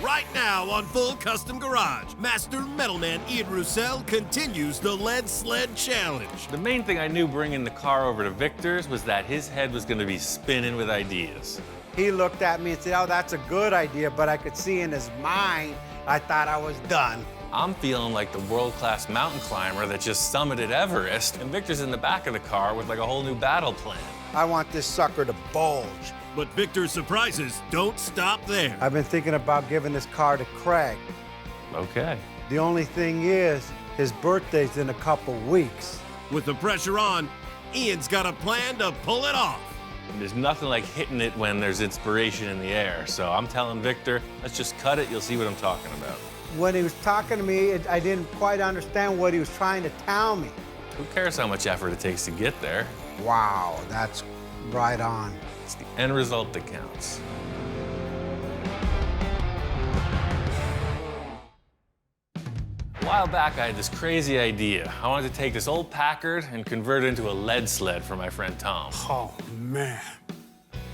Right now on Full Custom Garage, Master Metalman Ian Roussel continues the Lead Sled Challenge. The main thing I knew bringing the car over to Victor's was that his head was going to be spinning with ideas. He looked at me and said, oh, that's a good idea, but I could see in his mind, I thought I was done. I'm feeling like the world-class mountain climber that just summited Everest, and Victor's in the back of the car with like a whole new battle plan. I want this sucker to bulge. But Victor's surprises don't stop there. I've been thinking about giving this car to Craig. Okay. The only thing is, his birthday's in a couple weeks. With the pressure on, Ian's got a plan to pull it off. There's nothing like hitting it when there's inspiration in the air, so I'm telling Victor, let's just cut it, you'll see what I'm talking about. When he was talking to me, I didn't quite understand what he was trying to tell me. Who cares how much effort it takes to get there? Wow, that's right on. It's the end result that counts. A while back, I had this crazy idea. I wanted to take this old Packard and convert it into a lead sled for my friend Tom. Oh, man.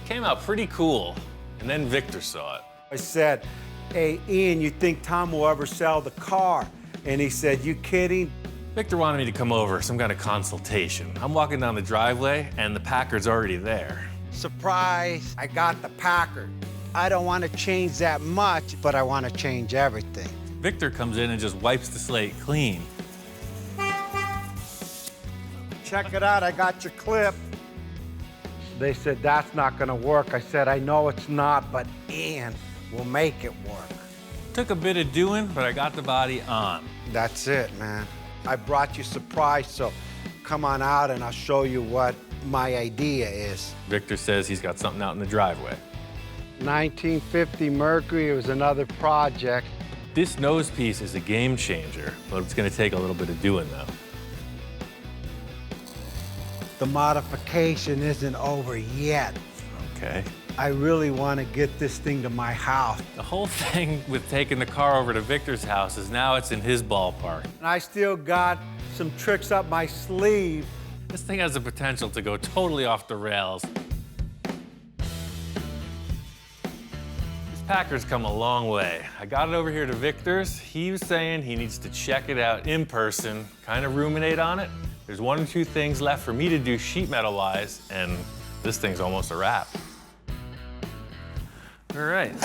Came out pretty cool, and then Victor saw it. I said, hey, Ian, you think Tom will ever sell the car? And he said, you kidding? Victor wanted me to come over, some kind of consultation. I'm walking down the driveway, and the Packard's already there. Surprise, I got the Packard. I don't want to change that much, but I want to change everything. Victor comes in and just wipes the slate clean. Check it out, I got your clip. They said, that's not gonna work. I said, I know it's not, but Ian will make it work. Took a bit of doing, but I got the body on. That's it, man. I brought you surprise, so come on out and I'll show you what my idea is. Victor says he's got something out in the driveway. 1950 Mercury, it was another project. This nose piece is a game changer, but it's gonna take a little bit of doing though. The modification isn't over yet. Okay. I really want to get this thing to my house. The whole thing with taking the car over to Victor's house is now it's in his ballpark. And I still got some tricks up my sleeve. This thing has the potential to go totally off the rails. This Packard's come a long way. I got it over here to Victor's. He was saying he needs to check it out in person, kind of ruminate on it. There's one or two things left for me to do sheet metal-wise, and this thing's almost a wrap. All right,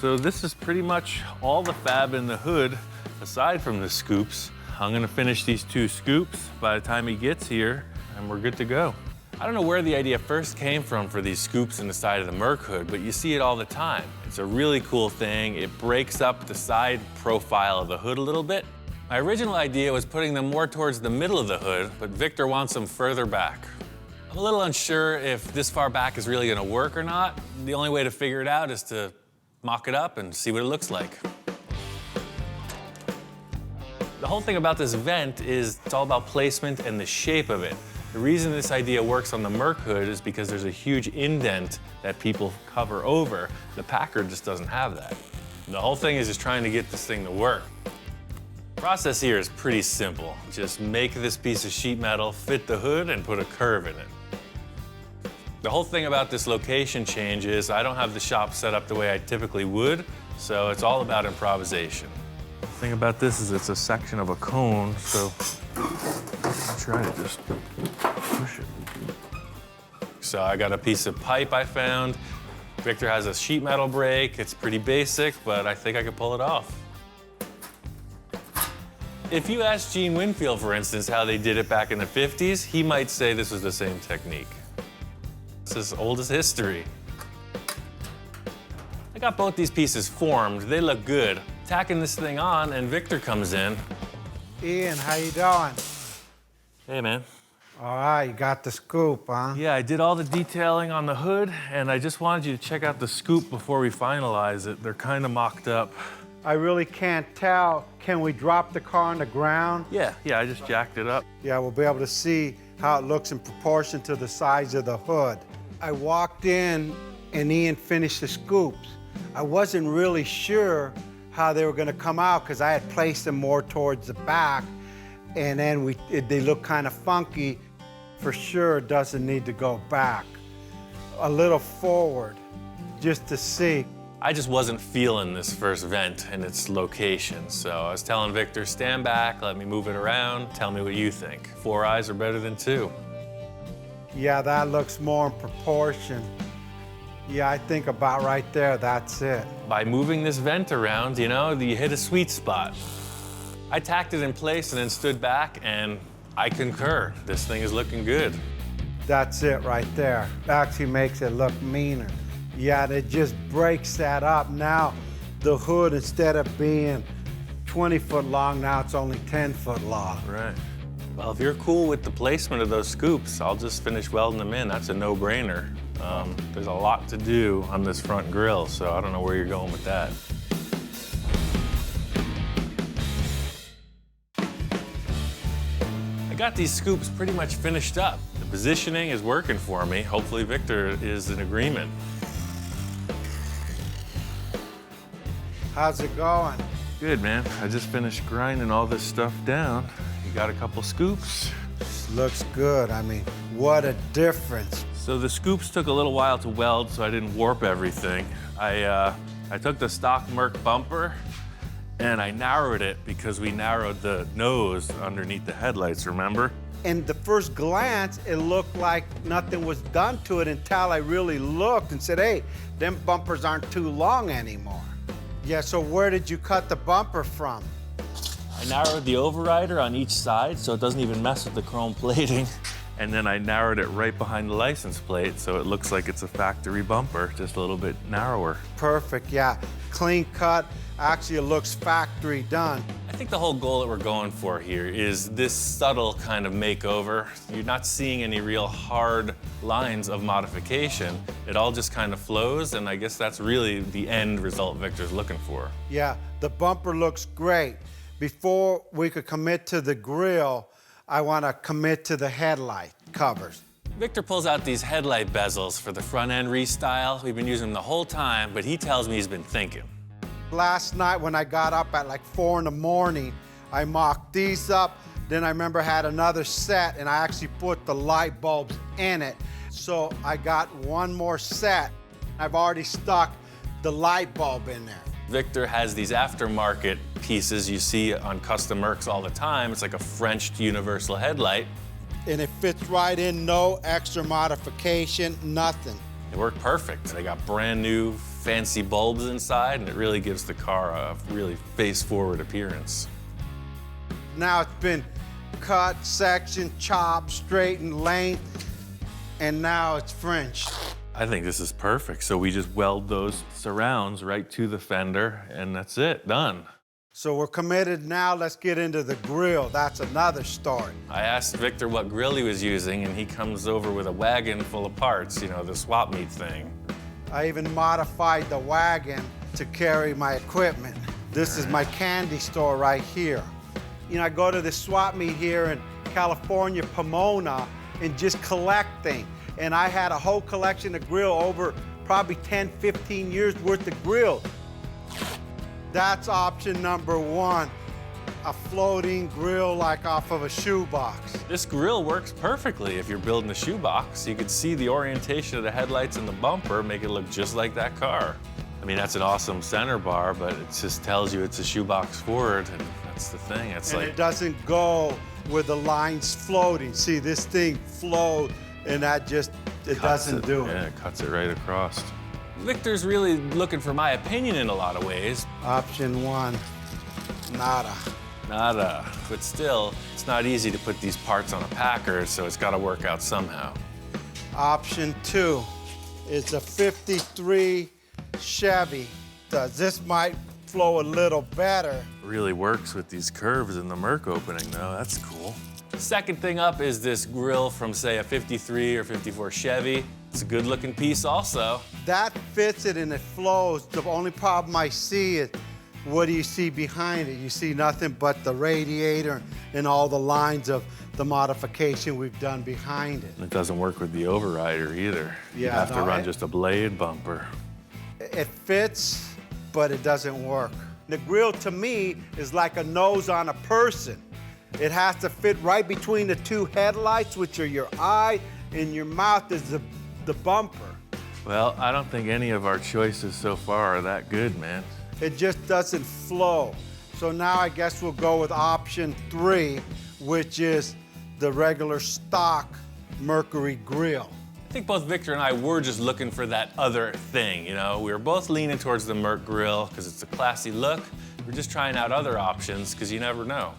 so this is pretty much all the fab in the hood, aside from the scoops. I'm gonna finish these two scoops by the time he gets here, and we're good to go. I don't know where the idea first came from for these scoops in the side of the Merc hood, but you see it all the time. It's a really cool thing. It breaks up the side profile of the hood a little bit. My original idea was putting them more towards the middle of the hood, but Victor wants them further back. I'm a little unsure if this far back is really gonna work or not. The only way to figure it out is to mock it up and see what it looks like. The whole thing about this vent is it's all about placement and the shape of it. The reason this idea works on the Merc hood is because there's a huge indent that people cover over. The Packard just doesn't have that. The whole thing is just trying to get this thing to work. The process here is pretty simple. Just make this piece of sheet metal fit the hood and put a curve in it. The whole thing about this location change is I don't have the shop set up the way I typically would, so it's all about improvisation. The thing about this is it's a section of a cone, so I'll try to just push it. So I got a piece of pipe I found. Victor has a sheet metal brake. It's pretty basic, but I think I could pull it off. If you ask Gene Winfield, for instance, how they did it back in the 50s, he might say this was the same technique. It's as old as history. I got both these pieces formed. They look good. Tacking this thing on, and Victor comes in. Ian, how you doing? Hey, man. All right, you got the scoop, huh? Yeah, I did all the detailing on the hood, and I just wanted you to check out the scoop before we finalize it. They're kind of mocked up. I really can't tell. Can we drop the car on the ground? Yeah, I just jacked it up. Yeah, we'll be able to see how it looks in proportion to the size of the hood. I walked in and Ian finished the scoops. I wasn't really sure how they were gonna come out because I had placed them more towards the back, and then they look kind of funky. For sure, it doesn't need to go back. A little forward, just to see. I just wasn't feeling this first vent and its location, so I was telling Victor, stand back, let me move it around, tell me what you think. 4 eyes are better than 2. Yeah, that looks more in proportion. Yeah, I think about right there, that's it. By moving this vent around, you know, you hit a sweet spot. I tacked it in place and then stood back, and I concur. This thing is looking good. That's it right there. Actually makes it look meaner. Yeah, it just breaks that up. Now, the hood, instead of being 20 foot long, now it's only 10 foot long. Right. Well, if you're cool with the placement of those scoops, I'll just finish welding them in. That's a no-brainer. There's a lot to do on this front grille, so I don't know where you're going with that. I got these scoops pretty much finished up. The positioning is working for me. Hopefully Victor is in agreement. How's it going? Good, man. I just finished grinding all this stuff down. You got a couple scoops. This looks good. I mean, what a difference. So the scoops took a little while to weld, so I didn't warp everything. I took the stock Merc bumper and I narrowed it because we narrowed the nose underneath the headlights, remember? In the first glance, it looked like nothing was done to it until I really looked and said, hey, them bumpers aren't too long anymore. Yeah, so where did you cut the bumper from? I narrowed the overrider on each side so it doesn't even mess with the chrome plating. And then I narrowed it right behind the license plate so it looks like it's a factory bumper, just a little bit narrower. Perfect, yeah. Clean cut. Actually, it looks factory done. I think the whole goal that we're going for here is this subtle kind of makeover. You're not seeing any real hard lines of modification. It all just kind of flows, and I guess that's really the end result Victor's looking for. Yeah, the bumper looks great. Before we could commit to the grille, I want to commit to the headlight covers. Victor pulls out these headlight bezels for the front end restyle. We've been using them the whole time, but he tells me he's been thinking. Last night when I got up at like 4 in the morning, I mocked these up. Then I remember I had another set and I actually put the light bulbs in it. So I got one more set. I've already stuck the light bulb in there. Victor has these aftermarket pieces you see on custom Mercs all the time. It's like a Frenched universal headlight. And it fits right in, no extra modification, nothing. They work perfect. They got brand new fancy bulbs inside, and it really gives the car a really face-forward appearance. Now it's been cut, sectioned, chopped, straightened, length, and now it's French. I think this is perfect. So we just weld those surrounds right to the fender, and that's it, done. So we're committed now, let's get into the grill. That's another story. I asked Victor what grill he was using, and he comes over with a wagon full of parts, you know, the swap meet thing. I even modified the wagon to carry my equipment. This is my candy store right here. You know, I go to the swap meet here in California, Pomona, and just collect things. And I had a whole collection of grill over probably 10, 15 years worth of grill. That's option number one, a floating grill like off of a shoebox. This grill works perfectly if you're building a shoebox. You can see the orientation of the headlights and the bumper, make it look just like that car. I mean, that's an awesome center bar, but it just tells you it's a shoebox forward, and that's the thing. It's and like, it doesn't go with the lines floating. See, this thing flows, and that just, it doesn't do it. Yeah, it cuts it right across. Victor's really looking for my opinion in a lot of ways. Option one, nada. Nada. But still, it's not easy to put these parts on a Packard, so it's got to work out somehow. Option two is a 53 Chevy. This might flow a little better. Really works with these curves in the Merc opening, though. That's cool. Second thing up is this grill from, say, a 53 or 54 Chevy. It's a good-looking piece also. That fits it and it flows. The only problem I see is, what do you see behind it? You see nothing but the radiator and all the lines of the modification we've done behind it. It doesn't work with the overrider either. Yeah, you have to no, run just a blade bumper. It fits, but it doesn't work. The grill to me is like a nose on a person. It has to fit right between the two headlights, which are your eye, and your mouth is the bumper. Well, I don't think any of our choices so far are that good, man. It just doesn't flow. So now I guess we'll go with option 3, which is the regular stock Mercury grill. I think both Victor and I were just looking for that other thing, you know? We were both leaning towards the Merc grill because it's a classy look. We're just trying out other options because you never know.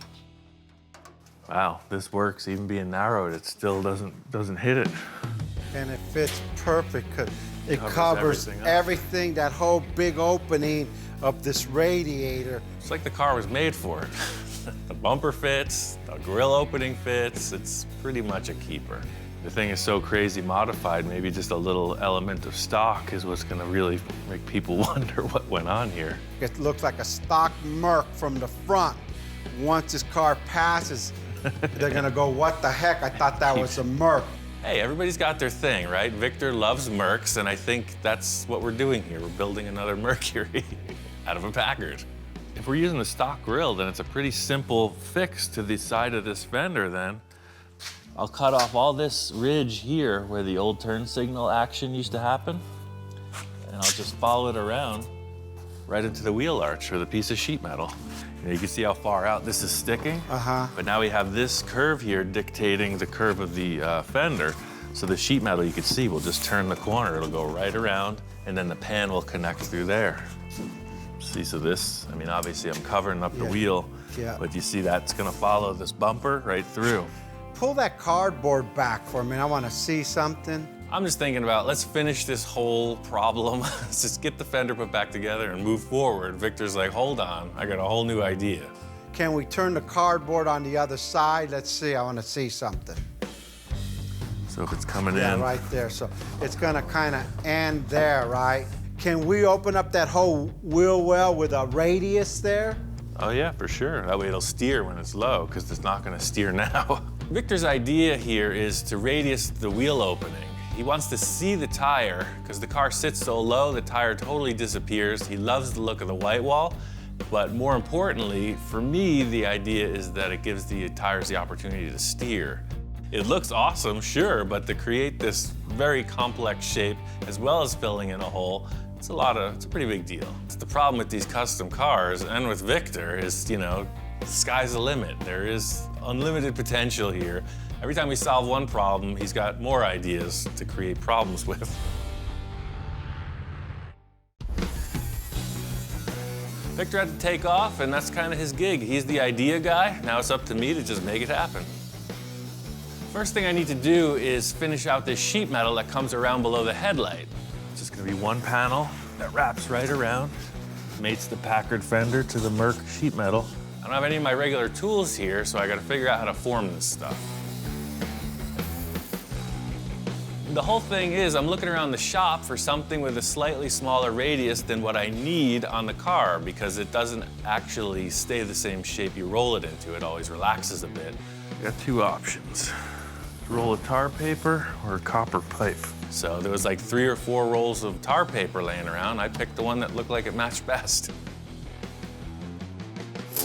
Wow, this works. Even being narrowed, it still doesn't hit it. And it fits perfect because it covers everything up. everything, that whole big opening of this radiator. It's like the car was made for it. The bumper fits, the grill opening fits. It's pretty much a keeper. The thing is so crazy modified, maybe just a little element of stock is what's gonna really make people wonder what went on here. It looks like a stock Merc from the front. Once this car passes, they're gonna go, what the heck? I thought that was a Merc. Hey, everybody's got their thing, right? Victor loves Mercs, and I think that's what we're doing here. We're building another Mercury out of a Packard. If we're using the stock grill, then it's a pretty simple fix to the side of this fender then. I'll cut off all this ridge here where the old turn signal action used to happen, and I'll just follow it around right into the wheel arch or the piece of sheet metal. You can see how far out this is sticking. But now we have this curve here dictating the curve of the fender. So the sheet metal, you can see, will just turn the corner. It'll go right around, and then the pan will connect through there. See, so this, I mean, obviously I'm covering up the wheel, but you see that's gonna follow this bumper right through. Pull that cardboard back for me. I want to see something. I'm just thinking about, let's finish this whole problem. Let's just get the fender put back together and move forward. Victor's like, hold on, I got a whole new idea. Can we turn the cardboard on the other side? Let's see, I want to see something. So if it's coming in. Yeah, right there. So it's gonna kind of end there, right? Can we open up that whole wheel well with a radius there? Oh yeah, for sure. That way it'll steer when it's low, because it's not gonna steer now. Victor's idea here is to radius the wheel opening. He wants to see the tire, because the car sits so low, the tire totally disappears. He loves the look of the white wall, but more importantly, for me, the idea is that it gives the tires the opportunity to steer. It looks awesome, sure, but to create this very complex shape, as well as filling in a hole, it's a pretty big deal. The problem with these custom cars, and with Victor, is, you know, sky's the limit. There is unlimited potential here. Every time we solve one problem, he's got more ideas to create problems with. Victor had to take off, and that's kind of his gig. He's the idea guy. Now it's up to me to just make it happen. First thing I need to do is finish out this sheet metal that comes around below the headlight. It's just gonna be one panel that wraps right around, mates the Packard fender to the Merc sheet metal. I don't have any of my regular tools here, so I gotta figure out how to form this stuff. The whole thing is, I'm looking around the shop for something with a slightly smaller radius than what I need on the car, because it doesn't actually stay the same shape you roll it into. It always relaxes a bit. You got two options. Roll of tar paper or a copper pipe. So there was like 3 or 4 rolls of tar paper laying around. I picked the one that looked like it matched best.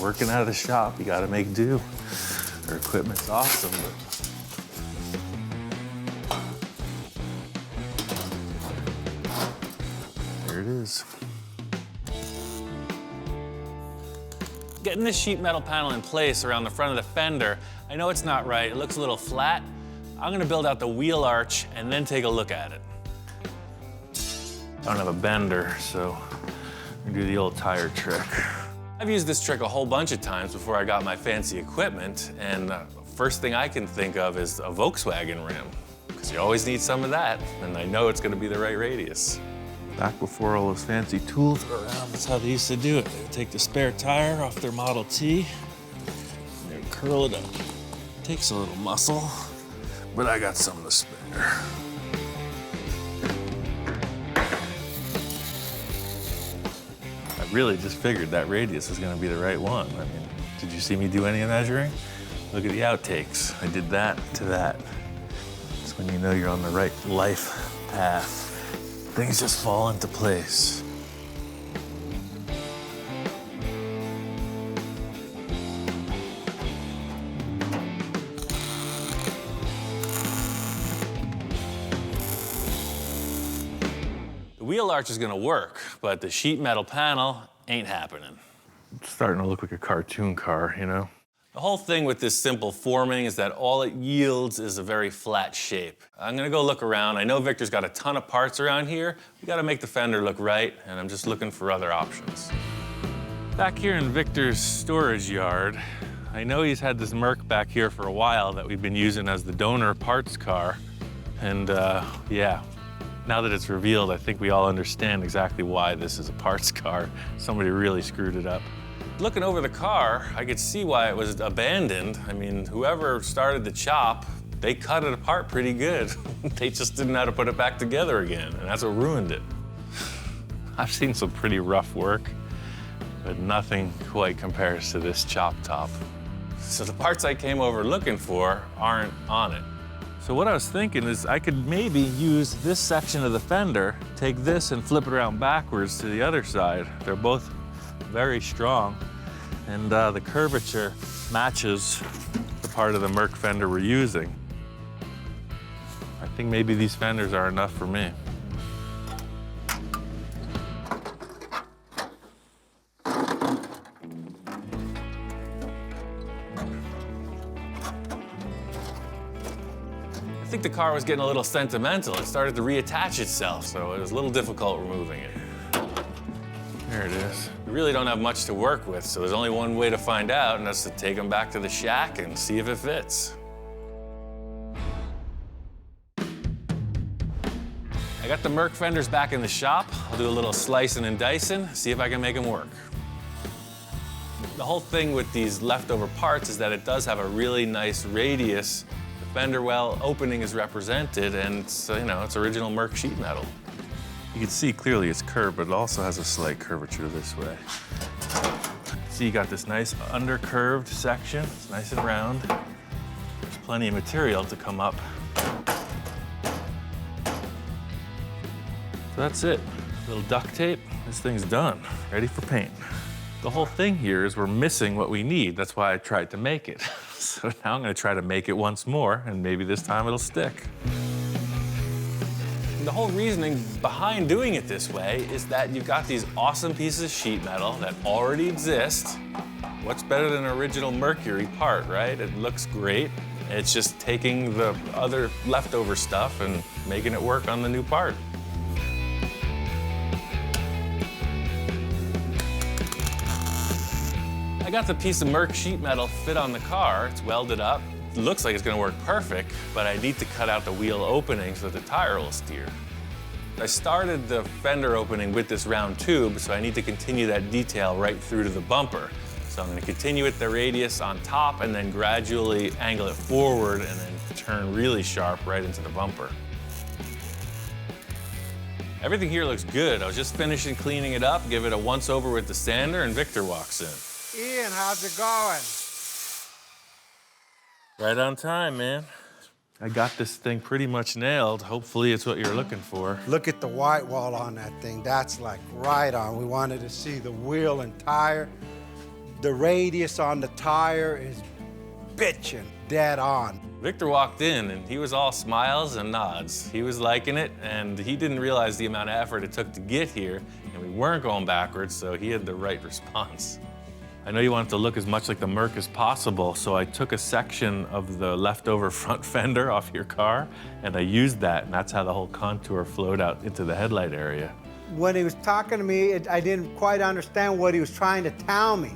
Working out of the shop, you gotta make do. Their equipment's awesome, but there it is. Getting this sheet metal panel in place around the front of the fender, I know it's not right, it looks a little flat. I'm gonna build out the wheel arch and then take a look at it. I don't have a bender, so I'm gonna do the old tire trick. I've used this trick a whole bunch of times before I got my fancy equipment, and first thing I can think of is a Volkswagen rim, because you always need some of that, and I know it's gonna be the right radius. Back before all those fancy tools were around, that's how they used to do it. They would take the spare tire off their Model T, and they would curl it up. Takes a little muscle, but I got some to spare. I really just figured that radius was gonna be the right one. I mean, did you see me do any measuring? Look at the outtakes. I did that to that. It's when you know you're on the right life path. Things just fall into place. wheel arch is gonna work, but the sheet metal panel ain't happening. It's starting to look like a cartoon car, you know? The whole thing with this simple forming is that all it yields is a very flat shape. I'm gonna go look around. I know Victor's got a ton of parts around here. We gotta make the fender look right, and I'm just looking for other options. Back here in Victor's storage yard, I know he's had this Merc back here for a while that we've been using as the donor parts car. And yeah, now that it's revealed, I think we all understand exactly why this is a parts car. Somebody really screwed it up. Looking over the car, I could see why it was abandoned. I mean, whoever started the chop, they cut it apart pretty good. They just didn't know how to put it back together again, and that's what ruined it. I've seen some pretty rough work, but nothing quite compares to this chop top. So the parts I came over looking for aren't on it. So what I was thinking is I could maybe use this section of the fender, take this and flip it around backwards to the other side. They're both very strong, and the curvature matches the part of the Merc fender we're using. I think maybe these fenders are enough for me. I think the car was getting a little sentimental. It started to reattach itself, so it was a little difficult removing it. There it is. We really don't have much to work with, so there's only one way to find out, and that's to take them back to the shack and see if it fits. I got the Merc fenders back in the shop. I'll do a little slicing and dicing, see if I can make them work. The whole thing with these leftover parts is that it does have a really nice radius. The fender well opening is represented, and it's, you know, it's original Merc sheet metal. You can see clearly it's curved, but it also has a slight curvature this way. See, you got this nice undercurved section. It's nice and round. There's plenty of material to come up. So that's it. A little duct tape. This thing's done, ready for paint. The whole thing here is we're missing what we need. That's why I tried to make it. So now I'm gonna try to make it once more, and maybe this time it'll stick. The whole reasoning behind doing it this way is that you've got these awesome pieces of sheet metal that already exist. What's better than an original Mercury part, right? It looks great. It's just taking the other leftover stuff and making it work on the new part. I got the piece of Merc sheet metal fit on the car. It's welded up. It looks like it's gonna work perfect, but I need to cut out the wheel opening so that the tire will steer. I started the fender opening with this round tube, so I need to continue that detail right through to the bumper. So I'm gonna continue with the radius on top and then gradually angle it forward and then turn really sharp right into the bumper. Everything here looks good. I was just finishing cleaning it up, give it a once over with the sander, and Victor walks in. Ian, how's it going? Right on time, man. I got this thing pretty much nailed. Hopefully it's what you're looking for. Look at the white wall on that thing. That's like right on. We wanted to see the wheel and tire. The radius on the tire is bitchin', dead on. Victor walked in and he was all smiles and nods. He was liking it, and he didn't realize the amount of effort it took to get here, and we weren't going backwards, so he had the right response. I know you want it to look as much like the Merc as possible, so I took a section of the leftover front fender off your car, and I used that, and that's how the whole contour flowed out into the headlight area. When he was talking to me, I didn't quite understand what he was trying to tell me.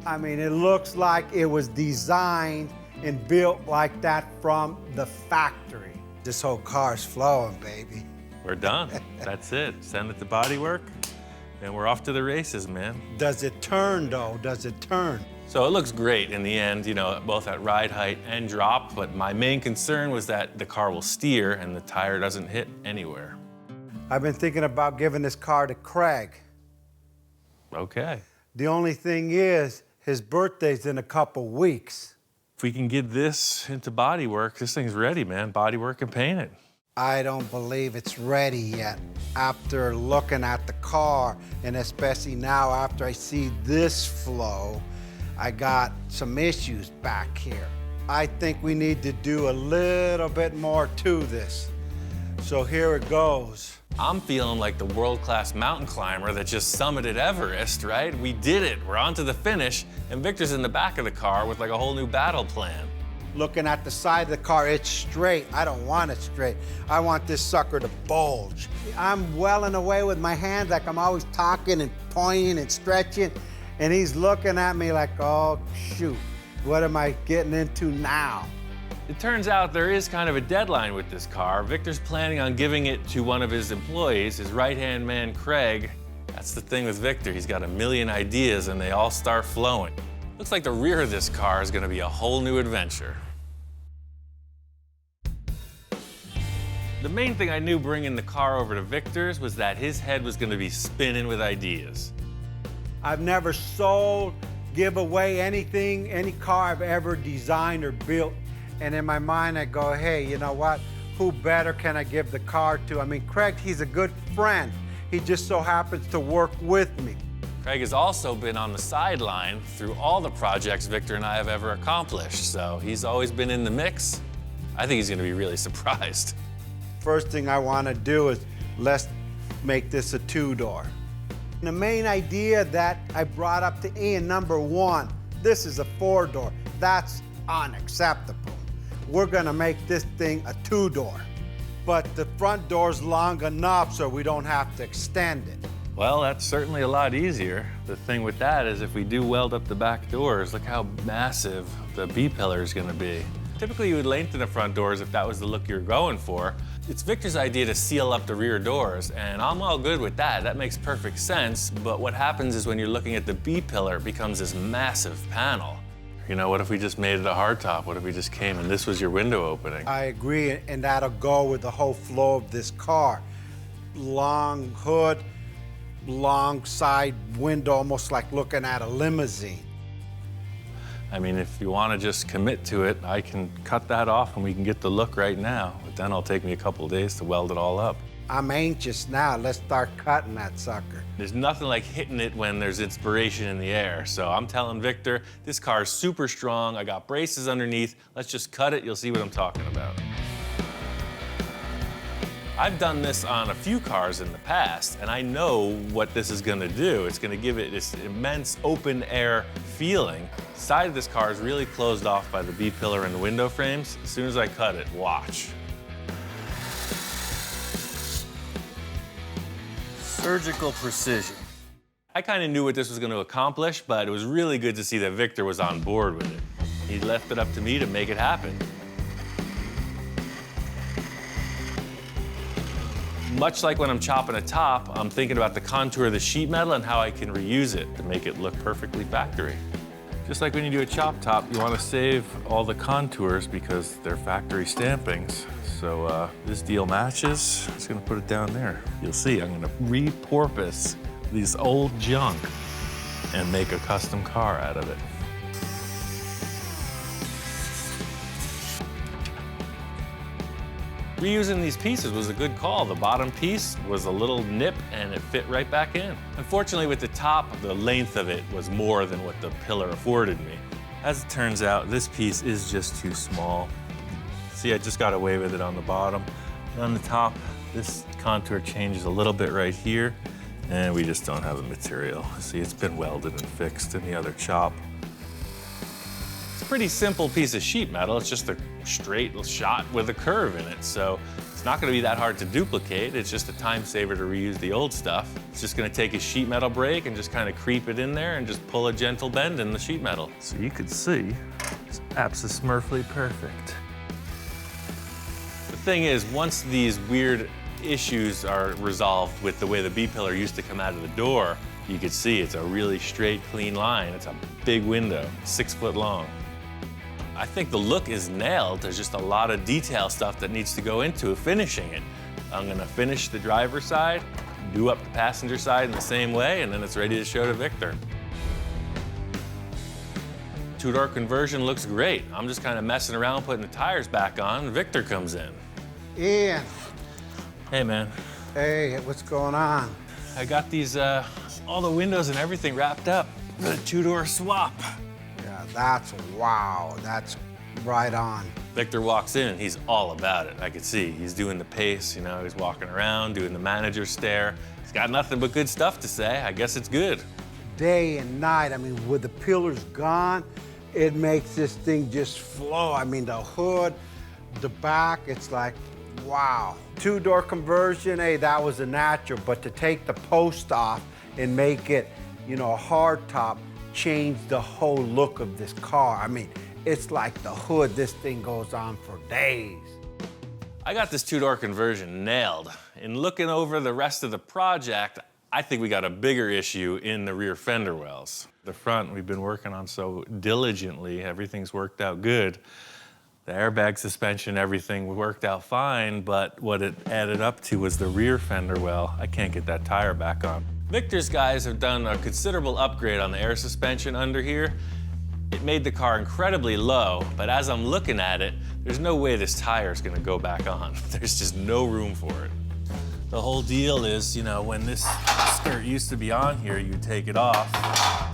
I mean, it looks like it was designed and built like that from the factory. This whole car's flowing, baby. We're done. That's it. Send it to bodywork, and we're off to the races, man. Does it turn, though? Does it turn? So it looks great in the end, you know, both at ride height and drop, but my main concern was that the car will steer and the tire doesn't hit anywhere. I've been thinking about giving this car to Craig. Okay. The only thing is, his birthday's in a couple weeks. If we can get this into bodywork, this thing's ready, man. Bodywork and paint it. I don't believe it's ready yet. After looking at the car, and especially now after I see this flow, I got some issues back here. I think we need to do a little bit more to this. So here it goes. I'm feeling like the world-class mountain climber that just summited Everest, right? We did it, we're on to the finish, and Victor's in the back of the car with like a whole new battle plan. Looking at the side of the car, it's straight. I don't want it straight. I want this sucker to bulge. I'm welling away with my hands like I'm always talking and pointing and stretching, and he's looking at me like, oh, shoot, what am I getting into now? It turns out there is kind of a deadline with this car. Victor's planning on giving it to one of his employees, his right-hand man, Craig. That's the thing with Victor, he's got a million ideas and they all start flowing. Looks like the rear of this car is gonna be a whole new adventure. The main thing I knew bringing the car over to Victor's was that his head was gonna be spinning with ideas. I've never sold, give away anything, any car I've ever designed or built. And in my mind, I go, hey, you know what? Who better can I give the car to? I mean, Craig, he's a good friend. He just so happens to work with me. Craig has also been on the sideline through all the projects Victor and I have ever accomplished, so he's always been in the mix. I think he's gonna be really surprised. First thing I want to do is let's make this a two-door. The main idea that I brought up to Ian, number one, this is a four-door. That's unacceptable. We're gonna make this thing a two-door. But the front door's long enough so we don't have to extend it. Well, that's certainly a lot easier. The thing with that is if we do weld up the back doors, look how massive the B-pillar is gonna be. Typically you would lengthen the front doors if that was the look you're going for. It's Victor's idea to seal up the rear doors, and I'm all good with that. That makes perfect sense, but what happens is when you're looking at the B-pillar, it becomes this massive panel. You know, what if we just made it a hardtop? What if we just came and this was your window opening? I agree, and that'll go with the whole flow of this car. Long hood, long side window, almost like looking at a limousine. I mean, if you want to just commit to it, I can cut that off and we can get the look right now. But then it'll take me a couple days to weld it all up. I'm anxious now. Let's start cutting that sucker. There's nothing like hitting it when there's inspiration in the air. So I'm telling Victor, this car is super strong. I got braces underneath. Let's just cut it. You'll see what I'm talking about. I've done this on a few cars in the past, and I know what this is gonna do. It's gonna give it this immense open air feeling. The side of this car is really closed off by the B-pillar and the window frames. As soon as I cut it, watch. Surgical precision. I kind of knew what this was going to accomplish, but it was really good to see that Victor was on board with it. He left it up to me to make it happen. Much like when I'm chopping a top, I'm thinking about the contour of the sheet metal and how I can reuse it to make it look perfectly factory. Just like when you do a chop top, you want to save all the contours because they're factory stampings. So this deal matches. I'm just gonna put it down there. You'll see, I'm gonna repurpose these old junk and make a custom car out of it. Reusing these pieces was a good call. The bottom piece was a little nip and it fit right back in. Unfortunately with the top, the length of it was more than what the pillar afforded me. As it turns out, this piece is just too small. See, I just got away with it on the bottom. And on the top, this contour changes a little bit right here, and we just don't have the material. See, it's been welded and fixed in the other chop. It's a pretty simple piece of sheet metal. It's just a straight shot with a curve in it, so it's not gonna be that hard to duplicate. It's just a time saver to reuse the old stuff. It's just gonna take a sheet metal brake and just kind of creep it in there and just pull a gentle bend in the sheet metal. So you could see, it's absolutely perfect. The thing is, once these weird issues are resolved with the way the B-pillar used to come out of the door, you can see it's a really straight, clean line. It's a big window, 6 foot long. I think the look is nailed. There's just a lot of detail stuff that needs to go into finishing it. I'm gonna finish the driver's side, do up the passenger side in the same way, and then it's ready to show to Victor. Two-door conversion looks great. I'm just kind of messing around, putting the tires back on. Victor comes in. Ian. Hey, man. Hey, what's going on? I got these, all the windows and everything wrapped up. The two-door swap. Yeah, that's wow. That's right on. Victor walks in and he's all about it. I could see he's doing the pace, you know, he's walking around, doing the manager stare. He's got nothing but good stuff to say. I guess it's good. Day and night, I mean, with the pillars gone, it makes this thing just flow. I mean, the hood, the back, it's like, wow. Two-door conversion, hey, that was a natural, but to take the post off and make it, you know, a hard top, changed the whole look of this car. I mean, it's like the hood, this thing goes on for days. I got this two-door conversion nailed. In looking over the rest of the project, I think we got a bigger issue in the rear fender wells. The front we've been working on so diligently, everything's worked out good. The airbag suspension, everything worked out fine, but what it added up to was the rear fender well. I can't get that tire back on. Victor's guys have done a considerable upgrade on the air suspension under here. It made the car incredibly low, but as I'm looking at it, there's no way this tire is gonna go back on. There's just no room for it. The whole deal is, you know, when this skirt used to be on here, you take it off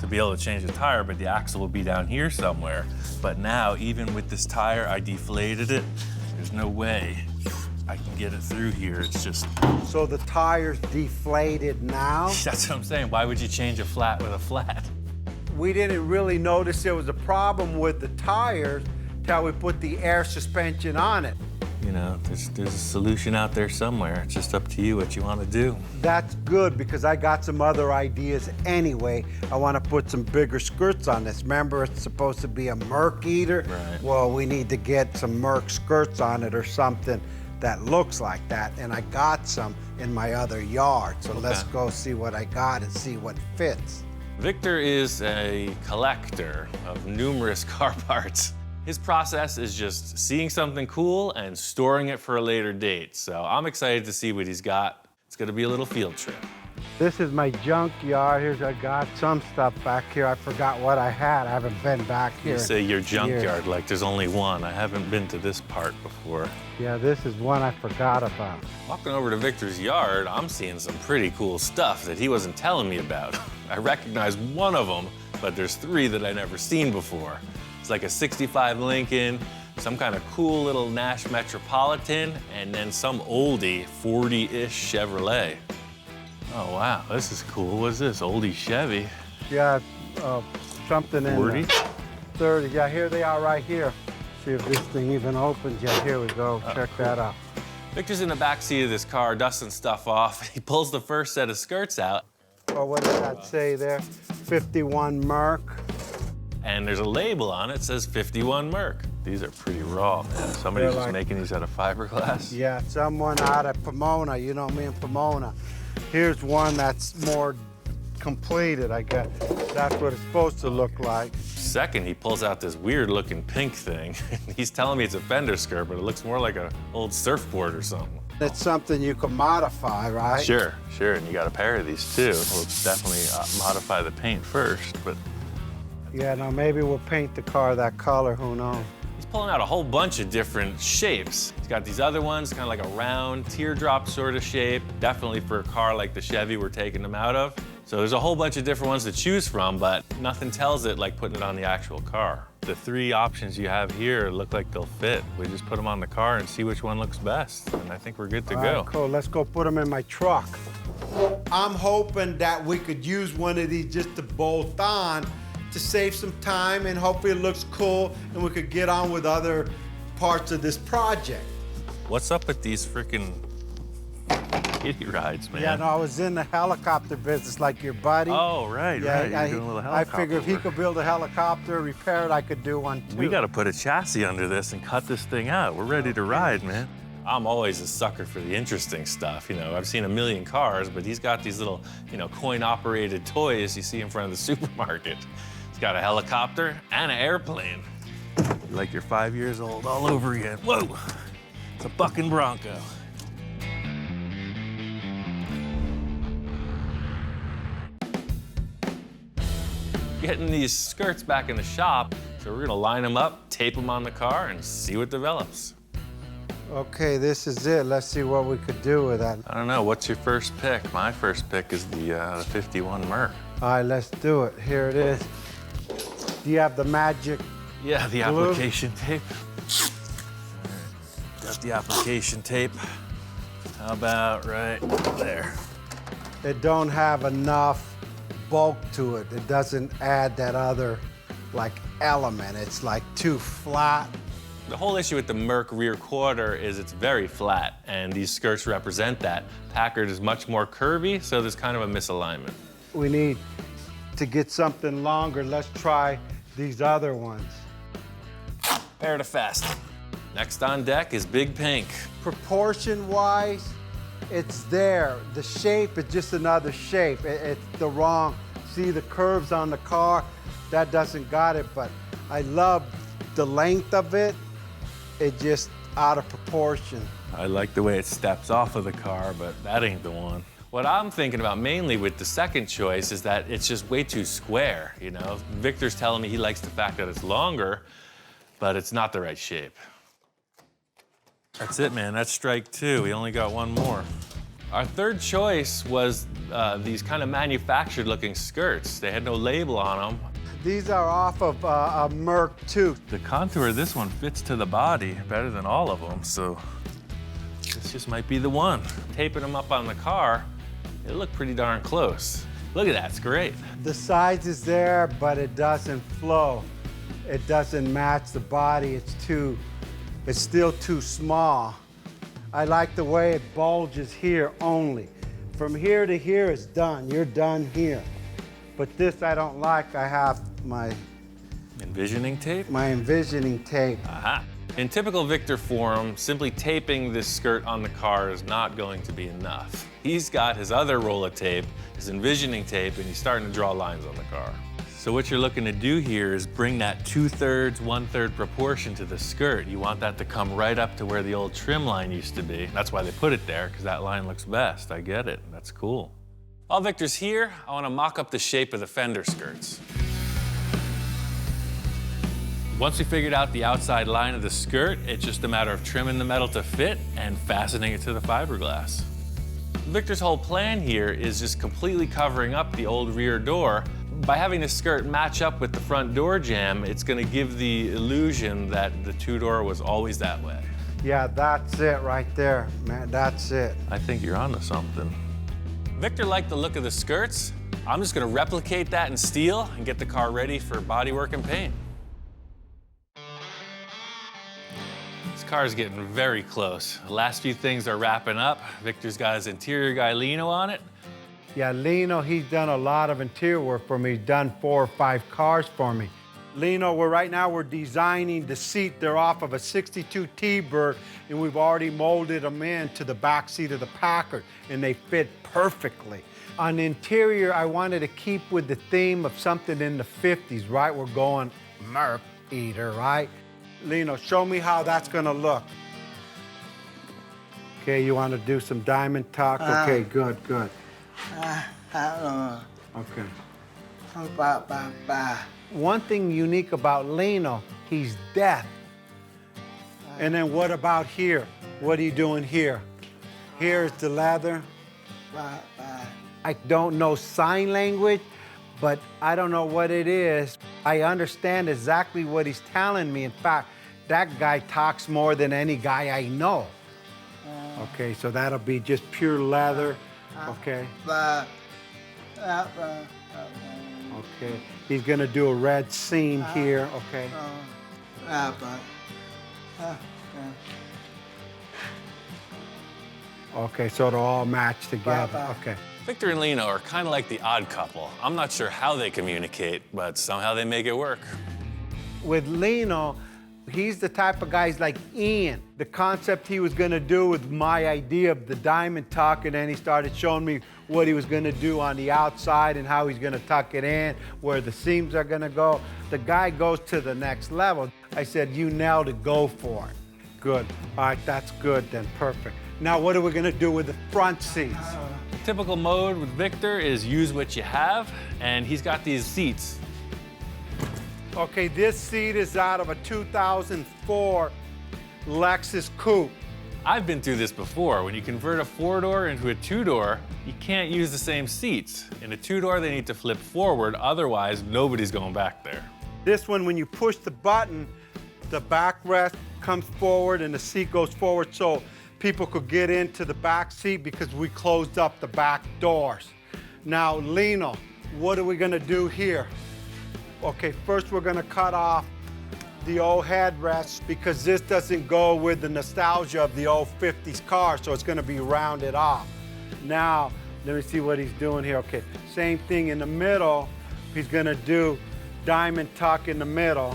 to be able to change the tire, but the axle will be down here somewhere. But now, even with this tire, I deflated it. There's no way I can get it through here. It's just... So the tire's deflated now? That's what I'm saying. Why would you change a flat with a flat? We didn't really notice there was a problem with the tires till we put the air suspension on it. You know, there's a solution out there somewhere. It's just up to you what you want to do. That's good because I got some other ideas anyway. I want to put some bigger skirts on this. Remember, it's supposed to be a Merc eater? Right. Well, we need to get some Merc skirts on it or something that looks like that. And I got some in my other yard. So let's go see what I got and see what fits. Victor is a collector of numerous car parts. His process is just seeing something cool and storing it for a later date. So I'm excited to see what he's got. It's gonna be a little field trip. This is my junkyard. Here's, I got some stuff back here. I forgot what I had. I haven't been back here. You say your junkyard years. like there's only one. I haven't been to this part before. Yeah, this is one I forgot about. Walking over to Victor's yard, I'm seeing some pretty cool stuff that he wasn't telling me about. I recognize one of them, but there's three that I never seen before. It's like a 65 Lincoln, some kind of cool little Nash Metropolitan, and then some oldie 40-ish Chevrolet. Oh, wow, this is cool. What's this, oldie Chevy? Yeah, something in 40? 30. Yeah, here they are right here. See if this thing even opens. Yeah, here we go. Check cool. that out. Victor's in the back seat of this car, dusting stuff off. He pulls the first set of skirts out. Oh, what did that say there? 51 Merc. And there's a label on it that says 51 Merc. These are pretty raw, man. Somebody's just making these out of fiberglass. Yeah, someone out of Pomona. You know me in Pomona. Here's one that's more completed, I guess. That's what it's supposed to look like. Second, he pulls out this weird-looking pink thing. He's telling me it's a fender skirt, but it looks more like an old surfboard or something. It's something you can modify, right? Sure, and you got a pair of these too. We'll definitely modify the paint first, but... Yeah, no, maybe we'll paint the car that color, who knows? He's pulling out a whole bunch of different shapes. He's got these other ones, kind of like a round teardrop sort of shape. Definitely for a car like the Chevy we're taking them out of. So there's a whole bunch of different ones to choose from, but nothing tells it like putting it on the actual car. The three options you have here look like they'll fit. We just put them on the car and see which one looks best, and I think we're good to go. All right, cool. Let's go put them in my truck. I'm hoping that we could use one of these just to bolt on to save some time, and hopefully it looks cool and we could get on with other parts of this project. What's up with these freaking kiddie rides, man? Yeah, no, I was in the helicopter business like your buddy. Oh, right, yeah, right. You're doing a little helicopter I figure if he work. could build a helicopter, repair it, I could do one too. We got to put a chassis under this and cut this thing out. We're ready to ride, man. I'm always a sucker for the interesting stuff. You know, I've seen a million cars, but he's got these little, you know, coin-operated toys you see in front of the supermarket. He's got a helicopter and an airplane. Like you're 5 years old all over again. Whoa, it's a bucking Bronco. Getting these skirts back in the shop, so we're gonna line them up, tape them on the car, and see what develops. Okay, this is it. Let's see what we could do with that. I don't know, what's your first pick? My first pick is the 51 Merc. All right, let's do it. Here it is. Do you have the magic Yeah, the Glue. application tape. Got the application tape. How about right there? It don't have enough bulk to it. It doesn't add that other like element. It's like too flat. The whole issue with the Merc rear quarter is it's very flat, and these skirts represent that. Packard is much more curvy, so there's kind of a misalignment. We need to get something longer. Let's try these other ones. Pair to fast. Next on deck is Big Pink. Proportion-wise, it's there. The shape is just another shape. It's the wrong, see the curves on the car? That doesn't got it, but I love the length of it. It's just out of proportion. I like the way it steps off of the car, but that ain't the one. What I'm thinking about mainly with the second choice is that it's just way too square, you know? Victor's telling me he likes the fact that it's longer, but it's not the right shape. That's it, man. That's strike two. We only got one more. Our third choice was these kind of manufactured-looking skirts. They had no label on them. These are off of a Merc too. The contour of this one fits to the body better than all of them, so this just might be the one. Taping them up on the car, it looked pretty darn close. Look at that, it's great. The size is there, but it doesn't flow. It doesn't match the body. It's still too small. I like the way it bulges here only. From here to here, it's done. You're done here. But this I don't like. I have my Envisioning tape? envisioning tape. Aha. In typical Victor form, simply taping this skirt on the car is not going to be enough. He's got his other roll of tape, his envisioning tape, and he's starting to draw lines on the car. So what you're looking to do here is bring that 2/3, 1/3 proportion to the skirt. You want that to come right up to where the old trim line used to be. That's why they put it there, because that line looks best. I get it. That's cool. While Victor's here, I want to mock up the shape of the fender skirts. Once we figured out the outside line of the skirt, it's just a matter of trimming the metal to fit and fastening it to the fiberglass. Victor's whole plan here is just completely covering up the old rear door. By having the skirt match up with the front door jamb, it's going to give the illusion that the two-door was always that way. Yeah, that's it right there, man. That's it. I think you're onto something. Victor liked the look of the skirts. I'm just going to replicate that in steel and get the car ready for bodywork and paint. This car's getting very close. The last few things are wrapping up. Victor's got his interior guy Lino on it. Yeah, Lino, he's done a lot of interior work for me. He's done 4 or 5 cars for me. Lino, right now we're designing the seat. They're off of a 62 T-Bird, and we've already molded them into the back seat of the Packard, and they fit perfectly. On the interior, I wanted to keep with the theme of something in the 50s, right? We're going Merc Eater, right? Lino, show me how that's gonna look. Okay, you want to do some diamond tuck? Okay, good. Okay. One thing unique about Lino, he's deaf. And then what about here? What are you doing here? Here's the leather. I don't know sign language, but I don't know what it is. I understand exactly what he's telling me. In fact, that guy talks more than any guy I know. Okay, so that'll be just pure leather. Okay. Okay, he's gonna do a red seam here, okay? Okay, so it'll all match together, okay. Victor and Lino are kind of like the odd couple. I'm not sure how they communicate, but somehow they make it work. With Lino, he's the type of guys like Ian. The concept he was gonna do with my idea of the diamond tuck, and then he started showing me what he was gonna do on the outside and how he's gonna tuck it in, where the seams are gonna go. The guy goes to the next level. I said, you nailed it, go for it. Good, all right, that's good then, perfect. Now what are we gonna do with the front seats? The typical mode with Victor is use what you have, and he's got these seats. Okay, this seat is out of a 2004 Lexus Coupe. I've been through this before. When you convert a 4-door into a 2-door, you can't use the same seats. In a 2-door, they need to flip forward, otherwise nobody's going back there. This one, when you push the button, the backrest comes forward and the seat goes forward so people could get into the back seat because we closed up the back doors. Now, Lino, what are we gonna do here? Okay, first we're gonna cut off the old headrests because this doesn't go with the nostalgia of the old 50s car, so it's gonna be rounded off. Now, let me see what he's doing here. Okay, same thing in the middle. He's gonna do diamond tuck in the middle,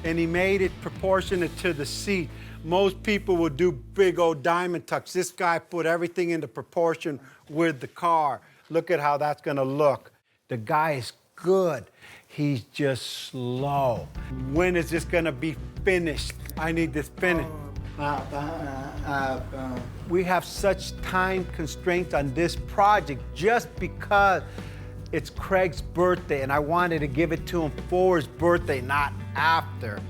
and he made it proportionate to the seat. Most people will do big old diamond tucks. This guy put everything into proportion with the car. Look at how that's gonna look. The guy is good. He's just slow. When is this gonna be finished? I need this finished. We have such time constraints on this project just because it's Craig's birthday and I wanted to give it to him for his birthday, not after.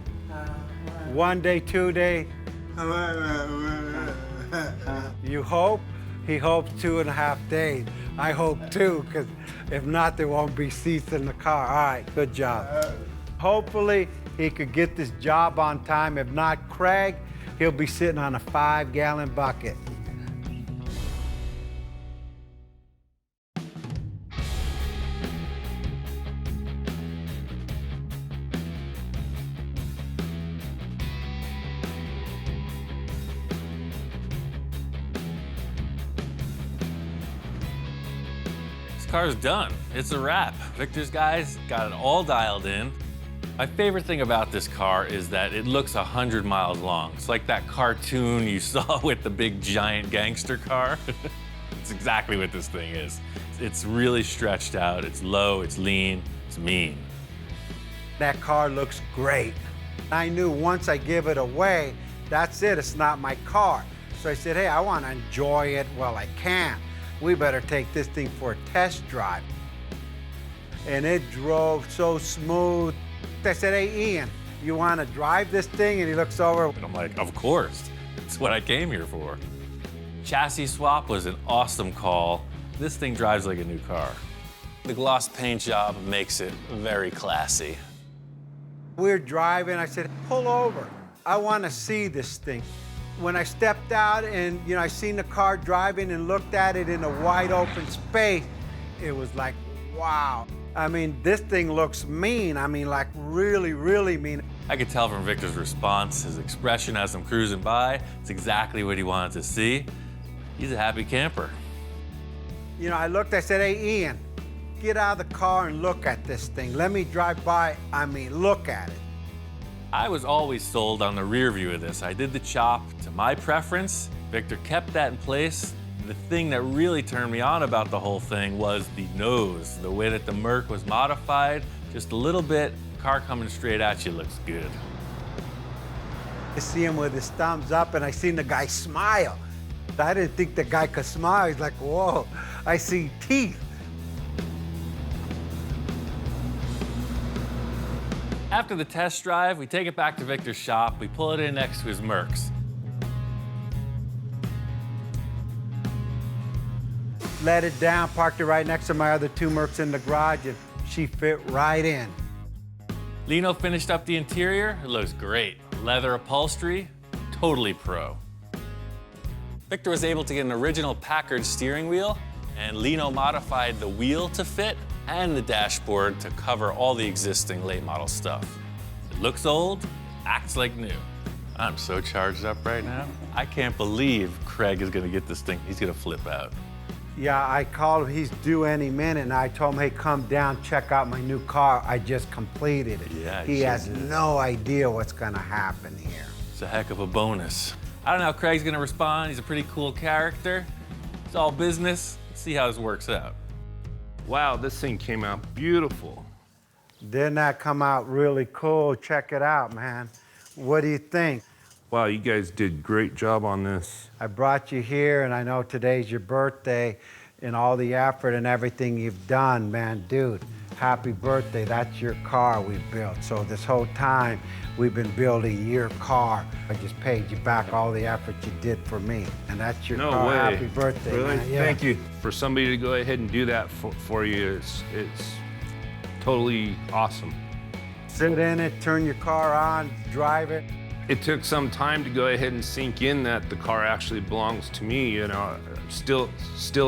1 day, 2 day. You hope? He hopes 2.5 days. I hope too, because if not, there won't be seats in the car. All right, good job. Hopefully, he could get this job on time. If not, Craig, he'll be sitting on a 5-gallon bucket. Car's done. It's a wrap. Victor's guys got it all dialed in. My favorite thing about this car is that it looks 100 miles long. It's like that cartoon you saw with the big giant gangster car. It's exactly what this thing is. It's really stretched out. It's low, it's lean, it's mean. That car looks great. I knew once I give it away, that's it, it's not my car. So I said, hey, I want to enjoy it while I can. We better take this thing for a test drive. And it drove so smooth. I said, hey, Ian, you want to drive this thing? And he looks over. And I'm like, of course. That's what I came here for. Chassis swap was an awesome call. This thing drives like a new car. The gloss paint job makes it very classy. We're driving. I said, pull over. I want to see this thing. When I stepped out and, I seen the car driving and looked at it in a wide open space, it was like, wow. I mean, this thing looks mean. I mean, like really, really mean. I could tell from Victor's response, his expression as I'm cruising by, it's exactly what he wanted to see. He's a happy camper. I looked, I said, hey, Ian, get out of the car and look at this thing. Let me drive by, look at it. I was always sold on the rear view of this. I did the chop to my preference. Victor kept that in place. The thing that really turned me on about the whole thing was the nose. The way that the Merc was modified, just a little bit, car coming straight at you looks good. I see him with his thumbs up and I seen the guy smile. I didn't think the guy could smile. He's like, whoa, I see teeth. After the test drive, we take it back to Victor's shop. We pull it in next to his Mercs. Let it down, parked it right next to my other 2 Mercs in the garage, and she fit right in. Lino finished up the interior. It looks great. Leather upholstery, totally pro. Victor was able to get an original Packard steering wheel, and Lino modified the wheel to fit and the dashboard to cover all the existing late model stuff. It looks old, acts like new. I'm so charged up right now. I can't believe Craig is gonna get this thing. He's gonna flip out. Yeah, I called him, he's due any minute, and I told him, hey, come down, check out my new car. I just completed it. Yeah, he has no idea what's gonna happen here. It's a heck of a bonus. I don't know how Craig's gonna respond. He's a pretty cool character. It's all business. Let's see how this works out. Wow, this thing came out beautiful. Didn't that come out really cool? Check it out, man. What do you think? Wow, you guys did a great job on this. I brought you here, and I know today's your birthday, and all the effort and everything you've done, man, dude, happy birthday. That's your car we built. So this whole time, we've been building your car. I just paid you back all the effort you did for me, and that's your car. No way. Happy birthday, really? man. Yeah. Thank you. For somebody to go ahead and do that for you, it's totally awesome. Sit in it, turn your car on, drive it. It took some time to go ahead and sink in that the car actually belongs to me, you know. Still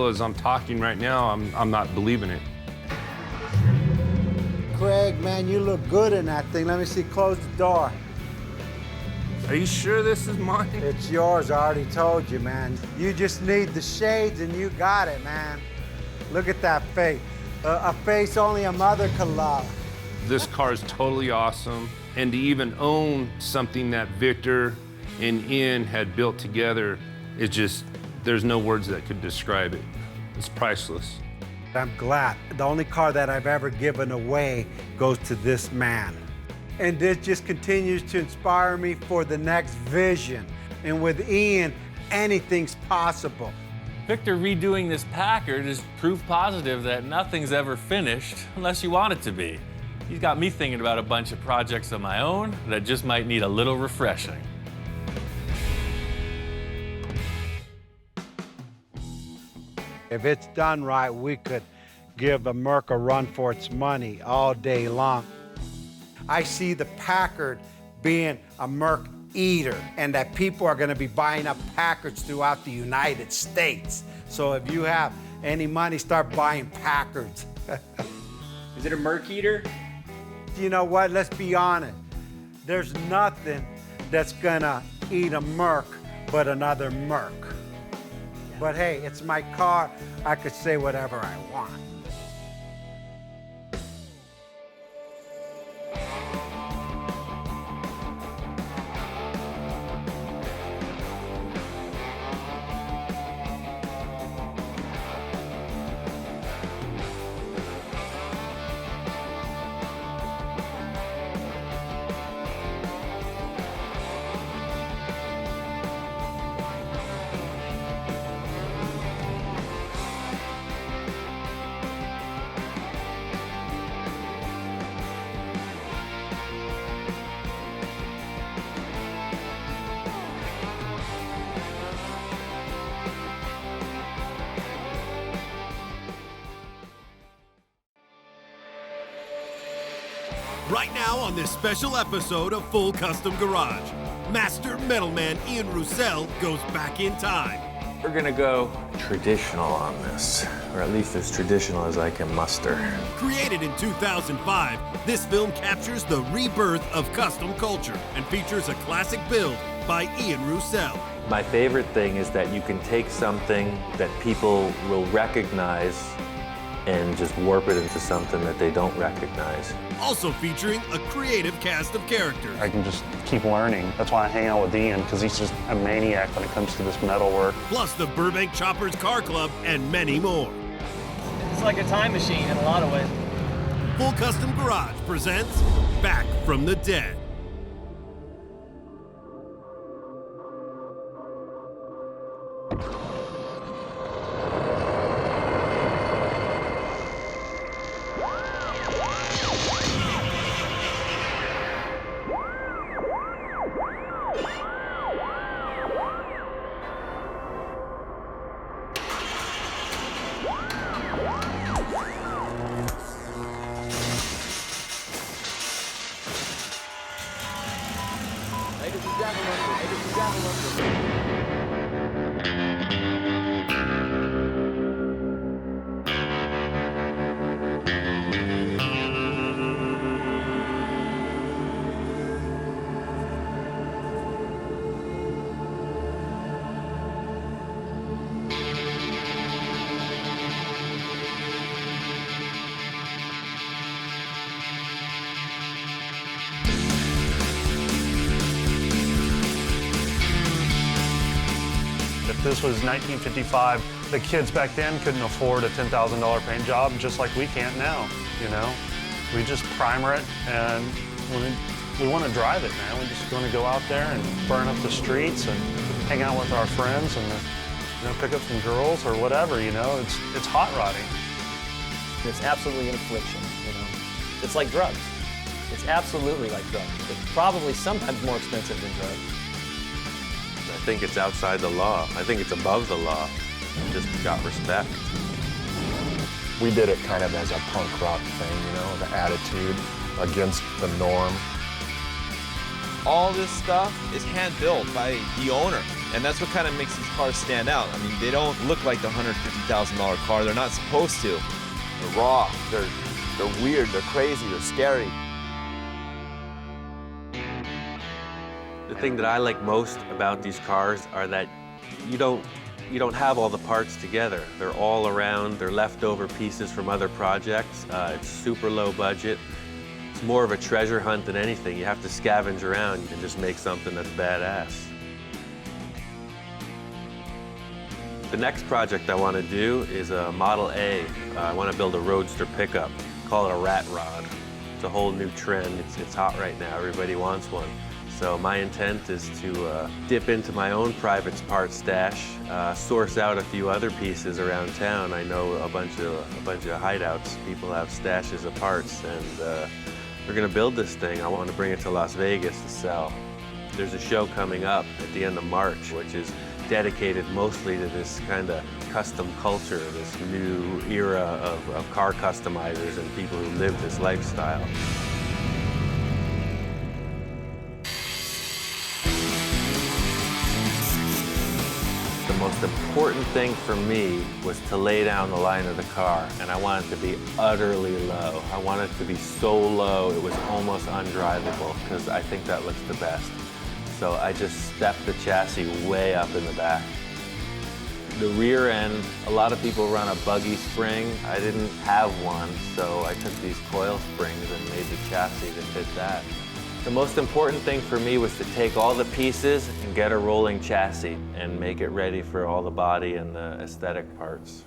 as I'm talking right now, I'm not believing it. Craig, man, you look good in that thing. Let me see, close the door. Are you sure this is mine? It's yours, I already told you, man. You just need the shades and you got it, man. Look at that face. A face only a mother could love. This car is totally awesome. And to even own something that Victor and Ian had built together, it just, there's no words that could describe it. It's priceless. I'm glad. The only car that I've ever given away goes to this man. And this just continues to inspire me for the next vision. And with Ian, anything's possible. Victor redoing this Packard is proof positive that nothing's ever finished unless you want it to be. He's got me thinking about a bunch of projects of my own that just might need a little refreshing. If it's done right, we could give a Merc a run for its money all day long. I see the Packard being a Merc eater and that people are gonna be buying up Packards throughout the United States. So if you have any money, start buying Packards. Is it a Merc eater? You know what, let's be honest. There's nothing that's gonna eat a Merc but another Merc. But hey, it's my car. I could say whatever I want. Right now on this special episode of Full Custom Garage, Master Metalman Ian Roussel goes back in time. We're gonna go traditional on this, or at least as traditional as I can muster. Created in 2005, this film captures the rebirth of custom culture and features a classic build by Ian Roussel. My favorite thing is that you can take something that people will recognize and just warp it into something that they don't recognize. Also featuring a creative cast of characters. I can just keep learning. That's why I hang out with Ian, because he's just a maniac when it comes to this metal work. Plus the Burbank Choppers Car Club and many more. It's like a time machine in a lot of ways. Full Custom Garage presents Back from the Dead. If this was 1955, the kids back then couldn't afford a $10,000 paint job just like we can't now, you know? We just primer it and we want to drive it, man. We just want to go out there and burn up the streets and hang out with our friends and pick up some girls or whatever, you know? It's hot rodding. It's absolutely an affliction, you know? It's like drugs. It's absolutely like drugs. It's probably sometimes more expensive than drugs. I think it's outside the law. I think it's above the law. Just got respect. We did it kind of as a punk rock thing, you know, the attitude against the norm. All this stuff is hand-built by the owner, and that's what kind of makes these cars stand out. I mean, they don't look like the $150,000 car. They're not supposed to. They're raw, they're weird, they're crazy, they're scary. The thing that I like most about these cars are that you don't have all the parts together. They're all around, they're leftover pieces from other projects. It's super low budget. It's more of a treasure hunt than anything. You have to scavenge around and just make something that's badass. The next project I want to do is a Model A. I want to build a roadster pickup. Call it a rat rod. It's a whole new trend. It's hot right now. Everybody wants one. So my intent is to dip into my own private parts stash, source out a few other pieces around town. I know a bunch of hideouts. People have stashes of parts, and we're gonna build this thing. I want to bring it to Las Vegas to sell. There's a show coming up at the end of March, which is dedicated mostly to this kind of custom culture, this new era of car customizers and people who live this lifestyle. The most important thing for me was to lay down the line of the car, and I want it to be utterly low. I want it to be so low it was almost undrivable, because I think that looks the best. So I just stepped the chassis way up in the back. The rear end, a lot of people run a buggy spring. I didn't have one, so I took these coil springs and made the chassis to fit that. The most important thing for me was to take all the pieces and get a rolling chassis and make it ready for all the body and the aesthetic parts.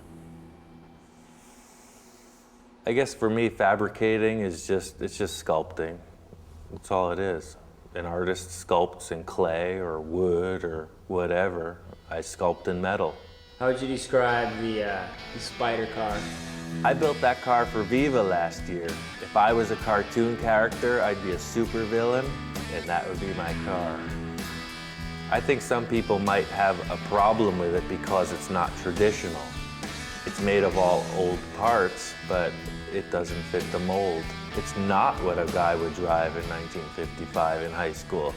I guess for me, fabricating is just sculpting. That's all it is. An artist sculpts in clay or wood or whatever. I sculpt in metal. How would you describe the spider car? I built that car for Viva last year. If I was a cartoon character, I'd be a supervillain, and that would be my car. I think some people might have a problem with it because it's not traditional. It's made of all old parts, but it doesn't fit the mold. It's not what a guy would drive in 1955 in high school.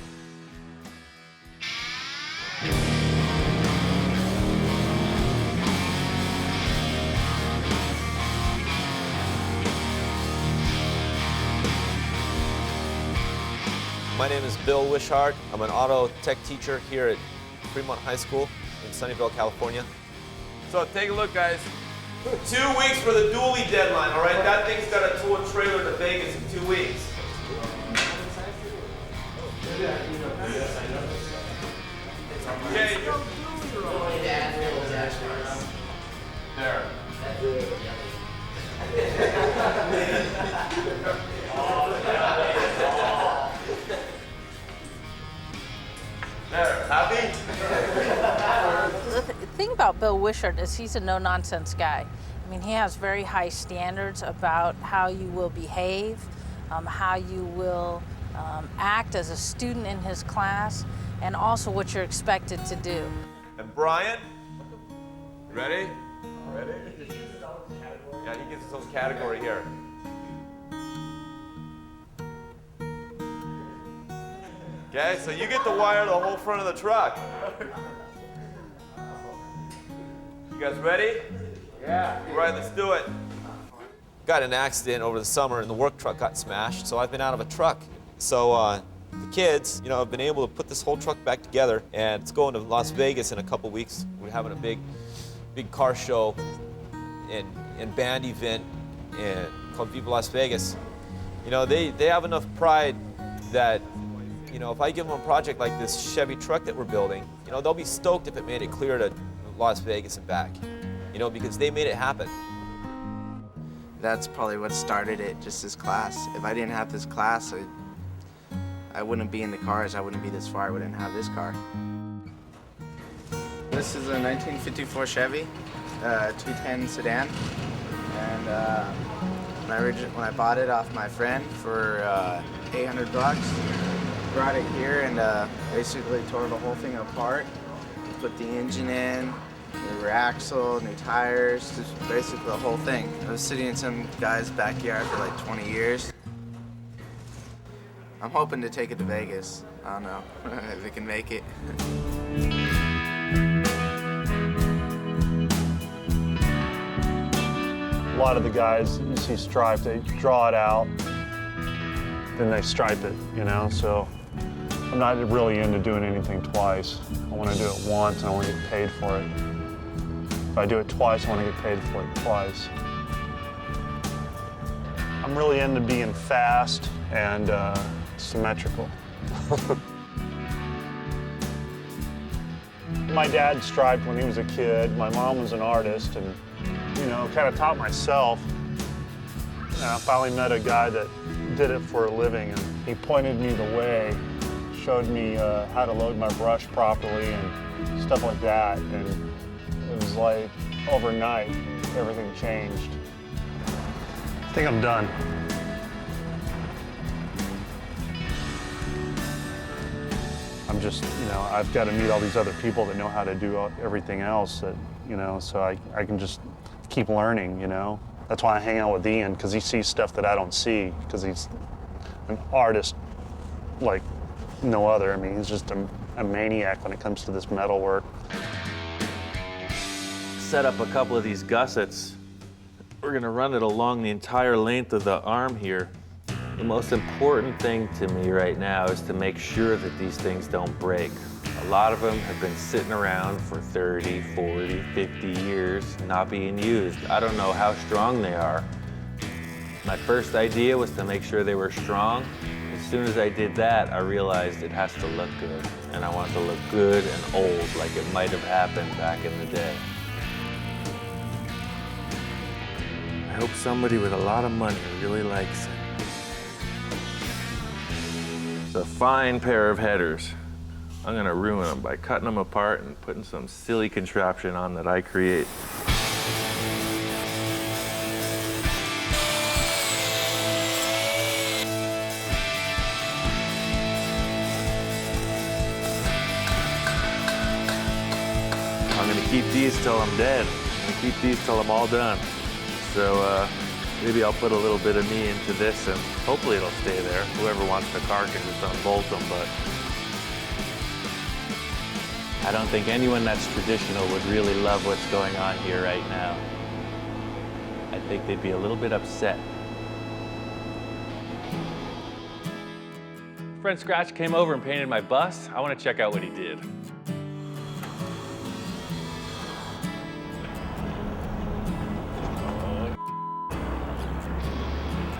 My name is Bill Wishart. I'm an auto tech teacher here at Fremont High School in Sunnyvale, California. So take a look, guys. 2 weeks for the dually deadline, all right? That thing's got to tow a trailer to Vegas in 2 weeks. Okay. There. There, happy? The thing about Bill Wishart is he's a no-nonsense guy. I mean, he has very high standards about how you will behave, how you will act as a student in his class, and also what you're expected to do. And Brian, ready? Ready? Yeah, he gets his own category here. Okay, so you get to wire the whole front of the truck. You guys ready? Yeah. All right, let's do it. Got in an accident over the summer and the work truck got smashed, so I've been out of a truck. So the kids, have been able to put this whole truck back together, and it's going to Las Vegas in a couple weeks. We're having a big car show and band event called Viva Las Vegas. They have enough pride that if I give them a project like this Chevy truck that we're building, they'll be stoked if it made it clear to Las Vegas and back, because they made it happen. That's probably what started it, just this class. If I didn't have this class, I wouldn't be in the cars. I wouldn't be this far. I wouldn't have this car. This is a 1954 Chevy, 210 sedan, and when I bought it off my friend for $800, brought it here and basically tore the whole thing apart, put the engine in, new rear axle, new tires, just basically the whole thing. I was sitting in some guy's backyard for like 20 years. I'm hoping to take it to Vegas. I don't know if we can make it. A lot of the guys you see striped, they draw it out, then they stripe it, you know? So I'm not really into doing anything twice. I want to do it once and I want to get paid for it. If I do it twice, I want to get paid for it twice. I'm really into being fast and symmetrical. My dad striped when he was a kid. My mom was an artist, and you know, kind of taught myself. And I finally met a guy that did it for a living, and he pointed me the way, showed me how to load my brush properly and stuff like that. And it was like overnight, everything changed. I think I'm done. I'm just, you know, I've got to meet all these other people that know how to do everything else that, you know, so I can just keep learning, you know. That's why I hang out with Ian, because he sees stuff that I don't see, because he's an artist like no other. I mean, he's just a maniac when it comes to this metal work. Set up a couple of these gussets. We're gonna run it along the entire length of the arm here. The most important thing to me right now is to make sure that these things don't break. A lot of them have been sitting around for 30, 40, 50 years, not being used. I don't know how strong they are. My first idea was to make sure they were strong. As soon as I did that, I realized it has to look good. And I want it to look good and old, like it might have happened back in the day. I hope somebody with a lot of money really likes it. It's a fine pair of headers. I'm gonna ruin them by cutting them apart and putting some silly contraption on that I create. I'm gonna keep these till I'm dead. I'm gonna keep these till I'm all done. So maybe I'll put a little bit of me into this and hopefully it'll stay there. Whoever wants the car can just unbolt them, but I don't think anyone that's traditional would really love what's going on here right now. I think they'd be a little bit upset. Friend Scratch came over and painted my bus. I want to check out what he did.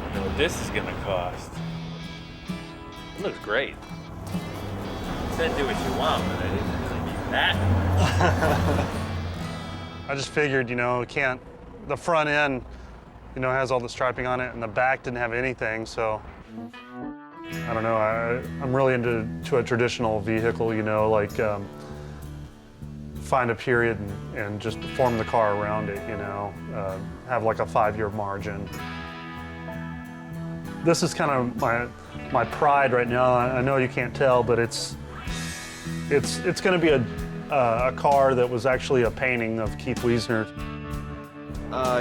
I know what this is gonna cost. It looks great. You said do what you want, but I didn't really mean that. I just figured, you know, the front end, you know, has all the striping on it, and the back didn't have anything, so I don't know. I'm really into a traditional vehicle, you know, like find a period and just form the car around it, you know, have like a 5-year margin. This is kind of my pride right now. I know you can't tell, but it's going to be a car that was actually a painting of Keith Wiesner.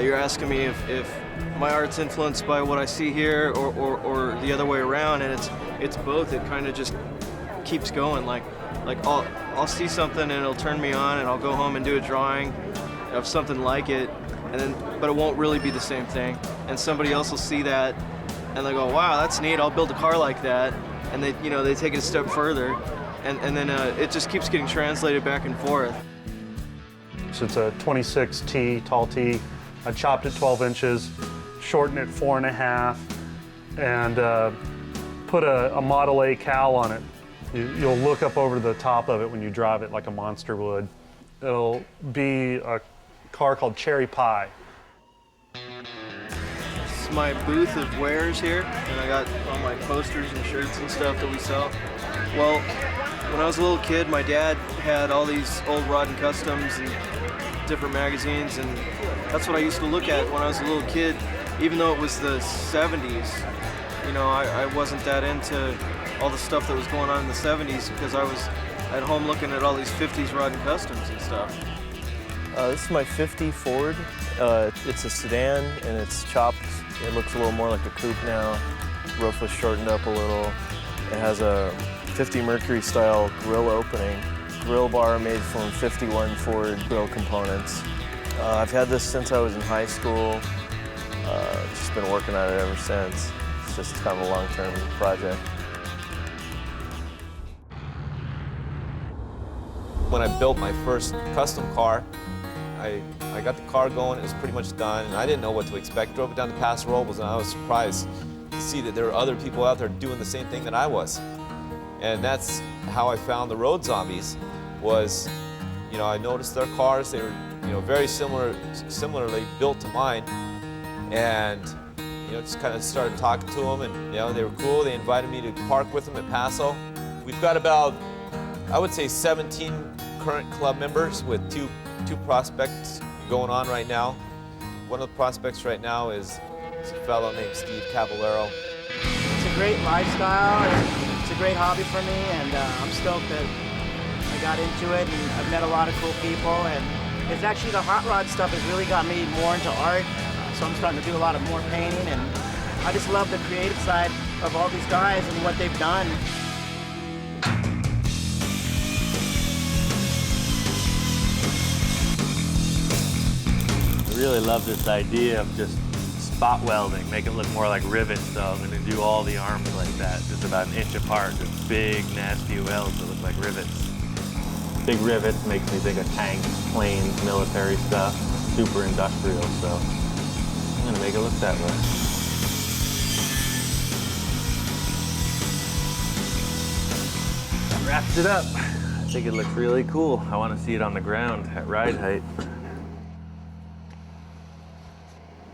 You're asking me if my art's influenced by what I see here or the other way around, and it's both. It kind of just keeps going. Like I'll see something and it'll turn me on, and I'll go home and do a drawing of something like it, but it won't really be the same thing. And somebody else will see that, and they go, "Wow, that's neat. I'll build a car like that." And they take it a step further, and then it just keeps getting translated back and forth. So it's a 26T, tall T. I chopped it 12 inches, shortened it 4.5, and put a Model A cowl on it. You'll look up over the top of it when you drive it like a monster would. It'll be a car called Cherry Pie. This is my booth of wares here, and I got all my posters and shirts and stuff that we sell. Well, when I was a little kid, my dad had all these old Rod and Customs and different magazines, and that's what I used to look at when I was a little kid. Even though it was the 70s, you know, I wasn't that into all the stuff that was going on in the 70s because I was at home looking at all these 50s Rod and Customs and stuff. This is my 50 Ford. It's a sedan and it's chopped. It looks a little more like a coupe now. Roof was shortened up a little. It has a 50 Mercury style grill opening. Grill bar made from 51 Ford grill components. I've had this since I was in high school. Just been working on it ever since. It's just kind of a long-term project. When I built my first custom car, I got the car going, it was pretty much done, and I didn't know what to expect. Drove it down to Paso Robles, and I was surprised to see that there were other people out there doing the same thing that I was. And that's how I found the Road Zombies, was, I noticed their cars, they were, very similarly built to mine, and, just kind of started talking to them, and, they were cool. They invited me to park with them at Paso. We've got about, I would say, 17 current club members with two prospects going on right now. One of the prospects right now is a fellow named Steve Cavallero. It's a great lifestyle, and it's a great hobby for me, and I'm stoked that I got into it, and I've met a lot of cool people, and it's actually the hot rod stuff has really got me more into art, so I'm starting to do a lot of more painting, and I just love the creative side of all these guys and what they've done. I really love this idea of just spot welding, make it look more like rivets, so I'm going to do all the arms like that, just about an inch apart, just big, nasty welds that look like rivets. Big rivets makes me think of tanks, planes, military stuff, super industrial, so I'm going to make it look that way. I wrapped it up. I think it looks really cool. I want to see it on the ground at ride height.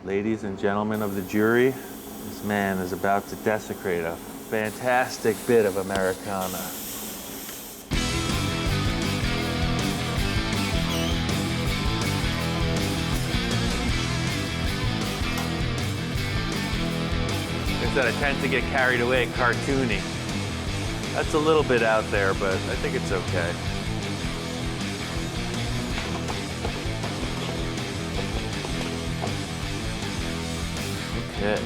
Ladies and gentlemen of the jury, this man is about to desecrate a fantastic bit of Americana. I said I tend to get carried away cartoony. That's a little bit out there, but I think it's okay. Okay.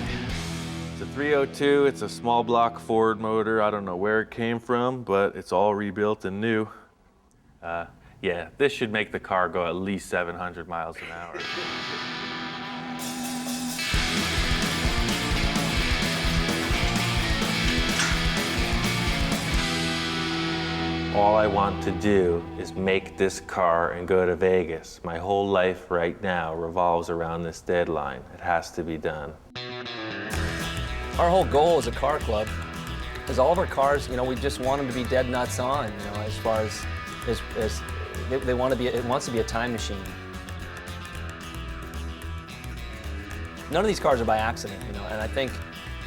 It's a 302, it's a small block Ford motor. I don't know where it came from, but it's all rebuilt and new. Yeah, this should make the car go at least 700 miles an hour. All I want to do is make this car and go to Vegas. My whole life right now revolves around this deadline. It has to be done. Our whole goal as a car club is all of our cars, we just want them to be dead nuts on, as far as they want to be, it wants to be a time machine. None of these cars are by accident, and I think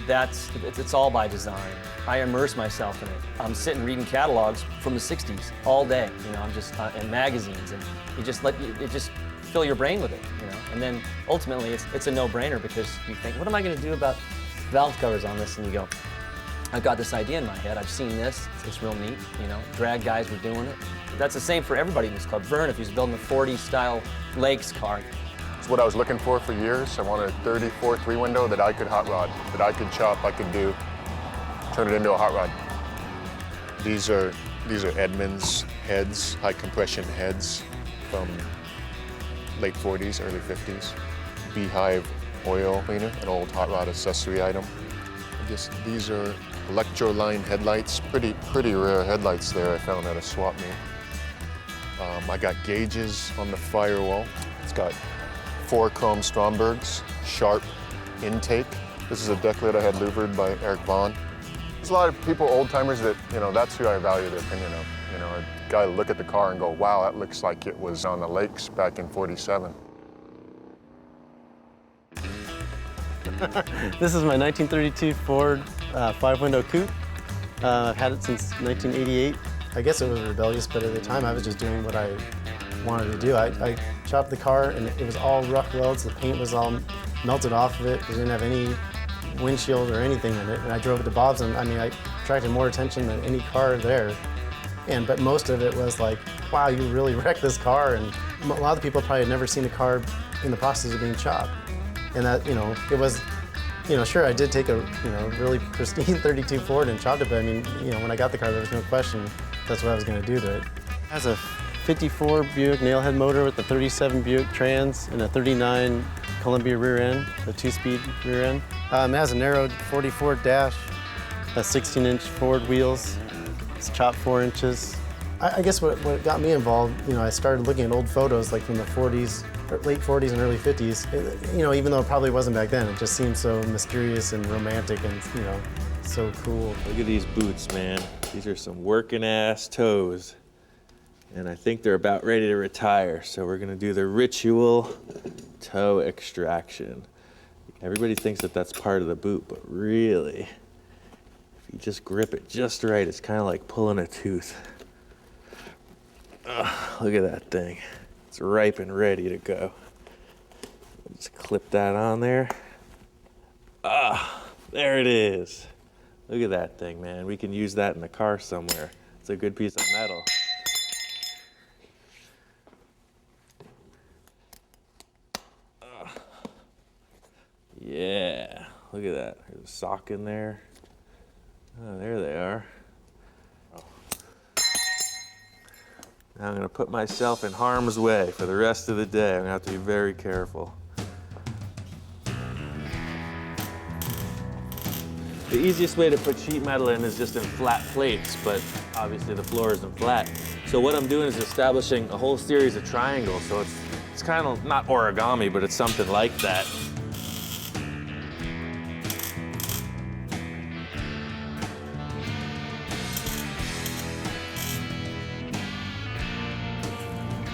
it's all by design. I immerse myself in it. I'm sitting reading catalogs from the 60s all day, I'm just, and magazines, and it just fill your brain with it, And then ultimately it's a no-brainer because you think, what am I going to do about valve covers on this? And you go, I've got this idea in my head. I've seen this. It's real neat, Drag guys were doing it. That's the same for everybody in this club. Vern, if he's building a 40-style Lakes car. It's what I was looking for years. I wanted a 34 3-window that I could hot rod, that I could chop, I could do, turn it into a hot rod. These are Edmunds heads, high compression heads from late 40s, early 50s. Beehive oil cleaner, an old hot rod accessory item. These are electro-line headlights, pretty rare headlights there I found at a swap meet. I got gauges on the firewall. It's got 4 chrome Strombergs, sharp intake. This is a deck lid I had louvered by Eric Vaughn. There's a lot of people, old timers, that, that's who I value their opinion of. A guy look at the car and go, wow, that looks like it was on the lakes back in '47. This is my 1932 Ford 5-window coupe. I've had it since 1988. I guess it was rebellious, but at the time I was just doing what I wanted to do. I chopped the car and it was all rough welds. The paint was all melted off of it. It didn't have any windshield or anything in it. And I drove it to Bob's, and I attracted more attention than any car there. But most of it was like, wow, you really wrecked this car. And a lot of people probably had never seen a car in the process of being chopped. And that, you know, it was, you know, sure, I did take a, you know, really pristine 32 Ford and chopped it, but I mean, you know, when I got the car, there was no question that's what I was going to do to it. It has a 54 Buick nailhead motor with a 37 Buick trans and a 39 Columbia rear end, a 2-speed rear end. It has a narrowed 44 dash, a 16-inch Ford wheels. It's chopped 4 inches. I guess what got me involved, you know, I started looking at old photos like from the 40s, late 40s and early 50s. You know, even though it probably wasn't back then, it just seemed so mysterious and romantic and, you know, so cool. Look at these boots, man. These are some working ass toes. And I think they're about ready to retire. So we're gonna do the ritual toe extraction. Everybody thinks that that's part of the boot, but really, if you just grip it just right, it's kind of like pulling a tooth. Look at that thing. It's ripe and ready to go. Just clip that on there. There it is. Look at that thing, man. We can use that in the car somewhere. It's a good piece of metal. Yeah, look at that. There's a sock in there. Oh, there they are. Now I'm gonna put myself in harm's way for the rest of the day. I'm gonna have to be very careful. The easiest way to put sheet metal in is just in flat plates, but obviously the floor isn't flat. So what I'm doing is establishing a whole series of triangles. So it's kind of not origami, but it's something like that.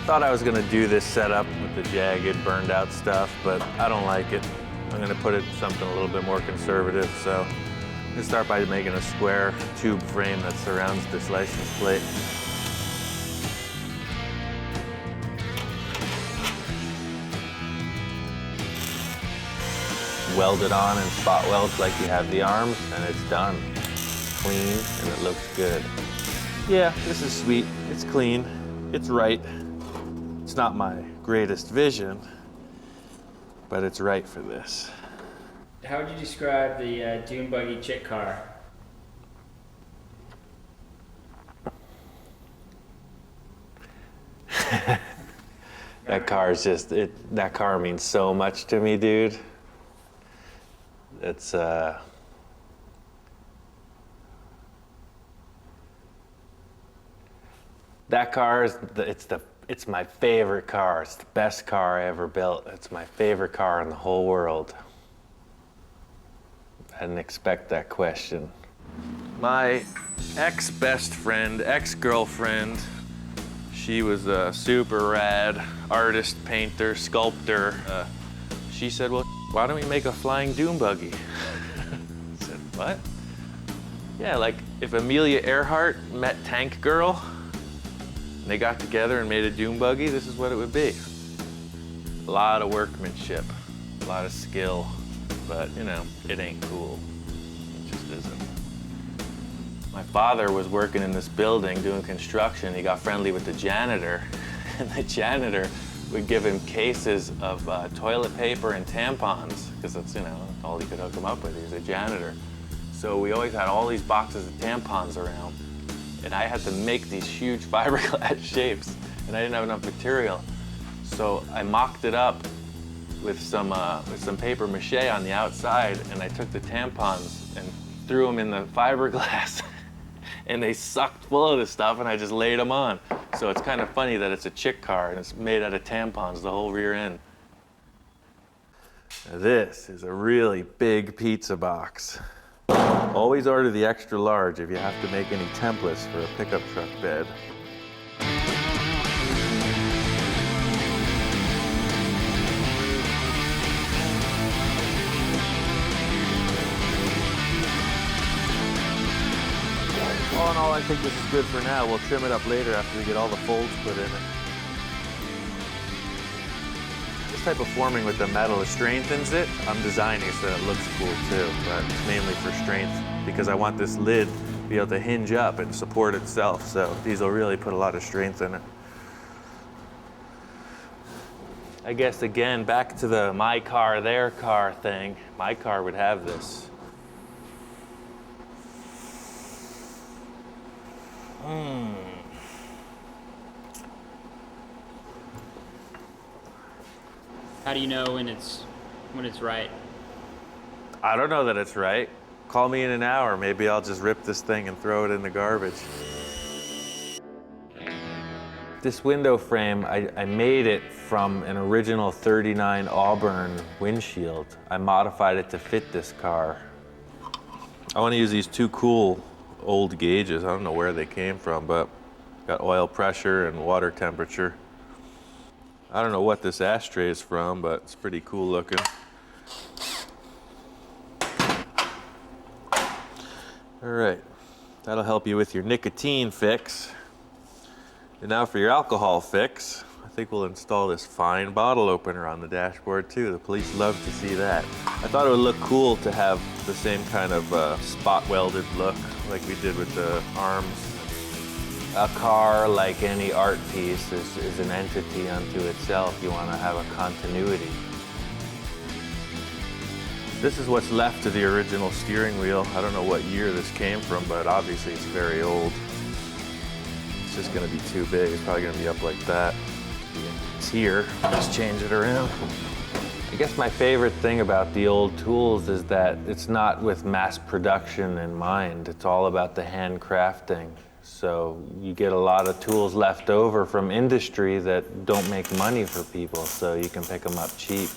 Thought I was gonna do this setup with the jagged, burned out stuff, but I don't like it. I'm gonna put it in something a little bit more conservative. So I'm gonna start by making a square tube frame that surrounds this license plate. Weld it on and spot weld like you have the arms, and it's done. Clean, and it looks good. Yeah, this is sweet. It's clean. It's right. It's not my greatest vision, but it's right for this. How would you describe the dune buggy chick car? That car is just, that car means so much to me, dude. It's, that car is, it's my favorite car. It's the best car I ever built. It's my favorite car in the whole world. I didn't expect that question. My ex-best friend, ex-girlfriend, she was a super rad artist, painter, sculptor. She said, well, why don't we make a flying dune buggy? I said, what? Yeah, like if Amelia Earhart met Tank Girl, and they got together and made a dune buggy, this is what it would be. A lot of workmanship, a lot of skill, but you know, it ain't cool. It just isn't. My father was working in this building doing construction. He got friendly with the janitor, and the janitor would give him cases of toilet paper and tampons, because that's, you know, all he could hook him up with. He was a janitor. So we always had all these boxes of tampons around. And I had to make these huge fiberglass shapes, and I didn't have enough material. So I mocked it up with some paper mache on the outside, and I took the tampons and threw them in the fiberglass, and they sucked full of this stuff, and I just laid them on. So it's kind of funny that it's a chick car, and it's made out of tampons, the whole rear end. Now this is a really big pizza box. Always order the extra large if you have to make any templates for a pickup truck bed. All in all, I think this is good for now. We'll trim it up later after we get all the folds put in it. This type of forming with the metal strengthens it. I'm designing so that it looks cool too, but it's mainly for strength because I want this lid be able to hinge up and support itself. So these will really put a lot of strength in it. I guess again, back to the my car, their car thing. My car would have this. How do you know when it's right? I don't know that it's right. Call me in an hour. Maybe I'll just rip this thing and throw it in the garbage. This window frame, I made it from an original '39 Auburn windshield. I modified it to fit this car. I want to use these two cool old gauges. I don't know where they came from, but got oil pressure and water temperature. I don't know what this ashtray is from, but it's pretty cool looking. All right, that'll help you with your nicotine fix. And now for your alcohol fix, I think we'll install this fine bottle opener on the dashboard too. The police love to see that. I thought it would look cool to have the same kind of spot welded look like we did with the arms. A car, like any art piece, is an entity unto itself. You want to have a continuity. This is what's left of the original steering wheel. I don't know what year this came from, but obviously it's very old. It's just going to be too big. It's probably going to be up like that. It's here. Just change it around. I guess my favorite thing about the old tools is that it's not with mass production in mind. It's all about the handcrafting. So you get a lot of tools left over from industry that don't make money for people, so you can pick them up cheap.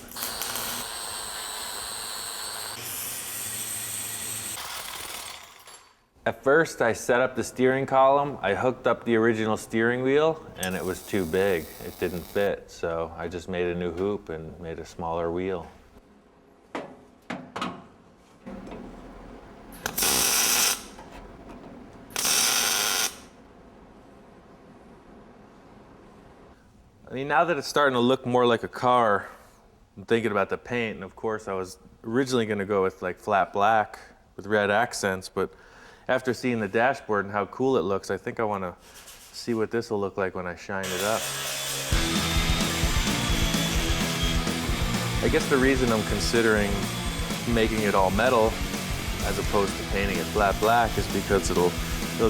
At first, I set up the steering column. I hooked up the original steering wheel, and it was too big. It didn't fit, so I just made a new hoop and made a smaller wheel. I mean, now that it's starting to look more like a car, I'm thinking about the paint, and of course I was originally going to go with like flat black with red accents, but after seeing the dashboard and how cool it looks, I think I want to see what this will look like when I shine it up. I guess the reason I'm considering making it all metal as opposed to painting it flat black is because it'll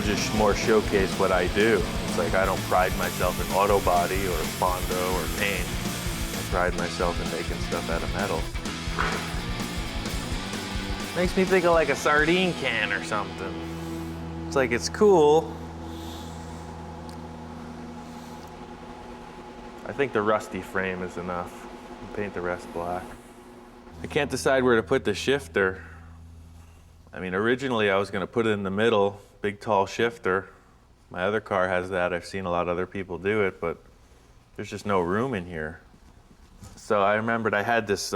just more showcase what I do. It's like I don't pride myself in auto body or Fondo or paint. I pride myself in making stuff out of metal. Makes me think of like a sardine can or something. It's like it's cool. I think the rusty frame is enough. Paint the rest black. I can't decide where to put the shifter. I mean, originally I was going to put it in the middle, big tall shifter. My other car has that. I've seen a lot of other people do it, but there's just no room in here. So I remembered I had this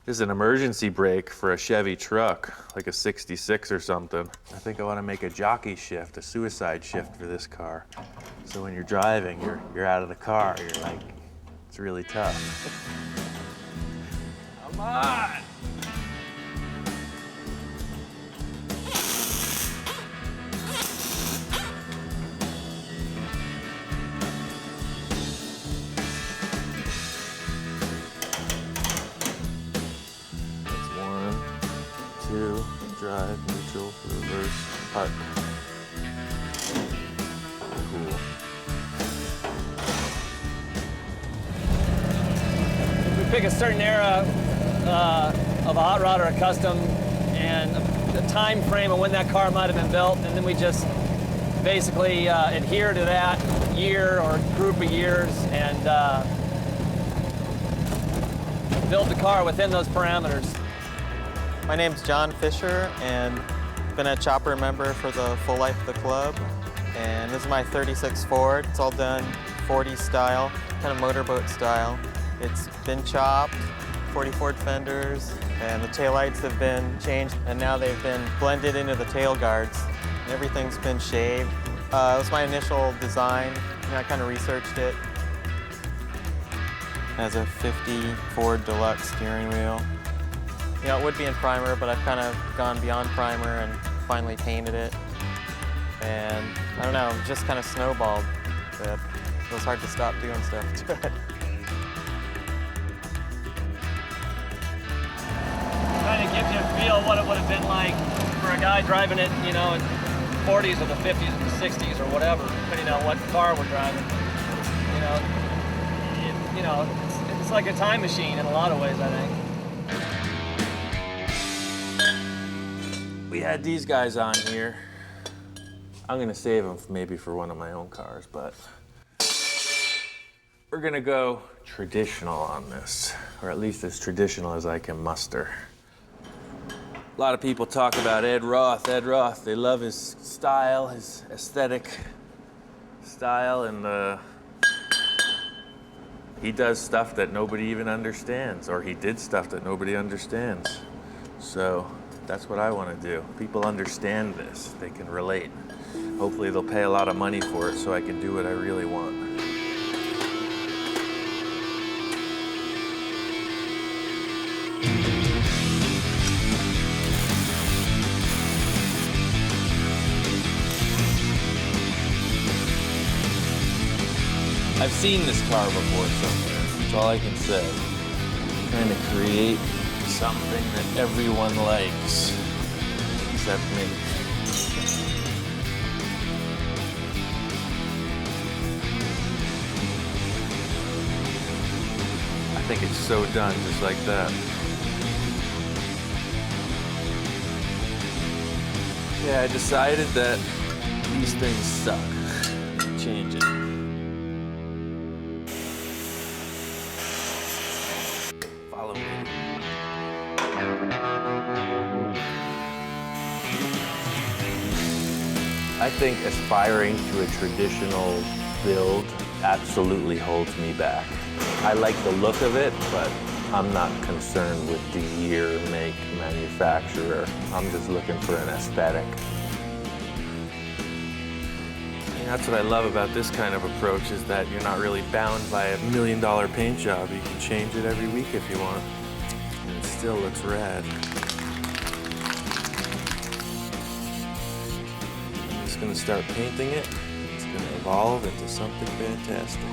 is an emergency brake for a Chevy truck, like a 66 or something. I think I want to make a jockey shift, a suicide shift for this car. So when you're driving, you're out of the car. You're like, it's really tough. Come on! Drive, neutral, reverse, park. Cool. If we pick a certain era of a hot rod or a custom and the time frame of when that car might have been built, and then we just basically adhere to that year or group of years and build the car within those parameters. My name's John Fisher, and been a chopper member for the full life of the club. And this is my 36 Ford. It's all done 40s style, kind of motorboat style. It's been chopped, 40 Ford fenders, and the taillights have been changed, and now they've been blended into the tail guards. Everything's been shaved. It was my initial design, and I kind of researched it. It has a 50 Ford Deluxe steering wheel. You know, it would be in primer, but I've kind of gone beyond primer and finally painted it. And I don't know, it just kind of snowballed. It was hard to stop doing stuff to it. Kind of gives you a feel what it would have been like for a guy driving it, you know, in the 40s or the 50s or the 60s or whatever, depending on what car we're driving. You know, it's like a time machine in a lot of ways, I think. We had these guys on here. I'm gonna save them maybe for one of my own cars, but we're gonna go traditional on this, or at least as traditional as I can muster. A lot of people talk about Ed Roth. They love his style, his aesthetic style, and he does stuff that nobody even understands, or he did stuff that nobody understands. So that's what I want to do. People understand this, they can relate. Hopefully they'll pay a lot of money for it so I can do what I really want. I've seen this car before somewhere. That's all I can say. I'm trying to create something that everyone likes, except me. I think it's so done, just like that. Yeah, I decided that these things suck. Change it. Follow me. I think aspiring to a traditional build absolutely holds me back. I like the look of it, but I'm not concerned with the year, make, manufacturer. I'm just looking for an aesthetic. And that's what I love about this kind of approach, is that you're not really bound by $1 million paint job. You can change it every week if you want, and it still looks rad. I'm just gonna start painting it. It's gonna evolve into something fantastic.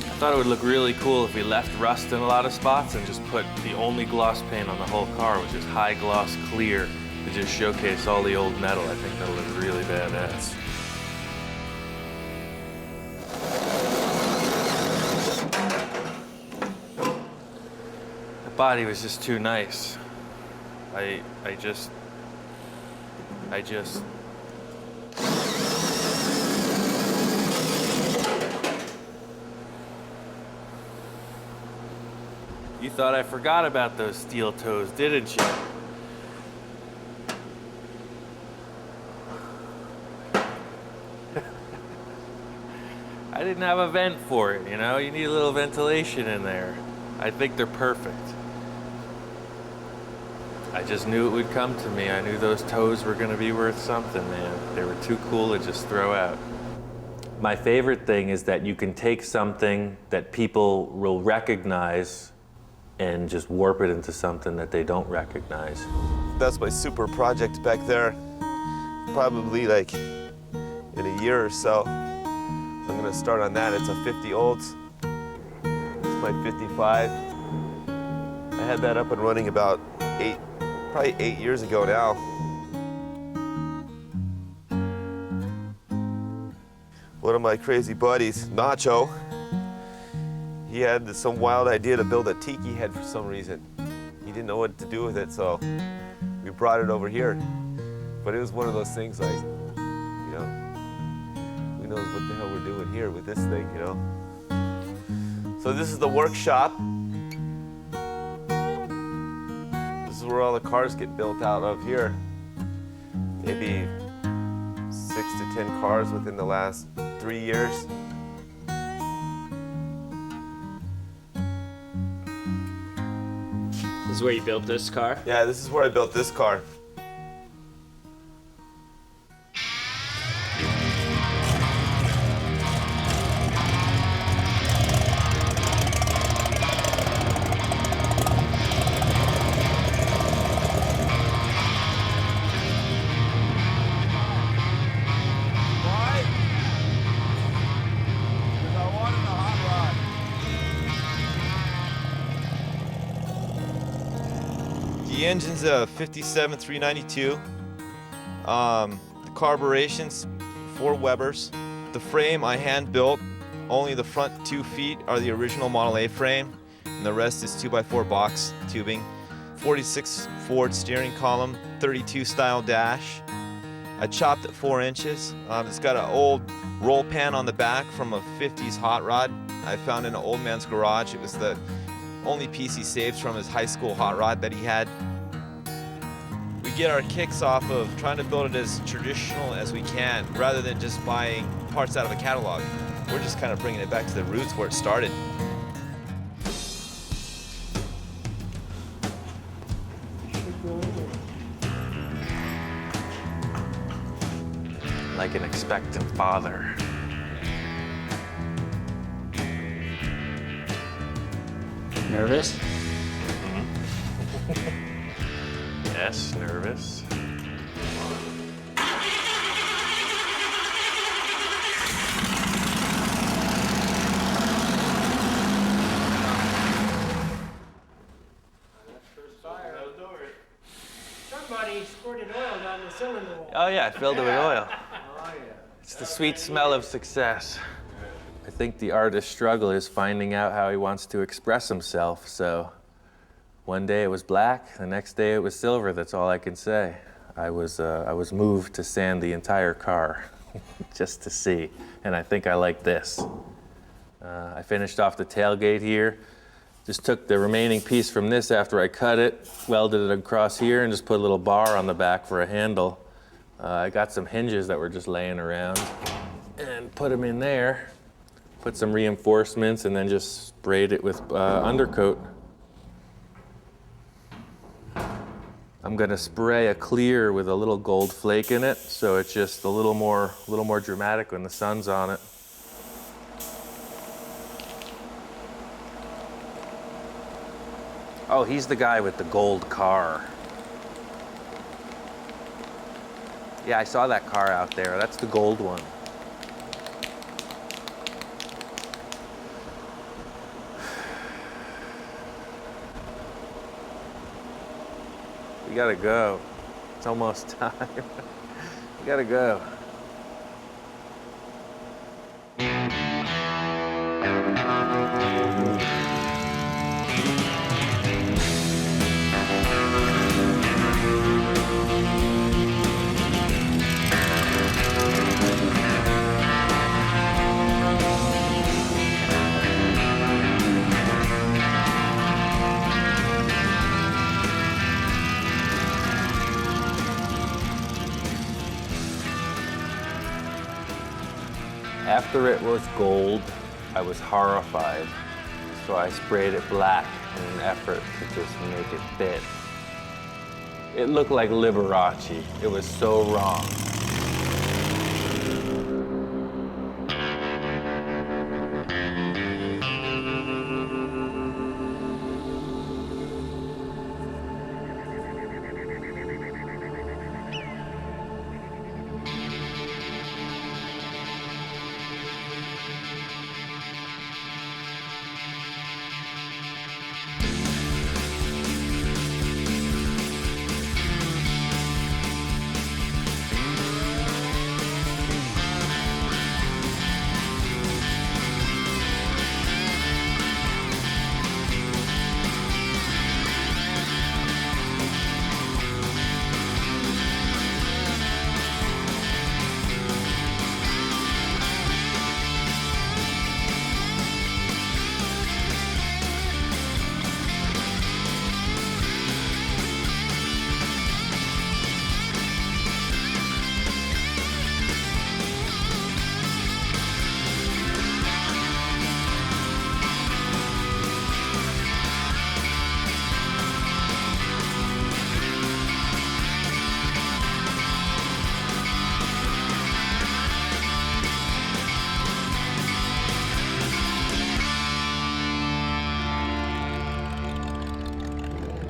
I thought it would look really cool if we left rust in a lot of spots and just put the only gloss paint on the whole car, which is high gloss clear, to just showcase all the old metal. I think that'll look really badass. The body was just too nice. I just You thought I forgot about those steel toes, didn't you? I didn't have a vent for it, you know? You need a little ventilation in there. I think they're perfect. I just knew it would come to me. I knew those toes were gonna be worth something, man. They were too cool to just throw out. My favorite thing is that you can take something that people will recognize and just warp it into something that they don't recognize. That's my super project back there. Probably like in a year or so, I'm gonna start on that. It's a 50 olds. It's my 55. I had that up and running about probably 8 years ago now. One of my crazy buddies, Nacho, he had some wild idea to build a tiki head for some reason. He didn't know what to do with it, so we brought it over here. But it was one of those things like, you know, who knows what the hell we're doing here with this thing, you know? So this is the workshop. This is where all the cars get built out of here. Maybe 6 to 10 cars within the last 3 years. This is where you built this car? Yeah, this is where I built this car. engine's a 57 392. The carburetion's 4 Webers. The frame I hand built. Only the front 2 feet are the original Model A frame, and the rest is 2x4 box tubing. 46 Ford steering column, 32 style dash. I chopped it 4 inches. It's got an old roll pan on the back from a 50s hot rod I found in an old man's garage. It was the only piece he saved from his high school hot rod that he had. We get our kicks off of trying to build it as traditional as we can, rather than just buying parts out of a catalog. We're just kind of bringing it back to the roots where it started. Like an expectant father. Nervous? Yes, nervous. Somebody squirted oil down the cylinder wall. Oh yeah, I filled it with oil. It's the sweet smell of success. I think the artist's struggle is finding out how he wants to express himself, so one day it was black, the next day it was silver, that's all I can say. I was moved to sand the entire car, just to see, and I think I like this. I finished off the tailgate here, just took the remaining piece from this after I cut it, welded it across here, and just put a little bar on the back for a handle. I got some hinges that were just laying around, and put them in there, put some reinforcements, and then just sprayed it with undercoat. I'm gonna spray a clear with a little gold flake in it, so it's just a little more dramatic when the sun's on it. Oh, he's the guy with the gold car. Yeah, I saw that car out there. That's the gold one. We gotta go. It's almost time. We gotta go. After it was gold, I was horrified, so I sprayed it black in an effort to just make it fit. It looked like Liberace. It was so wrong.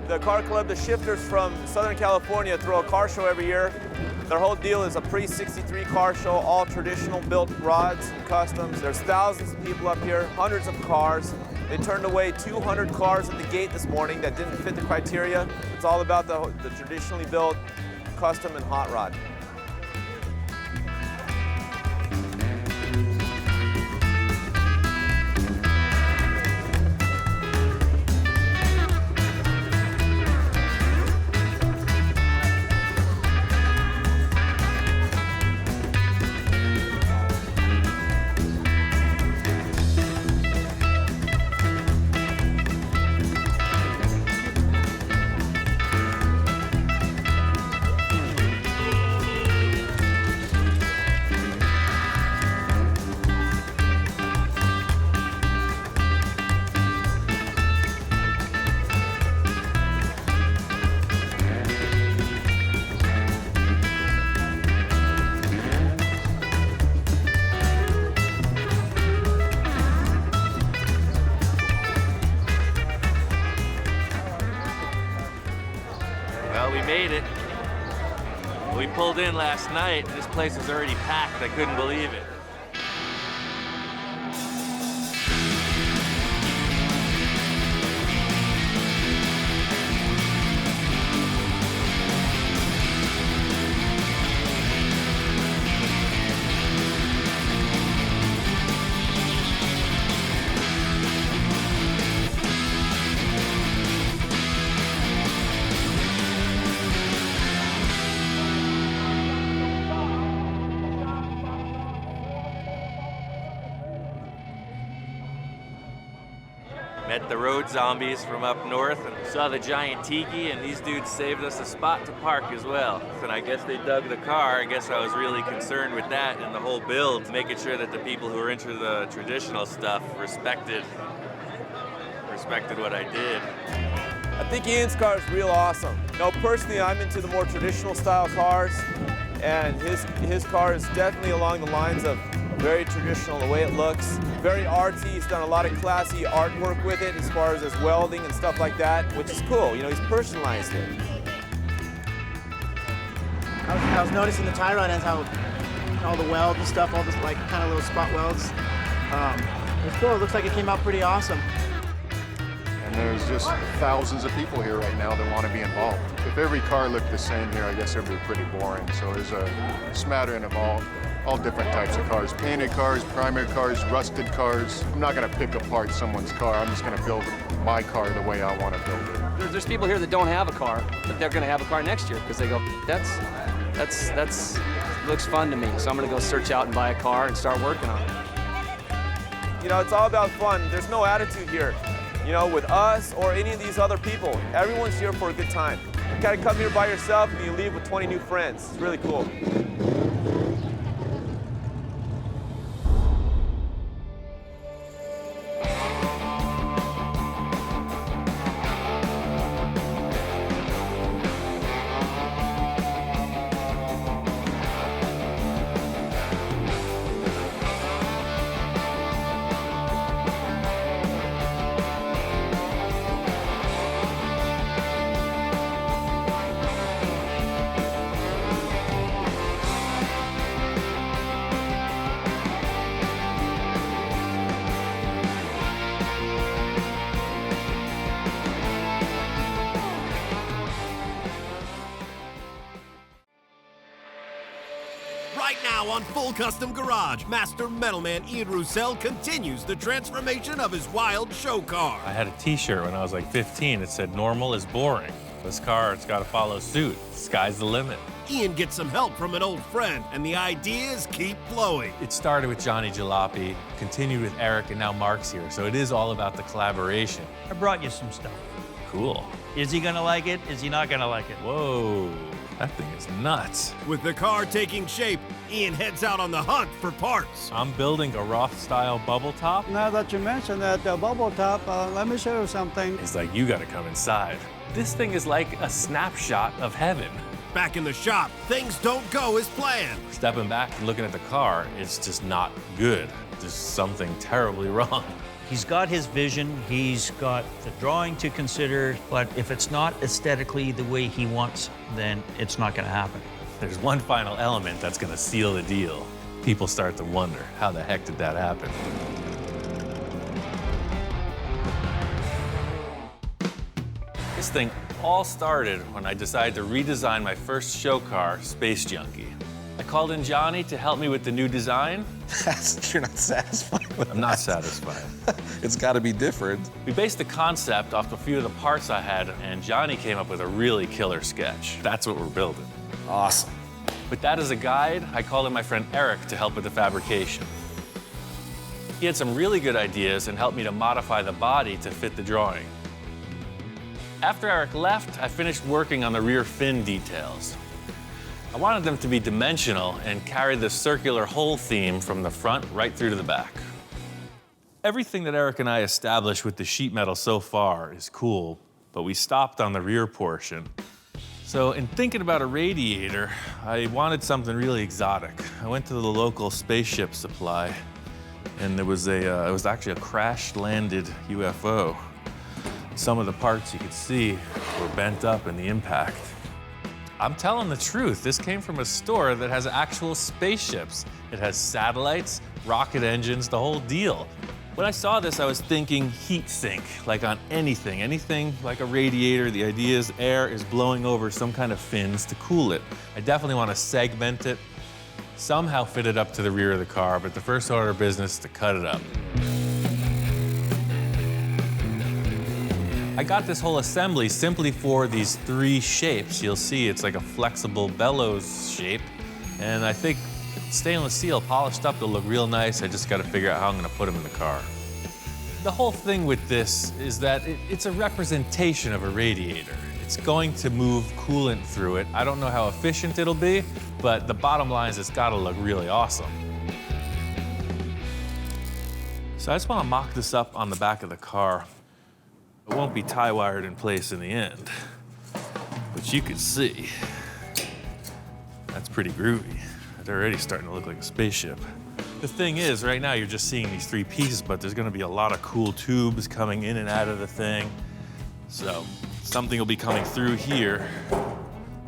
The car club, the Shifters from Southern California, throw a car show every year. Their whole deal is a pre-63 car show, all traditional built rods and customs. There's thousands of people up here, hundreds of cars, They turned away 200 cars at the gate this morning that didn't fit the criteria. It's all about the traditionally built, custom, and hot rod. Well, we made it. We pulled in last night, and this place was already packed. I couldn't believe it. Met the road zombies from up north and saw the giant tiki, and these dudes saved us a spot to park as well. And I guess they dug the car. I guess I was really concerned with that and the whole build, making sure that the people who are into the traditional stuff respected what I did. I think Ian's car is real awesome. You know, personally, I'm into the more traditional style cars, and his car is definitely along the lines of very traditional, the way it looks. Very artsy. He's done a lot of classy artwork with it as far as his welding and stuff like that, which is cool. You know, he's personalized it. I was noticing the tie rod ends, how all the welds and stuff, all this like kind of little spot welds. It's cool. It looks like it came out pretty awesome. And there's just thousands of people here right now that want to be involved. If every car looked the same here, I guess it would be pretty boring. So there's a smattering of all different types of cars. Painted cars, primer cars, rusted cars. I'm not going to pick apart someone's car. I'm just going to build my car the way I want to build it. There's people here that don't have a car, but they're going to have a car next year because they go, that's looks fun to me. So I'm going to go search out and buy a car and start working on it. You know, it's all about fun. There's no attitude here. You know, with us or any of these other people, everyone's here for a good time. You gotta come here by yourself and you leave with 20 new friends. It's really cool. Right now on Full Custom Garage, Master Metalman Ian Roussel continues the transformation of his wild show car. I had a t-shirt when I was like 15 that said normal is boring. This car, it's got to follow suit. Sky's the limit. Ian gets some help from an old friend, and the ideas keep flowing. It started with Johnny Jalopy, continued with Eric, and now Mark's here. So it is all about the collaboration. I brought you some stuff. Cool. Is he gonna like it? Is he not gonna like it? Whoa, that thing is nuts. With the car taking shape, Ian heads out on the hunt for parts. I'm building a Roth-style bubble top. Now that you mentioned that bubble top, let me show you something. It's like, you gotta come inside. This thing is like a snapshot of heaven. Back in the shop, things don't go as planned. Stepping back and looking at the car, it's just not good. There's something terribly wrong. He's got his vision, he's got the drawing to consider, but if it's not aesthetically the way he wants, then it's not gonna happen. There's one final element that's gonna seal the deal. People start to wonder, how the heck did that happen? thing all started when I decided to redesign my first show car, Space Junkie. I called in Johnny to help me with the new design. You're not satisfied with I'm not satisfied. It's got to be different. We based the concept off a few of the parts I had, and Johnny came up with a really killer sketch. That's what we're building. Awesome. With that as a guide, I called in my friend Eric to help with the fabrication. He had some really good ideas and helped me to modify the body to fit the drawing. After Eric left, I finished working on the rear fin details. I wanted them to be dimensional and carry the circular hole theme from the front right through to the back. Everything that Eric and I established with the sheet metal so far is cool, but we stopped on the rear portion. So in thinking about a radiator, I wanted something really exotic. I went to the local spaceship supply, and it was actually a crash-landed UFO. Some of the parts you could see were bent up in the impact. I'm telling the truth, this came from a store that has actual spaceships. It has satellites, rocket engines, the whole deal. When I saw this, I was thinking heat sink, like on anything like a radiator. The idea is air is blowing over some kind of fins to cool it. I definitely want to segment it, somehow fit it up to the rear of the car, but the first order of business is to cut it up. I got this whole assembly simply for these 3 shapes. You'll see it's like a flexible bellows shape, and I think stainless steel polished up, they'll look real nice. I just got to figure out how I'm going to put them in the car. The whole thing with this is that it's a representation of a radiator. It's going to move coolant through it. I don't know how efficient it'll be, but the bottom line is it's got to look really awesome. So I just want to mock this up on the back of the car. It won't be tie wired in place in the end, but you can see that's pretty groovy. It's already starting to look like a spaceship. The thing is, right now you're just seeing these 3 pieces, but there's gonna be a lot of cool tubes coming in and out of the thing. So something will be coming through here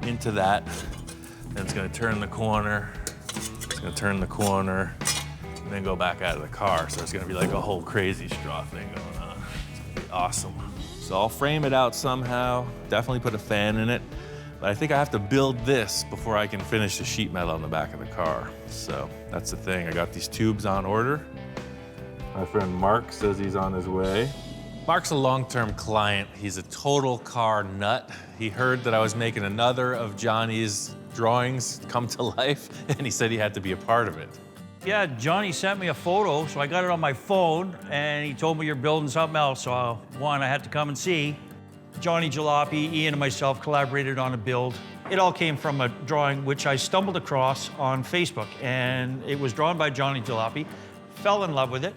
into that, and it's gonna turn the corner, it's gonna turn the corner, and then go back out of the car. So it's gonna be like a whole crazy straw thing going on. It's gonna be awesome. So I'll frame it out somehow, definitely put a fan in it. But I think I have to build this before I can finish the sheet metal on the back of the car. So that's the thing. I got these tubes on order. My friend Mark says he's on his way. Mark's a long-term client. He's a total car nut. He heard that I was making another of Johnny's drawings come to life, and he said he had to be a part of it. Yeah, Johnny sent me a photo, so I got it on my phone, and he told me you're building something else, so I had to come and see. Johnny Jalopy, Ian, and myself collaborated on a build. It all came from a drawing which I stumbled across on Facebook, and it was drawn by Johnny Jalopy. Fell in love with it,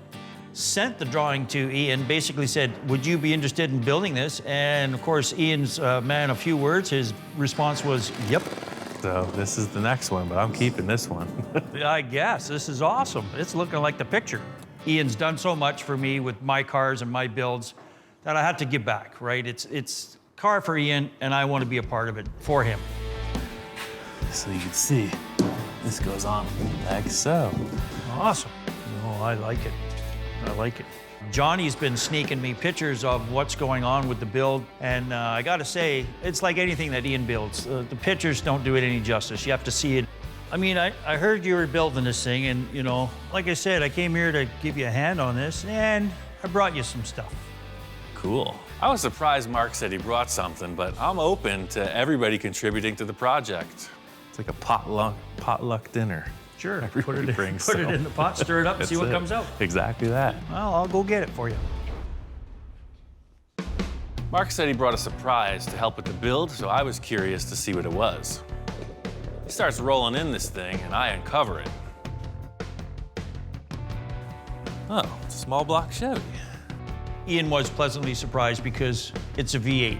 sent the drawing to Ian, basically said, would you be interested in building this? And of course, Ian's man of few words, his response was, yep. So this is the next one, but I'm keeping this one. I guess, this is awesome. It's looking like the picture. Ian's done so much for me with my cars and my builds that I had to give back, right? It's car for Ian, and I want to be a part of it for him. So you can see, this goes on like so. Awesome. Oh, I like it. I like it. Johnny's been sneaking me pictures of what's going on with the build, and I gotta say, it's like anything that Ian builds. The pictures don't do it any justice. You have to see it. I mean, I heard you were building this thing, and you know, like I said, I came here to give you a hand on this, and I brought you some stuff. Cool. I was surprised Mark said he brought something, but I'm open to everybody contributing to the project. It's like a potluck dinner. Sure, Everybody brings put it in the pot, stir it up, and see what comes out. Exactly that. Well, I'll go get it for you. Mark said he brought a surprise to help with the build, so I was curious to see what it was. He starts rolling in this thing, and I uncover it. Oh, it's a small block Chevy. Ian was pleasantly surprised because it's a V8.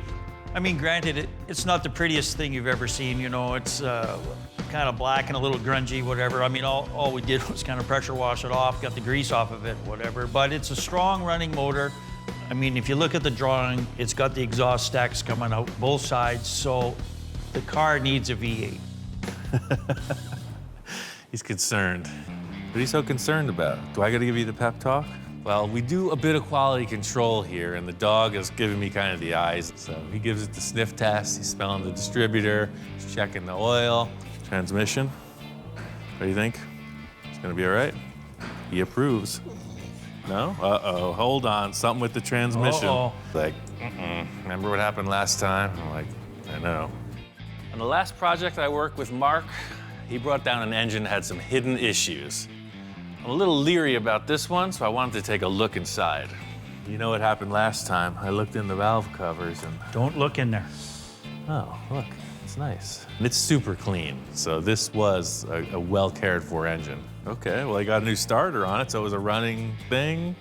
I mean, granted, it's not the prettiest thing you've ever seen. You know, it's kind of black and a little grungy, whatever. I mean, all we did was kind of pressure wash it off, got the grease off of it, whatever. But it's a strong running motor. I mean, if you look at the drawing, it's got the exhaust stacks coming out both sides, so the car needs a V8. He's concerned. What are you so concerned about? Do I gotta give you the pep talk? Well, we do a bit of quality control here, and the dog is giving me kind of the eyes. So he gives it the sniff test, he's smelling the distributor, he's checking the oil, transmission. What do you think? It's gonna be all right? He approves. No? Uh-oh, hold on, something with the transmission. Uh-oh. Like, remember what happened last time? I'm like, I know. On the last project I worked with Mark, he brought down an engine that had some hidden issues. I'm a little leery about this one, so I wanted to take a look inside. You know what happened last time? I looked in the valve covers and... Don't look in there. Oh, look, it's nice. And it's super clean, so this was a well cared for engine. Okay, well, I got a new starter on it, so it was a running thing.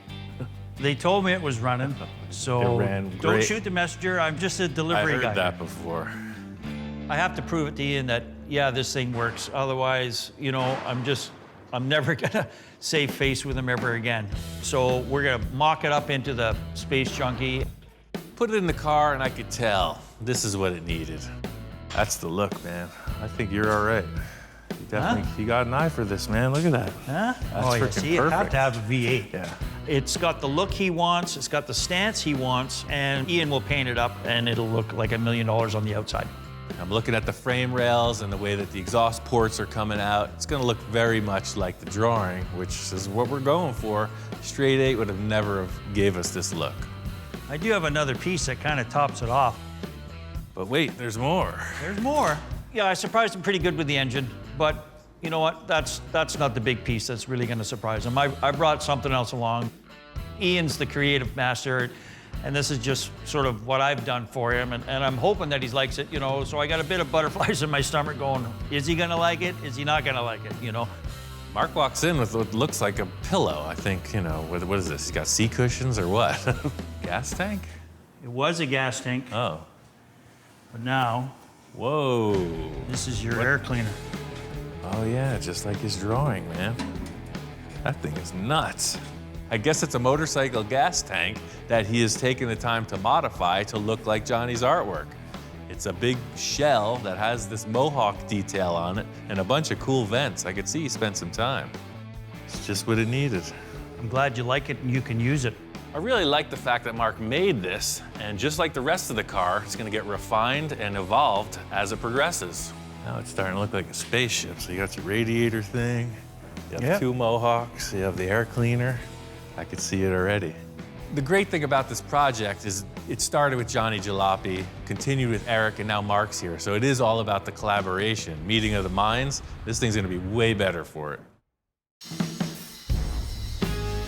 They told me it was running, so It ran don't great. shoot the messenger. I'm just a delivery I guy. heard that before. I have to prove it to Ian that, yeah, this thing works. Otherwise, you know, I'm never gonna save face with him ever again. So we're gonna mock it up into the Space Junkie. Put it in the car and I could tell this is what it needed. That's the look, man. I think you're all right. You definitely, you got an eye for this, man. Look at that. Huh? That's Oh, yeah, freaking see, you have perfect. to have a V8. Yeah. It's got the look he wants, it's got the stance he wants, and Ian will paint it up and it'll look like $1 million on the outside. I'm looking at the frame rails and the way that the exhaust ports are coming out. It's gonna look very much like the drawing, which is what we're going for. Straight 8 would have never gave us this look. I do have another piece that kind of tops it off. But wait, there's more. There's more. Yeah, I surprised him pretty good with the engine, but you know what? That's not the big piece that's really gonna surprise him. I brought something else along. Ian's the creative master, and this is just sort of what I've done for him, and I'm hoping that he likes it, you know, so I got a bit of butterflies in my stomach going, is he gonna like it? Is he not gonna like it, you know? Mark walks in with what looks like a pillow. I think, you know, what is this? He's got sea cushions or what? Gas tank? It was a gas tank, Oh. but now, Whoa. this is your air cleaner. Oh yeah, just like his drawing, man. That thing is nuts. I guess it's a motorcycle gas tank that he has taken the time to modify to look like Johnny's artwork. It's a big shell that has this mohawk detail on it and a bunch of cool vents. I could see he spent some time. It's just what it needed. I'm glad you like it and you can use it. I really like the fact that Mark made this, and just like the rest of the car, it's gonna get refined and evolved as it progresses. Now it's starting to look like a spaceship. So you got your radiator thing, you have Yep. 2 mohawks, you have the air cleaner. I could see it already. The great thing about this project is it started with Johnny Jalopy, continued with Eric, and now Mark's here. So it is all about the collaboration, meeting of the minds. This thing's gonna be way better for it.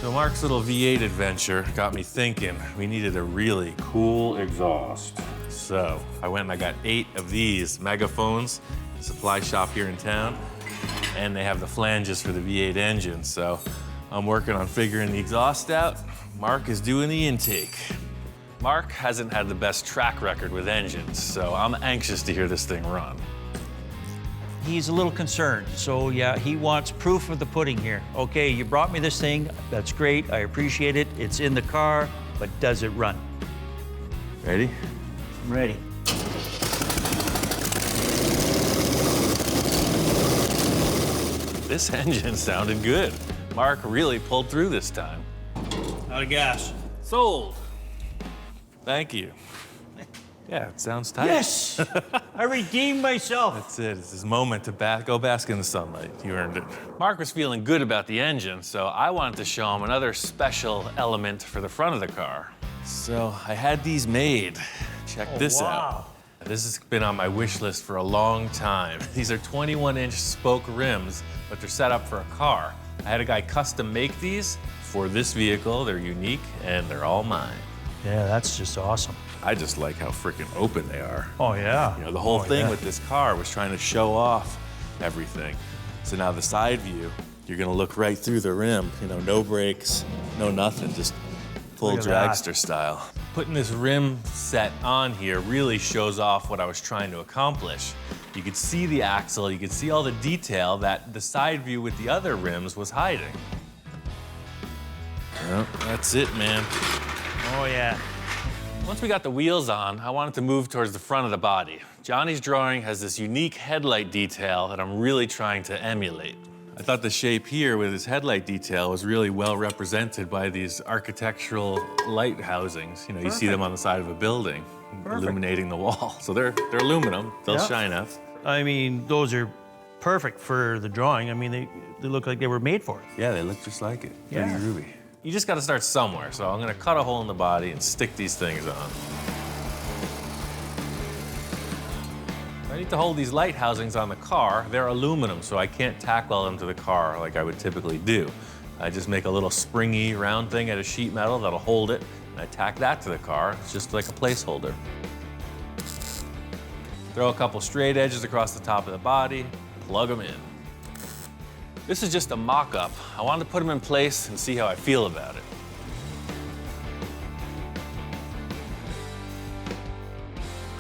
So Mark's little V8 adventure got me thinking we needed a really cool exhaust. So I went and I got 8 of these megaphones, supply shop here in town, and they have the flanges for the V8 engine. So I'm working on figuring the exhaust out. Mark is doing the intake. Mark hasn't had the best track record with engines, so I'm anxious to hear this thing run. He's a little concerned, so yeah, he wants proof of the pudding here. Okay, you brought me this thing, that's great, I appreciate it, it's in the car, but does it run? Ready? I'm ready. This engine sounded good. Mark really pulled through this time. Out of gas. Sold. Thank you. Yeah, it sounds tight. Yes! I redeemed myself. That's it. It's his moment to go bask in the sunlight. You earned it. Mark was feeling good about the engine, so I wanted to show him another special element for the front of the car. So I had these made. Check this out. This has been on my wish list for a long time. These are 21-inch spoke rims, but they're set up for a car. I had a guy custom make these for this vehicle. They're unique, and they're all mine. Yeah, that's just awesome. I just like how freaking open they are. Oh, yeah. You know, the whole thing with this car was trying to show off everything. So now the side view, you're gonna look right through the rim. You know, no brakes, no nothing, just full Look at that. dragster style. Putting this rim set on here really shows off what I was trying to accomplish. You could see the axle, you could see all the detail that the side view with the other rims was hiding. Well, that's it, man. Oh, yeah. Once we got the wheels on, I wanted to move towards the front of the body. Johnny's drawing has this unique headlight detail that I'm really trying to emulate. I thought the shape here with his headlight detail was really well represented by these architectural light housings. You know, you see them on the side of a building, illuminating the wall. So they're aluminum, they'll shine up. I mean, those are perfect for the drawing. I mean, they look like they were made for it. Yeah, they look just like it. Yeah. Pretty ruby. You just gotta start somewhere. So I'm gonna cut a hole in the body and stick these things on. I need to hold these light housings on the car. They're aluminum, so I can't tack weld them to the car like I would typically do. I just make a little springy round thing out of sheet metal that'll hold it, and I tack that to the car. It's just like a placeholder. Throw a couple straight edges across the top of the body, plug them in. This is just a mock-up. I wanted to put them in place and see how I feel about it.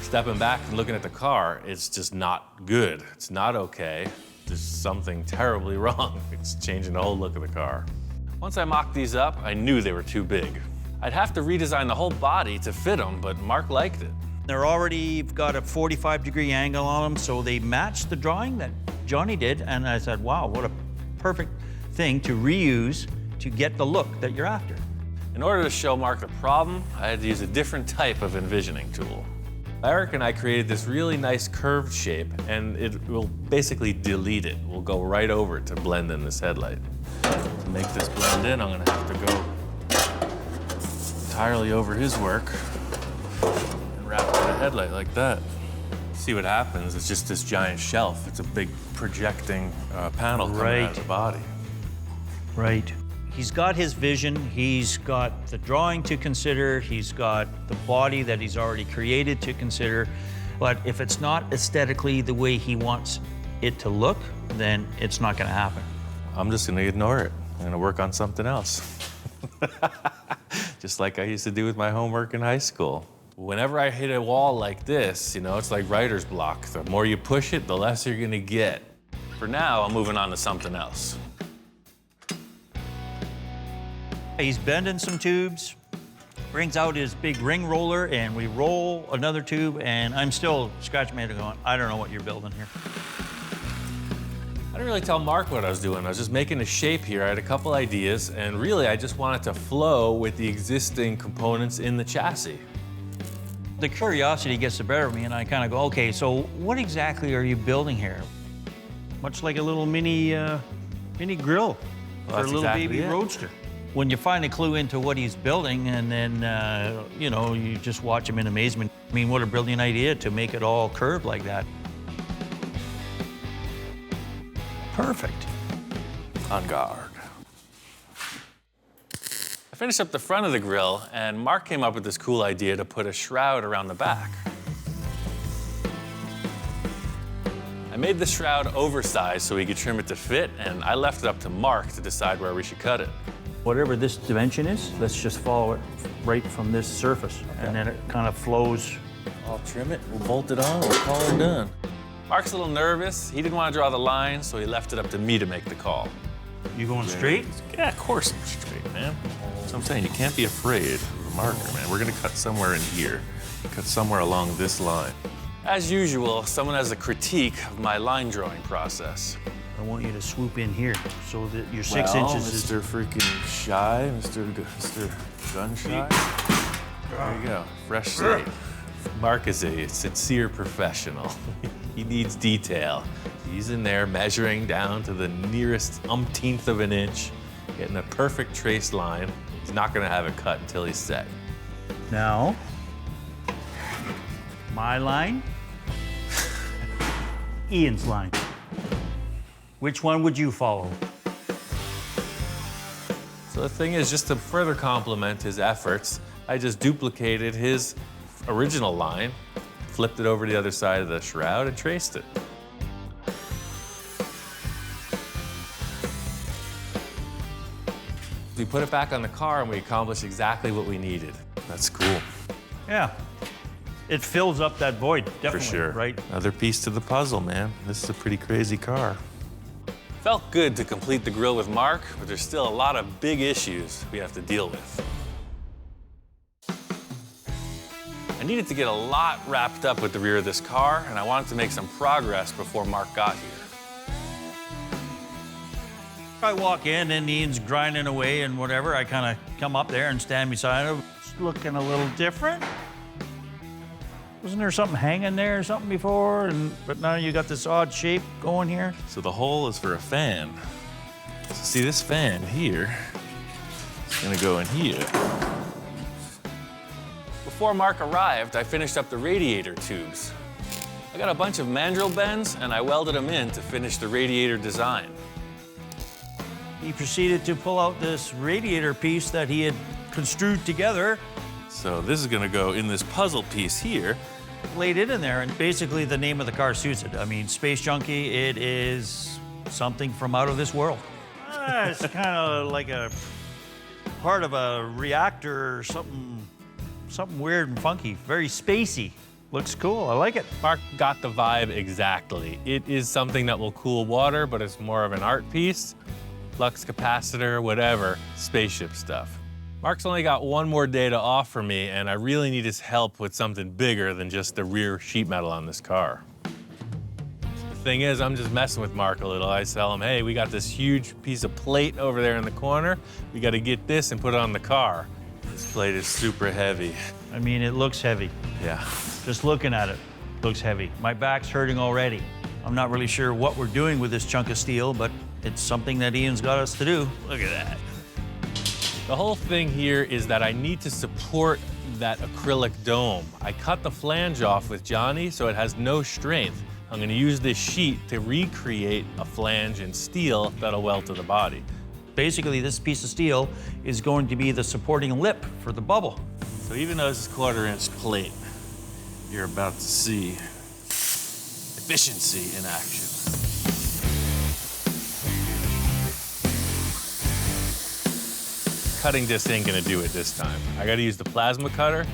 Stepping back and looking at the car, it's just not good. It's not okay. There's something terribly wrong. It's changing the whole look of the car. Once I mocked these up, I knew they were too big. I'd have to redesign the whole body to fit them, but Mark liked it. They're already got a 45-degree angle on them, so they matched the drawing that Johnny did, and I said, wow, what a perfect thing to reuse to get the look that you're after. In order to show Mark the problem, I had to use a different type of envisioning tool. Eric and I created this really nice curved shape, and it will basically delete it. We'll go right over it to blend in this headlight. To make this blend in, I'm gonna have to go entirely over his work and wrap in a headlight like that. See what happens, it's just this giant shelf. It's a big projecting panel coming out of the body. Right. He's got his vision, he's got the drawing to consider, he's got the body that he's already created to consider, but if it's not aesthetically the way he wants it to look, then it's not gonna happen. I'm just gonna ignore it. I'm gonna work on something else. Just like I used to do with my homework in high school. Whenever I hit a wall like this, you know, it's like writer's block. The more you push it, the less you're gonna get. For now, I'm moving on to something else. He's bending some tubes, brings out his big ring roller, and we roll another tube, and I'm still scratching my head going, I don't know what you're building here. I didn't really tell Mark what I was doing. I was just making a shape here. I had a couple ideas, and really I just wanted to flow with the existing components in the chassis. The curiosity gets the better of me, and I kind of go, okay, so what exactly are you building here? Much like a little mini grill for a little baby roadster. When you finally clue into what he's building, and then, you know, you just watch him in amazement. I mean, what a brilliant idea to make it all curved like that. Perfect. On guard. I finished up the front of the grill, and Mark came up with this cool idea to put a shroud around the back. I made the shroud oversized so he could trim it to fit, and I left it up to Mark to decide where we should cut it. Whatever this dimension is, let's just follow it right from this surface, and then it kind of flows. I'll trim it, we'll bolt it on, we'll call it done. Mark's a little nervous. He didn't want to draw the line, so he left it up to me to make the call. You going straight? Yeah, of course I'm straight, man. That's what I'm saying, you can't be afraid of a marker, man. We're gonna cut somewhere in here, cut somewhere along this line. As usual, someone has a critique of my line drawing process. I want you to swoop in here so that your 6 inches is... Mr. freaking shy, Mr. Gun shy. There you go, fresh slate. Mark is a sincere professional. He needs detail. He's in there measuring down to the nearest umpteenth of an inch, getting a perfect trace line. He's not gonna have it cut until he's set. Now, my line, Ian's line. Which one would you follow? So the thing is, just to further complement his efforts, I just duplicated his original line, flipped it over to the other side of the shroud, and traced it. We put it back on the car, and we accomplished exactly what we needed. That's cool. Yeah. It fills up that void, definitely, For sure. right? Another piece to the puzzle, man. This is a pretty crazy car. Felt good to complete the grill with Mark, but there's still a lot of big issues we have to deal with. I needed to get a lot wrapped up with the rear of this car, and I wanted to make some progress before Mark got here. I walk in and Ian's grinding away and whatever. I kind of come up there and stand beside him. It's looking a little different. Wasn't there something hanging there or something before? But now you got this odd shape going here. So the hole is for a fan. So see this fan here, it's gonna go in here. Before Mark arrived, I finished up the radiator tubes. I got a bunch of mandrel bends and I welded them in to finish the radiator design. He proceeded to pull out this radiator piece that he had construed together. So this is gonna go in this puzzle piece here. Laid it in there, and basically the name of the car suits it. I mean, Space Junkie, it is something from out of this world. It's kind of like a part of a reactor or something weird and funky, very spacey. Looks cool, I like it. Mark got the vibe exactly. It is something that will cool water, but it's more of an art piece. Flux capacitor, whatever, spaceship stuff. Mark's only got one more day to offer me, and I really need his help with something bigger than just the rear sheet metal on this car. The thing is, I'm just messing with Mark a little. I tell him, hey, we got this huge piece of plate over there in the corner. We got to get this and put it on the car. This plate is super heavy. I mean, it looks heavy. Yeah. Just looking at it, looks heavy. My back's hurting already. I'm not really sure what we're doing with this chunk of steel, but it's something that Ian's got us to do. Look at that. The whole thing here is that I need to support that acrylic dome. I cut the flange off with Johnny so it has no strength. I'm gonna use this sheet to recreate a flange in steel that'll weld to the body. Basically, this piece of steel is going to be the supporting lip for the bubble. So even though this is 1/4-inch plate, you're about to see efficiency in action. Cutting disc ain't gonna do it this time. I gotta use the plasma cutter.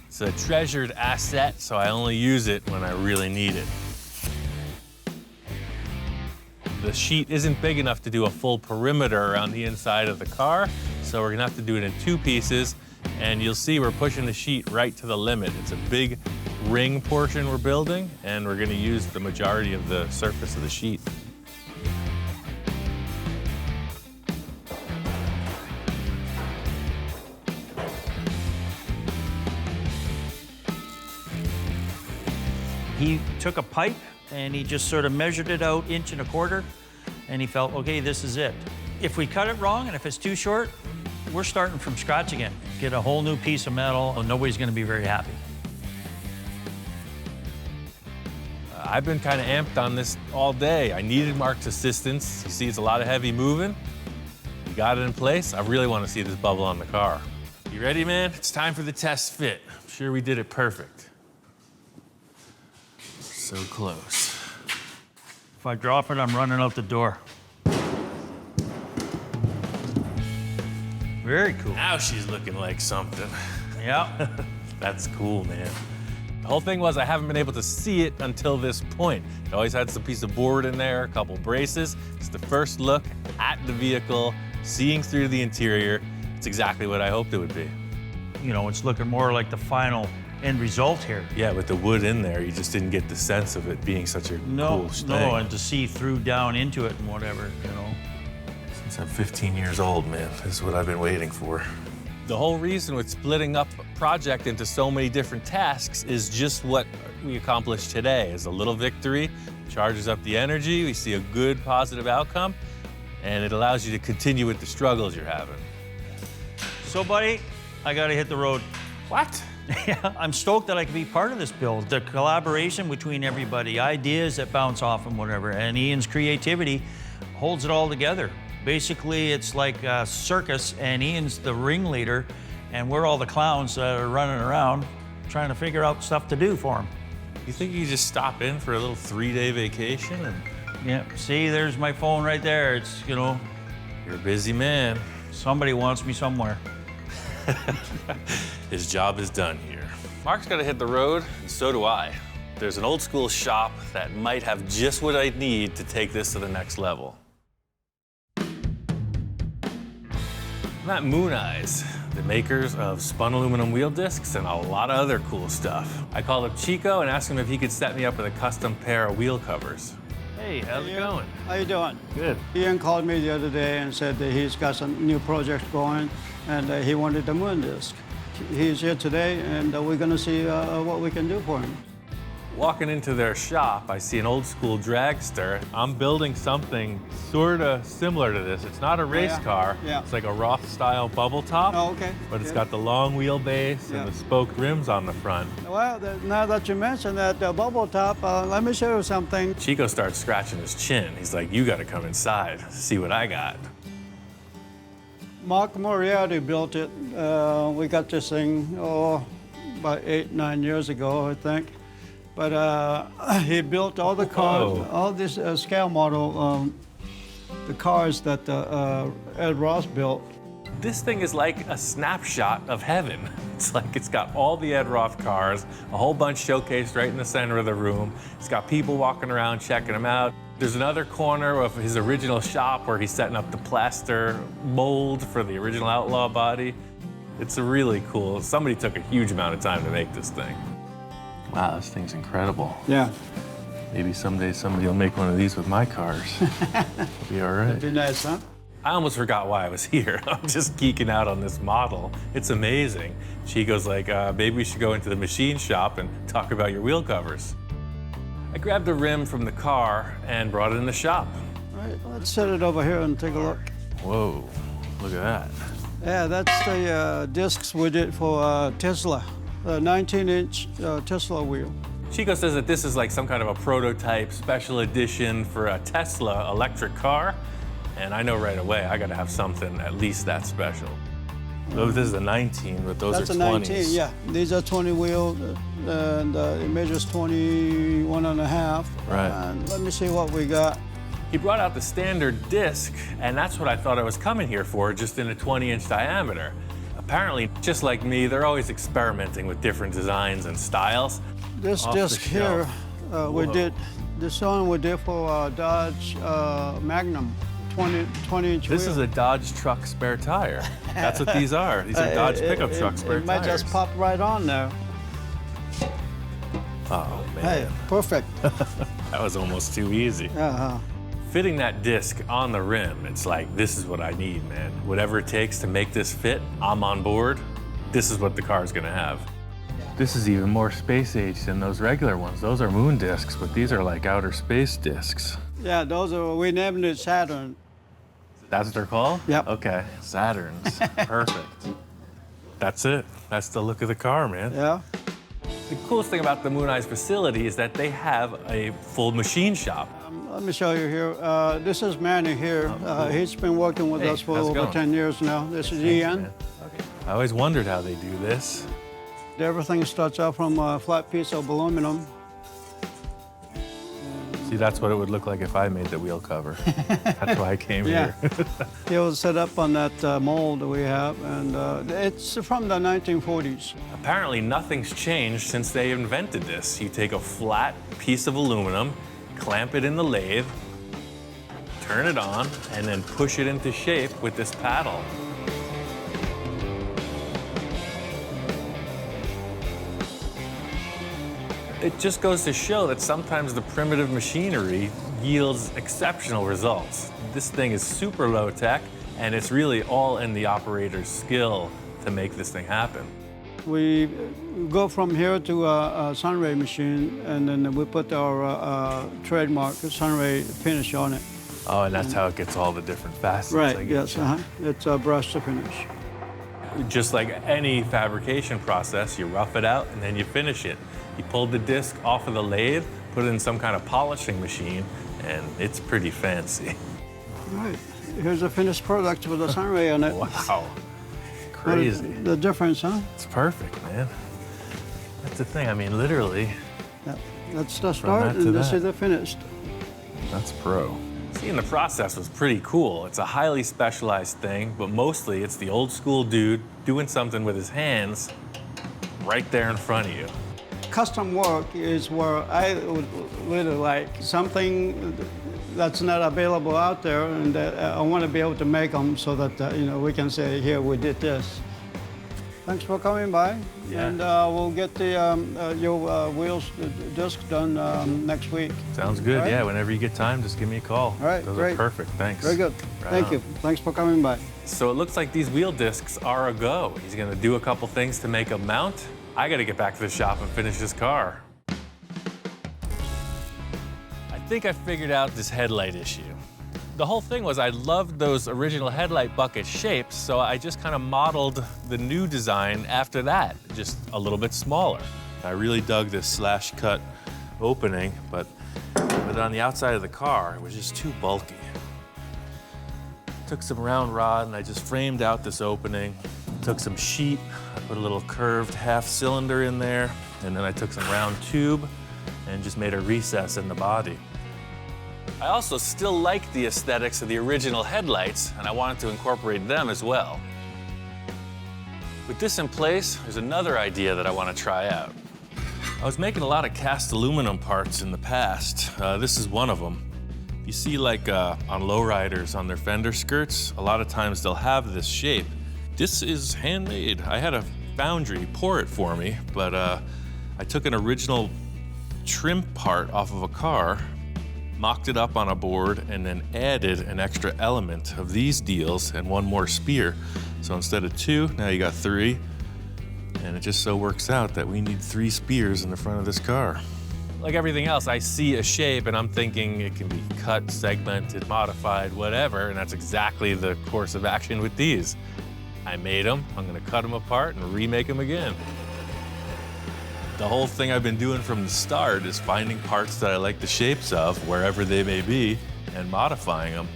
It's a treasured asset, so I only use it when I really need it. The sheet isn't big enough to do a full perimeter around the inside of the car, so we're gonna have to do it in 2 pieces, and you'll see we're pushing the sheet right to the limit. It's a big ring portion we're building, and we're gonna use the majority of the surface of the sheet. He took a pipe and he just sort of measured it out 1.25 inches, and he felt, okay, this is it. If we cut it wrong and if it's too short, we're starting from scratch again. Get a whole new piece of metal, and nobody's gonna be very happy. I've been kind of amped on this all day. I needed Mark's assistance. You see, it's a lot of heavy moving. We got it in place. I really want to see this bubble on the car. You ready, man? It's time for the test fit. I'm sure we did it perfect. So close. If I drop it, I'm running out the door. Very cool. Now she's looking like something. Yeah. That's cool, man. The whole thing was I haven't been able to see it until this point. It always had some piece of board in there, a couple braces. It's the first look at the vehicle, seeing through the interior. It's exactly what I hoped it would be. You know, it's looking more like the final end result here. Yeah, with the wood in there, you just didn't get the sense of it being such a cool thing. No, and to see through down into it and whatever, you know. Since I'm 15 years old, man, this is what I've been waiting for. The whole reason with splitting up a project into so many different tasks is just what we accomplished today. Is a little victory, charges up the energy, we see a good positive outcome, and it allows you to continue with the struggles you're having. So, buddy, I gotta hit the road. What? Yeah, I'm stoked that I can be part of this build. The collaboration between everybody, ideas that bounce off and whatever, and Ian's creativity holds it all together. Basically, it's like a circus, and Ian's the ringleader, and we're all the clowns that are running around trying to figure out stuff to do for him. You think you just stop in for a little 3-day vacation? And... Yeah, see, there's my phone right there. It's, you know. You're a busy man. Somebody wants me somewhere. His job is done here. Mark's got to hit the road, and so do I. There's an old school shop that might have just what I need to take this to the next level. I'm at Moon Eyes, the makers of spun aluminum wheel discs and a lot of other cool stuff. I called up Chico and asked him if he could set me up with a custom pair of wheel covers. Hey, Hey, how's it going? How you doing? Good. Ian called me the other day and said that he's got some new projects going, and he wanted the moon disc. He's here today, and we're going to see what we can do for him. Walking into their shop, I see an old school dragster. I'm building something sort of similar to this. It's not a race car. Yeah. It's like a Roth style bubble top. Oh, okay. But it's Good. got the long wheelbase and the spoked rims on the front. Well, now that you mentioned that bubble top, let me show you something. Chico starts scratching his chin. He's like, you gotta come inside, see what I got. Mark Moriarty built it. We got this thing, about 8-9 years ago, I think. But he built all the cars, all this scale model, the cars that Ed Ross built. This thing is like a snapshot of heaven. It's like it's got all the Ed Roth cars, a whole bunch showcased right in the center of the room. It's got people walking around checking them out. There's another corner of his original shop where he's setting up the plaster mold for the original Outlaw body. It's a really cool, somebody took a huge amount of time to make this thing. Wow, this thing's incredible. Yeah. Maybe someday somebody will make one of these with my cars. It'll be all right. That'd be nice, huh? I almost forgot why I was here. I'm just geeking out on this model. It's amazing. Chico's like, maybe we should go into the machine shop and talk about your wheel covers. I grabbed a rim from the car and brought it in the shop. All right, let's set it over here and take a look. Whoa, look at that. Yeah, that's the discs we did for Tesla, the 19-inch Tesla wheel. Chico says that this is like some kind of a prototype special edition for a Tesla electric car. And I know right away I gotta have something at least that special. So this is a 19, but those That's are 20s. That's a 19, yeah. These are 20 wheel, and it measures 21 and a half. Right. And let me see what we got. He brought out the standard disc, and that's what I thought I was coming here for, just in a 20-inch diameter. Apparently, just like me, they're always experimenting with different designs and styles. This Off the disc here, we Whoa. did, this one we did for Dodge Magnum, 20-inch wheel. This is a Dodge truck spare tire. That's what these are. These are Dodge pickup truck spare It might tires. just pop right on there. Oh, man. Hey, perfect. That was almost too easy. Uh-huh. Fitting that disc on the rim, it's like, this is what I need, man. Whatever it takes to make this fit, I'm on board. This is what the car's gonna have. This is even more space age than those regular ones. Those are moon discs, but these are like outer space discs. Yeah, those are, we named it Saturn. That's what they're called? Yep. Okay, Saturns, perfect. That's it, that's the look of the car, man. Yeah. The coolest thing about the Moon Eyes facility is that they have a full machine shop. Let me show you here. This is Manny here. Cool. He's been working with Hey, us for how's it over going? 10 years now. This is Thanks, Ian. man. I always wondered how they do this. Everything starts out from a flat piece of aluminum. See, that's what it would look like if I made the wheel cover. That's why I came Yeah. here. It was set up on that mold that we have, and it's from the 1940s. Apparently, nothing's changed since they invented this. You take a flat piece of aluminum, clamp it in the lathe, turn it on, and then push it into shape with this paddle. It just goes to show that sometimes the primitive machinery yields exceptional results. This thing is super low tech, and it's really all in the operator's skill to make this thing happen. We go from here to a Sunray machine, and then we put our trademark Sunray finish on it. Oh, and that's how it gets all the different facets. I Right, guess. yes, it's a brush to finish. Just like any fabrication process, you rough it out and then you finish it. You pull the disc off of the lathe, put it in some kind of polishing machine, and it's pretty fancy. All right, here's a finished product with a Sunray on it. Wow, crazy. The difference, huh? It's perfect, man. That's the thing, I mean, literally. Yeah. That's the From start, that to and this that. is the finished. That's pro. Seeing the process was pretty cool. It's a highly specialized thing, but mostly it's the old school dude doing something with his hands right there in front of you. Custom work is where I would really like something that's not available out there, and that I want to be able to make them so that we can say, here, we did this. Thanks for coming by. Yeah. And we'll get your wheels disc done next week. Sounds good. Right? Yeah, whenever you get time, just give me a call. All right, Those great. are perfect. Thanks. Very good. Right Thank on. you. Thanks for coming by. So it looks like these wheel discs are a go. He's gonna do a couple things to make a mount. I gotta get back to the shop and finish this car. I think I figured out this headlight issue. The whole thing was I loved those original headlight bucket shapes, so I just kind of modeled the new design after that, just a little bit smaller. I really dug this slash cut opening, but on the outside of the car, it was just too bulky. Took some round rod and I just framed out this opening. Took some sheet, I put a little curved half cylinder in there, and then I took some round tube and just made a recess in the body. I also still like the aesthetics of the original headlights, and I wanted to incorporate them as well. With this in place, there's another idea that I want to try out. I was making a lot of cast aluminum parts in the past. This is one of them. You see, like on lowriders on their fender skirts, a lot of times they'll have this shape. This is handmade. I had a foundry pour it for me, but I took an original trim part off of a car, mocked it up on a board, and then added an extra element of these deals and one more spear. So instead of 2, now you got 3. And it just so works out that we need 3 spears in the front of this car. Like everything else, I see a shape and I'm thinking it can be cut, segmented, modified, whatever, and that's exactly the course of action with these. I made them, I'm gonna cut them apart and remake them again. The whole thing I've been doing from the start is finding parts that I like the shapes of, wherever they may be, and modifying them.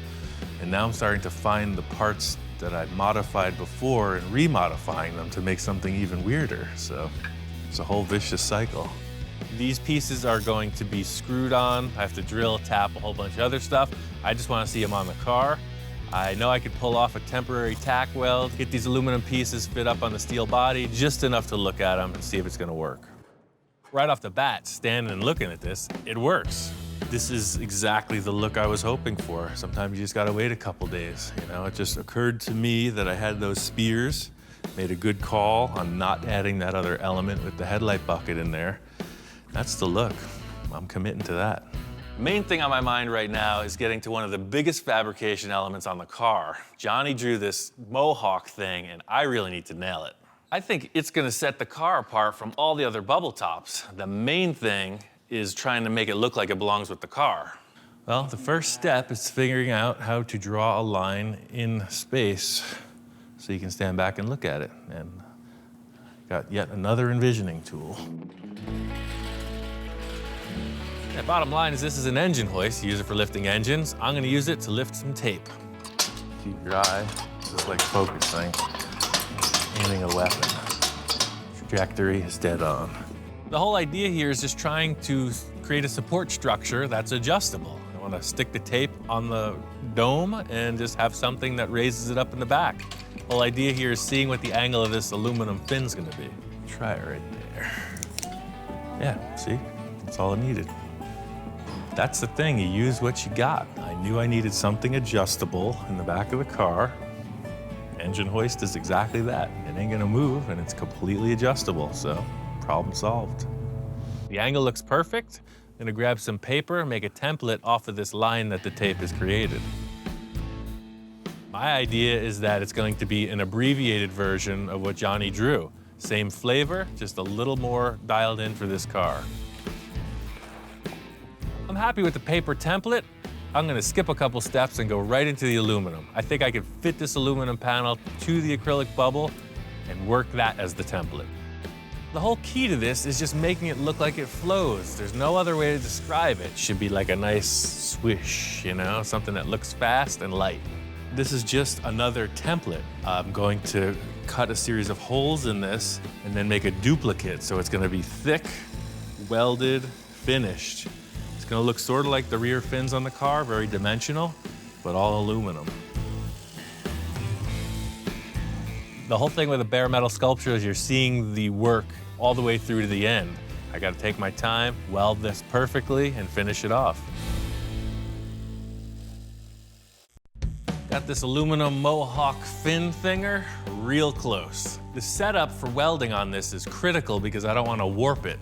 And now I'm starting to find the parts that I modified before and remodifying them to make something even weirder. So it's a whole vicious cycle. These pieces are going to be screwed on. I have to drill, tap, a whole bunch of other stuff. I just want to see them on the car. I know I could pull off a temporary tack weld, get these aluminum pieces fit up on the steel body, just enough to look at them and see if it's gonna work. Right off the bat, standing and looking at this, it works. This is exactly the look I was hoping for. Sometimes you just gotta wait a couple days. You know, it just occurred to me that I had those spears, made a good call on not adding that other element with the headlight bucket in there. That's the look. I'm committing to that. The main thing on my mind right now is getting to one of the biggest fabrication elements on the car. Johnny drew this mohawk thing, and I really need to nail it. I think it's gonna set the car apart from all the other bubble tops. The main thing is trying to make it look like it belongs with the car. Well, the first step is figuring out how to draw a line in space so you can stand back and look at it. And got yet another envisioning tool. The bottom line is this is an engine hoist. You use it for lifting engines. I'm gonna use it to lift some tape. Keep your eye just like focusing. Aiming a weapon. Trajectory is dead on. The whole idea here is just trying to create a support structure that's adjustable. I want to stick the tape on the dome and just have something that raises it up in the back. The whole idea here is seeing what the angle of this aluminum fin's gonna be. Try it right there. Yeah, see? That's all I needed. That's the thing, you use what you got. I knew I needed something adjustable in the back of the car. Engine hoist is exactly that. It ain't gonna move and it's completely adjustable, so problem solved. The angle looks perfect. I'm gonna grab some paper, make a template off of this line that the tape has created. My idea is that it's going to be an abbreviated version of what Johnny drew. Same flavor, just a little more dialed in for this car. I'm happy with the paper template. I'm gonna skip a couple steps and go right into the aluminum. I think I could fit this aluminum panel to the acrylic bubble and work that as the template. The whole key to this is just making it look like it flows. There's no other way to describe it. It should be like a nice swish, you know, something that looks fast and light. This is just another template. I'm going to cut a series of holes in this and then make a duplicate. So it's gonna be thick, welded, finished. It's gonna look sort of like the rear fins on the car, very dimensional, but all aluminum. The whole thing with a bare metal sculpture is you're seeing the work all the way through to the end. I gotta take my time, weld this perfectly, and finish it off. Got this aluminum Mohawk fin thinger real close. The setup for welding on this is critical because I don't want to warp it.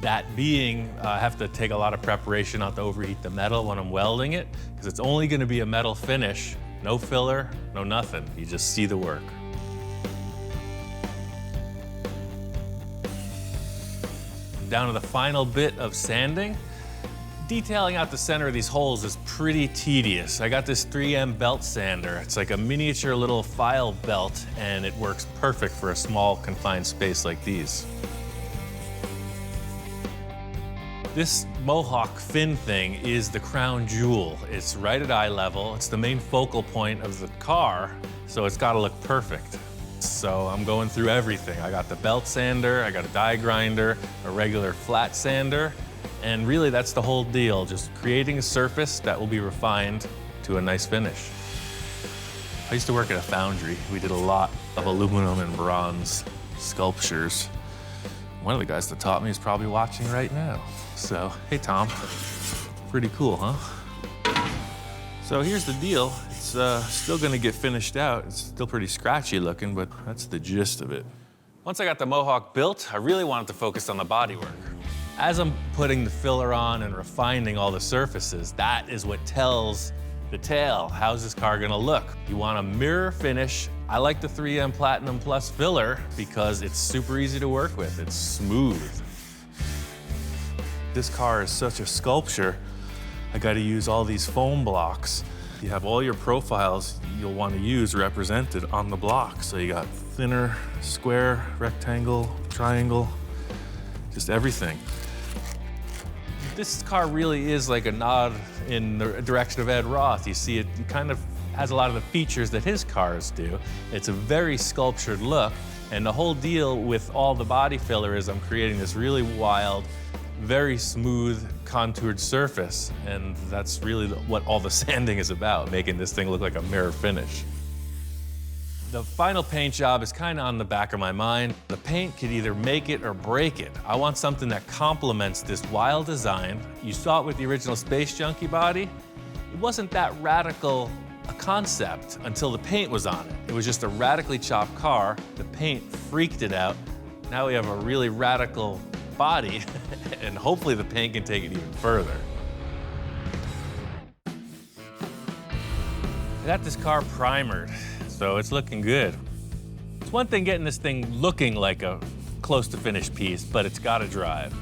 That being, I have to take a lot of preparation not to overheat the metal when I'm welding it, because it's only going to be a metal finish, no filler, no nothing. You just see the work. Down to the final bit of sanding. Detailing out the center of these holes is pretty tedious. I got this 3M belt sander. It's like a miniature little file belt, and it works perfect for a small confined space like these. This Mohawk fin thing is the crown jewel. It's right at eye level. It's the main focal point of the car, so it's gotta look perfect. So I'm going through everything. I got the belt sander, I got a die grinder, a regular flat sander, and really that's the whole deal, just creating a surface that will be refined to a nice finish. I used to work at a foundry. We did a lot of aluminum and bronze sculptures. One of the guys that taught me is probably watching right now. So, hey Tom, pretty cool, huh? So here's the deal. It's still gonna get finished out. It's still pretty scratchy looking, but that's the gist of it. Once I got the Mohawk built, I really wanted to focus on the bodywork. As I'm putting the filler on and refining all the surfaces, that is what tells the tale. How's this car gonna look? You want a mirror finish. I like the 3M Platinum Plus filler because it's super easy to work with. It's smooth. This car is such a sculpture. I gotta use all these foam blocks. You have all your profiles you'll want to use represented on the block. So you got thinner, square, rectangle, triangle, just everything. This car really is like a nod in the direction of Ed Roth. You see it kind of has a lot of the features that his cars do. It's a very sculptured look, and the whole deal with all the body filler is I'm creating this really wild, very smooth, contoured surface, and that's really what all the sanding is about, making this thing look like a mirror finish. The final paint job is kind of on the back of my mind. The paint could either make it or break it. I want something that complements this wild design. You saw it with the original Space Junkie body. It wasn't that radical a concept until the paint was on it. It was just a radically chopped car. The paint freaked it out. Now we have a really radical body, and hopefully the paint can take it even further. I got this car primered, so it's looking good. It's one thing getting this thing looking like a close to finished piece, but it's gotta drive.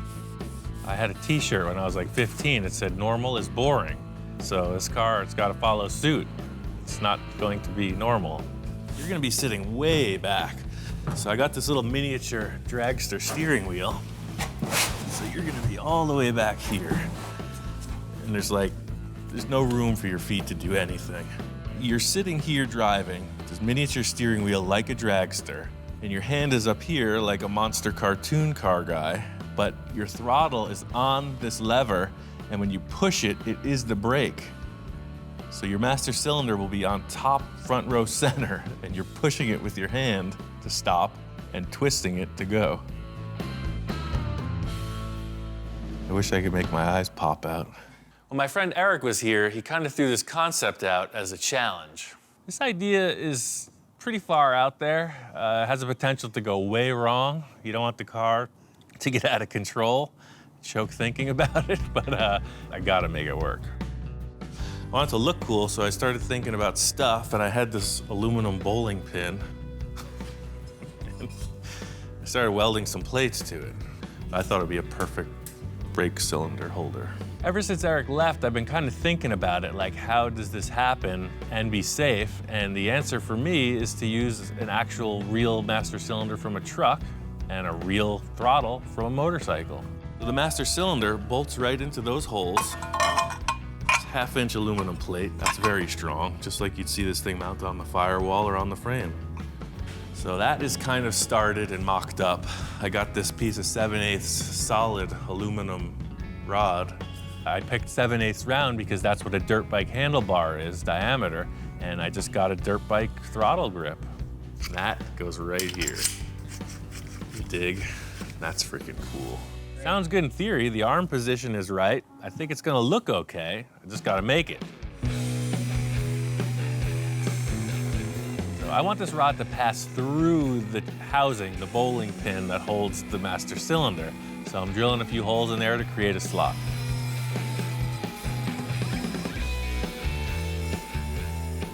I had a t-shirt when I was like 15 that said normal is boring. So this car, it's gotta follow suit. It's not going to be normal. You're gonna be sitting way back. So I got this little miniature dragster steering wheel. So you're gonna be all the way back here. And there's no room for your feet to do anything. You're sitting here driving this miniature steering wheel like a dragster, and your hand is up here like a monster cartoon car guy, but your throttle is on this lever, and when you push it, it is the brake. So your master cylinder will be on top front row center, and you're pushing it with your hand to stop and twisting it to go. I wish I could make my eyes pop out. When my friend Eric was here, he kind of threw this concept out as a challenge. This idea is pretty far out there. It has the potential to go way wrong. You don't want the car to get out of control. Choke thinking about it, but I gotta make it work. I want it to look cool, so I started thinking about stuff, and I had this aluminum bowling pin. I started welding some plates to it. I thought it'd be a perfect brake cylinder holder. Ever since Eric left, I've been kind of thinking about it, like how does this happen and be safe? And the answer for me is to use an actual real master cylinder from a truck and a real throttle from a motorcycle. So the master cylinder bolts right into those holes. It's a 1/2-inch aluminum plate. That's very strong, just like you'd see this thing mounted on the firewall or on the frame. So that is kind of started and mocked up. I got this piece of 7/8 solid aluminum rod. I picked 7/8 round because that's what a dirt bike handlebar is, diameter, and I just got a dirt bike throttle grip. And that goes right here. You dig? That's freaking cool. Sounds good in theory. The arm position is right. I think it's gonna look okay. I just gotta make it. So I want this rod to pass through the housing, the bowling pin that holds the master cylinder. So I'm drilling a few holes in there to create a slot.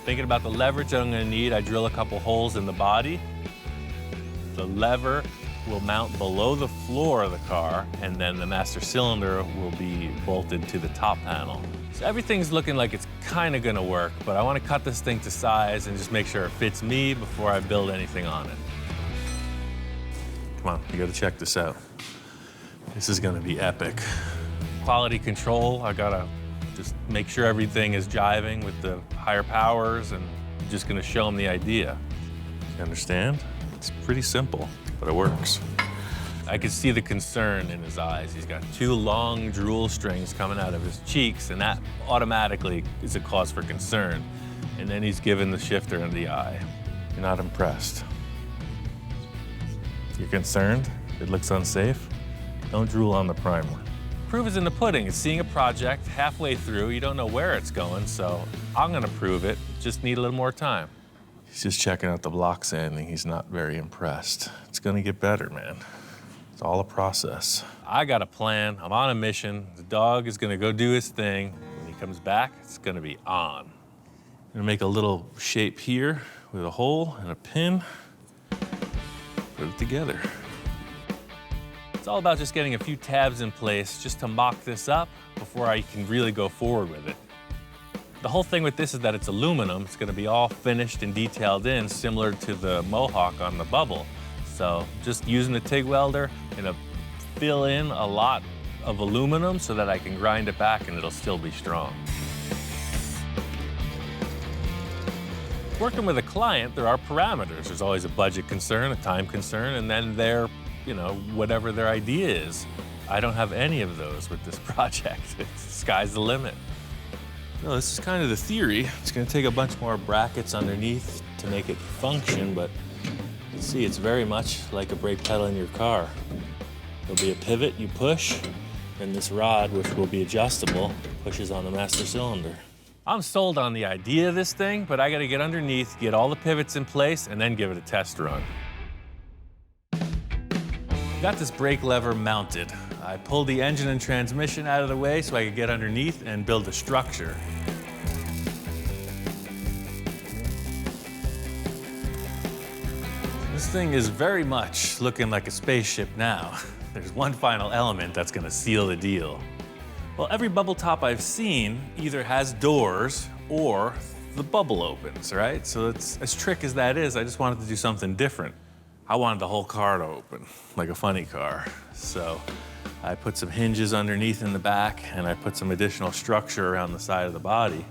Thinking about the leverage that I'm going to need, I drill a couple holes in the body. The lever will mount below the floor of the car, and then the master cylinder will be bolted to the top panel. So everything's looking like it's kind of going to work, but I want to cut this thing to size and just make sure it fits me before I build anything on it. Come on, you got to check this out. This is going to be epic. Quality control, I got to just make sure everything is jiving with the higher powers, and I'm just going to show them the idea. You understand? It's pretty simple, but it works. I could see the concern in his eyes. He's got two long drool strings coming out of his cheeks, and that automatically is a cause for concern. And then he's given the shifter in the eye. You're not impressed. You're concerned? It looks unsafe? Don't drool on the primer. Proof is in the pudding. It's seeing a project halfway through. You don't know where it's going, so I'm gonna prove it. Just need a little more time. He's just checking out the block sanding. He's not very impressed. It's gonna get better, man. It's all a process. I got a plan. I'm on a mission. The dog is gonna go do his thing. When he comes back, it's gonna be on. I'm gonna make a little shape here with a hole and a pin. Put it together. It's all about just getting a few tabs in place just to mock this up before I can really go forward with it. The whole thing with this is that it's aluminum. It's gonna be all finished and detailed in, similar to the Mohawk on the bubble. So just using the TIG welder, gonna fill in a lot of aluminum so that I can grind it back and it'll still be strong. Working with a client, there are parameters. There's always a budget concern, a time concern, and then whatever their idea is. I don't have any of those with this project. Sky's the limit. No, this is kind of the theory. It's gonna take a bunch more brackets underneath to make it function, but you see, it's very much like a brake pedal in your car. There'll be a pivot you push, and this rod, which will be adjustable, pushes on the master cylinder. I'm sold on the idea of this thing, but I gotta get underneath, get all the pivots in place, and then give it a test run. Got this brake lever mounted. I pulled the engine and transmission out of the way so I could get underneath and build a structure. This thing is very much looking like a spaceship now. There's one final element that's gonna seal the deal. Well, every bubble top I've seen either has doors or the bubble opens, right? So it's, as trick as that is, I just wanted to do something different. I wanted the whole car to open, like a funny car. So I put some hinges underneath in the back, and I put some additional structure around the side of the body.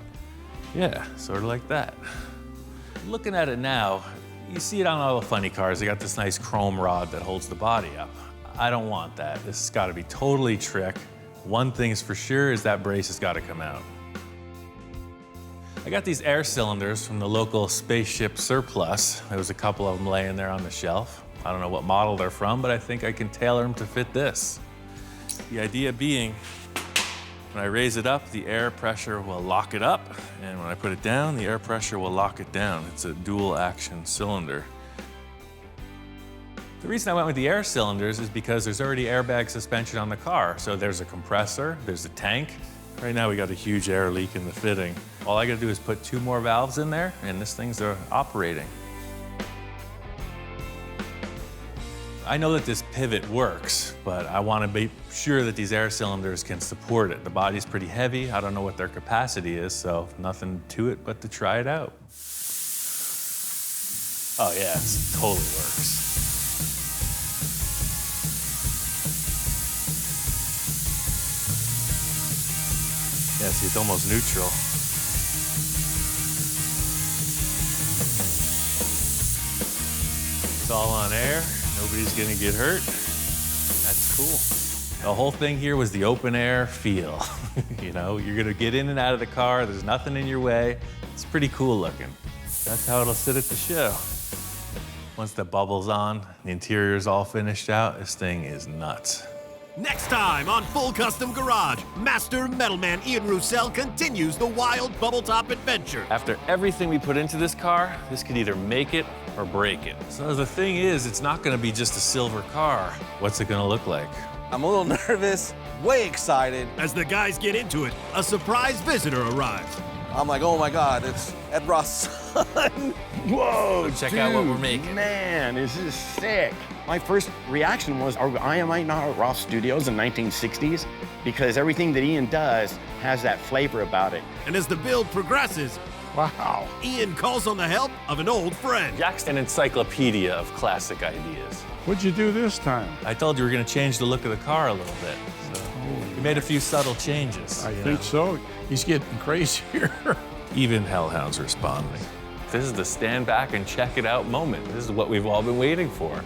Yeah, sort of like that. Looking at it now, you see it on all the funny cars. They got this nice chrome rod that holds the body up. I don't want that. This has got to be totally trick. One thing is for sure is that brace has got to come out. I got these air cylinders from the local spaceship surplus. There was a couple of them laying there on the shelf. I don't know what model they're from, but I think I can tailor them to fit this. The idea being, when I raise it up, the air pressure will lock it up, and when I put it down, the air pressure will lock it down. It's a dual action cylinder. The reason I went with the air cylinders is because there's already airbag suspension on the car. So there's a compressor, there's a tank. Right now we got a huge air leak in the fitting. All I gotta do is put 2 more valves in there and this thing's operating. I know that this pivot works, but I wanna be sure that these air cylinders can support it. The body's pretty heavy. I don't know what their capacity is, so nothing to it but to try it out. Oh yeah, it totally works. Yeah, see, it's almost neutral. It's all on air. Nobody's gonna get hurt. That's cool. The whole thing here was the open air feel. You know, you're gonna get in and out of the car. There's nothing in your way. It's pretty cool looking. That's how it'll sit at the show. Once the bubble's on, the interior's all finished out, this thing is nuts. Next time on Full Custom Garage, Master Metalman Ian Roussel continues the wild bubble top adventure. After everything we put into this car, this could either make it or break it. So the thing is, it's not gonna be just a silver car. What's it gonna look like? I'm a little nervous, way excited. As the guys get into it, a surprise visitor arrives. I'm like, oh my God, it's Ed Ross' son. Whoa, So check dude, out what we're making. Man, this is sick. My first reaction was, am I not at Ross Studios in 1960s? Because everything that Ian does has that flavor about it. And as the build progresses, wow, Ian calls on the help of an old friend. Jack's an encyclopedia of classic ideas. What'd you do this time? I told you we were gonna change the look of the car a little bit. So we made a few subtle changes. I think so. He's getting crazier. Even Hellhound's responding. This is the stand back and check it out moment. This is what we've all been waiting for.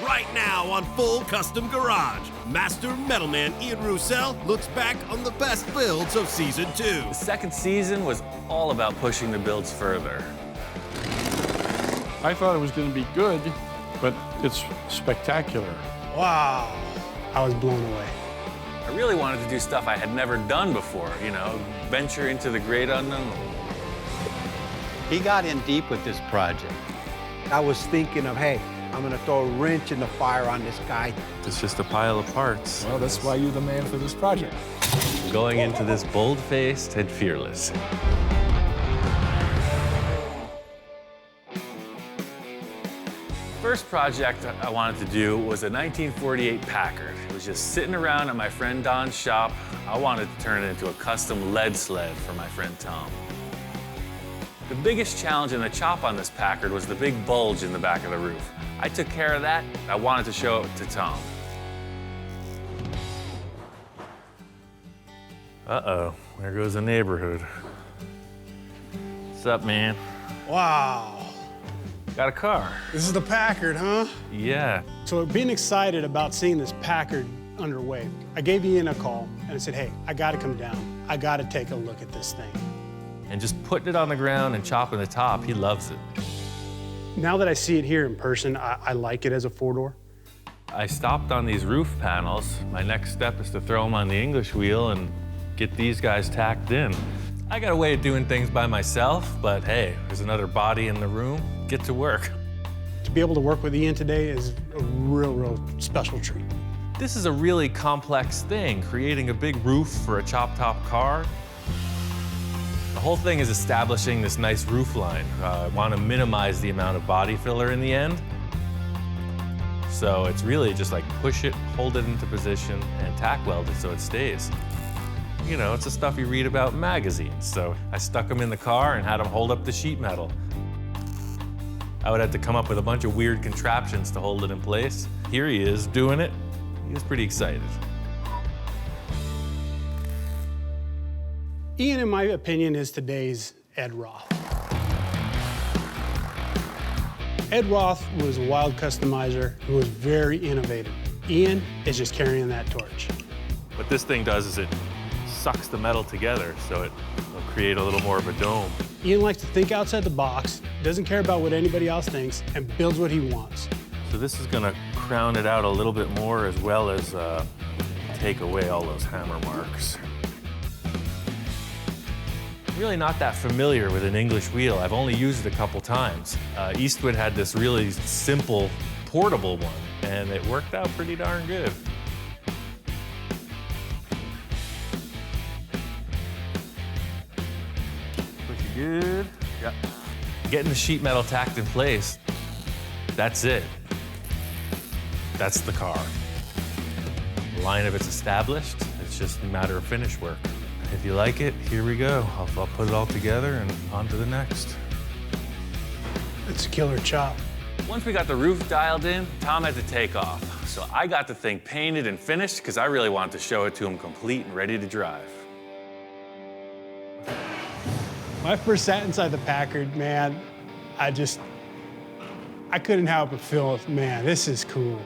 Right now on Full Custom Garage, Master Metalman Ian Roussel looks back on the best builds of Season 2. The second season was all about pushing the builds further. I thought it was going to be good, but it's spectacular. Wow. I was blown away. I really wanted to do stuff I had never done before, you know, venture into the great unknown. He got in deep with this project. I was thinking of, hey, I'm gonna throw a wrench in the fire on this guy. It's just a pile of parts. Well, that's why you're the man for this project. Going into this bold-faced and fearless. First project I wanted to do was a 1948 Packard. It was just sitting around at my friend Don's shop. I wanted to turn it into a custom lead sled for my friend Tom. The biggest challenge in the chop on this Packard was the big bulge in the back of the roof. I took care of that. I wanted to show it to Tom. Uh-oh, there goes the neighborhood. What's up, man? Wow. Got a car. This is the Packard, huh? Yeah. So being excited about seeing this Packard underway, I gave Ian a call and I said, hey, I gotta come down. I gotta take a look at this thing. And just putting it on the ground and chopping the top, he loves it. Now that I see it here in person, I like it as a four-door. I stopped on these roof panels. My next step is to throw them on the English wheel and get these guys tacked in. I got a way of doing things by myself, but hey, there's another body in the room. Get to work. To be able to work with Ian today is a real special treat. This is a really complex thing, creating a big roof for a chop-top car. The whole thing is establishing this nice roof line. I want to minimize the amount of body filler in the end. So it's really just like push it, hold it into position, and tack weld it so it stays. You know, it's the stuff you read about in magazines. So I stuck him in the car and had him hold up the sheet metal. I would have to come up with a bunch of weird contraptions to hold it in place. Here he is doing it. He was pretty excited. Ian, in my opinion, is today's Ed Roth. Ed Roth was a wild customizer who was very innovative. Ian is just carrying that torch. What this thing does is it sucks the metal together so it will create a little more of a dome. Ian likes to think outside the box, doesn't care about what anybody else thinks, and builds what he wants. So this is gonna crown it out a little bit more as well as take away all those hammer marks. I'm really not that familiar with an English wheel. I've only used it a couple times. Eastwood had this really simple, portable one, and it worked out pretty darn good. Pretty good. Yeah. Getting the sheet metal tacked in place, that's it. That's the car. line of it's established. It's just a matter of finish work. If you like it, here we go. I'll put it all together and on to the next. It's a killer chop. Once we got the roof dialed in, Tom had to take off. So I got the thing painted and finished because I really wanted to show it to him complete and ready to drive. When I first sat inside the Packard, man, I couldn't help but feel, man, this is cool.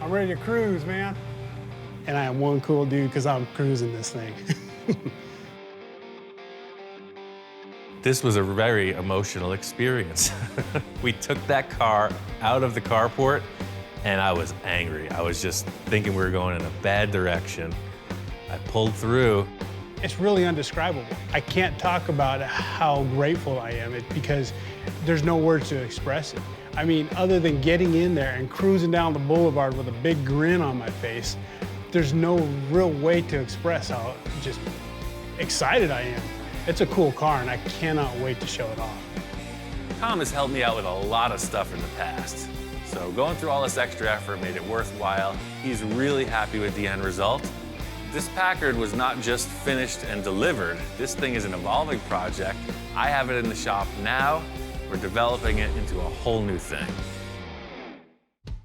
I'm ready to cruise, man. And I am one cool dude because I'm cruising this thing. This was a very emotional experience. We took that car out of the carport and I was angry. I was just thinking we were going in a bad direction. I pulled through. It's really indescribable. I can't talk about how grateful I am because there's no words to express it. I mean, other than getting in there and cruising down the boulevard with a big grin on my face, there's no real way to express how just excited I am. It's a cool car and I cannot wait to show it off. Tom has helped me out with a lot of stuff in the past. So going through all this extra effort made it worthwhile. He's really happy with the end result. This Packard was not just finished and delivered. This thing is an evolving project. I have it in the shop now. We're developing it into a whole new thing.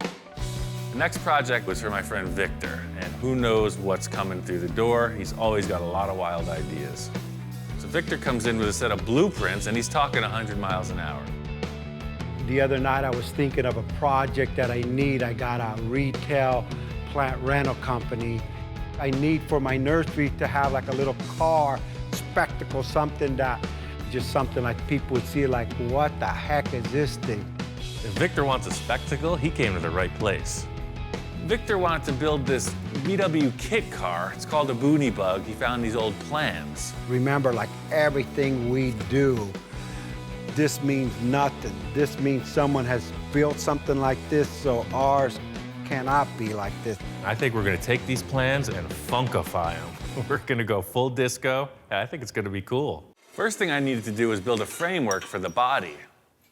The next project was for my friend Victor, and who knows what's coming through the door. He's always got a lot of wild ideas. So Victor comes in with a set of blueprints, and he's talking 100 miles an hour. The other night I was thinking of a project that I need. I got a retail plant rental company. I need for my nursery to have like a little car spectacle, something like people would see like, what the heck is this thing? If Victor wants a spectacle, he came to the right place. Victor wanted to build this VW kit car. It's called a Boonie Bug. He found these old plans. Remember, like everything we do, this means nothing. This means someone has built something like this, so ours cannot be like this. I think we're gonna take these plans and funkify them. We're gonna go full disco. I think it's gonna be cool. First thing I needed to do was build a framework for the body.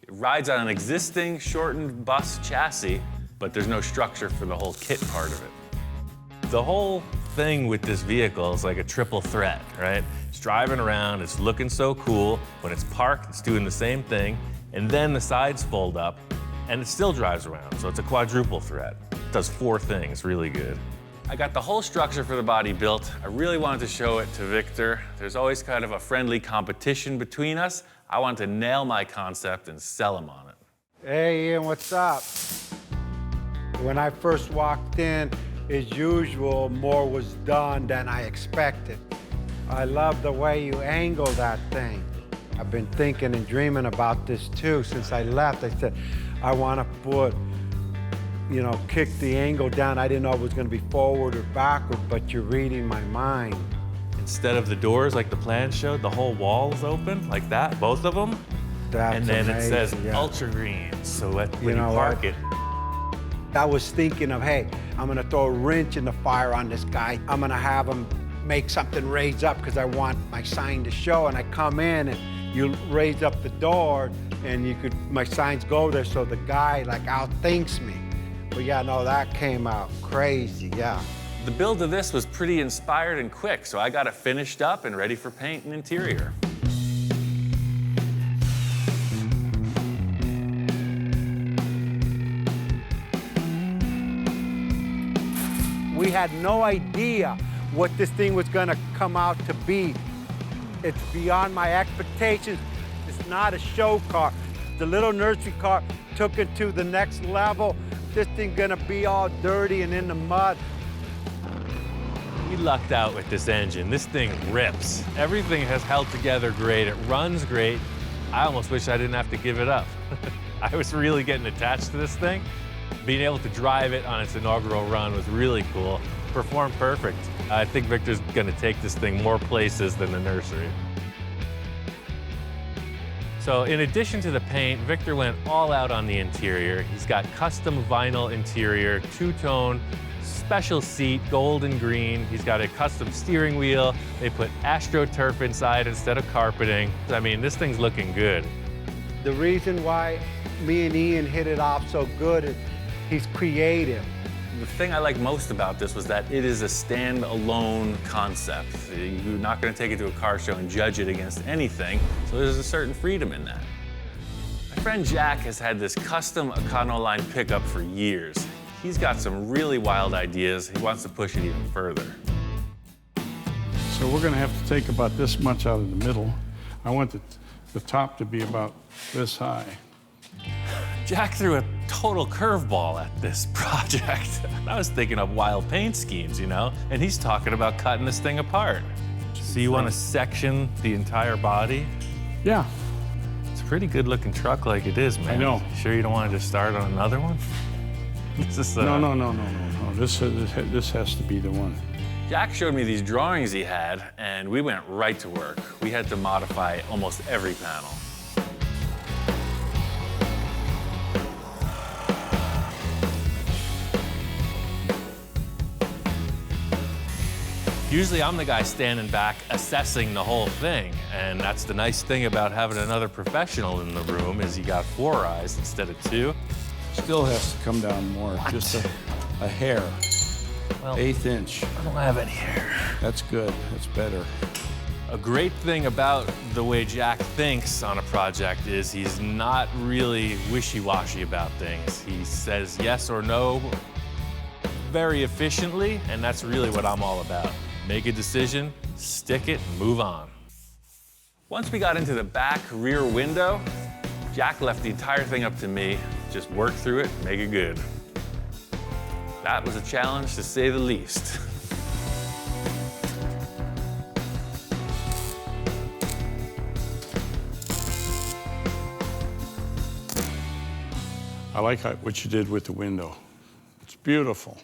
It rides on an existing shortened bus chassis, but there's no structure for the whole kit part of it. The whole thing with this vehicle is like a triple threat, right? It's driving around, it's looking so cool. When it's parked, it's doing the same thing, and then the sides fold up, and it still drives around, so it's a quadruple threat. It does 4 things really good. I got the whole structure for the body built. I really wanted to show it to Victor. There's always kind of a friendly competition between us. I wanted to nail my concept and sell him on it. Hey, Ian, what's up? When I first walked in, as usual, more was done than I expected. I love the way you angle that thing. I've been thinking and dreaming about this too since I left. I said, I want to put, kick the angle down. I didn't know it was going to be forward or backward, but you're reading my mind. Instead of the doors like the plan showed, the whole wall is open like that, both of them. That's and then amazing, it says yeah. ultra green, so when you park it. I was thinking of, hey, I'm gonna throw a wrench in the fire on this guy. I'm gonna have him make something raise up because I want my sign to show. And I come in and you raise up the door and my signs go there so the guy like outthinks me. But yeah, no, that came out crazy, yeah. The build of this was pretty inspired and quick, so I got it finished up and ready for paint and interior. We had no idea what this thing was gonna come out to be. It's beyond my expectations. It's not a show car. The little nursery car took it to the next level. This thing's gonna be all dirty and in the mud. We lucked out with this engine. This thing rips. Everything has held together great. It runs great. I almost wish I didn't have to give it up. I was really getting attached to this thing. Being able to drive it on its inaugural run was really cool. Performed perfect. I think Victor's gonna take this thing more places than the nursery. So in addition to the paint, Victor went all out on the interior. He's got custom vinyl interior, 2-tone, special seat, gold and green. He's got a custom steering wheel. They put AstroTurf inside instead of carpeting. I mean, this thing's looking good. The reason why me and Ian hit it off so good is he's creative. The thing I like most about this was that it is a stand-alone concept. You're not going to take it to a car show and judge it against anything, so there's a certain freedom in that. My friend Jack has had this custom Econoline pickup for years. He's got some really wild ideas. He wants to push it even further. So we're going to have to take about this much out of the middle. I want the top to be about this high. Jack threw a total curveball at this project. I was thinking of wild paint schemes, you know, and he's talking about cutting this thing apart. So you want to section the entire body? Yeah. It's a pretty good looking truck like it is, man. I know. Sure you don't want to just start on another one? This is, No. This has to be the one. Jack showed me these drawings he had, and we went right to work. We had to modify almost every panel. Usually I'm the guy standing back assessing the whole thing, and that's the nice thing about having another professional in the room is you got 4 eyes instead of 2. Still has to come down more, just a hair. Well, 1/8 inch. I don't have any hair. That's good, that's better. A great thing about the way Jack thinks on a project is he's not really wishy-washy about things. He says yes or no very efficiently, and that's really what I'm all about. Make a decision, stick it, and move on. Once we got into the back rear window, Jack left the entire thing up to me. Just work through it, make it good. That was a challenge, to say the least. I like what you did with the window. It's beautiful.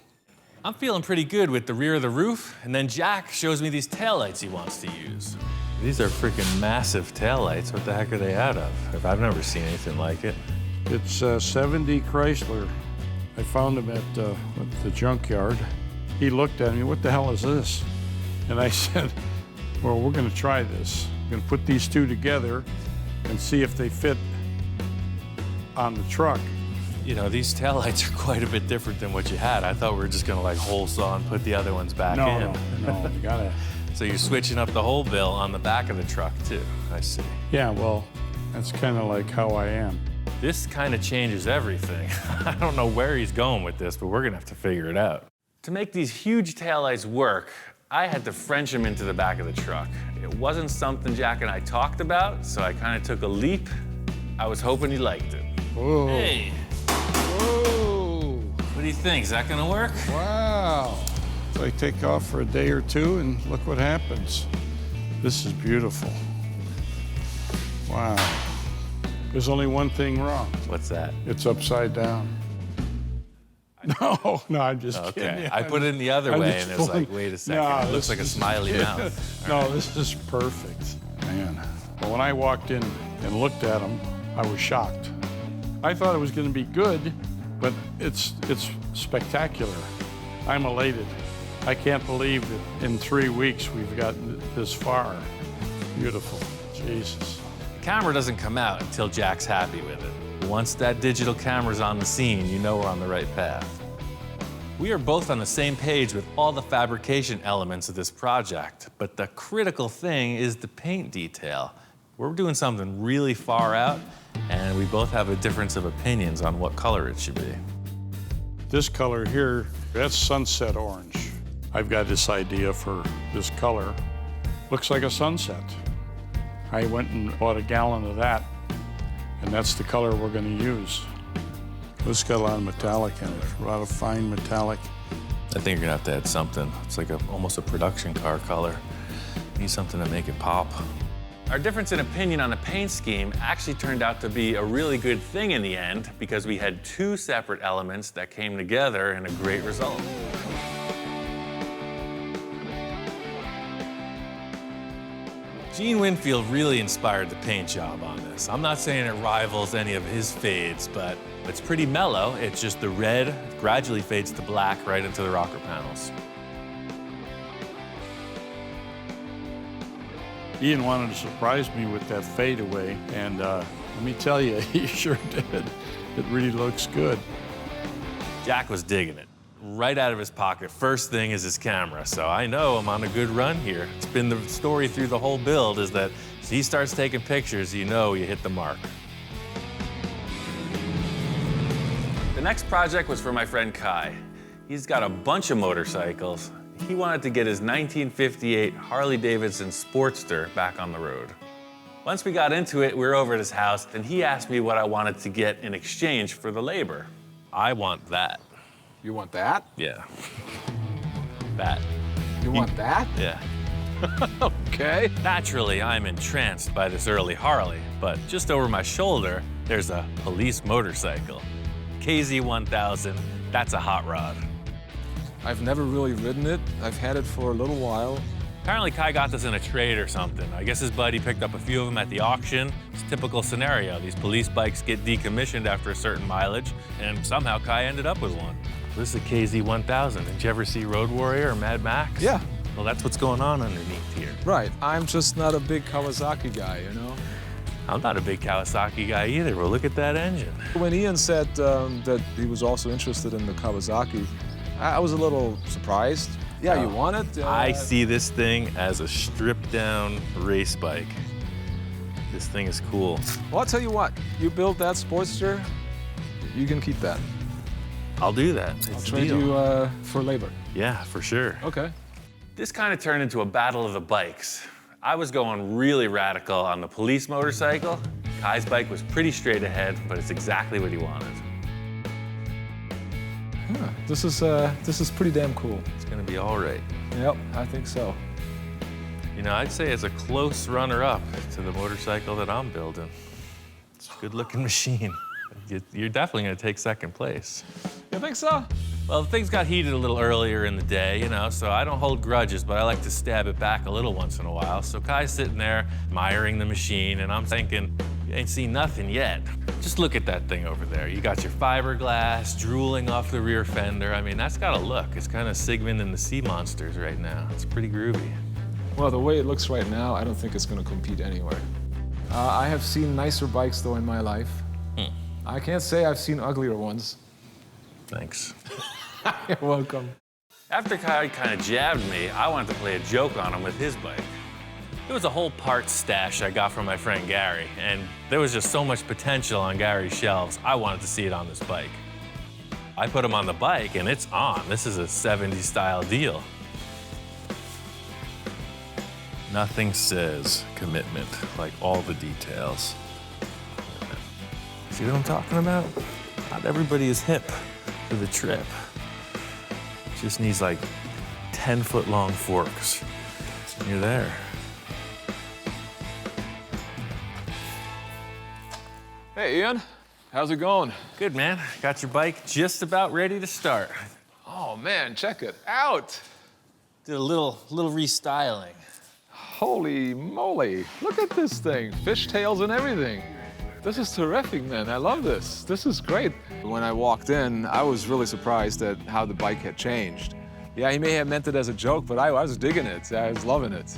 I'm feeling pretty good with the rear of the roof, and then Jack shows me these taillights he wants to use. These are freaking massive taillights. What the heck are they out of? I've never seen anything like it. It's 70 Chrysler. I found him at the junkyard. He looked at me, what the hell is this? And I said, well, we're gonna try this. We're gonna put these two together and see if they fit on the truck. You know, these taillights are quite a bit different than what you had. I thought we were just gonna like hole saw and put the other ones back in. No, you gotta. So you're switching up the whole bill on the back of the truck too, I see. Yeah, well, that's kind of like how I am. This kind of changes everything. I don't know where he's going with this, but we're gonna have to figure it out. To make these huge taillights work, I had to French them into the back of the truck. It wasn't something Jack and I talked about, so I kind of took a leap. I was hoping he liked it. Whoa. Hey. Whoa. What do you think? Is that gonna work? Wow. So I take off for a day or two and look what happens. This is beautiful. Wow. There's only one thing wrong. What's that? It's upside down. No, I'm just kidding. Okay, I put it in the other way and it was like, wait a second, it looks like a smiley mouth. No, this is perfect, man. Well, when I walked in and looked at them, I was shocked. I thought it was gonna be good, but it's spectacular. I'm elated. I can't believe that in 3 weeks we've gotten this far. Beautiful, Jesus. The camera doesn't come out until Jack's happy with it. Once that digital camera's on the scene, you know we're on the right path. We are both on the same page with all the fabrication elements of this project, but the critical thing is the paint detail. We're doing something really far out, and we both have a difference of opinions on what color it should be. This color here, that's sunset orange. I've got this idea for this color. Looks like a sunset. I went and bought a gallon of that, and that's the color we're gonna use. This got a lot of metallic in it, a lot of fine metallic. I think you're gonna have to add something. It's like almost a production car color. Need something to make it pop. Our difference in opinion on the paint scheme actually turned out to be a really good thing in the end because we had 2 separate elements that came together in a great result. Gene Winfield really inspired the paint job on this. I'm not saying it rivals any of his fades, but it's pretty mellow. It's just the red gradually fades to black right into the rocker panels. Ian wanted to surprise me with that fadeaway, and let me tell you, he sure did. It really looks good. Jack was digging it. right out of his pocket. First thing is his camera, so I know I'm on a good run here. It's been the story through the whole build is that as he starts taking pictures, you know you hit the mark. The next project was for my friend Kai. He's got a bunch of motorcycles. He wanted to get his 1958 Harley-Davidson Sportster back on the road. Once we got into it, we were over at his house, and he asked me what I wanted to get in exchange for the labor. I want that. You want that? Yeah. That. You want that? Yeah. Okay. Naturally, I'm entranced by this early Harley, but just over my shoulder, there's a police motorcycle. KZ1000, that's a hot rod. I've never really ridden it. I've had it for a little while. Apparently Kai got this in a trade or something. I guess his buddy picked up a few of them at the auction. It's a typical scenario. These police bikes get decommissioned after a certain mileage, and somehow Kai ended up with one. This is a KZ1000. Did you ever see Road Warrior or Mad Max? Yeah. Well, that's what's going on underneath here. Right. I'm just not a big Kawasaki guy, you know? I'm not a big Kawasaki guy either. Well, look at that engine. When Ian said that he was also interested in the Kawasaki, I was a little surprised. Yeah, you want it? I see this thing as a stripped-down race bike. This thing is cool. Well, I'll tell you what. You build that Sportster, you can keep that. I'll do that. I'll trade you for labor. Yeah, for sure. Okay. This kind of turned into a battle of the bikes. I was going really radical on the police motorcycle. Kai's bike was pretty straight ahead, but it's exactly what he wanted. Huh. This is pretty damn cool. It's gonna be all right. Yep, I think so. You know, I'd say it's a close runner-up to the motorcycle that I'm building. It's a good-looking machine. You're definitely gonna take second place. You think so? Well, things got heated a little earlier in the day, you know, so I don't hold grudges, but I like to stab it back a little once in a while. So Kai's sitting there admiring the machine, and I'm thinking, you ain't seen nothing yet. Just look at that thing over there. You got your fiberglass drooling off the rear fender. I mean, that's got a look. It's kind of Sigmund and the Sea Monsters right now. It's pretty groovy. Well, the way it looks right now, I don't think it's going to compete anywhere. I have seen nicer bikes, though, in my life. I can't say I've seen uglier ones. Thanks. You're welcome. After Kai kind of jabbed me, I wanted to play a joke on him with his bike. It was a whole parts stash I got from my friend Gary, and there was just so much potential on Gary's shelves, I wanted to see it on this bike. I put him on the bike, and it's on. This is a 70s style deal. Nothing says commitment like all the details. See what I'm talking about? Not everybody is hip to the trip. Just needs like 10-foot long forks. And you're there. Hey, Ian. How's it going? Good, man. Got your bike just about ready to start. Oh, man, check it out. Did a little restyling. Holy moly. Look at this thing. Fishtails and everything. This is terrific, man. I love this. This is great. When I walked in, I was really surprised at how the bike had changed. Yeah, he may have meant it as a joke, but I was digging it. I was loving it.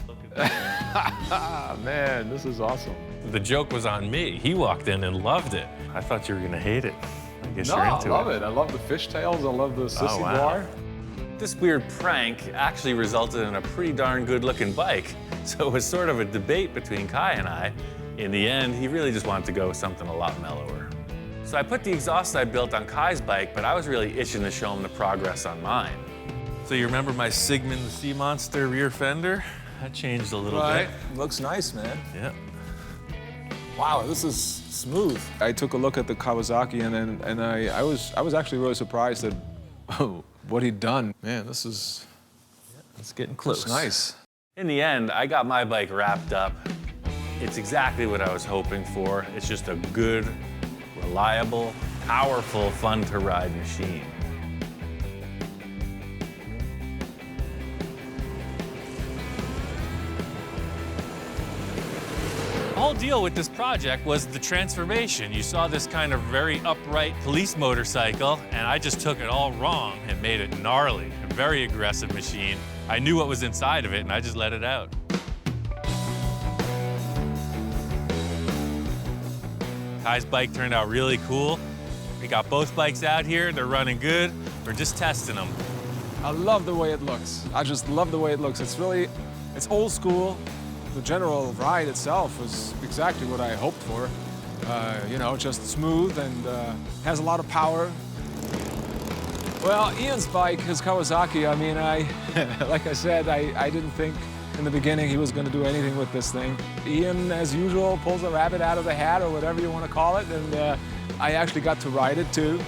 Man, this is awesome. The joke was on me. He walked in and loved it. I thought you were gonna hate it. I guess No, you're into it. I love it. I love the fishtails. I love the sissy bar. This weird prank actually resulted in a pretty darn good-looking bike. So it was sort of a debate between Kai and I. In the end, he really just wanted to go with something a lot mellower. So I put the exhaust I built on Kai's bike, but I was really itching to show him the progress on mine. So you remember my Sigmund the Sea Monster rear fender? That changed a little bit. Looks nice, man. Yeah. Wow, this is smooth. I took a look at the Kawasaki and I was actually really surprised at what he'd done. Man, this is it's getting close. Looks nice. In the end, I got my bike wrapped up. It's exactly what I was hoping for. It's just a good, reliable, powerful, fun-to-ride machine. The whole deal with this project was the transformation. You saw this kind of very upright police motorcycle, and I just took it all wrong and made it gnarly, a very aggressive machine. I knew what was inside of it, and I just let it out. Kai's bike turned out really cool. We got both bikes out here, they're running good. We're just testing them. I love the way it looks. I just love the way it looks. It's old school. The general ride itself was exactly what I hoped for. You know, just smooth and has a lot of power. Well, Ian's bike, his Kawasaki, I mean, like I said, I didn't think in the beginning he was going to do anything with this thing. Ian, as usual, pulls a rabbit out of the hat, or whatever you want to call it, and I actually got to ride it too.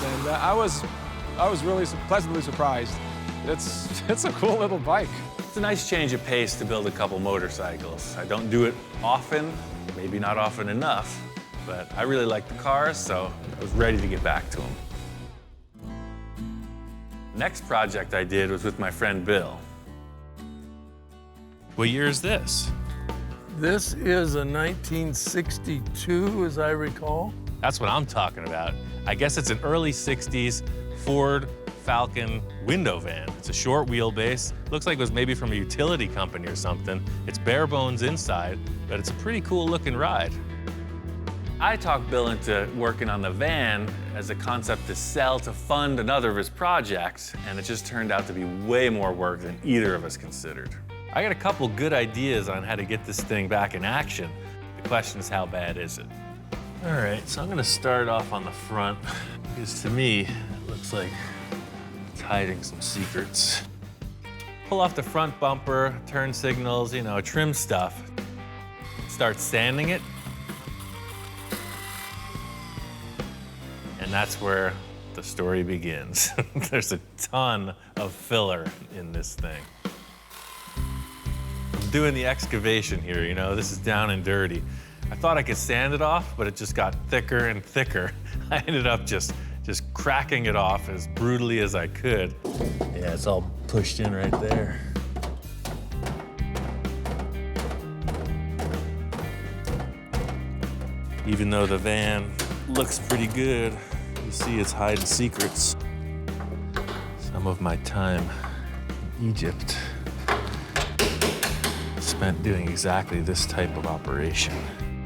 And I was really pleasantly surprised. It's a cool little bike. It's a nice change of pace to build a couple motorcycles. I don't do it often, maybe not often enough, but I really like the cars, so I was ready to get back to them. Next project I did was with my friend Bill. What year is this? This is a 1962, as I recall. That's what I'm talking about. I guess it's an early 60s Ford Falcon window van. It's a short wheelbase. Looks like it was maybe from a utility company or something. It's bare bones inside, but it's a pretty cool looking ride. I talked Bill into working on the van as a concept to sell to fund another of his projects, and it just turned out to be way more work than either of us considered. I got a couple good ideas on how to get this thing back in action. The question is, how bad is it? All right, so I'm gonna start off on the front, because to me, it looks like it's hiding some secrets. Pull off the front bumper, turn signals, you know, trim stuff. Start sanding it. And that's where the story begins. There's a ton of filler in this thing. I'm doing the excavation here, you know, this is down and dirty. I thought I could sand it off, but it just got thicker and thicker. I ended up just cracking it off as brutally as I could. Yeah, it's all pushed in right there. Even though the van looks pretty good, you see it's hiding secrets. Some of my time in Egypt spent doing exactly this type of operation.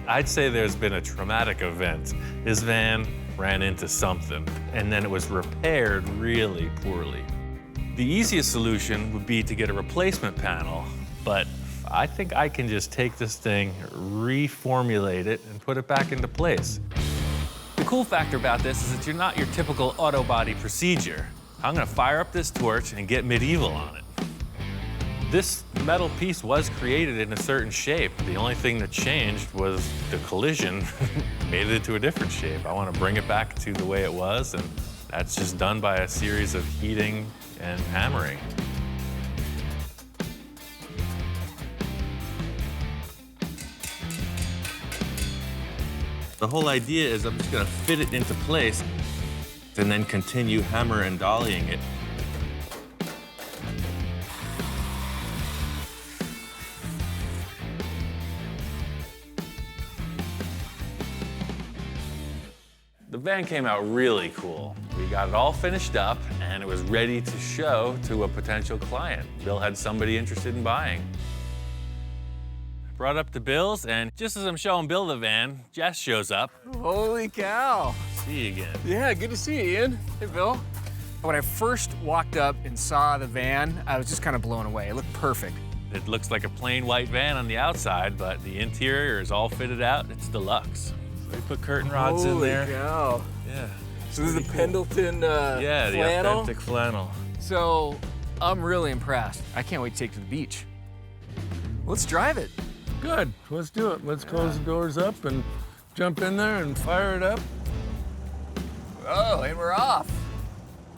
I'd say there's been a traumatic event. This van ran into something, and then it was repaired really poorly. The easiest solution would be to get a replacement panel, but I think I can just take this thing, reformulate it, and put it back into place. The cool factor about this is that you're not your typical auto body procedure. I'm gonna fire up this torch and get medieval on it. This metal piece was created in a certain shape. The only thing that changed was the collision made it into a different shape. I want to bring it back to the way it was, and that's just done by a series of heating and hammering. The whole idea is I'm just going to fit it into place and then continue hammer and dollying it. The van came out really cool. We got it all finished up, and it was ready to show to a potential client. Bill had somebody interested in buying. Brought up to Bill's, and just as I'm showing Bill the van, Jess shows up. Holy cow. See you again. Yeah, good to see you, Ian. Hey, Bill. When I first walked up and saw the van, I was just kind of blown away. It looked perfect. It looks like a plain white van on the outside, but the interior is all fitted out. It's deluxe. So we put curtain rods in there. Holy cow. Yeah. So this is the Pendleton yeah, the flannel? authentic flannel. So I'm really impressed. I can't wait to take it to the beach. Let's drive it. Good, let's do it. Let's close the doors up and jump in there and fire it up. Oh, and we're off.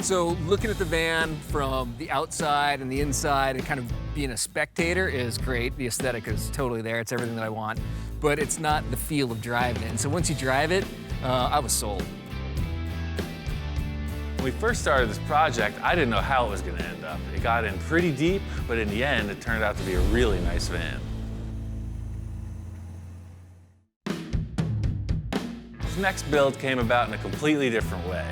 So looking at the van from the outside and the inside and kind of being a spectator is great. The aesthetic is totally there. It's everything that I want. But it's not the feel of driving it. And so once you drive it, I was sold. When we first started this project, I didn't know how it was going to end up. It got in pretty deep, but in the end, it turned out to be a really nice van. This next build came about in a completely different way.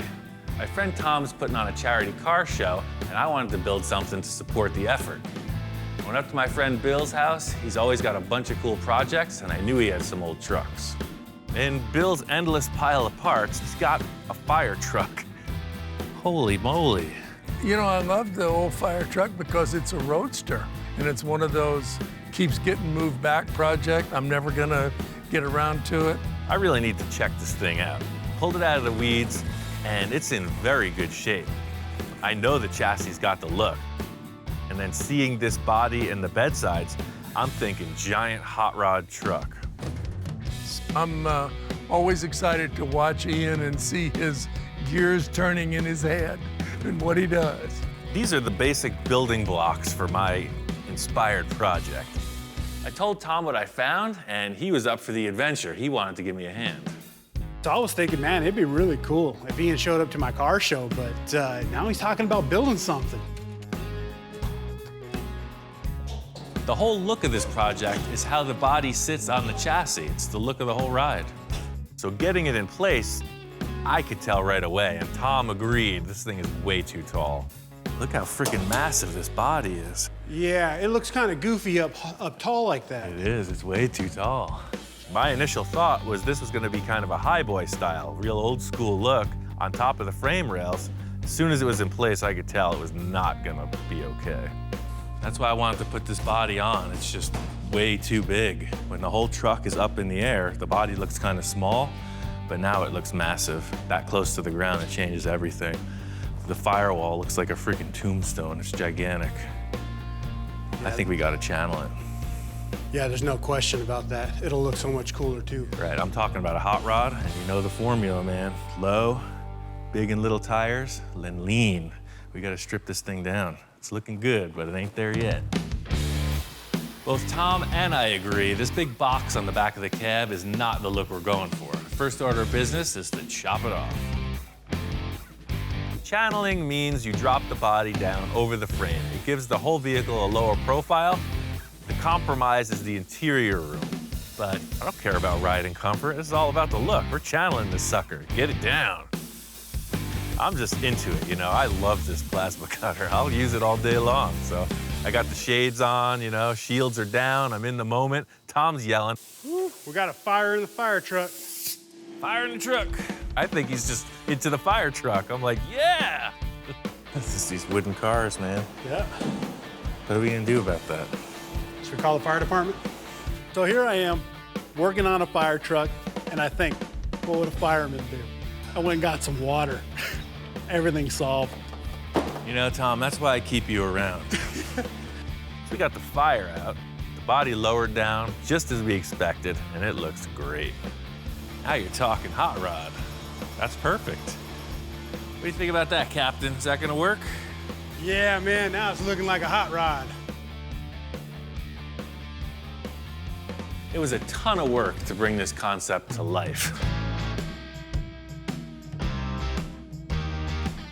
My friend Tom's putting on a charity car show, and I wanted to build something to support the effort. I went up to my friend Bill's house. He's always got a bunch of cool projects, and I knew he had some old trucks. In Bill's endless pile of parts, he's got a fire truck. Holy moly. You know, I love the old fire truck because it's a roadster, and it's one of those keeps getting moved back project. I'm never gonna get around to it. I really need to check this thing out. Pulled it out of the weeds, and it's in very good shape. I know the chassis got the look. And then seeing this body and the bedsides, I'm thinking giant hot rod truck. I'm always excited to watch Ian and see his gears turning in his head and what he does. These are the basic building blocks for my inspired project. I told Tom what I found, and he was up for the adventure. He wanted to give me a hand. So I was thinking, man, it'd be really cool if Ian showed up to my car show, but now he's talking about building something. The whole look of this project is how the body sits on the chassis. It's the look of the whole ride. So getting it in place, I could tell right away, and Tom agreed, this thing is way too tall. Look how freaking massive this body is. Yeah, it looks kind of goofy up tall like that. It is, it's way too tall. My initial thought was this was gonna be kind of a highboy style, real old school look on top of the frame rails. As soon as it was in place, I could tell it was not gonna be okay. That's why I wanted to put this body on. It's just way too big. When the whole truck is up in the air, the body looks kind of small, but now it looks massive. That close to the ground, it changes everything. The firewall looks like a freaking tombstone. It's gigantic. I think we gotta channel it. Yeah, there's no question about that. It'll look so much cooler too. Right, I'm talking about a hot rod, and you know the formula, man. Low, big and little tires, then lean. We gotta strip this thing down. It's looking good, but it ain't there yet. Both Tom and I agree, this big box on the back of the cab is not the look we're going for. First order of business is to chop it off. Channeling means you drop the body down over the frame. It gives the whole vehicle a lower profile. The compromise is the interior room. But I don't care about riding comfort. This is all about the look. We're channeling this sucker. Get it down. I'm just into it, you know. I love this plasma cutter. I'll use it all day long. So I got the shades on, you know, shields are down. I'm in the moment. Tom's yelling. Woo, we got a fire in the fire truck. Fire in the truck. I think he's just into the fire truck. I'm like, yeah. This is these wooden cars, man. Yeah. What are we gonna do about that? Should we call the fire department? So here I am, working on a fire truck, and I think, what would a fireman do? I went and got some water. Everything's solved. You know, Tom, that's why I keep you around. So we got the fire out, the body lowered down, just as we expected, and it looks great. Now you're talking hot rod. That's perfect. What do you think about that, Captain? Is that gonna work? Yeah, man, now it's looking like a hot rod. It was a ton of work to bring this concept to life.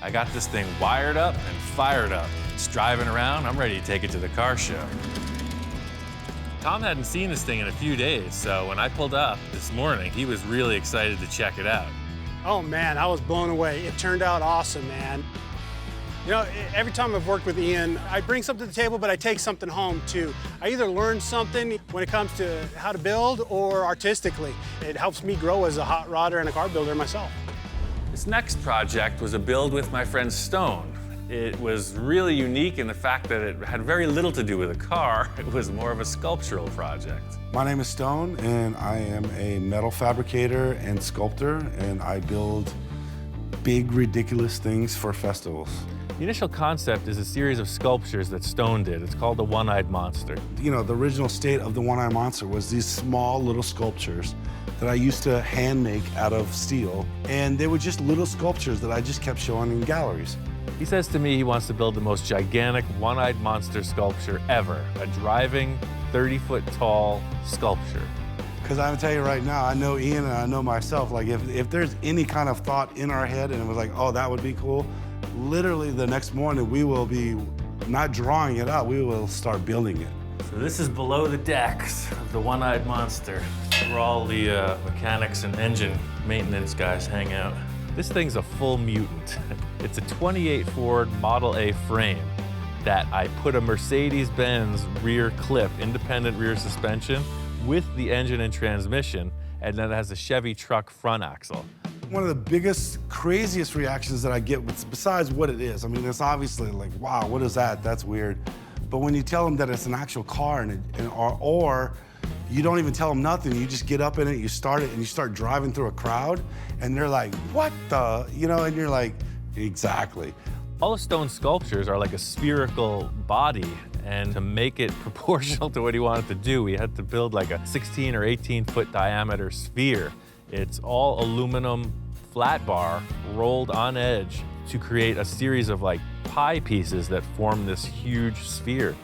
I got this thing wired up and fired up. It's driving around. I'm ready to take it to the car show. Tom hadn't seen this thing in a few days, so when I pulled up this morning, he was really excited to check it out. Oh man, I was blown away. It turned out awesome, man. You know, every time I've worked with Ian, I bring something to the table, but I take something home too. I either learn something when it comes to how to build or artistically. It helps me grow as a hot rodder and a car builder myself. This next project was a build with my friend Stone. It was really unique in the fact that it had very little to do with a car. It was more of a sculptural project. My name is Stone, and I am a metal fabricator and sculptor, and I build big, ridiculous things for festivals. The initial concept is a series of sculptures that Stone did. It's called the One-Eyed Monster. You know, the original state of the One-Eyed Monster was these small little sculptures that I used to hand make out of steel, and they were just little sculptures that I just kept showing in galleries. He says to me he wants to build the most gigantic one-eyed monster sculpture ever, a driving 30-foot tall sculpture. Because I'm gonna tell you right now, I know Ian and I know myself, like if there's any kind of thought in our head and it was like, oh, that would be cool, literally the next morning we will be not drawing it out, we will start building it. So this is below the decks of the One-Eyed Monster, where all the mechanics and engine maintenance guys hang out. This thing's a full mutant. It's a 28 Ford Model A frame that I put a Mercedes-Benz rear clip, independent rear suspension, with the engine and transmission, and then it has a Chevy truck front axle. One of the biggest, craziest reactions that I get, besides what it is, I mean, it's obviously like, wow, what is that? That's weird. But when you tell them that it's an actual car, or you don't even tell them nothing, you just get up in it, you start it, and you start driving through a crowd, and they're like, what the, you know, and you're like, exactly. All the stone sculptures are like a spherical body, and to make it proportional to what he wanted to do, we had to build like a 16 or 18-foot diameter sphere. It's all aluminum flat bar rolled on edge to create a series of like pie pieces that form this huge sphere.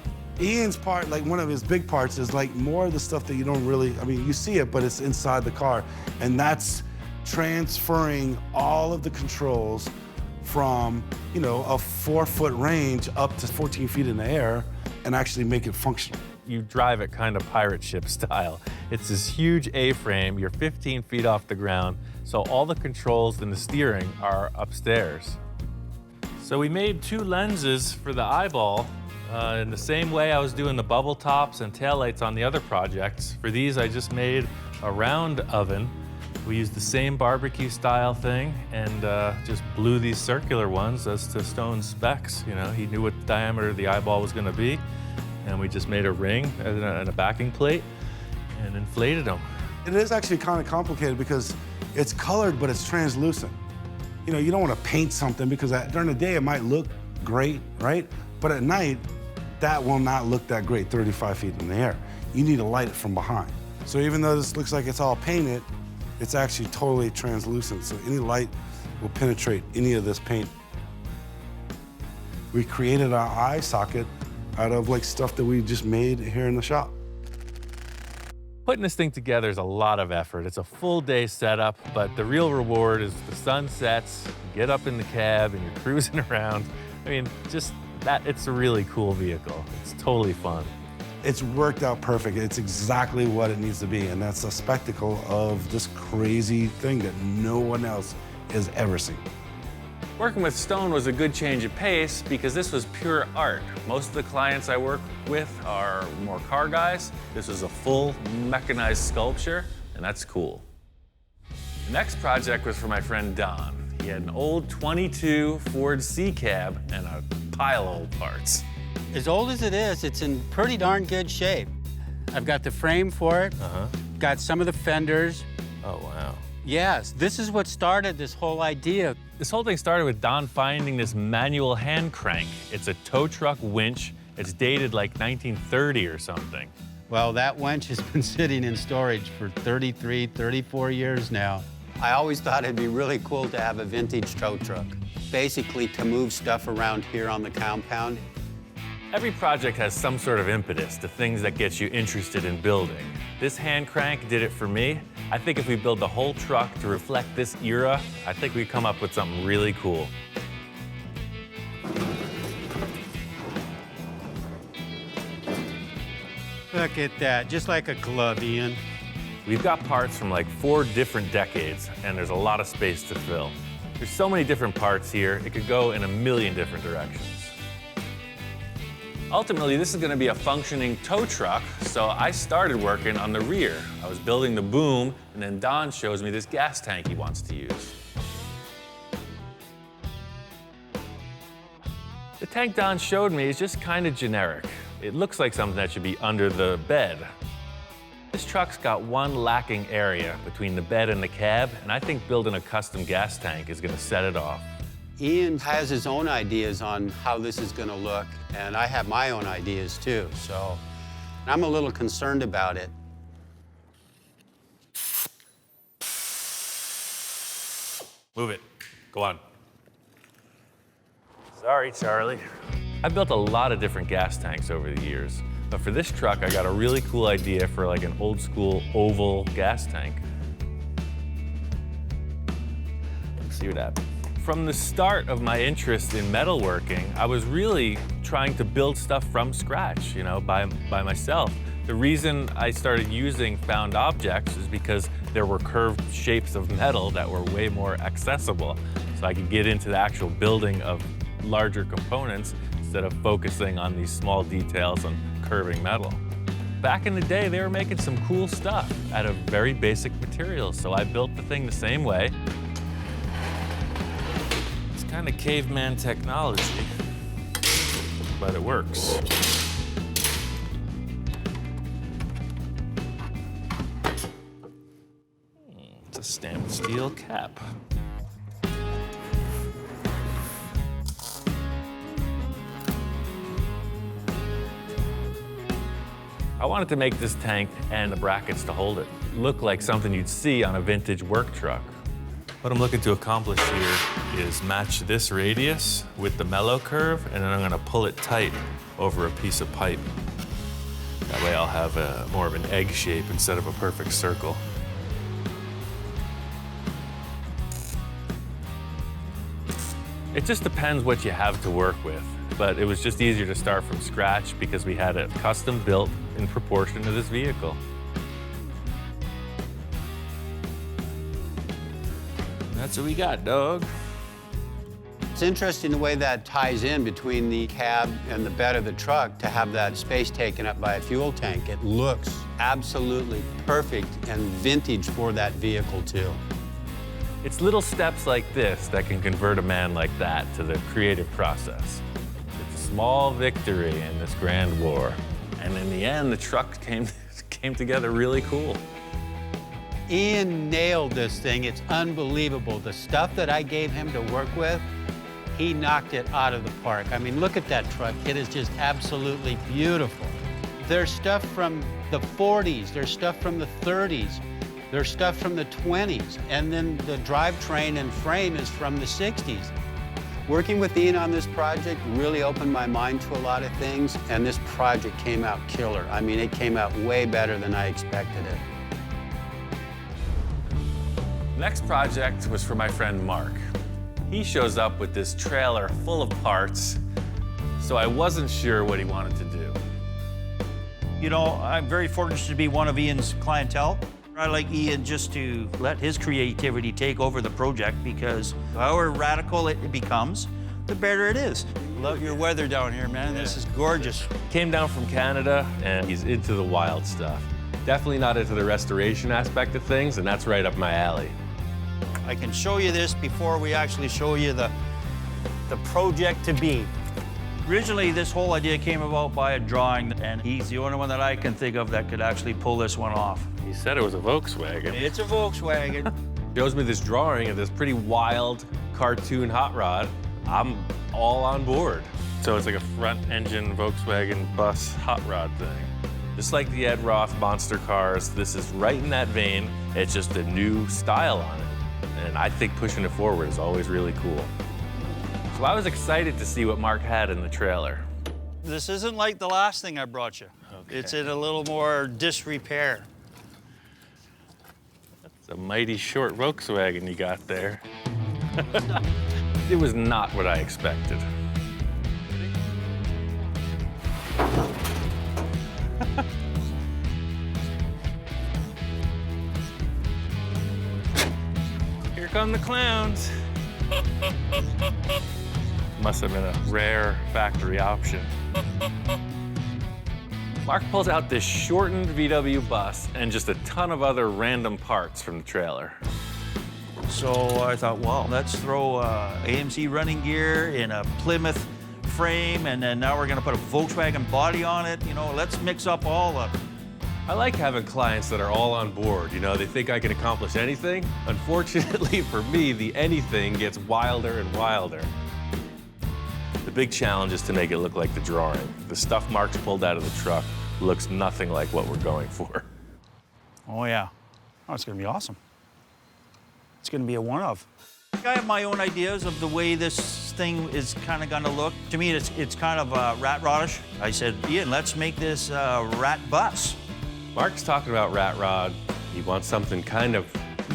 Ian's part, like one of his big parts, is like more of the stuff that you don't really, I mean, you see it, but it's inside the car. And that's transferring all of the controls from, you know, a 4-foot range up to 14 feet in the air and actually make it functional. You drive it kind of pirate ship style. It's this huge A-frame, you're 15 feet off the ground, so all the controls and the steering are upstairs. So we made 2 lenses for the eyeball in the same way I was doing the bubble tops and taillights on the other projects. For these, I just made a round oven. We used the same barbecue style thing and just blew these circular ones as to Stone's specs. You know, he knew what the diameter of the eyeball was gonna be, and we just made a ring and a backing plate and inflated them. It is actually kind of complicated because it's colored, but it's translucent. You know, you don't want to paint something because during the day it might look great, right? But at night, that will not look that great 35 feet in the air. You need to light it from behind. So even though this looks like it's all painted, it's actually totally translucent. So any light will penetrate any of this paint. We created our eye socket out of like stuff that we just made here in the shop. Putting this thing together is a lot of effort. It's a full day setup, but the real reward is the sun sets, you get up in the cab and you're cruising around. I mean, just that, it's a really cool vehicle. It's totally fun. It's worked out perfect. It's exactly what it needs to be, and that's a spectacle of this crazy thing that no one else has ever seen. Working with stone was a good change of pace because this was pure art. Most of the clients I work with are more car guys. This was a full mechanized sculpture, and that's cool. The next project was for my friend Don. He had an old 22 Ford C-Cab and a pile of old parts. As old as it is, it's in pretty darn good shape. I've got the frame for it, got some of the fenders. Oh, wow. Yes, this is what started this whole idea. This whole thing started with Don finding this manual hand crank. It's a tow truck winch. It's dated like 1930 or something. Well, that winch has been sitting in storage for 33, 34 years now. I always thought it'd be really cool to have a vintage tow truck, basically to move stuff around here on the compound. Every project has some sort of impetus to things that get you interested in building. This hand crank did it for me. I think if we build the whole truck to reflect this era, I think we come up with something really cool. Look at that, just like a glove, Ian. We've got parts from like 4 different decades, and there's a lot of space to fill. There's so many different parts here, it could go in a million different directions. Ultimately, this is gonna be a functioning tow truck, so I started working on the rear. I was building the boom, and then Don shows me this gas tank he wants to use. The tank Don showed me is just kind of generic. It looks like something that should be under the bed. This truck's got one lacking area between the bed and the cab, and I think building a custom gas tank is gonna set it off. Ian has his own ideas on how this is going to look, and I have my own ideas too, so I'm a little concerned about it. Move it. Go on. Sorry, Charlie. I've built a lot of different gas tanks over the years, but for this truck, I got a really cool idea for like an old school oval gas tank. Let's see what happens. From the start of my interest in metalworking, I was really trying to build stuff from scratch, you know, by myself. The reason I started using found objects is because there were curved shapes of metal that were way more accessible. So I could get into the actual building of larger components instead of focusing on these small details on curving metal. Back in the day, they were making some cool stuff out of very basic materials. So I built the thing the same way. Kind of caveman technology, but it works. It's a stainless steel cap. I wanted to make this tank and the brackets to hold it look like something you'd see on a vintage work truck. What I'm looking to accomplish here is match this radius with the mellow curve, and then I'm gonna pull it tight over a piece of pipe. That way I'll have more of an egg shape instead of a perfect circle. It just depends what you have to work with, but it was just easier to start from scratch because we had it custom built in proportion to this vehicle. That's what we got, dog. It's interesting the way that ties in between the cab and the bed of the truck to have that space taken up by a fuel tank. It looks absolutely perfect and vintage for that vehicle, too. It's little steps like this that can convert a man like that to the creative process. It's a small victory in this grand war. And in the end, the truck came together really cool. Ian nailed this thing. It's unbelievable. The stuff that I gave him to work with, he knocked it out of the park. I mean, look at that truck. It is just absolutely beautiful. There's stuff from the 40s. There's stuff from the 30s. There's stuff from the 20s. And then the drivetrain and frame is from the 60s. Working with Ian on this project really opened my mind to a lot of things, and this project came out killer. I mean, it came out way better than I expected it. Next project was for my friend Mark. He shows up with this trailer full of parts, so I wasn't sure what he wanted to do. You know, I'm very fortunate to be one of Ian's clientele. I like Ian just to let his creativity take over the project, because however radical it becomes, the better it is. Love your weather down here, man. This is gorgeous. Came down from Canada, and he's into the wild stuff. Definitely not into the restoration aspect of things, and that's right up my alley. I can show you this before we actually show you the project to be. Originally, this whole idea came about by a drawing, and he's the only one that I can think of that could actually pull this one off. He said it was a Volkswagen. It's a Volkswagen. Shows me this drawing of this pretty wild cartoon hot rod. I'm all on board. So it's like a front-engine Volkswagen bus hot rod thing. Just like the Ed Roth monster cars, this is right in that vein. It's just a new style on it. And I think pushing it forward is always really cool. So I was excited to see what Mark had in the trailer. This isn't like the last thing I brought you. Okay. It's in a little more disrepair. It's a mighty short Volkswagen you got there. It was not what I expected. Here come the clowns. Must have been a rare factory option. Mark pulls out this shortened VW bus and just a ton of other random parts from the trailer. So I thought, well, let's throw AMC running gear in a Plymouth frame, and then now we're gonna put a Volkswagen body on it. You know, let's mix up all of it. I like having clients that are all on board. You know, they think I can accomplish anything. Unfortunately for me, the anything gets wilder and wilder. The big challenge is to make it look like the drawing. The stuff Mark's pulled out of the truck looks nothing like what we're going for. Oh yeah, oh, it's gonna be awesome. It's gonna be a one-of. I have my own ideas of the way this thing is kind of gonna look. To me, it's kind of rat rodish. I said, Ian, let's make this rat bus. Mark's talking about rat rod. He wants something kind of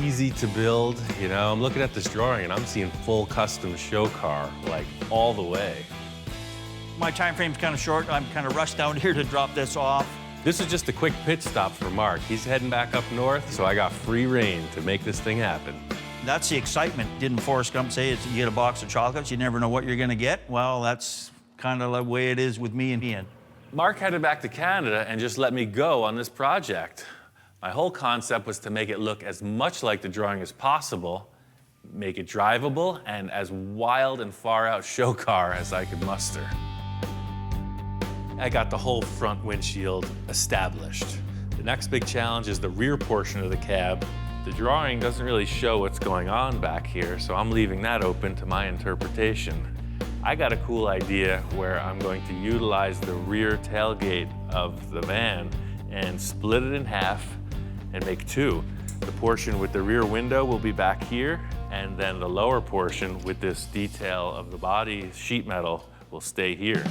easy to build. You know, I'm looking at this drawing and I'm seeing full custom show car, like all the way. My time frame's kind of short. I'm kind of rushed down here to drop this off. This is just a quick pit stop for Mark. He's heading back up north, so I got free reign to make this thing happen. That's the excitement. Didn't Forrest Gump say you get a box of chocolates, you never know what you're gonna get? Well, that's kind of the way it is with me and Ian. Mark headed back to Canada and just let me go on this project. My whole concept was to make it look as much like the drawing as possible, make it drivable and as wild and far out show car as I could muster. I got the whole front windshield established. The next big challenge is the rear portion of the cab. The drawing doesn't really show what's going on back here, so I'm leaving that open to my interpretation. I got a cool idea where I'm going to utilize the rear tailgate of the van and split it in half and make two. The portion with the rear window will be back here, and then the lower portion with this detail of the body sheet metal will stay here.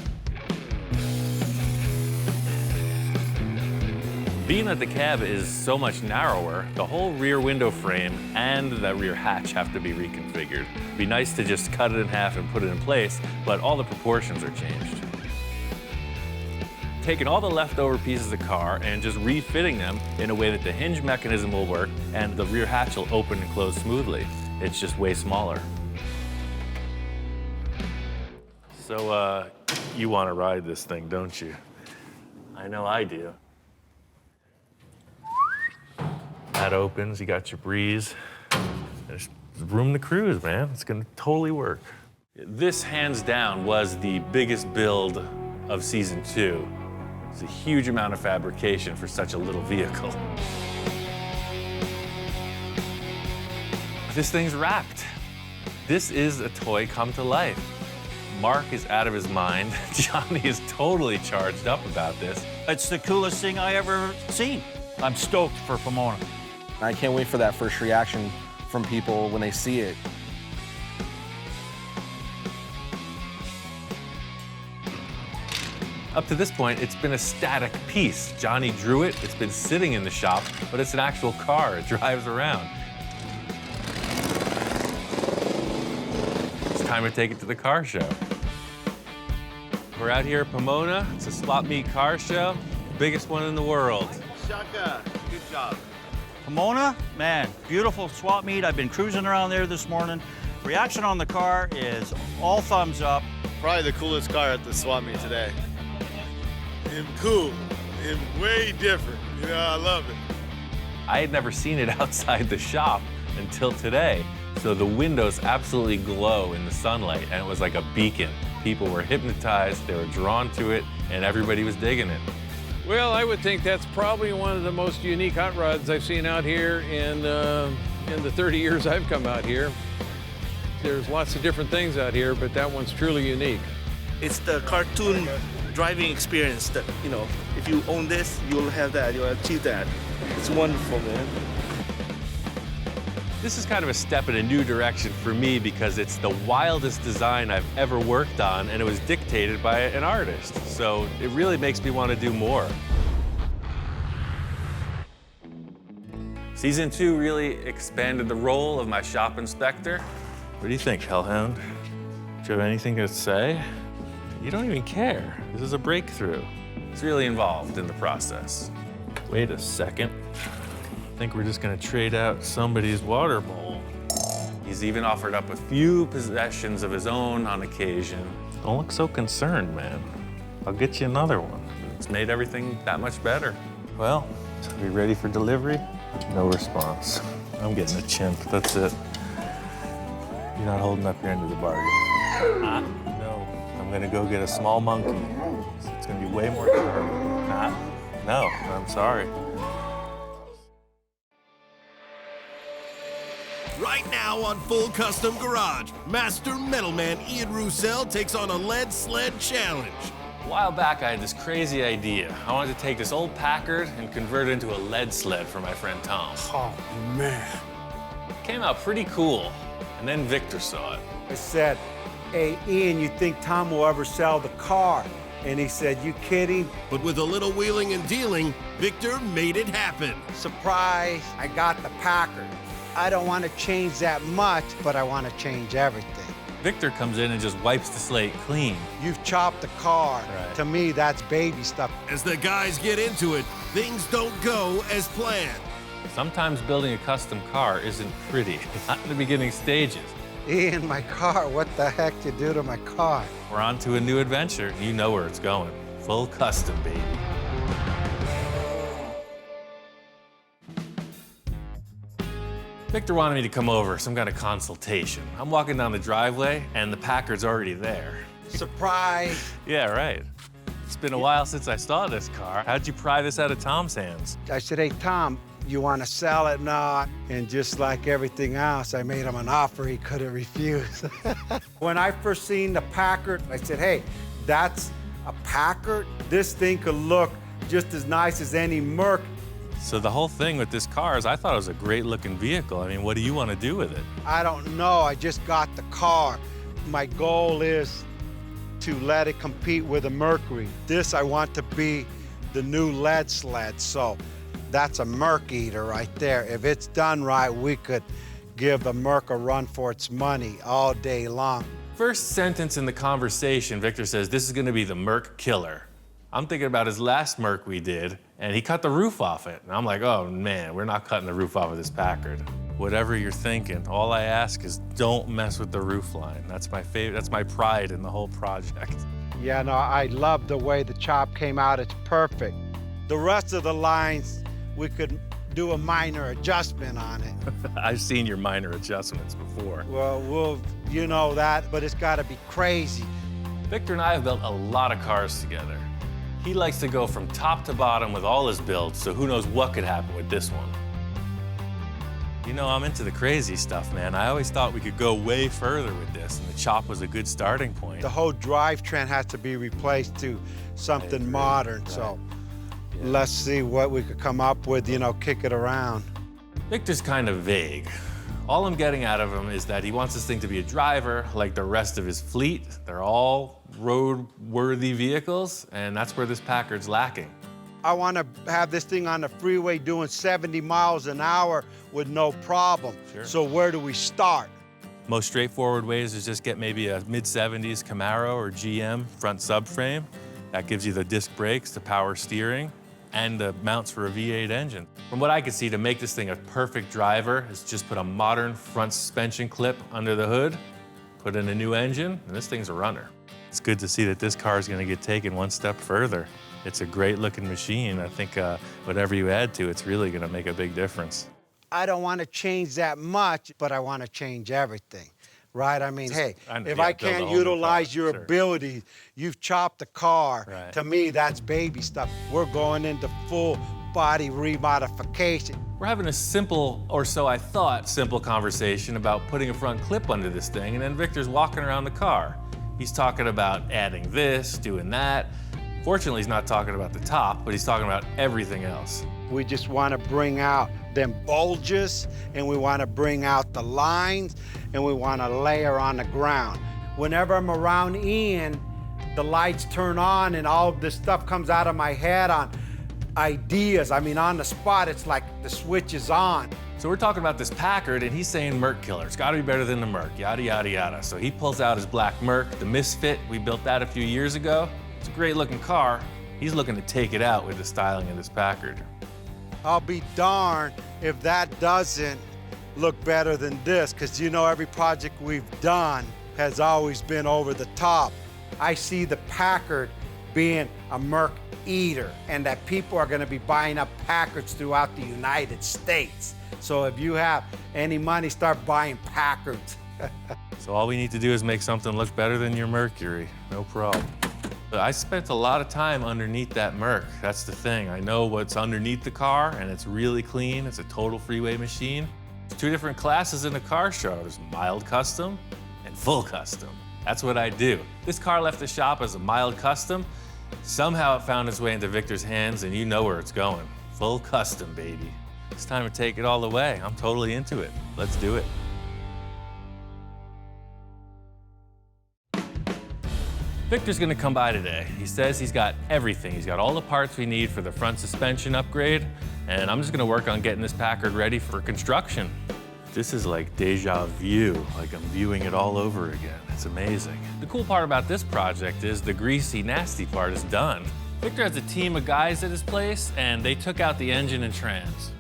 Being that the cab is so much narrower, the whole rear window frame and the rear hatch have to be reconfigured. It'd be nice to just cut it in half and put it in place, but all the proportions are changed. Taking all the leftover pieces of the car and just refitting them in a way that the hinge mechanism will work and the rear hatch will open and close smoothly. It's just way smaller. So, you want to ride this thing, don't you? I know I do. That opens, you got your breeze. There's room to cruise, man. It's gonna totally work. This, hands down, was the biggest build of season 2. It's a huge amount of fabrication for such a little vehicle. This thing's wrapped. This is a toy come to life. Mark is out of his mind. Johnny is totally charged up about this. It's the coolest thing I ever seen. I'm stoked for Pomona. I can't wait for that first reaction from people when they see it. Up to this point, it's been a static piece. Johnny drew it, it's been sitting in the shop, but it's an actual car, it drives around. It's time to take it to the car show. We're out here at Pomona. It's a swap meet car show, the biggest one in the world. Shaka, good job. Pomona, man, beautiful swap meet. I've been cruising around there this morning. Reaction on the car is all thumbs up. Probably the coolest car at the swap meet today. Him cool, him way different. You know, I love it. I had never seen it outside the shop until today. So the windows absolutely glow in the sunlight, and it was like a beacon. People were hypnotized, they were drawn to it, and everybody was digging it. Well, I would think that's probably one of the most unique hot rods I've seen out here in the 30 years I've come out here. There's lots of different things out here, but that one's truly unique. It's the cartoon driving experience that, you know, if you own this, you'll have that, you'll achieve that. It's wonderful, man. This is kind of a step in a new direction for me because it's the wildest design I've ever worked on, and it was dictated by an artist. So it really makes me want to do more. Season 2 really expanded the role of my shop inspector. What do you think, Hellhound? Do you have anything to say? You don't even care. This is a breakthrough. It's really involved in the process. Wait a second. I think we're just gonna trade out somebody's water bowl. He's even offered up a few possessions of his own on occasion. Don't look so concerned, man. I'll get you another one. It's made everything that much better. Well, are we ready for delivery? No response. I'm getting a chimp, that's it. You're not holding up your end of the bargain. No, I'm gonna go get a small monkey. It's gonna be way more sharp. No, I'm sorry. Right now on Full Custom Garage, Master Metalman Ian Roussel takes on a Lead Sled challenge. A while back, I had this crazy idea. I wanted to take this old Packard and convert it into a lead sled for my friend Tom. Oh, man. It came out pretty cool, and then Victor saw it. I said, hey, Ian, you think Tom will ever sell the car? And he said, you kidding? But with a little wheeling and dealing, Victor made it happen. Surprise, I got the Packard. I don't want to change that much, but I want to change everything. Victor comes in and just wipes the slate clean. You've chopped the car. Right. To me, that's baby stuff. As the guys get into it, things don't go as planned. Sometimes building a custom car isn't pretty, not in the beginning stages. Ian, my car, what the heck you do to my car? We're on to a new adventure. You know where it's going. Full custom, baby. Victor wanted me to come over, some kind of consultation. I'm walking down the driveway, and the Packard's already there. Surprise! Yeah, right. It's been a while since I saw this car. How'd you pry this out of Tom's hands? I said, hey, Tom, you want to sell it? No. And just like everything else, I made him an offer he couldn't refuse. When I first seen the Packard, I said, hey, that's a Packard? This thing could look just as nice as any Merc. So the whole thing with this car is I thought it was a great looking vehicle. I mean, what do you want to do with it? I don't know. I just got the car. My goal is to let it compete with a Mercury. This, I want to be the new Lead Sled. So that's a Merc eater right there. If it's done right, we could give the Merc a run for its money all day long. First sentence in the conversation, Victor says, this is going to be the Merc killer. I'm thinking about his last Merc we did, and he cut the roof off it. And I'm like, oh man, we're not cutting the roof off of this Packard. Whatever you're thinking, all I ask is don't mess with the roof line. That's my favorite, that's my pride in the whole project. Yeah, no, I love the way the chop came out. It's perfect. The rest of the lines, we could do a minor adjustment on it. I've seen your minor adjustments before. Well, you know that, but it's gotta be crazy. Victor and I have built a lot of cars together. He likes to go from top to bottom with all his builds, so who knows what could happen with this one. You know, I'm into the crazy stuff, man. I always thought we could go way further with this, and the chop was a good starting point. The whole drivetrain has to be replaced to something modern, right. So let's see what we could come up with, you know, kick it around. Victor's kind of vague. All I'm getting out of him is that he wants this thing to be a driver like the rest of his fleet. They're all road-worthy vehicles, and that's where this Packard's lacking. I want to have this thing on the freeway doing 70 miles an hour with no problem. Sure. So where do we start? Most straightforward ways is just get maybe a mid-70s Camaro or GM front subframe. That gives you the disc brakes, the power steering, and the mounts for a V8 engine. From what I can see, to make this thing a perfect driver is just put a modern front suspension clip under the hood, put in a new engine, and this thing's a runner. It's good to see that this car is going to get taken one step further. It's a great looking machine. I think whatever you add to it's really going to make a big difference. I don't want to change that much, but I want to change everything, right? I mean, hey, if I can't utilize your ability, you've chopped the car. Right. To me, that's baby stuff. We're going into full body remodification. We're having a simple, or so I thought, simple conversation about putting a front clip under this thing, and then Victor's walking around the car. He's talking about adding this, doing that. Fortunately, he's not talking about the top, but he's talking about everything else. We just want to bring out them bulges, and we want to bring out the lines, and we want to layer on the ground. Whenever I'm around Ian, the lights turn on and all of this stuff comes out of my head on ideas. I mean, on the spot, it's like the switch is on. So we're talking about this Packard, and he's saying Merc killer. It's got to be better than the Merc, yada, yada, yada. So he pulls out his black Merc, the Misfit. We built that a few years ago. It's a great looking car. He's looking to take it out with the styling of this Packard. I'll be darned if that doesn't look better than this, because you know every project we've done has always been over the top. I see the Packard being a Merc eater, and that people are going to be buying up Packards throughout the United States. So if you have any money, start buying Packards. So all we need to do is make something look better than your Mercury. No problem. But I spent a lot of time underneath that Merc. That's the thing. I know what's underneath the car, and it's really clean. It's a total freeway machine. There's two different classes in a car show. There's mild custom and full custom. That's what I do. This car left the shop as a mild custom. Somehow it found its way into Victor's hands, and you know where it's going. Full custom, baby. It's time to take it all the way. I'm totally into it. Let's do it. Victor's gonna come by today. He says he's got everything. He's got all the parts we need for the front suspension upgrade, and I'm just gonna work on getting this Packard ready for construction. This is like deja vu, like I'm viewing it all over again. It's amazing. The cool part about this project is the greasy, nasty part is done. Victor has a team of guys at his place, and they took out the engine and trans.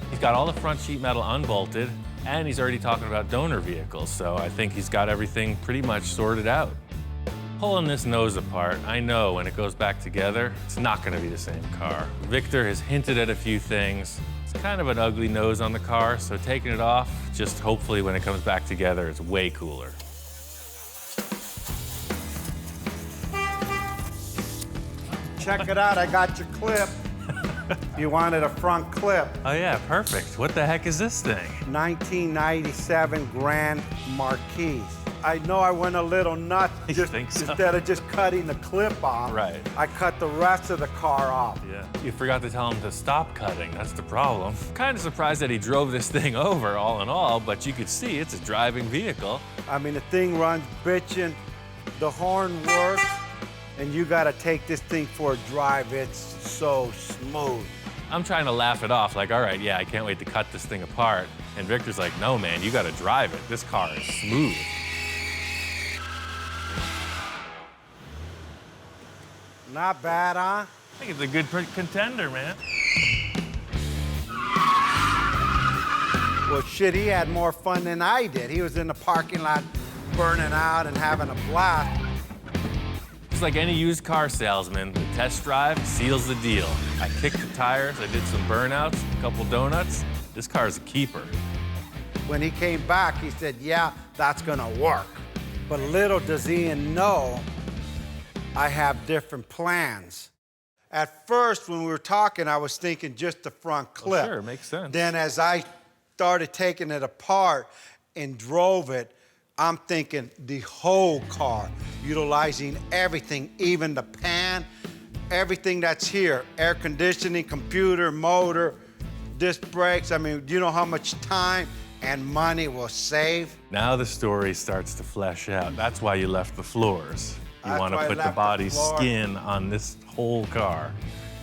He's got all the front sheet metal unbolted, and he's already talking about donor vehicles, so I think he's got everything pretty much sorted out. Pulling this nose apart, I know when it goes back together, it's not gonna be the same car. Victor has hinted at a few things. It's kind of an ugly nose on the car, so taking it off, just hopefully when it comes back together, it's way cooler. Check it out, I got your clip. You wanted a front clip. Oh yeah, perfect. What the heck is this thing? 1997 Grand Marquis. I know I went a little nuts instead of just cutting the clip off. Right. I cut the rest of the car off. Yeah. You forgot to tell him to stop cutting. That's the problem. Kind of surprised that he drove this thing over, all in all, but you could see it's a driving vehicle. I mean, the thing runs bitchin', the horn works, and you gotta take this thing for a drive. It's so smooth. I'm trying to laugh it off, like, all right, yeah, I can't wait to cut this thing apart. And Victor's like, no, man, you gotta drive it. This car is smooth. Not bad, huh? I think it's a good contender, man. Well, shit, he had more fun than I did. He was in the parking lot burning out and having a blast. Just like any used car salesman, the test drive seals the deal. I kicked the tires, I did some burnouts, a couple donuts. This car's a keeper. When he came back, he said, yeah, that's gonna work. But little does Ian know, I have different plans. At first, when we were talking, I was thinking just the front clip. Oh, sure, makes sense. Then as I started taking it apart and drove it, I'm thinking the whole car, utilizing everything, even the pan, everything that's here, air conditioning, computer, motor, disc brakes. I mean, do you know how much time and money will save? Now the story starts to flesh out. That's why you left the floors. You want to put the body skin on this whole car.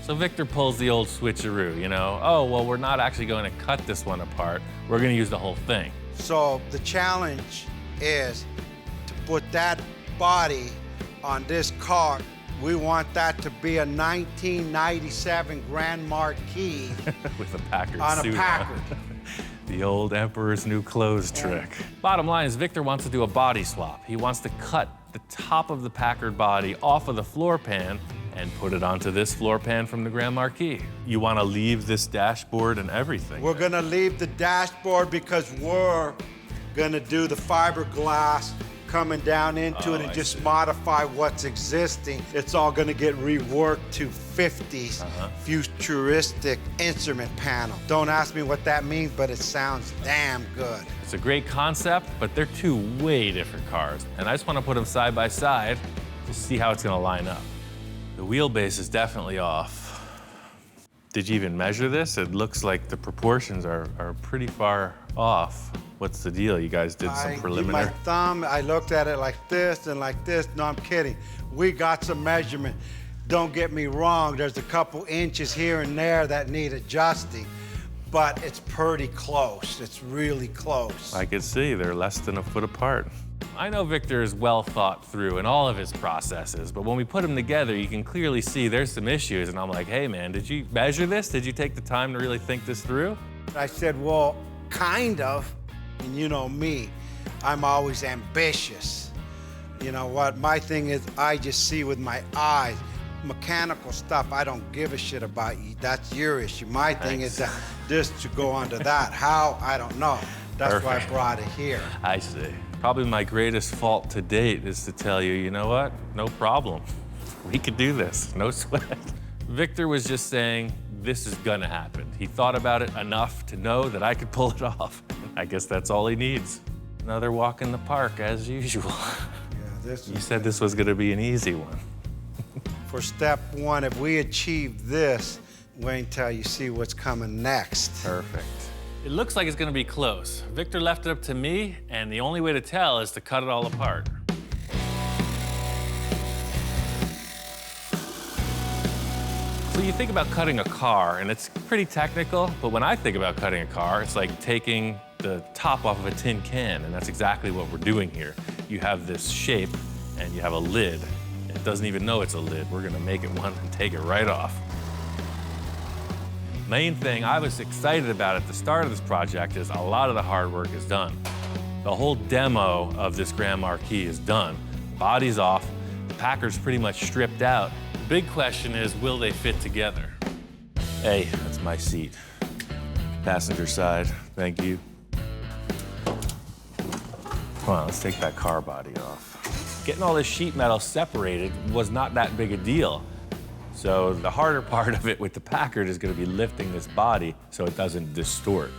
So Victor pulls the old switcheroo, you know? Oh, well, we're not actually going to cut this one apart. We're going to use the whole thing. So the challenge is to put that body on this car. We want that to be a 1997 Grand Marquis. With a Packard on suit a Packard. The old Emperor's New Clothes trick. Bottom line is Victor wants to do a body swap. He wants to cut the top of the Packard body off of the floor pan and put it onto this floor pan from the Grand Marquis. You want to leave this dashboard and everything. We're gonna leave the dashboard because we're gonna do the fiberglass coming down into it and just modify what's existing. It's all gonna get reworked to 50s futuristic instrument panel. Don't ask me what that means, but it sounds damn good. It's a great concept, but they're two way different cars. And I just want to put them side by side to see how it's gonna line up. The wheelbase is definitely off. Did you even measure this? It looks like the proportions are pretty far off. What's the deal? You guys did some preliminary? My thumb, I looked at it like this and like this. No, I'm kidding. We got some measurement. Don't get me wrong, there's a couple inches here and there that need adjusting, but it's pretty close. It's really close. I could see they're less than a foot apart. I know Victor is well thought through in all of his processes, but when we put them together, you can clearly see there's some issues. And I'm like, hey man, did you measure this? Did you take the time to really think this through? I said, well, kind of. And you know me, I'm always ambitious. You know what, my thing is I just see with my eyes. Mechanical stuff, I don't give a shit about you. That's your issue. My thing is that this to go onto that. How, I don't know. That's why I brought it here. I see. Probably my greatest fault to date is to tell you, you know what? No problem. We could do this, no sweat. Victor was just saying, this is gonna happen. He thought about it enough to know that I could pull it off. I guess that's all he needs. Another walk in the park, as usual. Yeah, you said this was gonna be an easy one. For step one, if we achieve this, wait until you see what's coming next. Perfect. It looks like it's gonna be close. Victor left it up to me, and the only way to tell is to cut it all apart. So you think about cutting a car, and it's pretty technical, but when I think about cutting a car, it's like taking the top off of a tin can, and that's exactly what we're doing here. You have this shape, and you have a lid. It doesn't even know it's a lid. We're gonna make it one and take it right off. Main thing I was excited about at the start of this project is a lot of the hard work is done. The whole demo of this Grand Marquis is done. Body's off, the Packard's pretty much stripped out. The big question is, will they fit together? Hey, that's my seat. Passenger side, thank you. Come on, let's take that car body off. Getting all this sheet metal separated was not that big a deal. So the harder part of it with the Packard is gonna be lifting this body so it doesn't distort.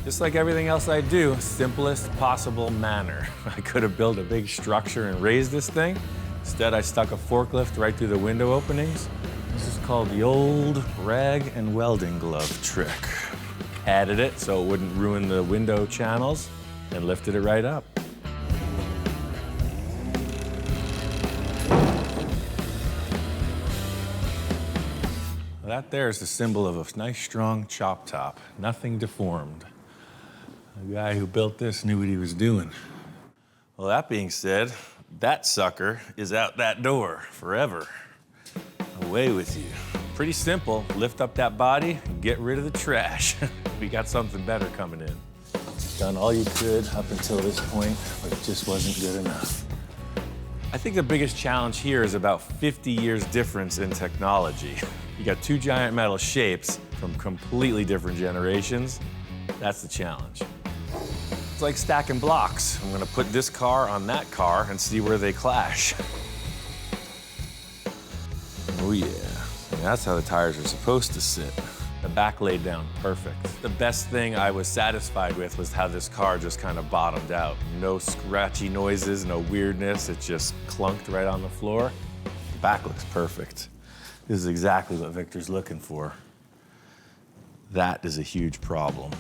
Just like everything else I do, simplest possible manner. I could have built a big structure and raised this thing. Instead, I stuck a forklift right through the window openings. This is called the old rag and welding glove trick. Added it so it wouldn't ruin the window channels and lifted it right up. That there is the symbol of a nice, strong chop top. Nothing deformed. The guy who built this knew what he was doing. Well, that being said, that sucker is out that door forever. Away with you. Pretty simple. Lift up that body and get rid of the trash. We got something better coming in. Done all you could up until this point, but it just wasn't good enough. I think the biggest challenge here is about 50 years difference in technology. You got two giant metal shapes from completely different generations. That's the challenge. It's like stacking blocks. I'm gonna put this car on that car and see where they clash. Oh yeah, and that's how the tires are supposed to sit. The back laid down perfect. The best thing I was satisfied with was how this car just kind of bottomed out. No scratchy noises, no weirdness. It just clunked right on the floor. The back looks perfect. This is exactly what Victor's looking for. That is a huge problem.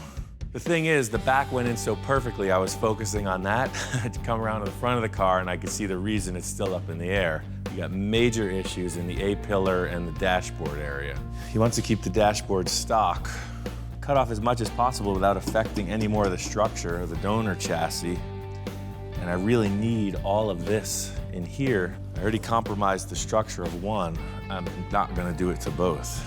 The thing is, the back went in so perfectly, I was focusing on that. I'd come around to the front of the car and I could see the reason it's still up in the air. You got major issues in the A-pillar and the dashboard area. He wants to keep the dashboard stock, cut off as much as possible without affecting any more of the structure of the donor chassis. And I really need all of this in here. I already compromised the structure of one. I'm not gonna do it to both.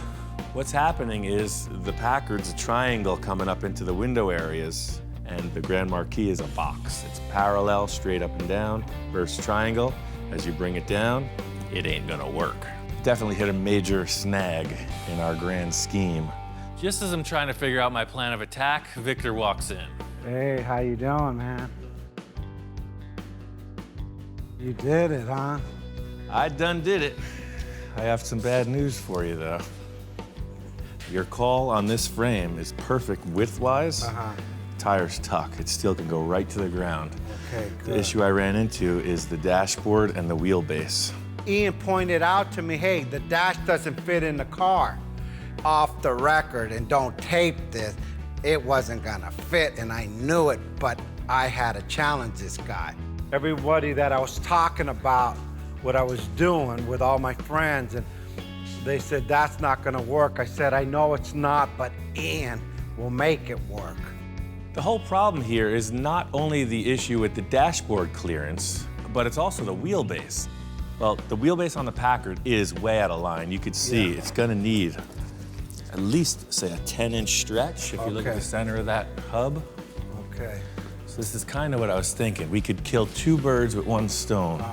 What's happening is the Packard's a triangle coming up into the window areas, and the Grand Marquis is a box. It's parallel, straight up and down, versus triangle. As you bring it down, it ain't gonna work. Definitely hit a major snag in our grand scheme. Just as I'm trying to figure out my plan of attack, Victor walks in. Hey, how you doing, man? You did it, huh? I done did it. I have some bad news for you, though. Your call on this frame is perfect width-wise. Tires tuck. It still can go right to the ground. Okay, good. The issue I ran into is the dashboard and the wheelbase. Ian pointed out to me, hey, the dash doesn't fit in the car. Off the record, and don't tape this, it wasn't gonna fit, and I knew it, but I had to challenge this guy. Everybody that I was talking about what I was doing with all my friends, and they said, that's not gonna work. I said, I know it's not, but Ian will make it work. The whole problem here is not only the issue with the dashboard clearance, but it's also the wheelbase. Well, the wheelbase on the Packard is way out of line. You could see it's gonna need at least, say, a 10-inch stretch if you look at the center of that hub. Okay. So this is kind of what I was thinking. We could kill two birds with one stone.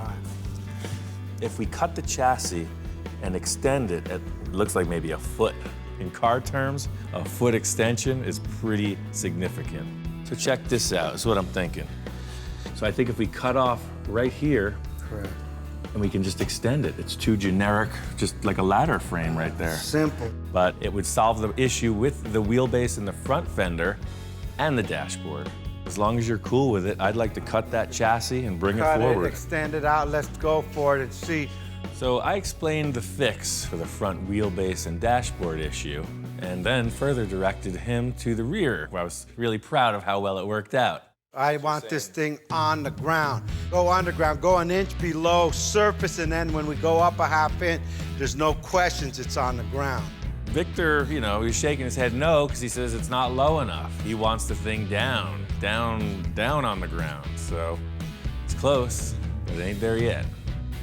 If we cut the chassis and extend it, it looks like maybe a foot. In car terms, a foot extension is pretty significant. So check this out, that's what I'm thinking. So I think if we cut off right here, correct, and we can just extend it. It's too generic, just like a ladder frame right there. Simple. But it would solve the issue with the wheelbase in the front fender and the dashboard. As long as you're cool with it, I'd like to cut that chassis and bring it forward. Extend it out, let's go for it and see. So I explained the fix for the front wheelbase and dashboard issue, and then further directed him to the rear, where I was really proud of how well it worked out. I want this thing on the ground. Go underground, go an inch below surface, and then when we go up a half inch, there's no questions, it's on the ground. Victor, you know, he's shaking his head no, because he says it's not low enough. He wants the thing down on the ground. So it's close, but it ain't there yet.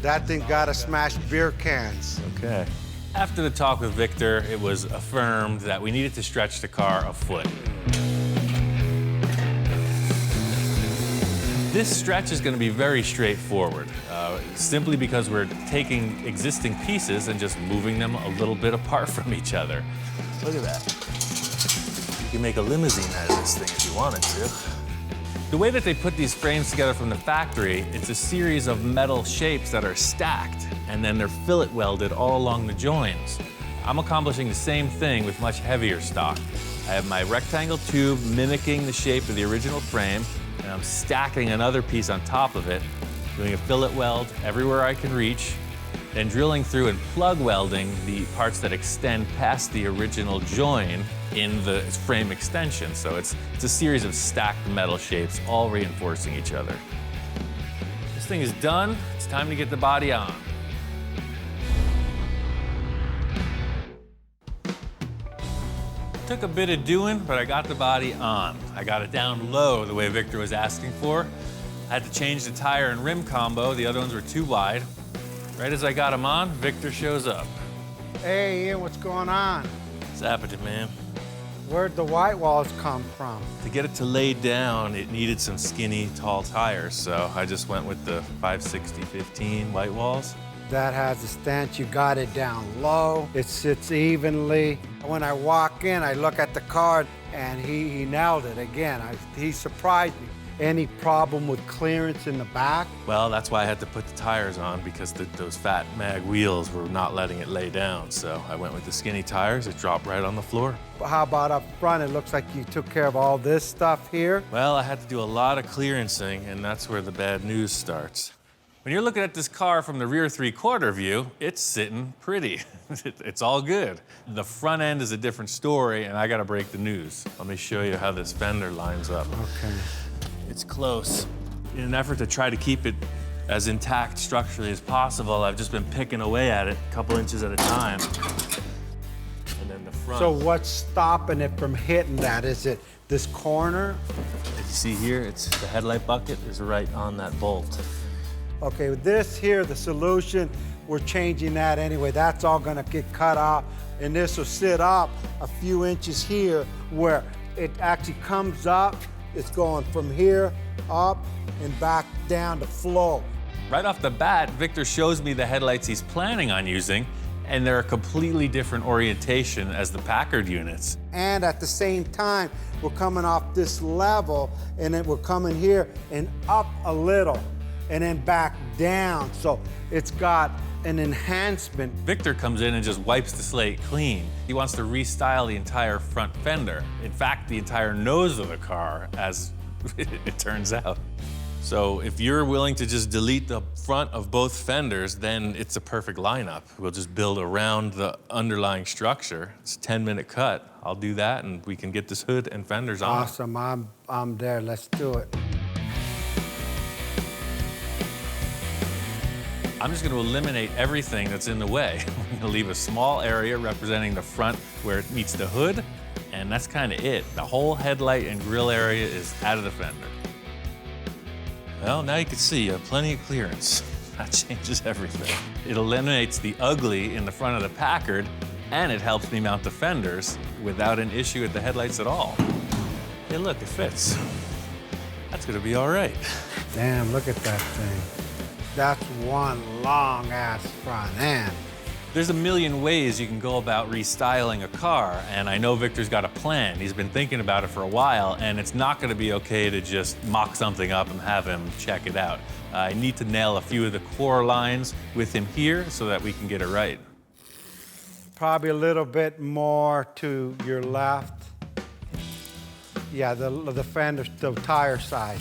That thing gotta smash beer cans. Okay. After the talk with Victor, it was affirmed that we needed to stretch the car a foot. This stretch is going to be very straightforward, simply because we're taking existing pieces and just moving them a little bit apart from each other. Look at that. You can make a limousine out of this thing if you wanted to. The way that they put these frames together from the factory, it's a series of metal shapes that are stacked, and then they're fillet welded all along the joins. I'm accomplishing the same thing with much heavier stock. I have my rectangle tube mimicking the shape of the original frame, and I'm stacking another piece on top of it, doing a fillet weld everywhere I can reach, then drilling through and plug welding the parts that extend past the original join in the frame extension. So it's a series of stacked metal shapes, all reinforcing each other. This thing is done. It's time to get the body on. Took a bit of doing, but I got the body on. I got it down low the way Victor was asking for. I had to change the tire and rim combo. The other ones were too wide. Right as I got him on, Victor shows up. Hey, Ian, what's going on? What's happening, man? Where'd the white walls come from? To get it to lay down, it needed some skinny, tall tires, so I just went with the 560/15 white walls. That has a stance. You got it down low. It sits evenly. When I walk in, I look at the car, and he nailed it again. He surprised me. Any problem with clearance in the back? Well, that's why I had to put the tires on, because those fat mag wheels were not letting it lay down. So I went with the skinny tires. It dropped right on the floor. How about up front? It looks like you took care of all this stuff here. Well, I had to do a lot of clearancing, and that's where the bad news starts. When you're looking at this car from the rear three-quarter view, it's sitting pretty. It's all good. The front end is a different story, and I gotta break the news. Let me show you how this fender lines up. Okay. It's close. In an effort to try to keep it as intact structurally as possible, I've just been picking away at it a couple inches at a time. And then the front. So what's stopping it from hitting that? Is it this corner? As you see here, it's the headlight bucket is right on that bolt. Okay, with this here, the solution, we're changing that anyway. That's all gonna get cut off, and this will sit up a few inches here where it actually comes up. It's going from here up and back down to flow. Right off the bat, Victor shows me the headlights he's planning on using, and they're a completely different orientation as the Packard units. And at the same time, we're coming off this level, and then we're coming here and up a little, and then back down. So it's got an enhancement. Victor comes in and just wipes the slate clean. He wants to restyle the entire front fender. In fact, the entire nose of the car, as it turns out. So if you're willing to just delete the front of both fenders, then it's a perfect lineup. We'll just build around the underlying structure. It's a 10-minute cut. I'll do that, and we can get this hood and fenders on. Awesome, I'm there, let's do it. I'm just going to eliminate everything that's in the way. I'm going to leave a small area representing the front where it meets the hood, and that's kind of it. The whole headlight and grille area is out of the fender. Well, now you can see you have plenty of clearance. That changes everything. It eliminates the ugly in the front of the Packard, and it helps me mount the fenders without an issue with the headlights at all. Hey, look, it fits. That's going to be all right. Damn, look at that thing. That's one long-ass front end. There's a million ways you can go about restyling a car, and I know Victor's got a plan. He's been thinking about it for a while, and it's not gonna be okay to just mock something up and have him check it out. I need to nail a few of the core lines with him here so that we can get it right. Probably a little bit more to your left. Yeah, the fender, the tire side.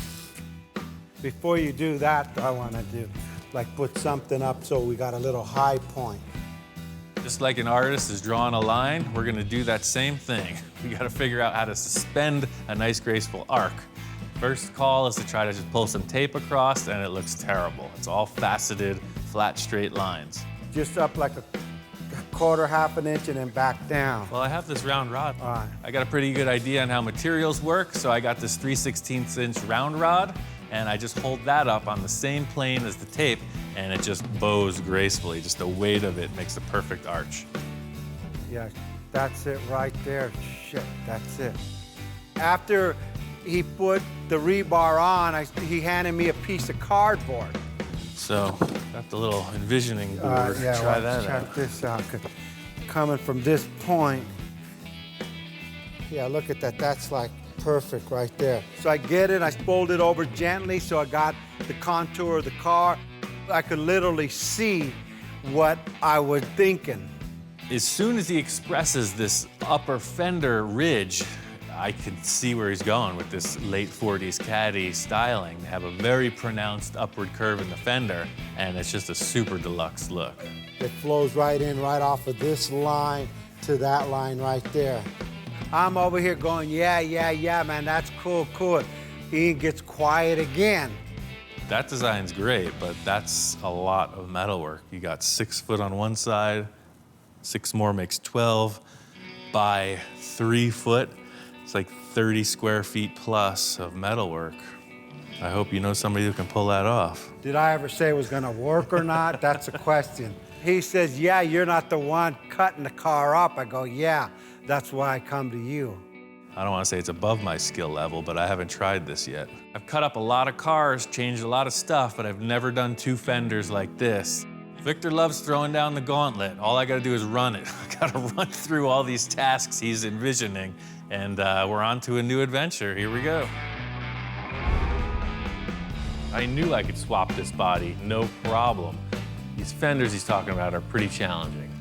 Before you do that, I wanna do, like put something up so we got a little high point. Just like an artist is drawing a line, we're gonna do that same thing. We gotta figure out how to suspend a nice graceful arc. First call is to try to just pull some tape across, and it looks terrible. It's all faceted, flat, straight lines. Just up like a quarter, half an inch, and then back down. Well, I have this round rod. All right. I got a pretty good idea on how materials work, so I got this 3/16 inch round rod, and I just hold that up on the same plane as the tape, and it just bows gracefully. Just the weight of it makes a perfect arch. Yeah, that's it right there. Shit, that's it. After he put the rebar on, he handed me a piece of cardboard. So, got the little envisioning board. Yeah, Try well, that check out. this out. 'Cause coming from this point, Yeah, look at that. That's like perfect right there. So I get it, I fold it over gently so I got the contour of the car. I could literally see what I was thinking. As soon as he expresses this upper fender ridge, I can see where he's going with this late 40s Caddy styling. They have a very pronounced upward curve in the fender, and it's just a super deluxe look. It flows right in, right off of this line to that line right there. I'm over here going, yeah, man, that's cool. Ian gets quiet again. That design's great, but that's a lot of metalwork. You got 6 foot on one side, 6 more makes 12 by 3 foot. It's like 30 square feet plus of metalwork. I hope you know somebody who can pull that off. Did I ever say it was gonna work or not? That's a question. He says, yeah, you're not the one cutting the car up. I go, yeah, that's why I come to you. I don't want to say it's above my skill level, but I haven't tried this yet. I've cut up a lot of cars, changed a lot of stuff, but I've never done 2 fenders like this. Victor loves throwing down the gauntlet. All I gotta do is run it. I gotta run through all these tasks he's envisioning, and we're on to a new adventure. Here we go. I knew I could swap this body, no problem. These fenders he's talking about are pretty challenging.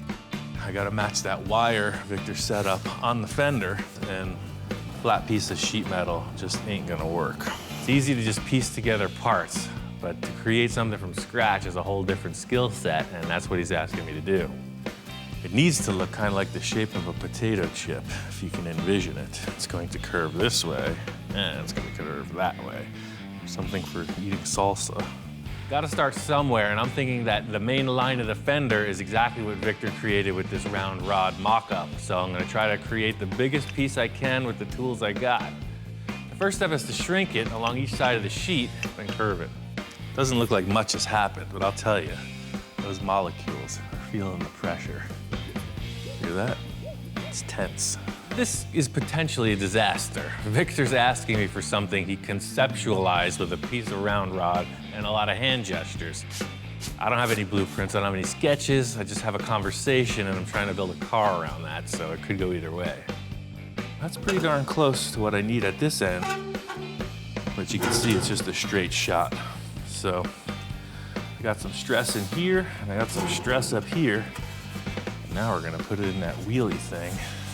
I gotta match that wire Victor set up on the fender, and a flat piece of sheet metal just ain't gonna work. It's easy to just piece together parts, but to create something from scratch is a whole different skill set, and that's what he's asking me to do. It needs to look kind of like the shape of a potato chip, if you can envision it. It's going to curve this way, and it's going to curve that way. Something for eating salsa. Gotta start somewhere, and I'm thinking that the main line of the fender is exactly what Victor created with this round rod mock-up. So I'm gonna try to create the biggest piece I can with the tools I got. The first step is to shrink it along each side of the sheet and curve it. Doesn't look like much has happened, but I'll tell you, those molecules are feeling the pressure. Hear that? It's tense. This is potentially a disaster. Victor's asking me for something he conceptualized with a piece of round rod and a lot of hand gestures. I don't have any blueprints, I don't have any sketches, I just have a conversation and I'm trying to build a car around that, so it could go either way. That's pretty darn close to what I need at this end, but you can see it's just a straight shot. So I got some stress in here and I got some stress up here. Now we're gonna put it in that wheelie thing.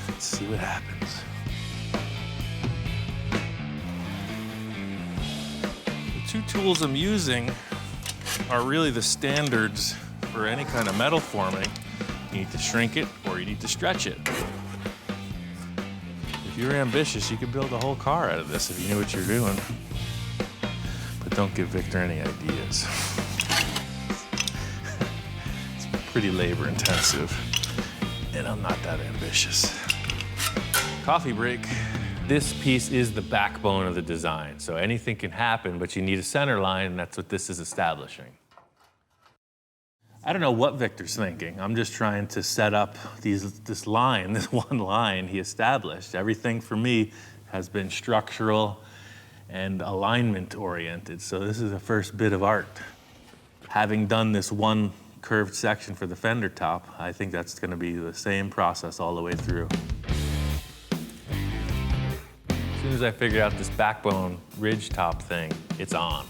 Let's see what happens. The 2 tools I'm using are really the standards for any kind of metal forming. You need to shrink it or you need to stretch it. If you're ambitious, you could build a whole car out of this if you knew what you're doing. But don't give Victor any ideas. It's pretty labor intensive, and I'm not that ambitious. Coffee break. This piece is the backbone of the design, so anything can happen, but you need a center line, and that's what this is establishing. I don't know what Victor's thinking. I'm just trying to set up this line, this one line he established. Everything for me has been structural and alignment oriented, so this is the first bit of art. Having done this one curved section for the fender top, I think that's gonna be the same process all the way through. As soon as I figured out this backbone ridge top thing, it's on.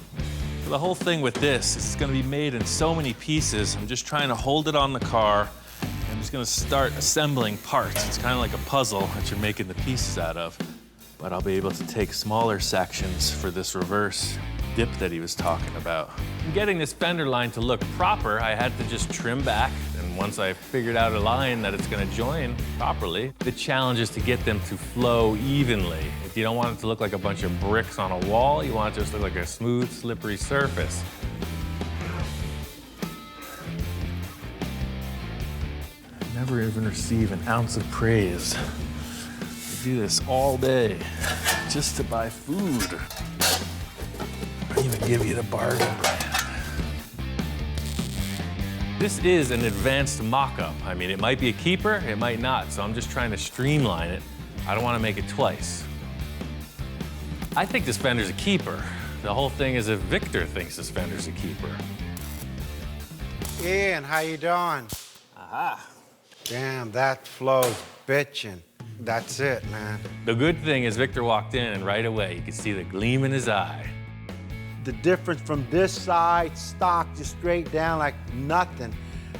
So the whole thing with this is it's gonna be made in so many pieces. I'm just trying to hold it on the car. I'm just gonna start assembling parts. It's kind of like a puzzle that you're making the pieces out of. But I'll be able to take smaller sections for this reverse dip that he was talking about. Getting this fender line to look proper, I had to just trim back, and once I figured out a line that it's gonna join properly, the challenge is to get them to flow evenly. If you don't want it to look like a bunch of bricks on a wall, you want it to just look like a smooth, slippery surface. I never even receive an ounce of praise. I do this all day just to buy food. I even give you the bargain brand. This is an advanced mock-up. I mean, it might be a keeper, it might not, so I'm just trying to streamline it. I don't want to make it twice. I think this fender's a keeper. The whole thing is if Victor thinks this fender's a keeper. Ian, how you doing? Aha. Damn, that flow's bitchin'. That's it, man. The good thing is Victor walked in and right away you could see the gleam in his eye. The difference from this side, stock just straight down like nothing,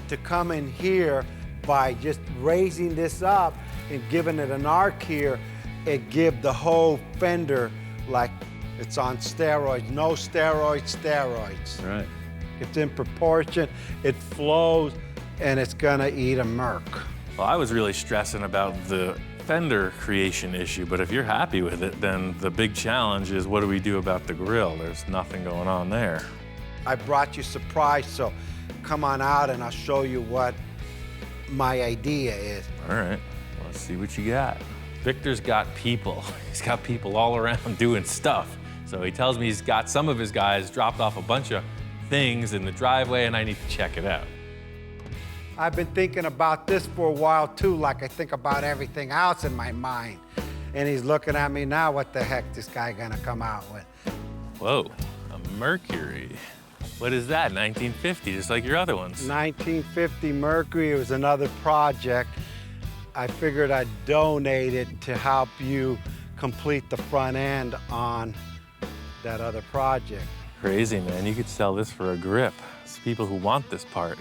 to come in here by just raising this up and giving it an arc here, it give the whole fender like it's on steroids. No steroids, steroids. Right. It's in proportion, it flows, and it's gonna eat a Merc. Well, I was really stressing about the fender creation issue, but if you're happy with it, then the big challenge is what do we do about the grill? There's nothing going on there. I brought you surprise, so come on out and I'll show you what my idea is. All right, let's see what you got. Victor's got people. He's got people all around doing stuff. So he tells me he's got some of his guys dropped off a bunch of things in the driveway and I need to check it out. I've been thinking about this for a while too, like I think about everything else in my mind. And he's looking at me now, what the heck this guy gonna come out with? Whoa, a Mercury. What is that, 1950, just like your other ones? 1950 Mercury, it was another project. I figured I'd donate it to help you complete the front end on that other project. Crazy, man, you could sell this for a grip. It's people who want this part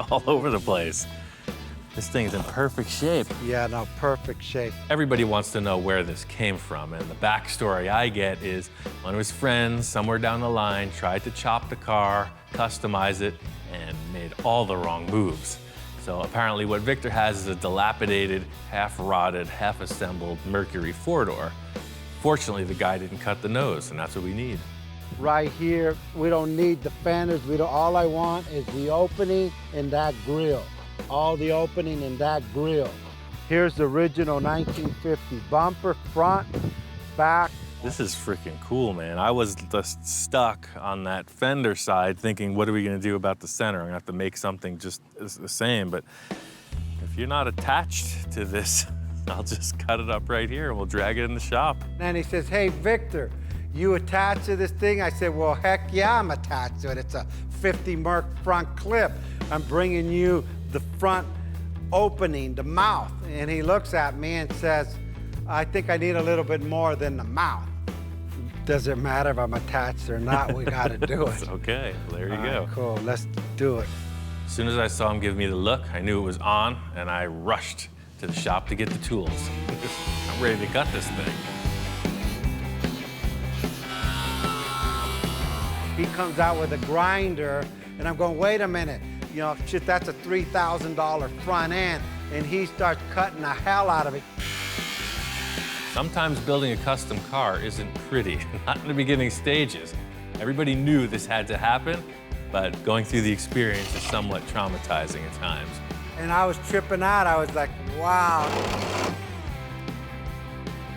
all over the place. This thing's in perfect shape. Yeah, no, perfect shape. Everybody wants to know where this came from, and the backstory I get is one of his friends somewhere down the line tried to chop the car, customize it, and made all the wrong moves. So apparently what Victor has is a dilapidated, half-rotted, half-assembled Mercury four-door. Fortunately, the guy didn't cut the nose, and that's what we need. Right here, we don't need the fenders. All I want is the opening in that grill. All the opening in that grill. Here's the original 1950 bumper, front, back. This is freaking cool, man. I was just stuck on that fender side thinking, what are we gonna do about the center? I'm gonna have to make something just the same, but if you're not attached to this, I'll just cut it up right here and we'll drag it in the shop. And he says, hey, Victor, you attached to this thing? I said, well, heck yeah, I'm attached to it. It's a 50 Merc front clip. I'm bringing you the front opening, the mouth. And he looks at me and says, I think I need a little bit more than the mouth. Does it matter if I'm attached or not? We gotta do it. Okay, well, there you go. Right, cool, let's do it. As soon as I saw him give me the look, I knew it was on, and I rushed to the shop to get the tools. I'm ready to gut this thing. He comes out with a grinder, and I'm going, wait a minute. You know, shit, that's a $3,000 front end, and he starts cutting the hell out of it. Sometimes building a custom car isn't pretty, not in the beginning stages. Everybody knew this had to happen, but going through the experience is somewhat traumatizing at times. And I was tripping out. I was like, wow.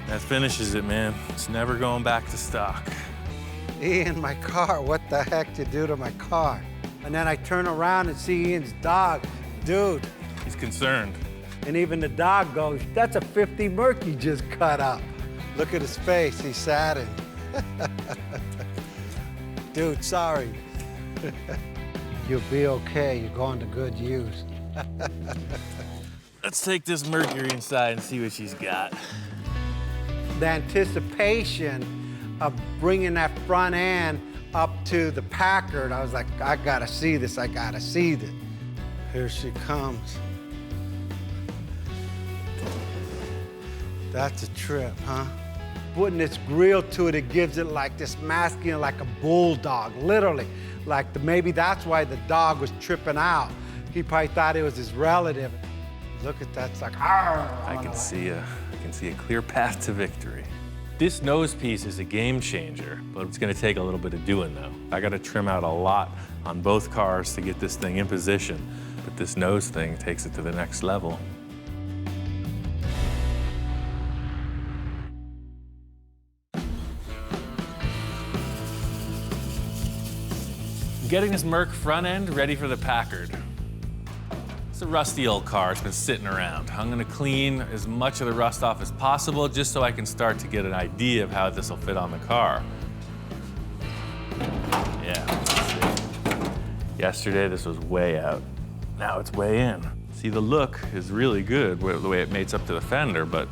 That finishes it, man. It's never going back to stock. Ian, my car, what the heck did you do to my car? And then I turn around and see Ian's dog. Dude. He's concerned. And even the dog goes, that's a 50 Merc you just cut up. Look at his face, he's saddened. Dude, sorry. You'll be okay, you're going to good use. Let's take this Mercury inside and see what she's got. The anticipation of bringing that front end up to the Packard, I was like, I gotta see this, I gotta see this. Here she comes. That's a trip, huh? Putting this grill to it, it gives it like this masculine, like a bulldog, literally. Like maybe that's why the dog was tripping out. He probably thought it was his relative. Look at that, it's like, I can see a clear path to victory. This nose piece is a game changer, but it's gonna take a little bit of doing though. I gotta trim out a lot on both cars to get this thing in position, but this nose thing takes it to the next level. Getting this Merc front end ready for the Packard. It's a rusty old car, it's been sitting around. I'm gonna clean as much of the rust off as possible just so I can start to get an idea of how this will fit on the car. Yeah, let's see. Yesterday this was way out. Now it's way in. See, the look is really good, the way it mates up to the fender, but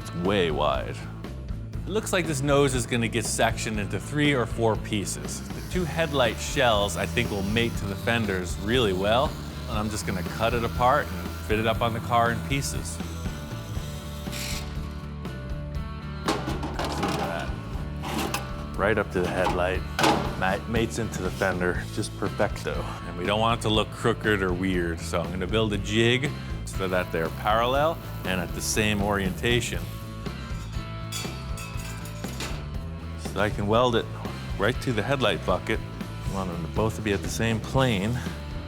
It's way wide. It looks like this nose is gonna get sectioned into 3 or 4 pieces. The 2 headlight shells I think will mate to the fenders really well, and I'm just gonna cut it apart and fit it up on the car in pieces. Look at that. Right up to the headlight. Mates into the fender, just perfecto. And we don't want it to look crooked or weird, so I'm gonna build a jig so that they're parallel and at the same orientation. So I can weld it right to the headlight bucket. I want them to both be at the same plane,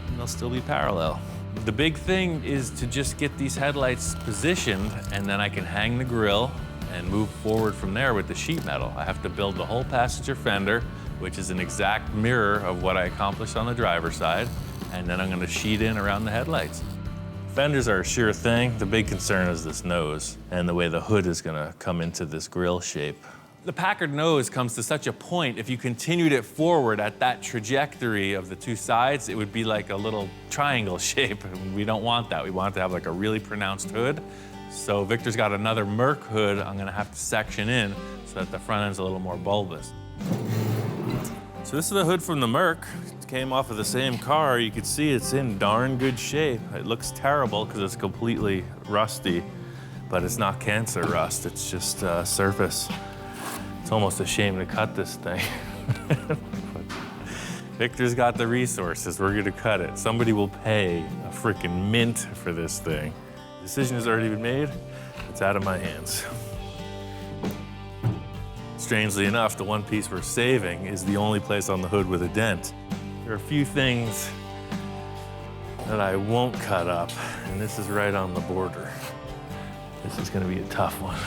and they'll still be parallel. The big thing is to just get these headlights positioned, and then I can hang the grille and move forward from there with the sheet metal. I have to build the whole passenger fender, which is an exact mirror of what I accomplished on the driver's side, and then I'm gonna sheet in around the headlights. Fenders are a sure thing. The big concern is this nose and the way the hood is gonna come into this grille shape. The Packard nose comes to such a point, if you continued it forward at that trajectory of the 2 sides, it would be like a little triangle shape. We don't want that. We want it to have like a really pronounced hood. So Victor's got another Merc hood I'm gonna have to section in so that the front end's a little more bulbous. So this is the hood from the Merc. It came off of the same car. You can see it's in darn good shape. It looks terrible because it's completely rusty, but it's not cancer rust, it's just surface. It's almost a shame to cut this thing. Victor's got the resources, we're gonna cut it. Somebody will pay a freaking mint for this thing. The decision has already been made, it's out of my hands. Strangely enough, the one piece we're saving is the only place on the hood with a dent. There are a few things that I won't cut up, and this is right on the border. This is gonna be a tough one.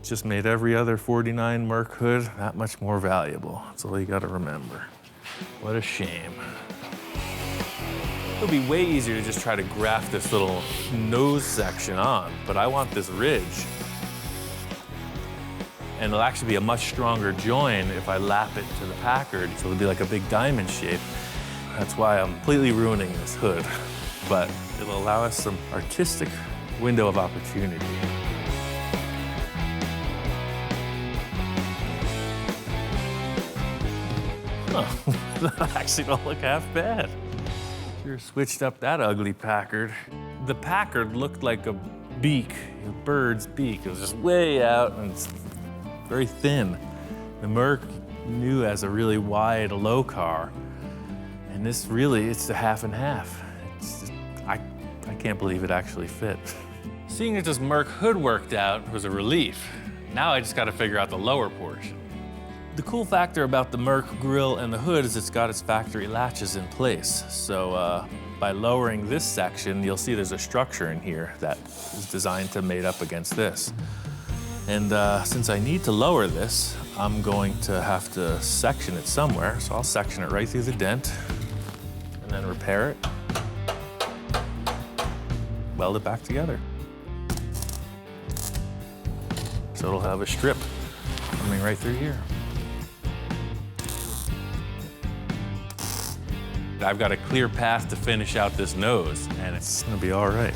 Just made every other 49 Merc hood that much more valuable. That's all you gotta remember. What a shame. It would be way easier to just try to graft this little nose section on, but I want this ridge. And it'll actually be a much stronger join if I lap it to the Packard, so it'll be like a big diamond shape. That's why I'm completely ruining this hood, but it'll allow us some artistic window of opportunity. That actually don't look half bad. Sure switched up that ugly Packard. The Packard looked like a beak, a bird's beak. It was just way out and it's very thin. The Merc knew as a really wide, low car. And this really, it's a half and half. It's just, I can't believe it actually fit. Seeing that this Merc hood worked out was a relief. Now I just gotta figure out the lower portion. The cool factor about the Merc grille and the hood is it's got its factory latches in place. So by lowering this section, you'll see there's a structure in here that is designed to mate up against this. And since I need to lower this, I'm going to have to section it somewhere. So I'll section it right through the dent and then repair it, weld it back together. So it'll have a strip coming right through here. I've got a clear path to finish out this nose, and it's gonna be all right.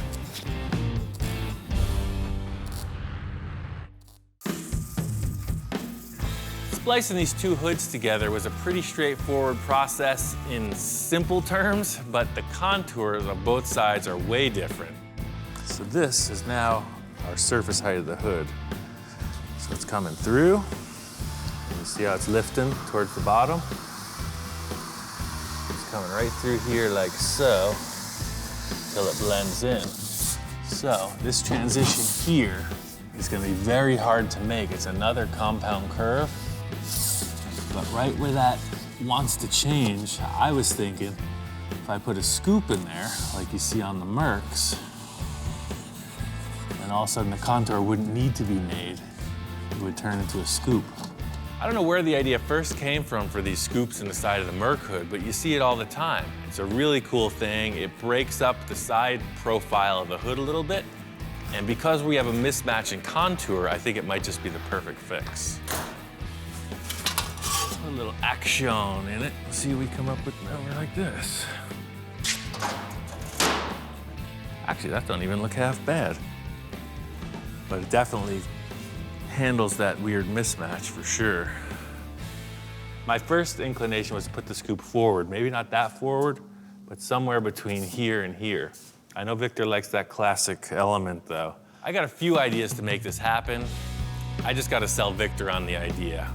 Splicing these 2 hoods together was a pretty straightforward process in simple terms, but the contours on both sides are way different. So this is now our surface height of the hood. So it's coming through. You see how it's lifting towards the bottom? Coming right through here like so, till it blends in. So this transition here is gonna be very hard to make. It's another compound curve, but right where that wants to change, I was thinking if I put a scoop in there, like you see on the Mercs, then all of a sudden the contour wouldn't need to be made. It would turn into a scoop. I don't know where the idea first came from for these scoops in the side of the Merc hood, but you see it all the time. It's a really cool thing. It breaks up the side profile of the hood a little bit. And because we have a mismatch in contour, I think it might just be the perfect fix. A little action in it. See what we come up with now like this. Actually, that don't even look half bad. but it definitely handles that weird mismatch for sure. My first inclination was to put the scoop forward, maybe not that forward, but somewhere between here and here. I know Victor likes that classic element though. I got a few ideas to make this happen. I just gotta sell Victor on the idea.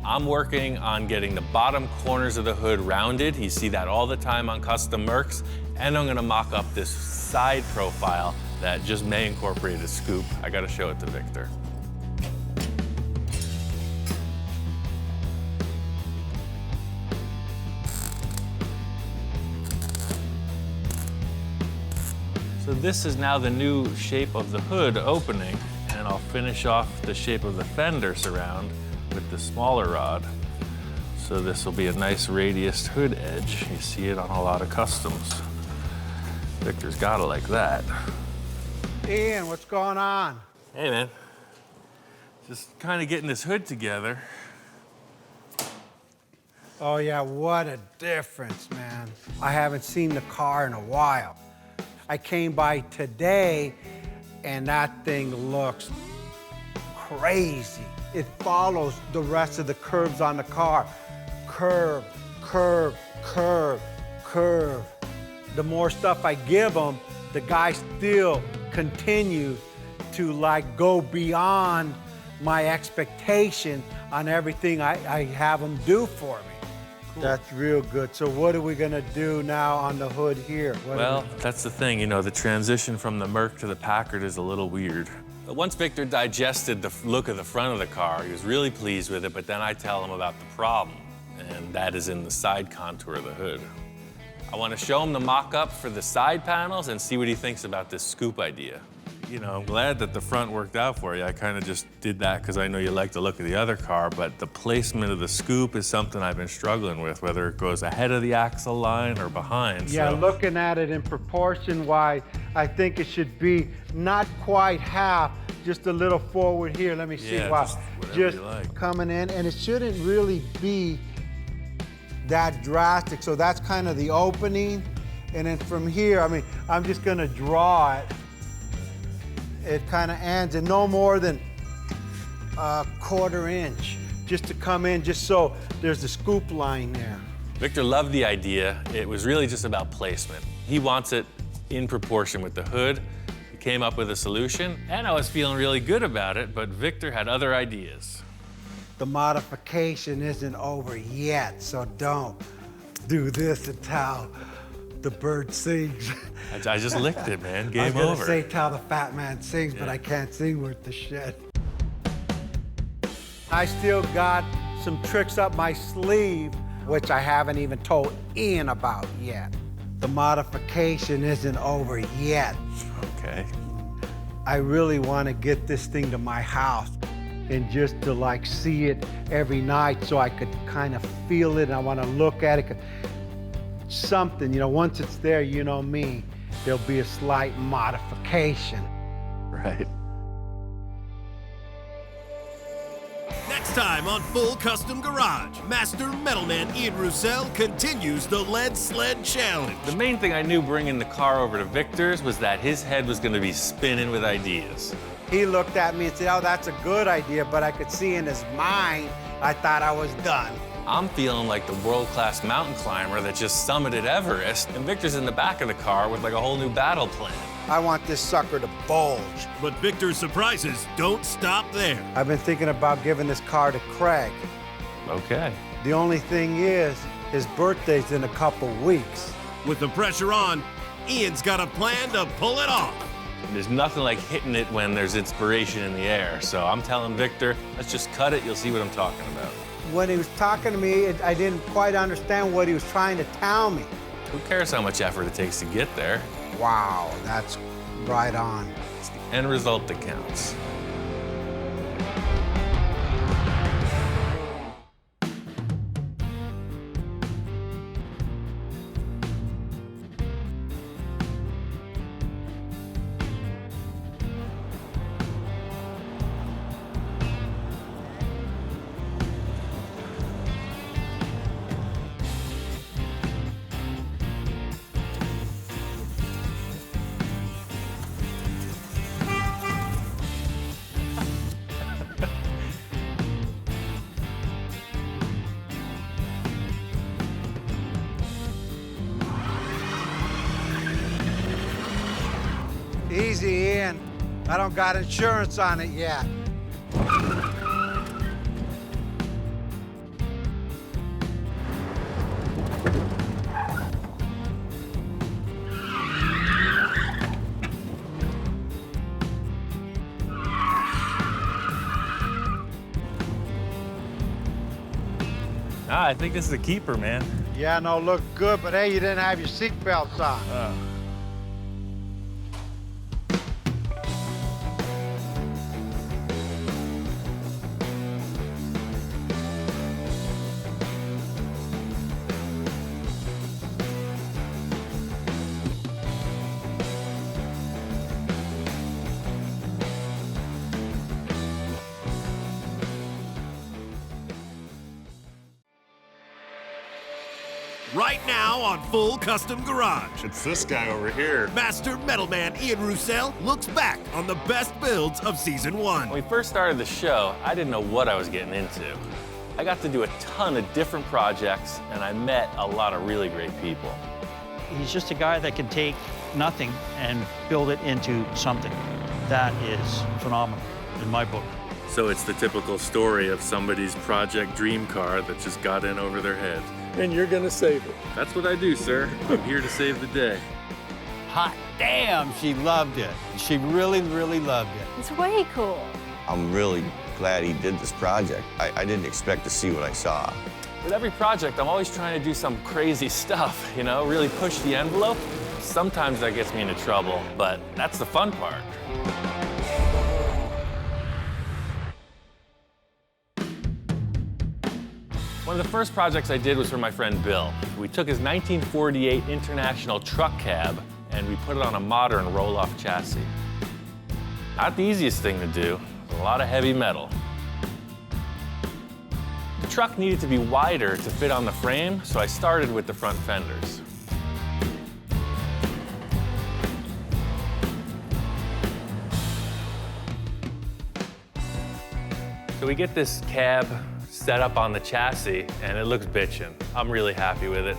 I'm working on getting the bottom corners of the hood rounded. You see that all the time on custom Mercs. And I'm gonna mock up this side profile that just may incorporate a scoop. I gotta show it to Victor. So this is now the new shape of the hood opening, and I'll finish off the shape of the fender surround with the smaller rod. So this will be a nice radius hood edge. You see it on a lot of customs. Victor's got it like that. Ian, what's going on? Hey, man. Just kind of getting this hood together. Oh yeah, what a difference, man. I haven't seen the car in a while. I came by today and that thing looks crazy. It follows the rest of the curves on the car. Curve, curve, curve, curve. The more stuff I give them, the guy still continues to like go beyond my expectation on everything I have them do for me. Cool. That's real good. So what are we gonna do now on the hood here? Well, that's the thing, you know, the transition from the Merc to the Packard is a little weird. But once Victor digested the look of the front of the car, he was really pleased with it, but then I tell him about the problem, and that is in the side contour of the hood. I want to show him the mock-up for the side panels and see what he thinks about this scoop idea. You know, I'm glad that the front worked out for you. I kind of just did that because I know you like the look of the other car, but the placement of the scoop is something I've been struggling with, whether it goes ahead of the axle line or behind. Yeah, so. Looking at it in proportion-wise, I think it should be not quite half, just a little forward here. Let me see. Yeah, Wow. just whatever Just you like. coming in, and it shouldn't really be that drastic. So that's kind of the opening. And then from here, I mean, I'm just gonna draw it. It kind of ends in no more than a 1/4 inch, just to come in, just so there's a scoop line there. Victor loved the idea. It was really just about placement. He wants it in proportion with the hood. He came up with a solution, and I was feeling really good about it, but Victor had other ideas. The modification isn't over yet, so don't do this until the bird sings. I just licked it, man. Game I was gonna over. say till the fat man sings, but I can't sing worth the shit. I still got some tricks up my sleeve, which I haven't even told Ian about yet. The modification isn't over yet. Okay. I really want to get this thing to my house and just to like see it every night so I could kind of feel it and I want to look at it. Something, you know, once it's there, you know me, there'll be a slight modification. Right. Next time on Full Custom Garage, Master Metalman Ian Roussel continues the Lead Sled Challenge. The main thing I knew bringing the car over to Victor's was that his head was going to be spinning with ideas. He looked at me and said, oh, that's a good idea, but I could see in his mind, I thought I was done. I'm feeling like the world-class mountain climber that just summited Everest, and Victor's in the back of the car with like a whole new battle plan. I want this sucker to bulge. But Victor's surprises don't stop there. I've been thinking about giving this car to Craig. Okay. The only thing is, his birthday's in a couple weeks. With the pressure on, Ian's got a plan to pull it off. There's nothing like hitting it when there's inspiration in the air, so I'm telling Victor, let's just cut it, you'll see what I'm talking about. When he was talking to me, I didn't quite understand what he was trying to tell me. Who cares how much effort it takes to get there? Wow, that's right on. It's the end result that counts. Easy, Ian. I don't got insurance on it yet. I think this is a keeper, man. Yeah, no, look good, but hey, you didn't have your seat belts on. Right now on Full Custom Garage. It's this guy over here. Master Metalman Ian Roussel looks back on the best builds of Season 1. When we first started the show, I didn't know what I was getting into. I got to do a ton of different projects, and I met a lot of really great people. He's just a guy that can take nothing and build it into something. That is phenomenal in my book. So it's the typical story of somebody's project dream car that just got in over their head. And you're gonna save it. That's what I do, sir. I'm here to save the day. Hot damn, she loved it. She really, really loved it. It's way cool. I'm really glad he did this project. I didn't expect to see what I saw. With every project, I'm always trying to do some crazy stuff, you know, really push the envelope. Sometimes that gets me into trouble, but that's the fun part. One of the first projects I did was for my friend Bill. We took his 1948 International truck cab and we put it on a modern roll-off chassis. Not the easiest thing to do, a lot of heavy metal. The truck needed to be wider to fit on the frame, so I started with the front fenders. So we get this cab set up on the chassis, and it looks bitchin'. I'm really happy with it.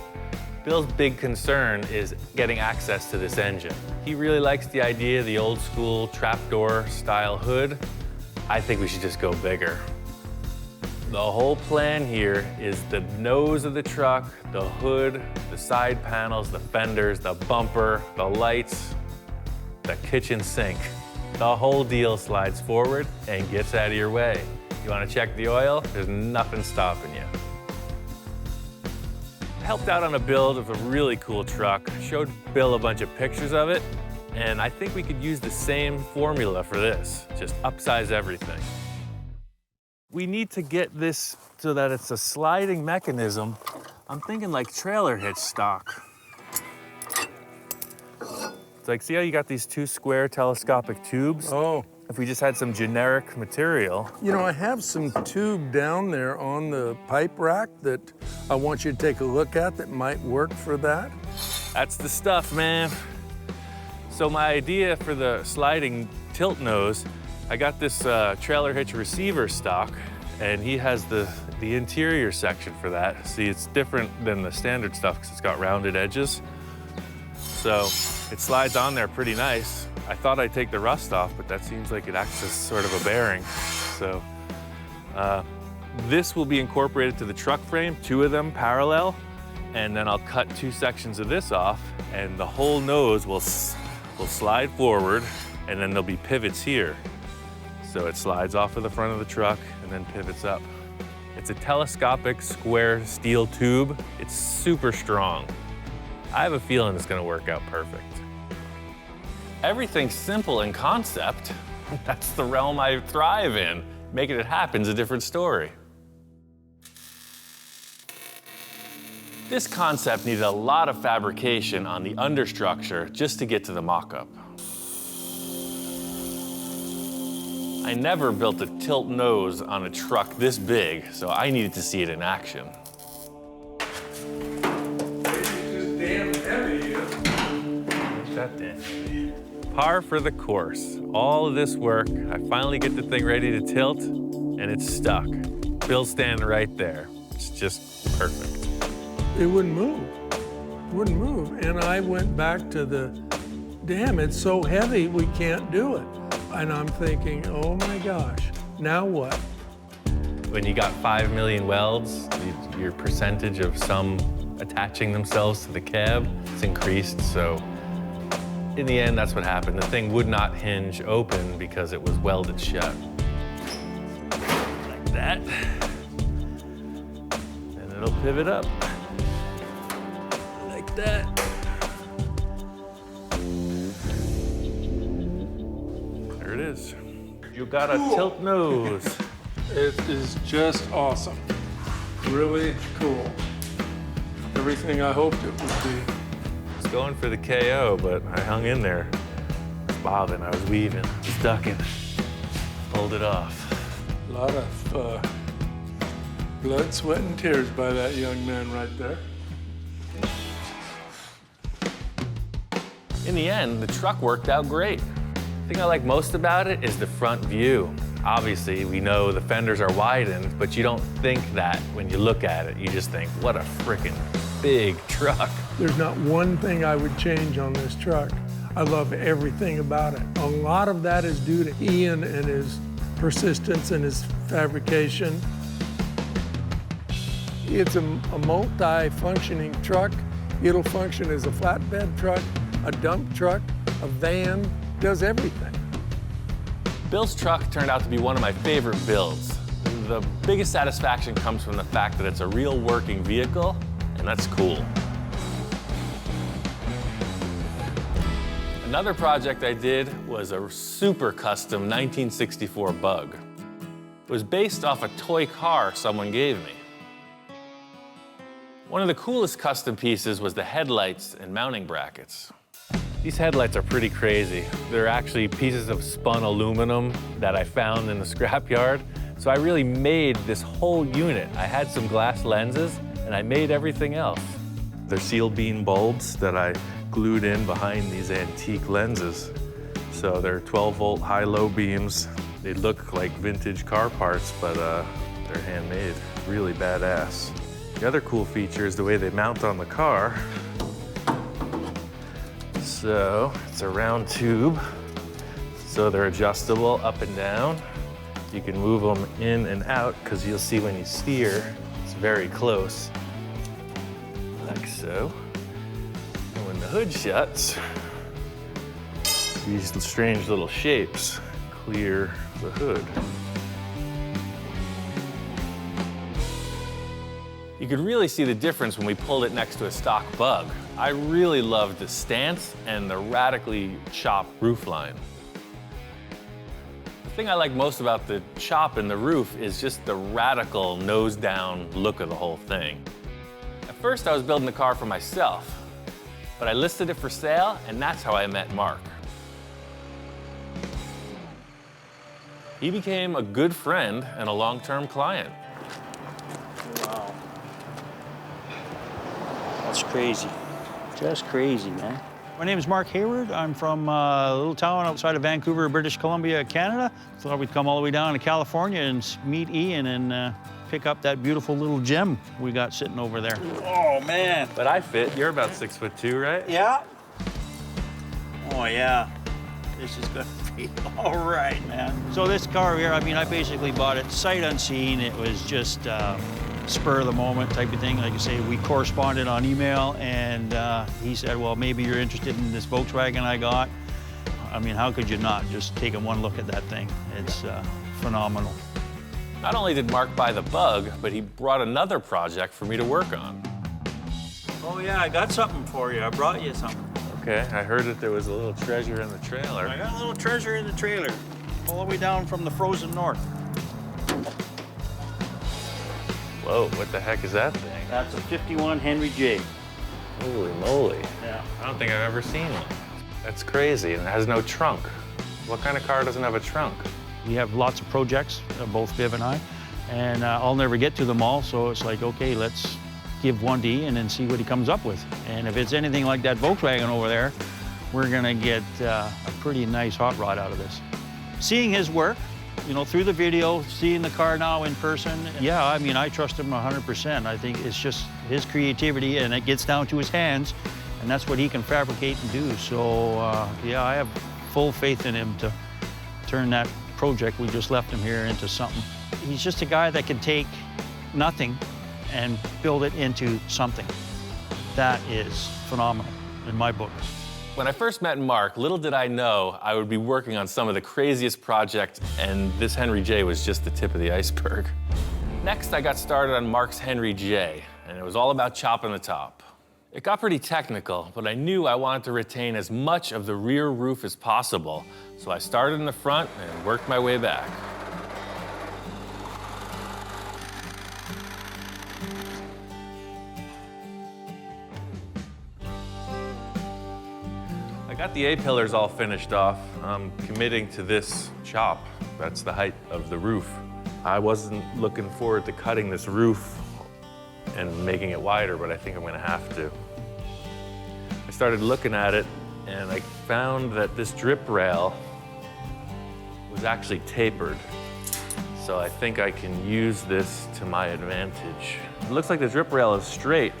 Bill's big concern is getting access to this engine. He really likes the idea of the old school trapdoor style hood. I think we should just go bigger. The whole plan here is the nose of the truck, the hood, the side panels, the fenders, the bumper, the lights, the kitchen sink. The whole deal slides forward and gets out of your way. You want to check the oil? There's nothing stopping you. I helped out on a build of a really cool truck, showed Bill a bunch of pictures of it, and I think we could use the same formula for this, just upsize everything. We need to get this so that it's a sliding mechanism. I'm thinking like trailer hitch stock. It's like, see how you got these two square telescopic tubes? Oh. If we just had some generic material. You know, I have some tube down there on the pipe rack that I want you to take a look at that might work for that. That's the stuff, man. So my idea for the sliding tilt nose, I got this trailer hitch receiver stock, and he has the interior section for that. See, it's different than the standard stuff because it's got rounded edges. So it slides on there pretty nice. I thought I'd take the rust off, but that seems like it acts as sort of a bearing. So this will be incorporated to the truck frame, two of them parallel, and then I'll cut two sections of this off, and the whole nose will slide forward, and then there'll be pivots here. So it slides off of the front of the truck and then pivots up. It's a telescopic square steel tube. It's super strong. I have a feeling it's gonna work out perfect. Everything's simple in concept. That's the realm I thrive in. Making it happen's a different story. This concept needed a lot of fabrication on the understructure just to get to the mock-up. I never built a tilt nose on a truck this big, so I needed to see it in action. Damn heavy. Look at that thing. Par for the course. All of this work, I finally get the thing ready to tilt, and it's stuck. Bill's standing right there. It's just perfect. It wouldn't move. It wouldn't move. And I went back to the damn, it's so heavy, we can't do it. And I'm thinking, oh my gosh, now what? When you got 5 million welds, your percentage of some attaching themselves to the cab is increased, so in the end, that's what happened. The thing would not hinge open because it was welded shut. Like that. And it'll pivot up. Like that. There it is. You got a tilt nose. It is just awesome. Really cool. Everything I hoped it would be. I was going for the KO, but I hung in there. I was bobbing, I was weaving, I was ducking. Pulled it off. A lot of blood, sweat, and tears by that young man right there. In the end, the truck worked out great. The thing I like most about it is the front view. Obviously, we know the fenders are widened, but you don't think that when you look at it. You just think, what a frickin' big truck. There's not one thing I would change on this truck. I love everything about it. A lot of that is due to Ian and his persistence and his fabrication. It's a multi-functioning truck. It'll function as a flatbed truck, a dump truck, a van, does everything. Bill's truck turned out to be one of my favorite builds. The biggest satisfaction comes from the fact that it's a real working vehicle, and that's cool. Another project I did was a super custom 1964 Bug. It was based off a toy car someone gave me. One of the coolest custom pieces was the headlights and mounting brackets. These headlights are pretty crazy. They're actually pieces of spun aluminum that I found in the scrapyard. So I really made this whole unit. I had some glass lenses and I made everything else. They're seal beam bulbs that I glued in behind these antique lenses. So they're 12-volt high-low beams. They look like vintage car parts, but they're handmade. Really badass. The other cool feature is the way they mount on the car. So it's a round tube, so they're adjustable up and down. You can move them in and out because you'll see when you steer, it's very close, like so. And when the hood shuts, these strange little shapes clear the hood. You could really see the difference when we pulled it next to a stock Bug. I really loved the stance and the radically chopped roofline. The thing I like most about the chop in the roof is just the radical nose-down look of the whole thing. At first, I was building the car for myself, but I listed it for sale, and that's how I met Mark. He became a good friend and a long-term client. Wow. That's crazy. Just crazy, man. My name is Mark Hayward. I'm from a little town outside of Vancouver, British Columbia, Canada. Thought we'd come all the way down to California and meet Ian and pick up that beautiful little gem we got sitting over there. Oh, man. But I fit. You're about 6'2", right? Yeah. Oh, yeah. This is gonna be all right, man. So this car here, I mean, I basically bought it sight unseen. It was just spur of the moment type of thing. Like I say, we corresponded on email, and he said, well, maybe you're interested in this Volkswagen I got. I mean, how could you not? Just taking one look at that thing. It's phenomenal. Not only did Mark buy the Bug, but he brought another project for me to work on. Oh, yeah, I got something for you. I brought you something. Okay, I heard that there was a little treasure in the trailer. I got a little treasure in the trailer, all the way down from the frozen north. Whoa, what the heck is that thing? That's a 51 Henry J. Holy moly. Yeah. I don't think I've ever seen one. That's crazy, and it has no trunk. What kind of car doesn't have a trunk? We have lots of projects, both Viv and I, and I'll never get to them all, so it's like, okay, let's give one to Ian and see what he comes up with. And if it's anything like that Volkswagen over there, we're gonna get a pretty nice hot rod out of this. Seeing his work, you know, through the video, seeing the car now in person, yeah, I mean, I trust him 100%. I think it's just his creativity, and it gets down to his hands. and that's what he can fabricate and do. So, yeah, I have full faith in him to turn that project we just left him here into something. He's just a guy that can take nothing and build it into something. That is phenomenal in my book. When I first met Mark, little did I know I would be working on some of the craziest projects, and this Henry J was just the tip of the iceberg. Next, I got started on Mark's Henry J, and it was all about chopping the top. It got pretty technical, but I knew I wanted to retain as much of the rear roof as possible, so I started in the front and worked my way back. I got the A-pillars all finished off. I'm committing to this chop. That's the height of the roof. I wasn't looking forward to cutting this roof and making it wider, but I think I'm gonna have to. I started looking at it, and I found that this drip rail was actually tapered. So I think I can use this to my advantage. It looks like the drip rail is straight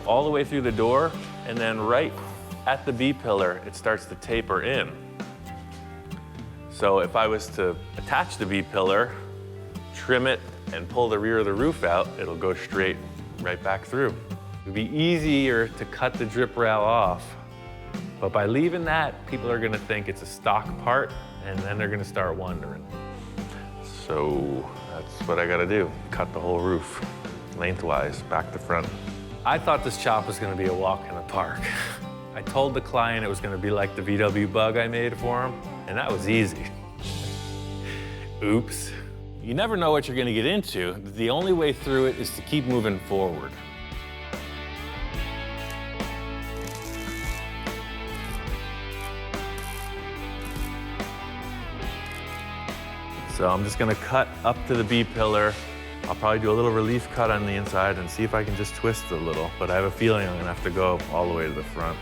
all the way through the door, and then right at the B-pillar, it starts to taper in. So if I was to attach the B-pillar, trim it, and pull the rear of the roof out, it'll go straight right back through. It'd be easier to cut the drip rail off, but by leaving that, people are gonna think it's a stock part, and then they're gonna start wondering. So that's what I gotta do, cut the whole roof, lengthwise, back to front. I thought this chop was gonna be a walk in the park. I told the client it was gonna be like the VW Bug I made for him, and that was easy. Oops. You never know what you're gonna get into. The only way through it is to keep moving forward. So I'm just gonna cut up to the B-pillar. I'll probably do a little relief cut on the inside and see if I can just twist it a little, but I have a feeling I'm gonna have to go all the way to the front.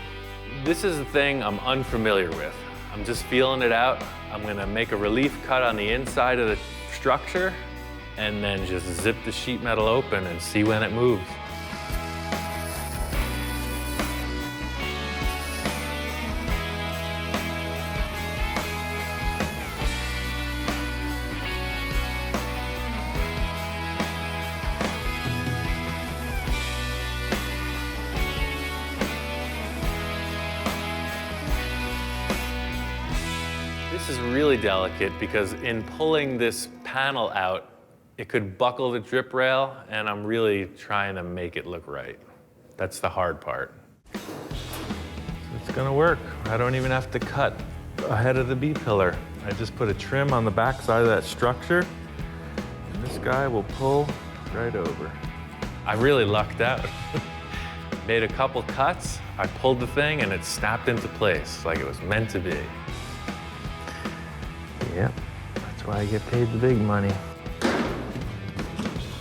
This is the thing I'm unfamiliar with. I'm just feeling it out. I'm gonna make a relief cut on the inside of the structure and then just zip the sheet metal open and see when it moves. This is really delicate because in pulling this panel out, it could buckle the drip rail, and I'm really trying to make it look right. That's the hard part. So it's gonna work. I don't even have to cut ahead of the B-pillar. I just put a trim on the back side of that structure, and this guy will pull right over. I really lucked out. Made a couple cuts, I pulled the thing, and it snapped into place like it was meant to be. Yep, that's why I get paid the big money.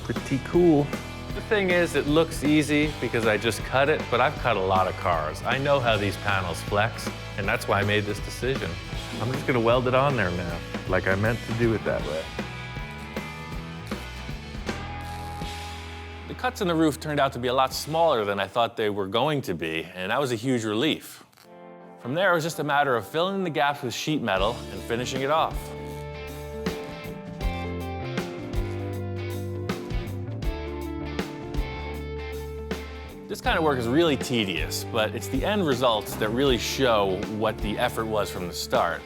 Pretty cool. The thing is, it looks easy because I just cut it, but I've cut a lot of cars. I know how these panels flex, and that's why I made this decision. I'm just gonna weld it on there now, like I meant to do it that way. The cuts in the roof turned out to be a lot smaller than I thought they were going to be, and that was a huge relief. From there, it was just a matter of filling in the gaps with sheet metal and finishing it off. This kind of work is really tedious, but it's the end results that really show what the effort was from the start.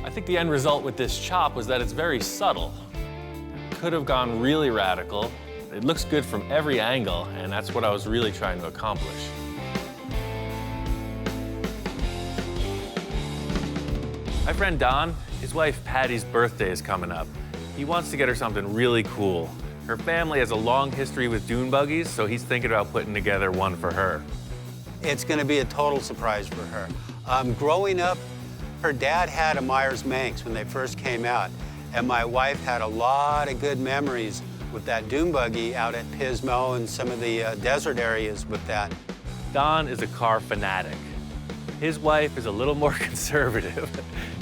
I think the end result with this chop was that it's very subtle. It could have gone really radical. It looks good from every angle, and that's what I was really trying to accomplish. My friend Don, his wife Patty's birthday is coming up. He wants to get her something really cool. Her family has a long history with dune buggies, so he's thinking about putting together one for her. It's going to be a total surprise for her. Growing up, her dad had a Myers-Manx when they first came out, and my wife had a lot of good memories with that dune buggy out at Pismo and some of the desert areas with that. Don is a car fanatic. His wife is a little more conservative.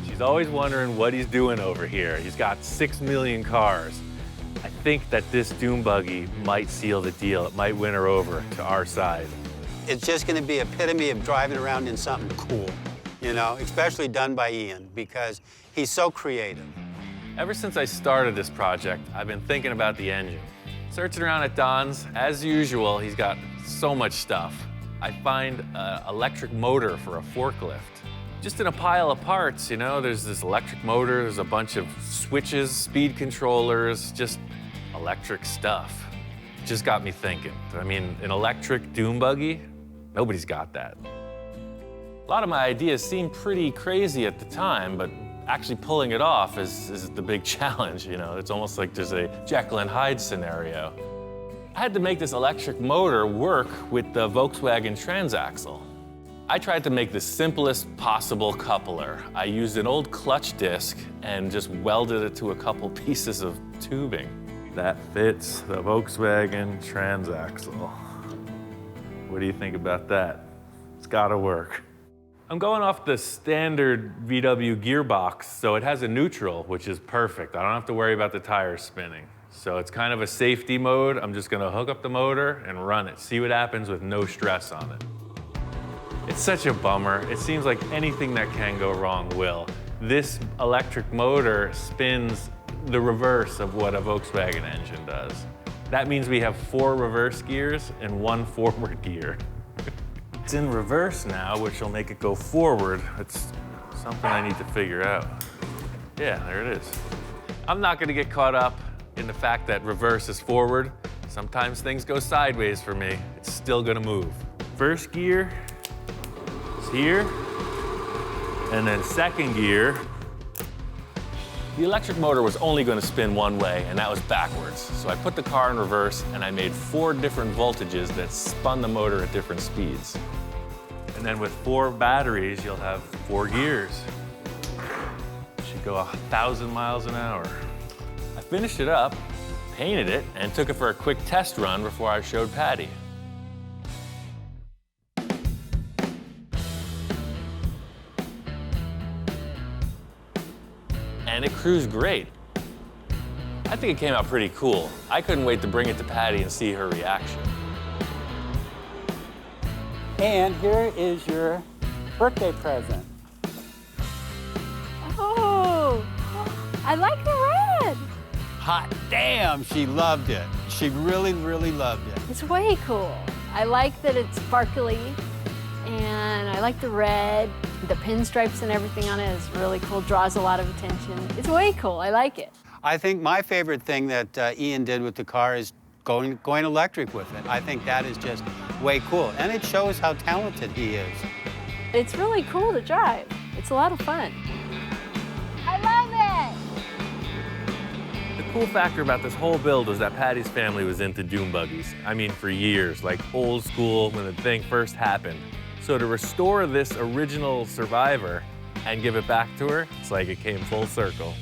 She's always wondering what he's doing over here. He's got 6 million cars. I think that this dune buggy might seal the deal. It might win her over to our side. It's just going to be epitome of driving around in something cool, you know, especially done by Ian, because he's so creative. Ever since I started this project, I've been thinking about the engine. Searching around at Don's, as usual, he's got so much stuff. I find an electric motor for a forklift. Just in a pile of parts, you know, there's this electric motor, there's a bunch of switches, speed controllers, just electric stuff. It just got me thinking. I mean, an electric dune buggy, nobody's got that. A lot of my ideas seem pretty crazy at the time, but actually pulling it off is the big challenge, you know? It's almost like there's a Jekyll and Hyde scenario. I had to make this electric motor work with the Volkswagen transaxle. I tried to make the simplest possible coupler. I used an old clutch disc and just welded it to a couple pieces of tubing. That fits the Volkswagen transaxle. What do you think about that? It's gotta work. I'm going off the standard VW gearbox, so it has a neutral, which is perfect. I don't have to worry about the tires spinning. So it's kind of a safety mode. I'm just gonna hook up the motor and run it, see what happens with no stress on it. It's such a bummer. It seems like anything that can go wrong will. This electric motor spins the reverse of what a Volkswagen engine does. That means we have 4 reverse gears and 1 forward gear. It's in reverse now, which will make it go forward. It's something I need to figure out. Yeah, there it is. I'm not gonna get caught up in the fact that reverse is forward. Sometimes things go sideways for me. It's still gonna move. First gear is here, and then second gear. The electric motor was only gonna spin one way, and that was backwards. So I put the car in reverse, and I made 4 different voltages that spun the motor at different speeds. And then with 4 batteries, you'll have 4 gears. Should go 1,000 miles an hour. I finished it up, painted it, and took it for a quick test run before I showed Patty. And it cruised great. I think it came out pretty cool. I couldn't wait to bring it to Patty and see her reaction. And here is your birthday present. Oh, I like the red. Hot damn, she loved it. She really, really loved it. It's way cool. I like that it's sparkly, and I like the red. The pinstripes and everything on it is really cool, draws a lot of attention. It's way cool, I like it. I think my favorite thing that Ian did with the car is going electric with it. I think that is just way cool, and it shows how talented he is. It's really cool to drive. It's a lot of fun. I love it! The cool factor about this whole build was that Patty's family was into dune buggies. I mean, for years, like old school when the thing first happened. So to restore this original survivor and give it back to her, it's like it came full circle.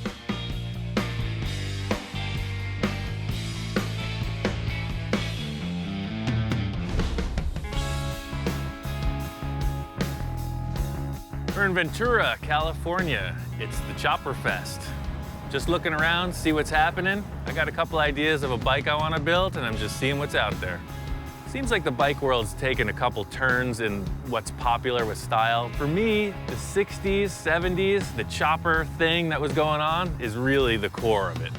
We're in Ventura, California. It's the Chopper Fest. Just looking around, see what's happening. I got a couple ideas of a bike I want to build, and I'm just seeing what's out there. Seems like the bike world's taken a couple turns in what's popular with style. For me, the 60s, 70s, the chopper thing that was going on is really the core of it.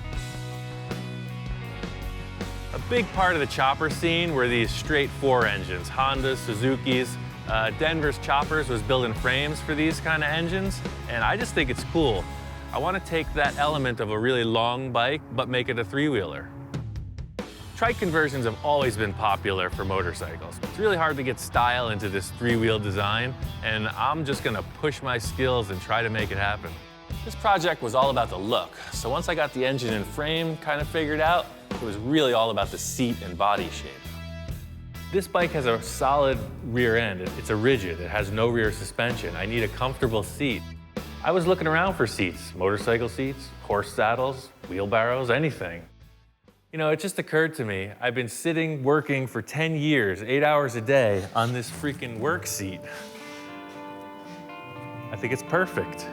A big part of the chopper scene were these straight 4 engines, Hondas, Suzuki's. Denver's Choppers was building frames for these kind of engines, and I just think it's cool. I want to take that element of a really long bike, but make it a 3-wheeler. Trike conversions have always been popular for motorcycles. It's really hard to get style into this 3-wheel design, and I'm just gonna push my skills and try to make it happen. This project was all about the look, so once I got the engine and frame kind of figured out, it was really all about the seat and body shape. This bike has a solid rear end. It's a rigid, it has no rear suspension. I need a comfortable seat. I was looking around for seats, motorcycle seats, horse saddles, wheelbarrows, anything. You know, it just occurred to me, I've been sitting, working for 10 years, 8 hours a day on this freaking work seat. I think it's perfect.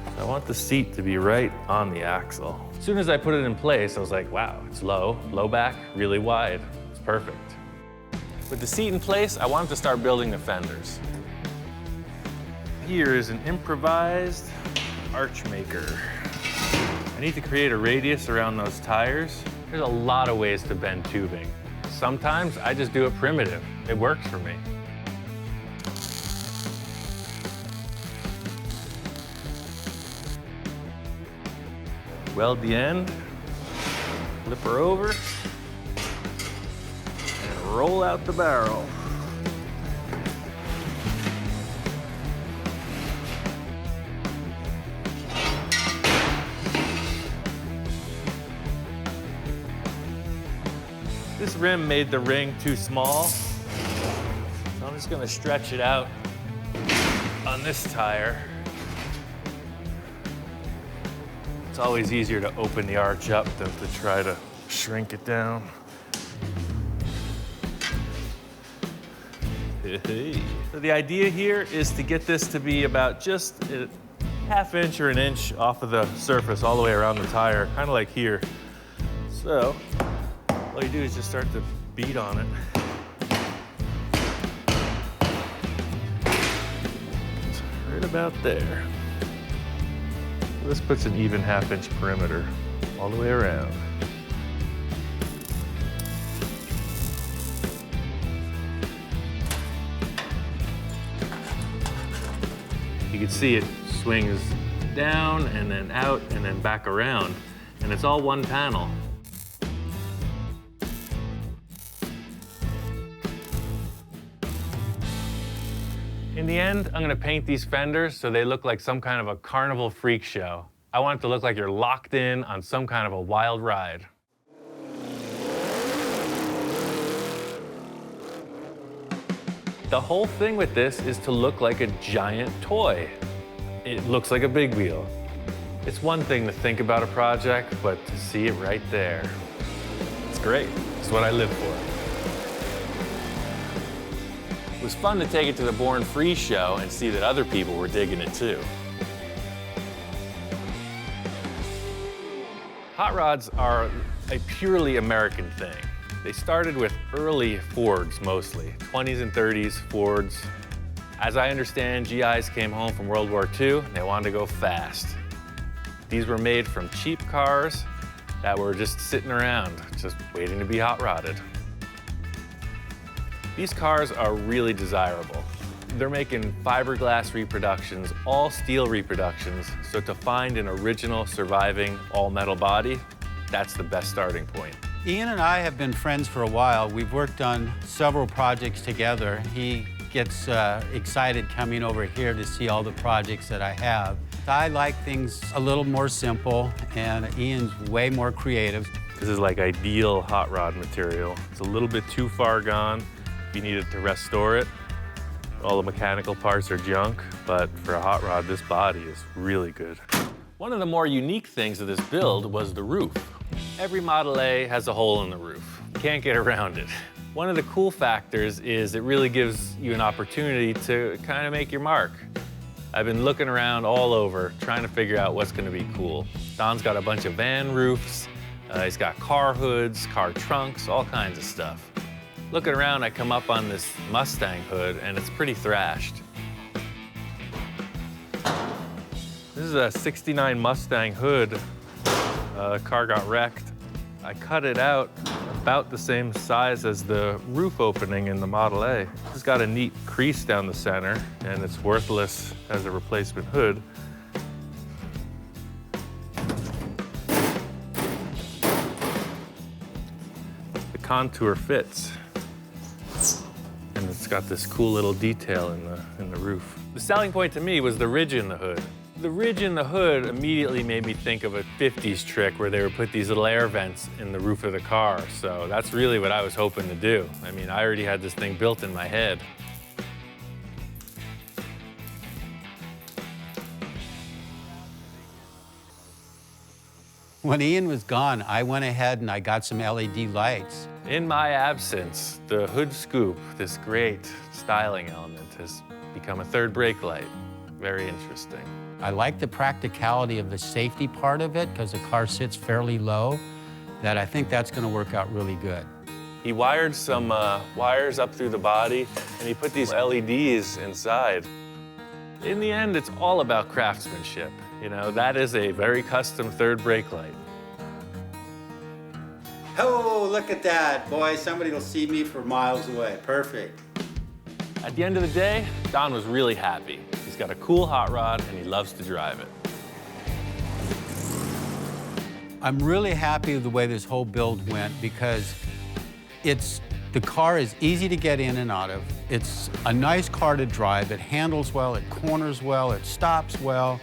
So I want want the seat to be right on the axle. As soon as I put it in place, I was like, wow, it's low back, really wide. It's perfect. With the seat in place, I wanted to start building the fenders. Here is an improvised arch maker. I need to create a radius around those tires. There's a lot of ways to bend tubing. Sometimes I just do it primitive. It works for me. Weld the end, flip her over, and roll out the barrel. This rim made the ring too small, so I'm just gonna stretch it out on this tire. It's always easier to open the arch up than to try to shrink it down. So the idea here is to get this to be about just a ½ inch or an inch off of the surface all the way around the tire, kind of like here. So all you do is just start to beat on it. It's right about there. This puts an even ½ inch perimeter all the way around. You can see it swings down and then out and then back around, and it's all one panel. In the end, I'm gonna paint these fenders so they look like some kind of a carnival freak show. I want it to look like you're locked in on some kind of a wild ride. The whole thing with this is to look like a giant toy. It looks like a big wheel. It's one thing to think about a project, but to see it right there, it's great. It's what I live for. It was fun to take it to the Born Free show and see that other people were digging it too. Hot rods are a purely American thing. They started with early Fords mostly, 20s and 30s Fords. As I understand, GIs came home from World War II and they wanted to go fast. These were made from cheap cars that were just sitting around, just waiting to be hot rodded. These cars are really desirable. They're making fiberglass reproductions, all steel reproductions, so to find an original surviving all-metal body, that's the best starting point. Ian and I have been friends for a while. We've worked on several projects together. He gets excited coming over here to see all the projects that I have. I like things a little more simple, and Ian's way more creative. This is like ideal hot rod material. It's a little bit too far gone. If you needed to restore it, all the mechanical parts are junk, but for a hot rod, this body is really good. One of the more unique things of this build was the roof. Every Model A has a hole in the roof. You can't get around it. One of the cool factors is it really gives you an opportunity to kind of make your mark. I've been looking around all over, trying to figure out what's gonna be cool. Don's got a bunch of van roofs, he's got car hoods, car trunks, all kinds of stuff. Looking around, I come up on this Mustang hood, and it's pretty thrashed. This is a '69 Mustang hood. The car got wrecked. I cut it out about the same size as the roof opening in the Model A. It's got a neat crease down the center, and it's worthless as a replacement hood. The contour fits. And it's got this cool little detail in the roof. The selling point to me was the ridge in the hood. The ridge in the hood immediately made me think of a 50s trick where they would put these little air vents in the roof of the car. So that's really what I was hoping to do. I mean, I already had this thing built in my head. When Ian was gone, I went ahead and I got some LED lights. In my absence, the hood scoop, this great styling element, has become a third brake light. Very interesting. I like the practicality of the safety part of it because the car sits fairly low, that I think that's going to work out really good. He wired some wires up through the body, and he put these LEDs inside. In the end, it's all about craftsmanship. You know, that is a very custom third brake light. Oh, look at that. Boy, somebody will see me for miles away. Perfect. At the end of the day, Don was really happy. He's got a cool hot rod, and he loves to drive it. I'm really happy with the way this whole build went because the car is easy to get in and out of. It's a nice car to drive. It handles well, it corners well, it stops well,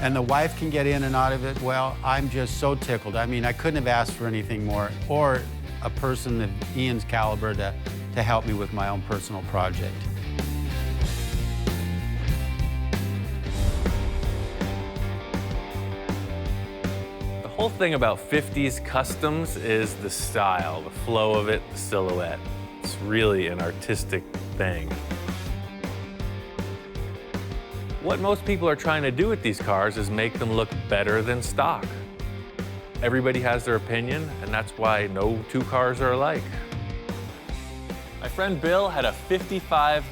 and the wife can get in and out of it well. I'm just so tickled. I mean, I couldn't have asked for anything more, or a person of Ian's caliber to help me with my own personal project. The whole thing about 50s customs is the style, the flow of it, the silhouette. It's really an artistic thing. What most people are trying to do with these cars is make them look better than stock. Everybody has their opinion, and that's why no two cars are alike. My friend Bill had a 55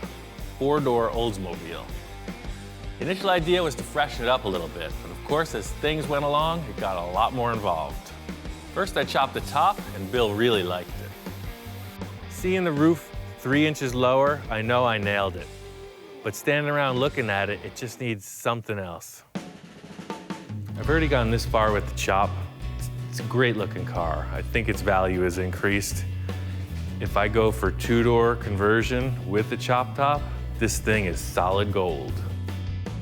four-door Oldsmobile. The initial idea was to freshen it up a little bit, but of course, as things went along, it got a lot more involved. First, I chopped the top, and Bill really liked it. Seeing the roof 3 inches lower, I know I nailed it. But standing around looking at it, it just needs something else. I've already gone this far with the chop. It's a great looking car. I think its value has increased. If I go for two-door conversion with the chop top, this thing is solid gold.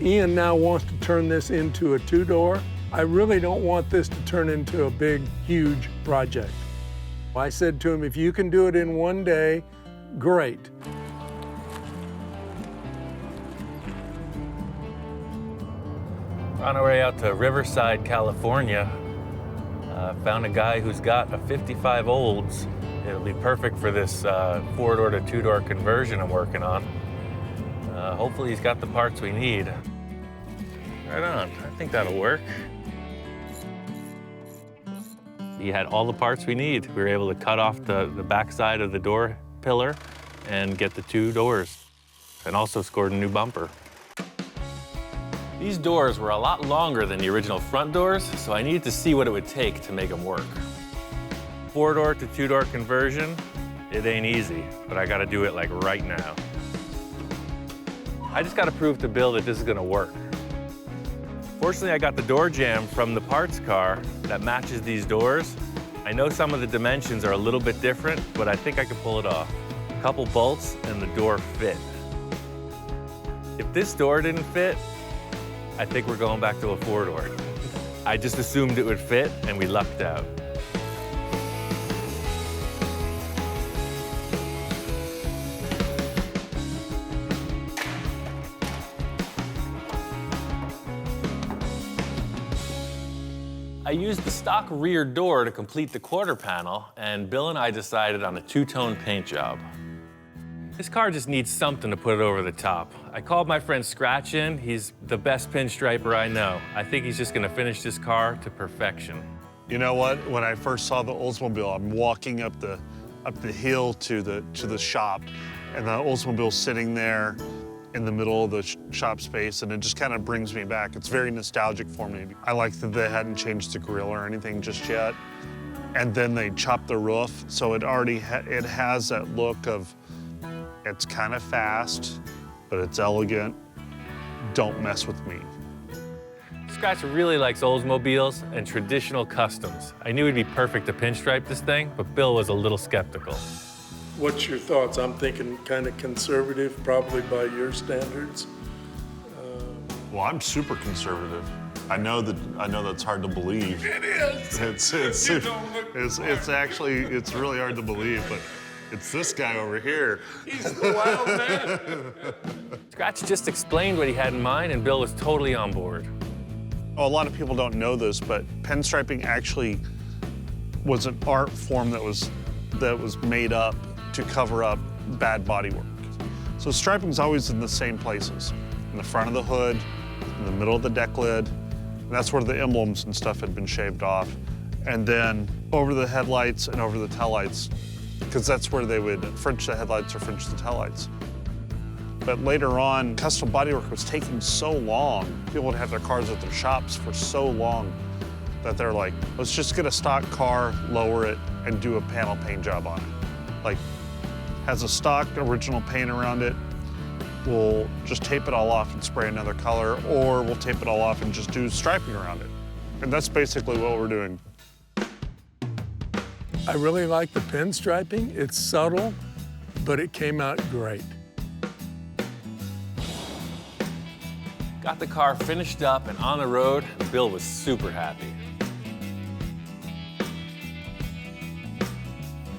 Ian now wants to turn this into a two-door. I really don't want this to turn into a big, huge project. I said to him, if you can do it in one day, great. We're on our way out to Riverside, California. Found a guy who's got a 55 Olds. It'll be perfect for this four-door to two-door conversion I'm working on. Hopefully he's got the parts we need. Right on, I think that'll work. He had all the parts we need. We were able to cut off the backside of the door pillar and get the two doors, and also scored a new bumper. These doors were a lot longer than the original front doors, so I needed to see what it would take to make them work. Four-door to two-door conversion, it ain't easy, but I gotta do it like right now. I just gotta prove to Bill that this is gonna work. Fortunately, I got the door jamb from the parts car that matches these doors. I know some of the dimensions are a little bit different, but I think I can pull it off. A couple bolts and the door fit. If this door didn't fit, I think we're going back to a four-door. I just assumed it would fit, and we lucked out. I used the stock rear door to complete the quarter panel, and Bill and I decided on a two-tone paint job. This car just needs something to put it over the top. I called my friend Scratch in. He's the best pinstriper I know. I think he's just gonna finish this car to perfection. You know what? When I first saw the Oldsmobile, I'm walking up the hill to the shop, and the Oldsmobile's sitting there in the middle of the shop space, and it just kind of brings me back. It's very nostalgic for me. I like that they hadn't changed the grill or anything just yet, and then they chopped the roof, so it already it has that look of, it's kind of fast, but it's elegant. Don't mess with me. Scratch really likes Oldsmobiles and traditional customs. I knew it'd be perfect to pinstripe this thing, but Bill was a little skeptical. What's your thoughts? I'm thinking kind of conservative, probably by your standards. Well, I'm super conservative. I know that's hard to believe. It is. It's actually really hard to believe, but it's this guy over here. He's the wild man. Scratch just explained what he had in mind, and Bill was totally on board. Oh, a lot of people don't know this, but pinstriping actually was an art form that was made up to cover up bad bodywork. So striping's always in the same places, in the front of the hood, in the middle of the deck lid, and that's where the emblems and stuff had been shaved off. And then over the headlights and over the taillights, because that's where they would French the headlights or French the taillights. But later on, custom bodywork was taking so long. People would have their cars at their shops for so long that they're like, let's just get a stock car, lower it, and do a panel paint job on it. Like, has a stock original paint around it, we'll just tape it all off and spray another color, or we'll tape it all off and just do striping around it. And that's basically what we're doing. I really like the pinstriping. It's subtle, but it came out great. Got the car finished up and on the road, and Bill was super happy.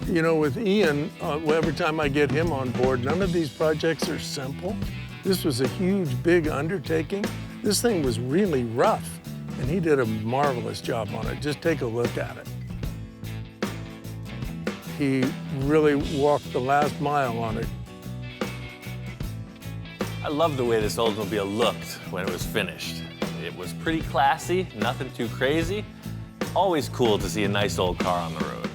You know, with Ian, every time I get him on board, none of these projects are simple. This was a huge, big undertaking. This thing was really rough, and he did a marvelous job on it. Just take a look at it. He really walked the last mile on it. I love the way this Oldsmobile looked when it was finished. It was pretty classy, nothing too crazy. Always cool to see a nice old car on the road.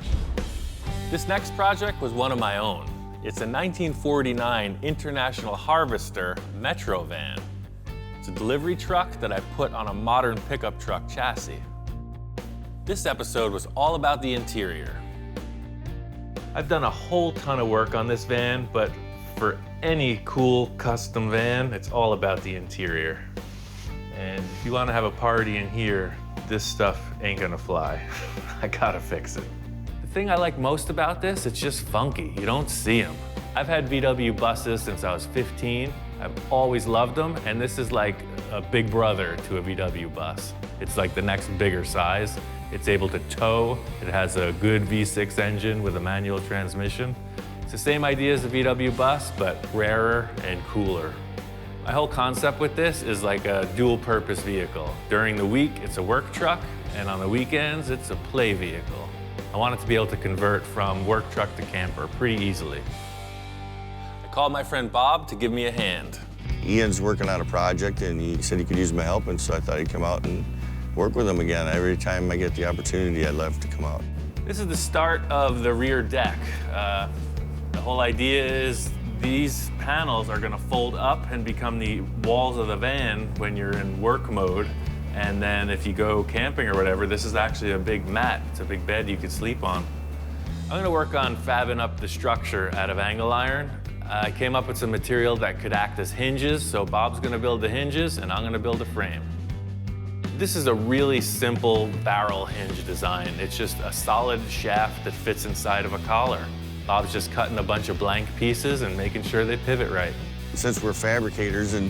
This next project was one of my own. It's a 1949 International Harvester Metro van. It's a delivery truck that I put on a modern pickup truck chassis. This episode was all about the interior. I've done a whole ton of work on this van, but for any cool custom van, it's all about the interior. And if you want to have a party in here, this stuff ain't gonna fly. I gotta fix it. The thing I like most about this, it's just funky. You don't see them. I've had VW buses since I was 15. I've always loved them, and this is like a big brother to a VW bus. It's like the next bigger size. It's able to tow. It has a good V6 engine with a manual transmission. It's the same idea as a VW bus, but rarer and cooler. My whole concept with this is like a dual-purpose vehicle. During the week, it's a work truck, and on the weekends, it's a play vehicle. I want it to be able to convert from work truck to camper pretty easily. I called my friend Bob to give me a hand. Ian's working on a project, and he said he could use my help, and so I thought he'd come out and work with him again. Every time I get the opportunity, I'd love to come out. This is the start of the rear deck. The whole idea is these panels are gonna fold up and become the walls of the van when you're in work mode. And then if you go camping or whatever, this is actually a big mat. It's a big bed you could sleep on. I'm gonna work on fabbing up the structure out of angle iron. I came up with some material that could act as hinges, so Bob's gonna build the hinges and I'm gonna build a frame. This is a really simple barrel hinge design. It's just a solid shaft that fits inside of a collar. Bob's just cutting a bunch of blank pieces and making sure they pivot right. Since we're fabricators and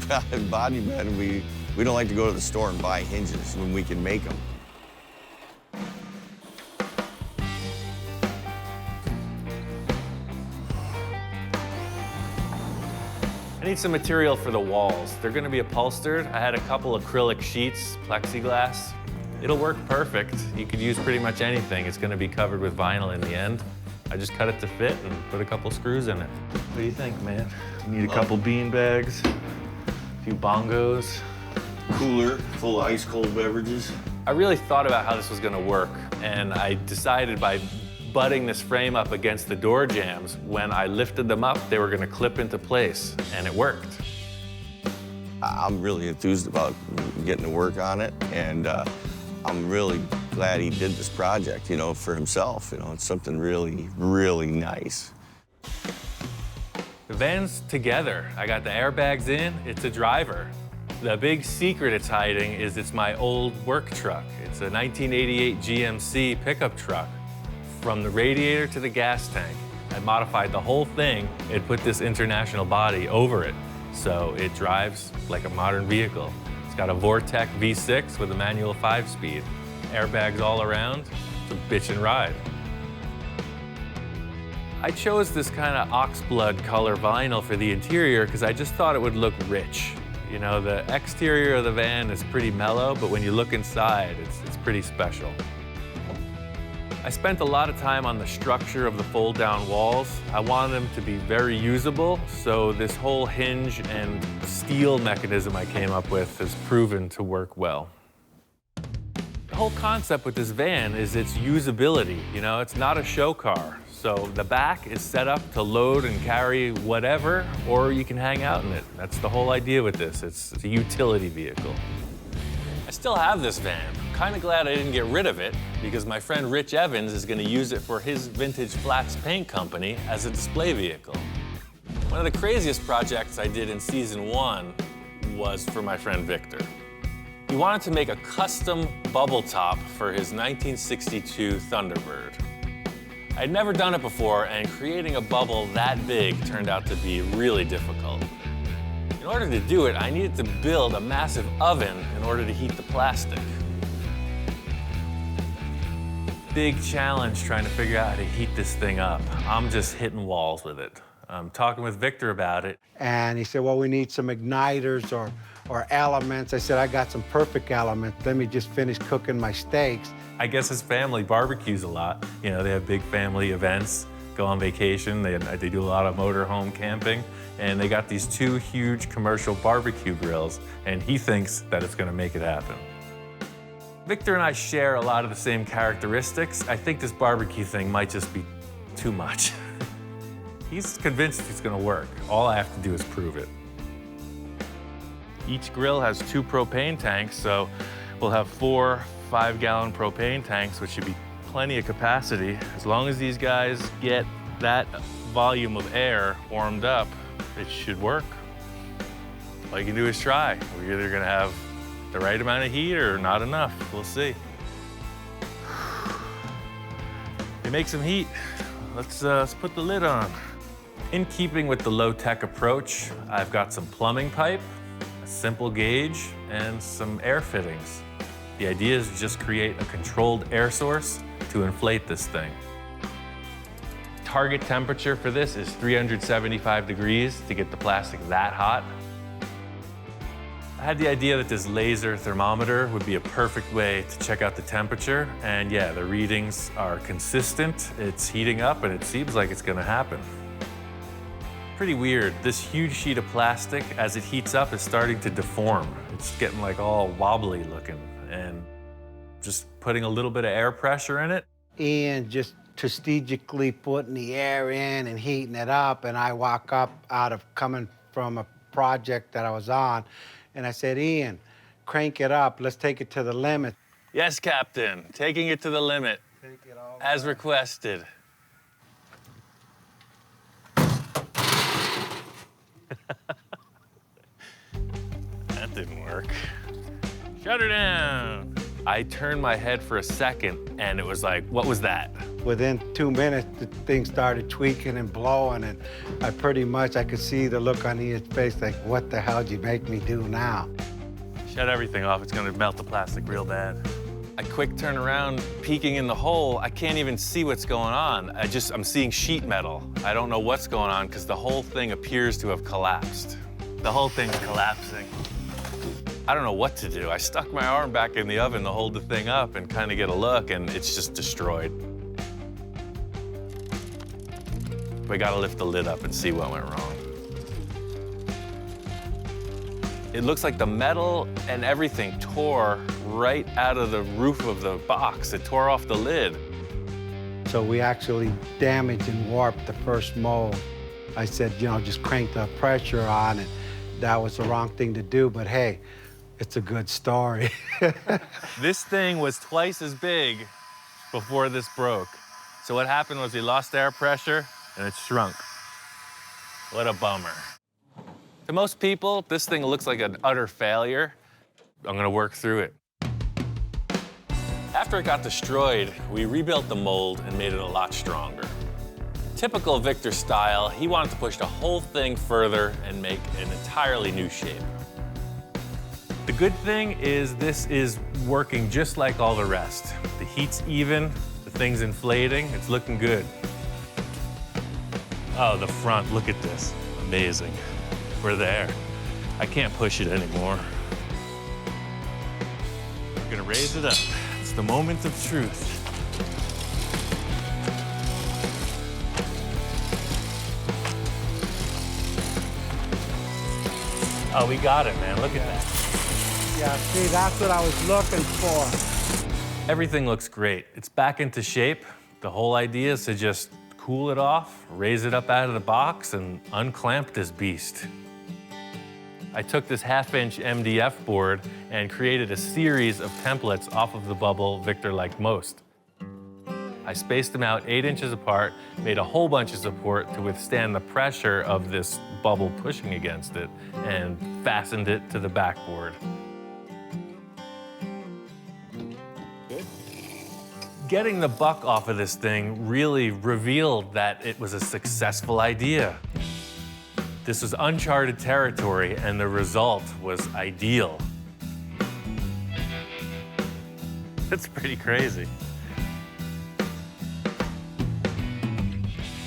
body men, we don't like to go to the store and buy hinges when we can make them. I need some material for the walls. They're gonna be upholstered. I had a couple acrylic sheets, plexiglass. It'll work perfect. You could use pretty much anything. It's gonna be covered with vinyl in the end. I just cut it to fit and put a couple screws in it. What do you think, man? You need a couple bean bags, a few bongos. Cooler, full of ice-cold beverages. I really thought about how this was gonna work, and I decided by butting this frame up against the door jambs, when I lifted them up, they were gonna clip into place, and it worked. I'm really enthused about getting to work on it, and I'm really glad he did this project, you know, for himself. You know, it's something really, really nice. The van's together. I got the airbags in, it's a driver. The big secret it's hiding is it's my old work truck. It's a 1988 GMC pickup truck. From the radiator to the gas tank, I modified the whole thing and put this International body over it, so it drives like a modern vehicle. It's got a Vortec V6 with a manual 5-speed. Airbags all around, it's a bitchin' ride. I chose this kind of oxblood color vinyl for the interior because I just thought it would look rich. You know, the exterior of the van is pretty mellow, but when you look inside, it's pretty special. I spent a lot of time on the structure of the fold-down walls. I wanted them to be very usable, so this whole hinge and steel mechanism I came up with has proven to work well. The whole concept with this van is its usability. You know, it's not a show car. So the back is set up to load and carry whatever, or you can hang out in it. That's the whole idea with this. It's a utility vehicle. I still have this van. I'm kind of glad I didn't get rid of it because my friend Rich Evans is going to use it for his vintage flats paint company as a display vehicle. One of the craziest projects I did in season 1 was for my friend Victor. He wanted to make a custom bubble top for his 1962 Thunderbird. I'd never done it before, and creating a bubble that big turned out to be really difficult. In order to do it, I needed to build a massive oven in order to heat the plastic. Big challenge trying to figure out how to heat this thing up. I'm just hitting walls with it. I'm talking with Victor about it. And he said, well, we need some igniters or elements. I said, I got some perfect elements. Let me just finish cooking my steaks. I guess his family barbecues a lot. You know, they have big family events, go on vacation. They do a lot of motorhome camping. And they got these 2 huge commercial barbecue grills, and he thinks that it's gonna make it happen. Victor and I share a lot of the same characteristics. I think this barbecue thing might just be too much. He's convinced it's gonna work. All I have to do is prove it. Each grill has 2 propane tanks, so we'll have 4 5-gallon propane tanks, which should be plenty of capacity. As long as these guys get that volume of air warmed up, it should work. All you can do is try. We're either gonna have the right amount of heat or not enough. We'll see. They make some heat. Let's put the lid on. In keeping with the low-tech approach, I've got some plumbing pipe, a simple gauge, and some air fittings. The idea is to just create a controlled air source to inflate this thing. Target temperature for this is 375 degrees to get the plastic that hot. I had the idea that this laser thermometer would be a perfect way to check out the temperature, and yeah, the readings are consistent. It's heating up, and it seems like it's gonna happen. Pretty weird. This huge sheet of plastic, as it heats up, is starting to deform. It's getting like all wobbly looking, and just putting a little bit of air pressure in it. Ian just strategically putting the air in and heating it up, and I walk up out of coming from a project that I was on, and I said, Ian, crank it up. Let's take it to the limit. Yes, Captain. Taking it to the limit. Take it all as requested. That didn't work. Shut her down. I turned my head for a second, and it was like, what was that? Within 2 minutes, the thing started tweaking and blowing, and I could see the look on Ian's face, like, what the hell did you make me do now? Shut everything off. It's gonna melt the plastic real bad. I quick turn around, peeking in the hole. I can't even see what's going on. I'm seeing sheet metal. I don't know what's going on because the whole thing appears to have collapsed. The whole thing's collapsing. I don't know what to do. I stuck my arm back in the oven to hold the thing up and kind of get a look, and it's just destroyed. We gotta lift the lid up and see what went wrong. It looks like the metal and everything tore right out of the roof of the box. It tore off the lid. So we actually damaged and warped the first mold. I said, you know, just crank the pressure on, and that was the wrong thing to do, but hey, it's a good story. This thing was twice as big before this broke. So what happened was we lost air pressure and it shrunk. What a bummer. To most people, this thing looks like an utter failure. I'm gonna work through it. After it got destroyed, we rebuilt the mold and made it a lot stronger. Typical Victor style, he wanted to push the whole thing further and make an entirely new shape. The good thing is this is working just like all the rest. The heat's even, the thing's inflating, it's looking good. Oh, the front, look at this. Amazing. We're there. I can't push it anymore. I'm gonna raise it up. It's the moment of truth. Oh, we got it, man. Look at that. Yeah, see, that's what I was looking for. Everything looks great. It's back into shape. The whole idea is to just cool it off, raise it up out of the box, and unclamp this beast. I took this 1/2-inch MDF board and created a series of templates off of the bubble Victor liked most. I spaced them out 8 inches apart, made a whole bunch of support to withstand the pressure of this bubble pushing against it, and fastened it to the backboard. Getting the buck off of this thing really revealed that it was a successful idea. This was uncharted territory, and the result was ideal. It's pretty crazy.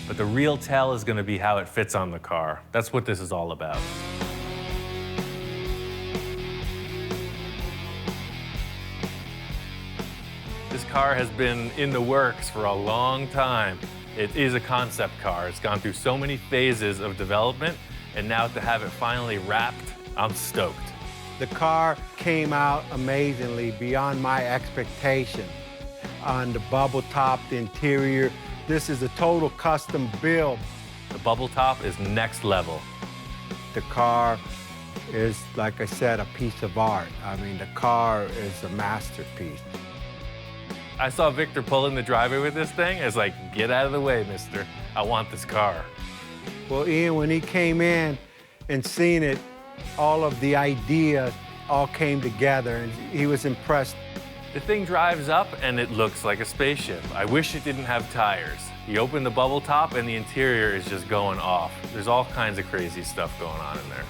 But the real tell is going to be how it fits on the car. That's what this is all about. This car has been in the works for a long time. It is a concept car. It's gone through so many phases of development, and now to have it finally wrapped, I'm stoked. The car came out amazingly, beyond my expectation. On the bubble top, the interior, this is a total custom build. The bubble top is next level. The car is, like I said, a piece of art. I mean, the car is a masterpiece. I saw Victor pull in the driveway with this thing. It's like, get out of the way, mister. I want this car. Well, Ian, when he came in and seen it, all of the ideas all came together, and he was impressed. The thing drives up, and it looks like a spaceship. I wish it didn't have tires. You open the bubble top, and the interior is just going off. There's all kinds of crazy stuff going on in there.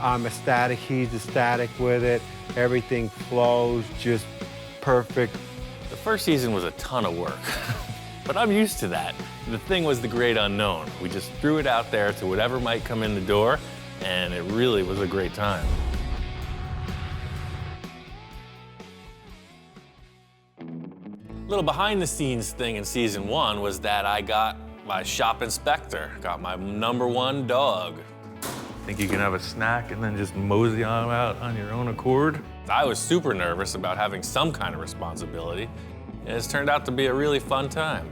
I'm ecstatic. He's ecstatic with it. Everything flows just perfect. The first season was a ton of work, but I'm used to that. The thing was the great unknown. We just threw it out there to whatever might come in the door, and it really was a great time. A little behind the scenes thing in season 1 was that I got my shop inspector, got my #1 dog. Think you can have a snack and then just mosey on out on your own accord? I was super nervous about having some kind of responsibility, and it's turned out to be a really fun time.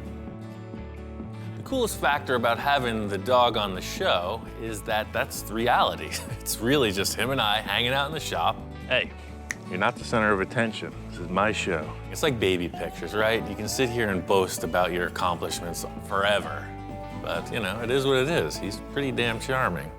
The coolest factor about having the dog on the show is that that's the reality. It's really just him and I hanging out in the shop. Hey, you're not the center of attention. This is my show. It's like baby pictures, right? You can sit here and boast about your accomplishments forever. But, you know, it is what it is. He's pretty damn charming.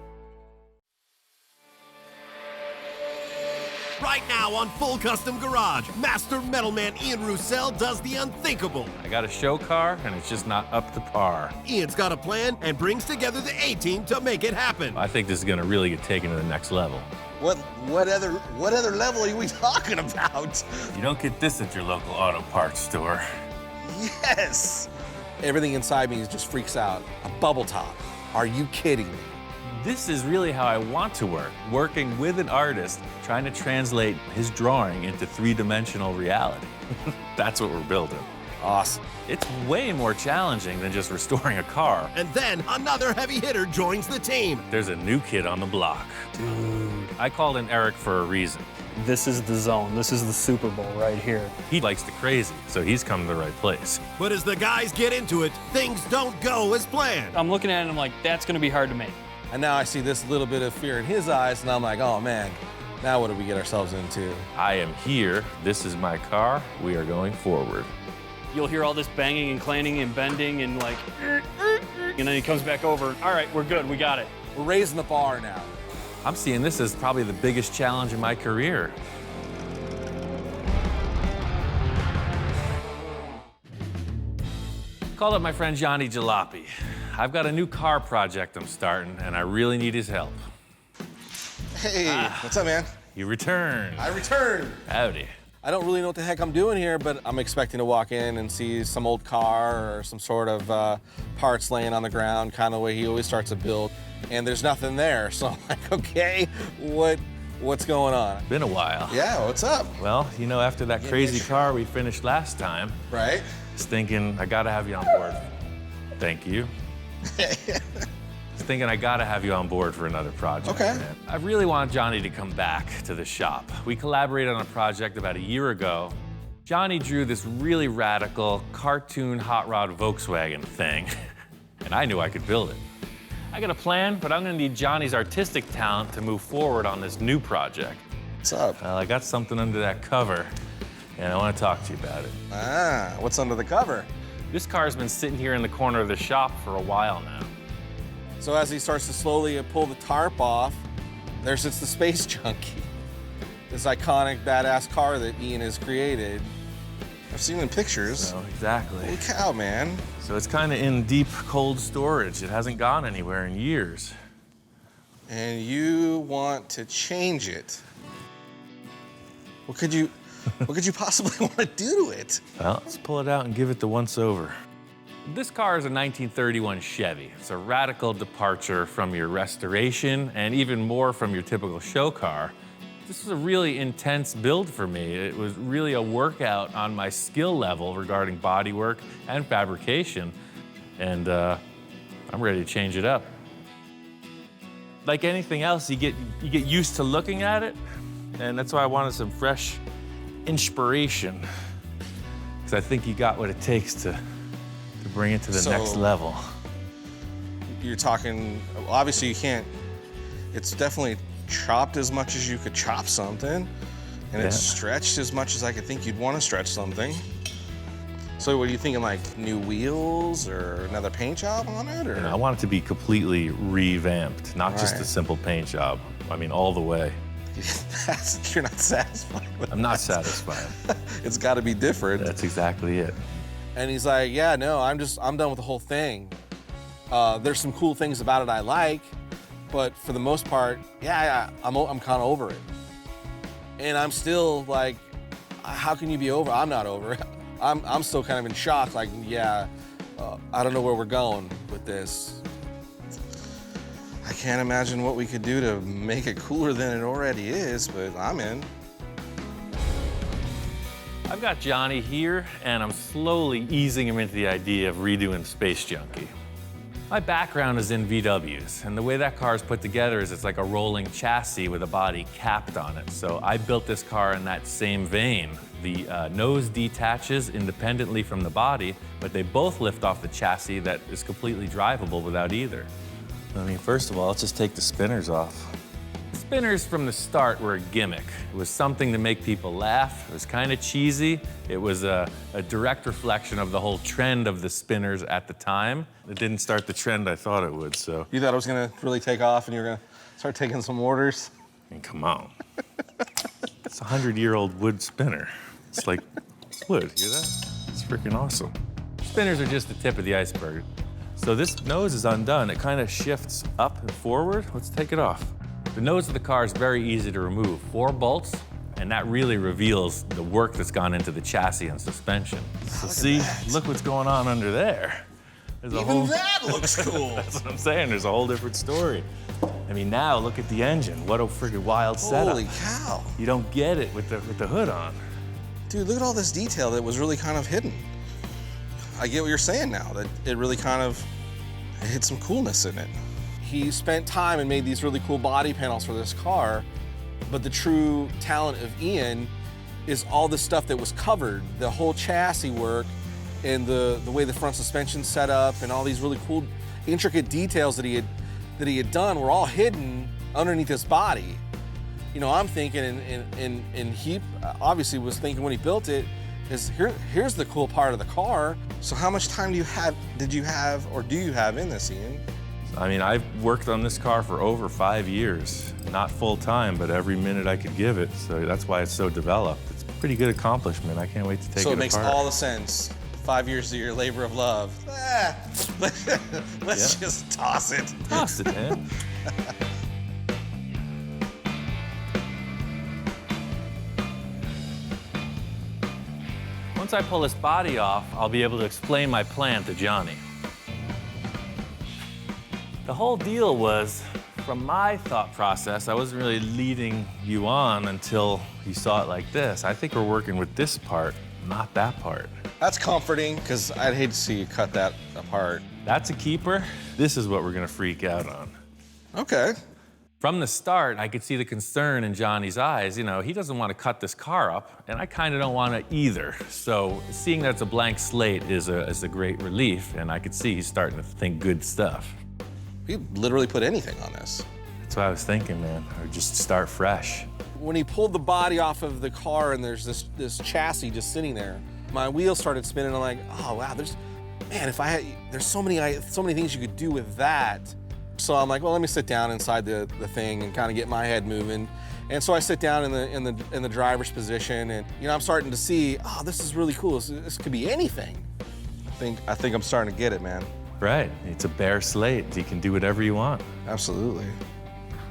Right now on Full Custom Garage, Master Metalman Ian Roussel does the unthinkable. I got a show car, and it's just not up to par. Ian's got a plan and brings together the A-team to make it happen. I think this is gonna really get taken to the next level. What other level are we talking about? You don't get this at your local auto parts store. Yes! Everything inside me just freaks out. A bubble top. Are you kidding me? This is really how I want to work, working with an artist, trying to translate his drawing into 3-dimensional reality. That's what we're building. Awesome. It's way more challenging than just restoring a car. And then another heavy hitter joins the team. There's a new kid on the block. Dude. I called in Eric for a reason. This is the zone. This is the Super Bowl right here. He likes the crazy, so he's come to the right place. But as the guys get into it, things don't go as planned. I'm looking at it and I'm like, that's gonna be hard to make. And now I see this little bit of fear in his eyes, and I'm like, oh man, now what do we get ourselves into? I am here. This is my car. We are going forward. You'll hear all this banging and clanging and bending and like, and then he comes back over. All right, we're good. We got it. We're raising the bar now. I'm seeing this as probably the biggest challenge in my career. Called up my friend Johnny Jalopy. I've got a new car project I'm starting, and I really need his help. Hey, what's up, man? You returned. I returned. Howdy. I don't really know what the heck I'm doing here, but I'm expecting to walk in and see some old car or some sort of parts laying on the ground, kind of the way he always starts a build, and there's nothing there. So I'm like, okay, what's going on? Been a while. Yeah, what's up? Well, you know, after that crazy car we finished last time, right? I was thinking, I gotta have you on board. Thank you. was thinking I gotta have you on board for another project. Okay. Man. I really want Johnny to come back to the shop. We collaborated on a project about a year ago. Johnny drew this really radical cartoon hot rod Volkswagen thing, and I knew I could build it. I got a plan, but I'm gonna need Johnny's artistic talent to move forward on this new project. What's up? Well, I got something under that cover, and I want to talk to you about it. Ah, what's under the cover? This car's been sitting here in the corner of the shop for a while now. So as he starts to slowly pull the tarp off, there sits the Space Junkie. This iconic, badass car that Ian has created. I've seen it in pictures. So, exactly. Holy cow, man. So it's kind of in deep, cold storage. It hasn't gone anywhere in years. And you want to change it. What could you possibly want to do to it? Well, let's pull it out and give it the once-over. This car is a 1931 Chevy. It's a radical departure from your restoration and even more from your typical show car. This was a really intense build for me. It was really a workout on my skill level regarding bodywork and fabrication. And I'm ready to change it up. Like anything else, you get used to looking at it, and that's why I wanted some fresh inspiration. Because I think you got what it takes to bring it to the next level. You're talking, obviously you can't, it's definitely chopped as much as you could chop something, and it's stretched as much as I could think you'd want to stretch something. So what are you thinking, like new wheels or another paint job on it? Or? I want it to be completely revamped, not just a simple paint job. I mean, all the way. You're not satisfied with I'm not satisfied. It's got to be different. That's exactly it. And he's like, yeah, no, I'm done with the whole thing. There's some cool things about it I like, but for the most part, I'm kind of over it. And I'm still like, how can you be over? I'm not over it. I'm still kind of in shock, like, I don't know where we're going with this. I can't imagine what we could do to make it cooler than it already is, but I'm in. I've got Johnny here, and I'm slowly easing him into the idea of redoing Space Junkie. My background is in VWs, and the way that car is put together is it's like a rolling chassis with a body capped on it. So I built this car in that same vein. The nose detaches independently from the body, but they both lift off the chassis that is completely drivable without either. I mean, first of all, let's just take the spinners off. The spinners from the start were a gimmick. It was something to make people laugh. It was kind of cheesy. It was a direct reflection of the whole trend of the spinners at the time. It didn't start the trend I thought it would, so. You thought it was gonna really take off and you were gonna start taking some orders? I mean, come on. It's a 100-year-old wood spinner. It's like, it's wood, you hear that? It's freaking awesome. Spinners are just the tip of the iceberg. So this nose is undone. It kind of shifts up and forward. Let's take it off. The nose of the car is very easy to remove. 4 bolts, and that really reveals the work that's gone into the chassis and suspension. So see, look what's going on under there. There's a Even that looks cool. That's what I'm saying, there's a whole different story. I mean, now look at the engine. What a friggin' wild setup. Holy cow. You don't get it with the hood on. Dude, look at all this detail that was really kind of hidden. I get what you're saying now, that it really kind of hit some coolness in it. He spent time and made these really cool body panels for this car, but the true talent of Ian is all the stuff that was covered, the whole chassis work and the way the front suspension's set up and all these really cool, intricate details that he had done were all hidden underneath his body. You know, I'm thinking, and he obviously was thinking when he built it, is here's the cool part of the car. So how much time did you have in this, Ian? I mean, I've worked on this car for over 5 years. Not full time, but every minute I could give it. So that's why it's so developed. It's a pretty good accomplishment. I can't wait to take it apart. So it makes all the sense. 5 years of your labor of love. Let's just toss it. Toss it, man. Once I pull this body off, I'll be able to explain my plan to Johnny. The whole deal was, from my thought process, I wasn't really leading you on until you saw it like this. I think we're working with this part, not that part. That's comforting, because I'd hate to see you cut that apart. That's a keeper. This is what we're gonna freak out on. Okay. From the start, I could see the concern in Johnny's eyes. You know, he doesn't want to cut this car up, and I kind of don't want to either. So seeing that it's a blank slate is a great relief, and I could see he's starting to think good stuff. You literally put anything on this. That's what I was thinking, man. Or just start fresh. When he pulled the body off of the car and there's this chassis just sitting there, my wheels started spinning. I'm like, oh wow, there's so many things you could do with that. So I'm like, well, let me sit down inside the thing and kind of get my head moving. And so I sit down in the driver's position, and you know, I'm starting to see, oh, this is really cool. This could be anything. I think I'm starting to get it, man. Right. It's a bare slate. You can do whatever you want. Absolutely.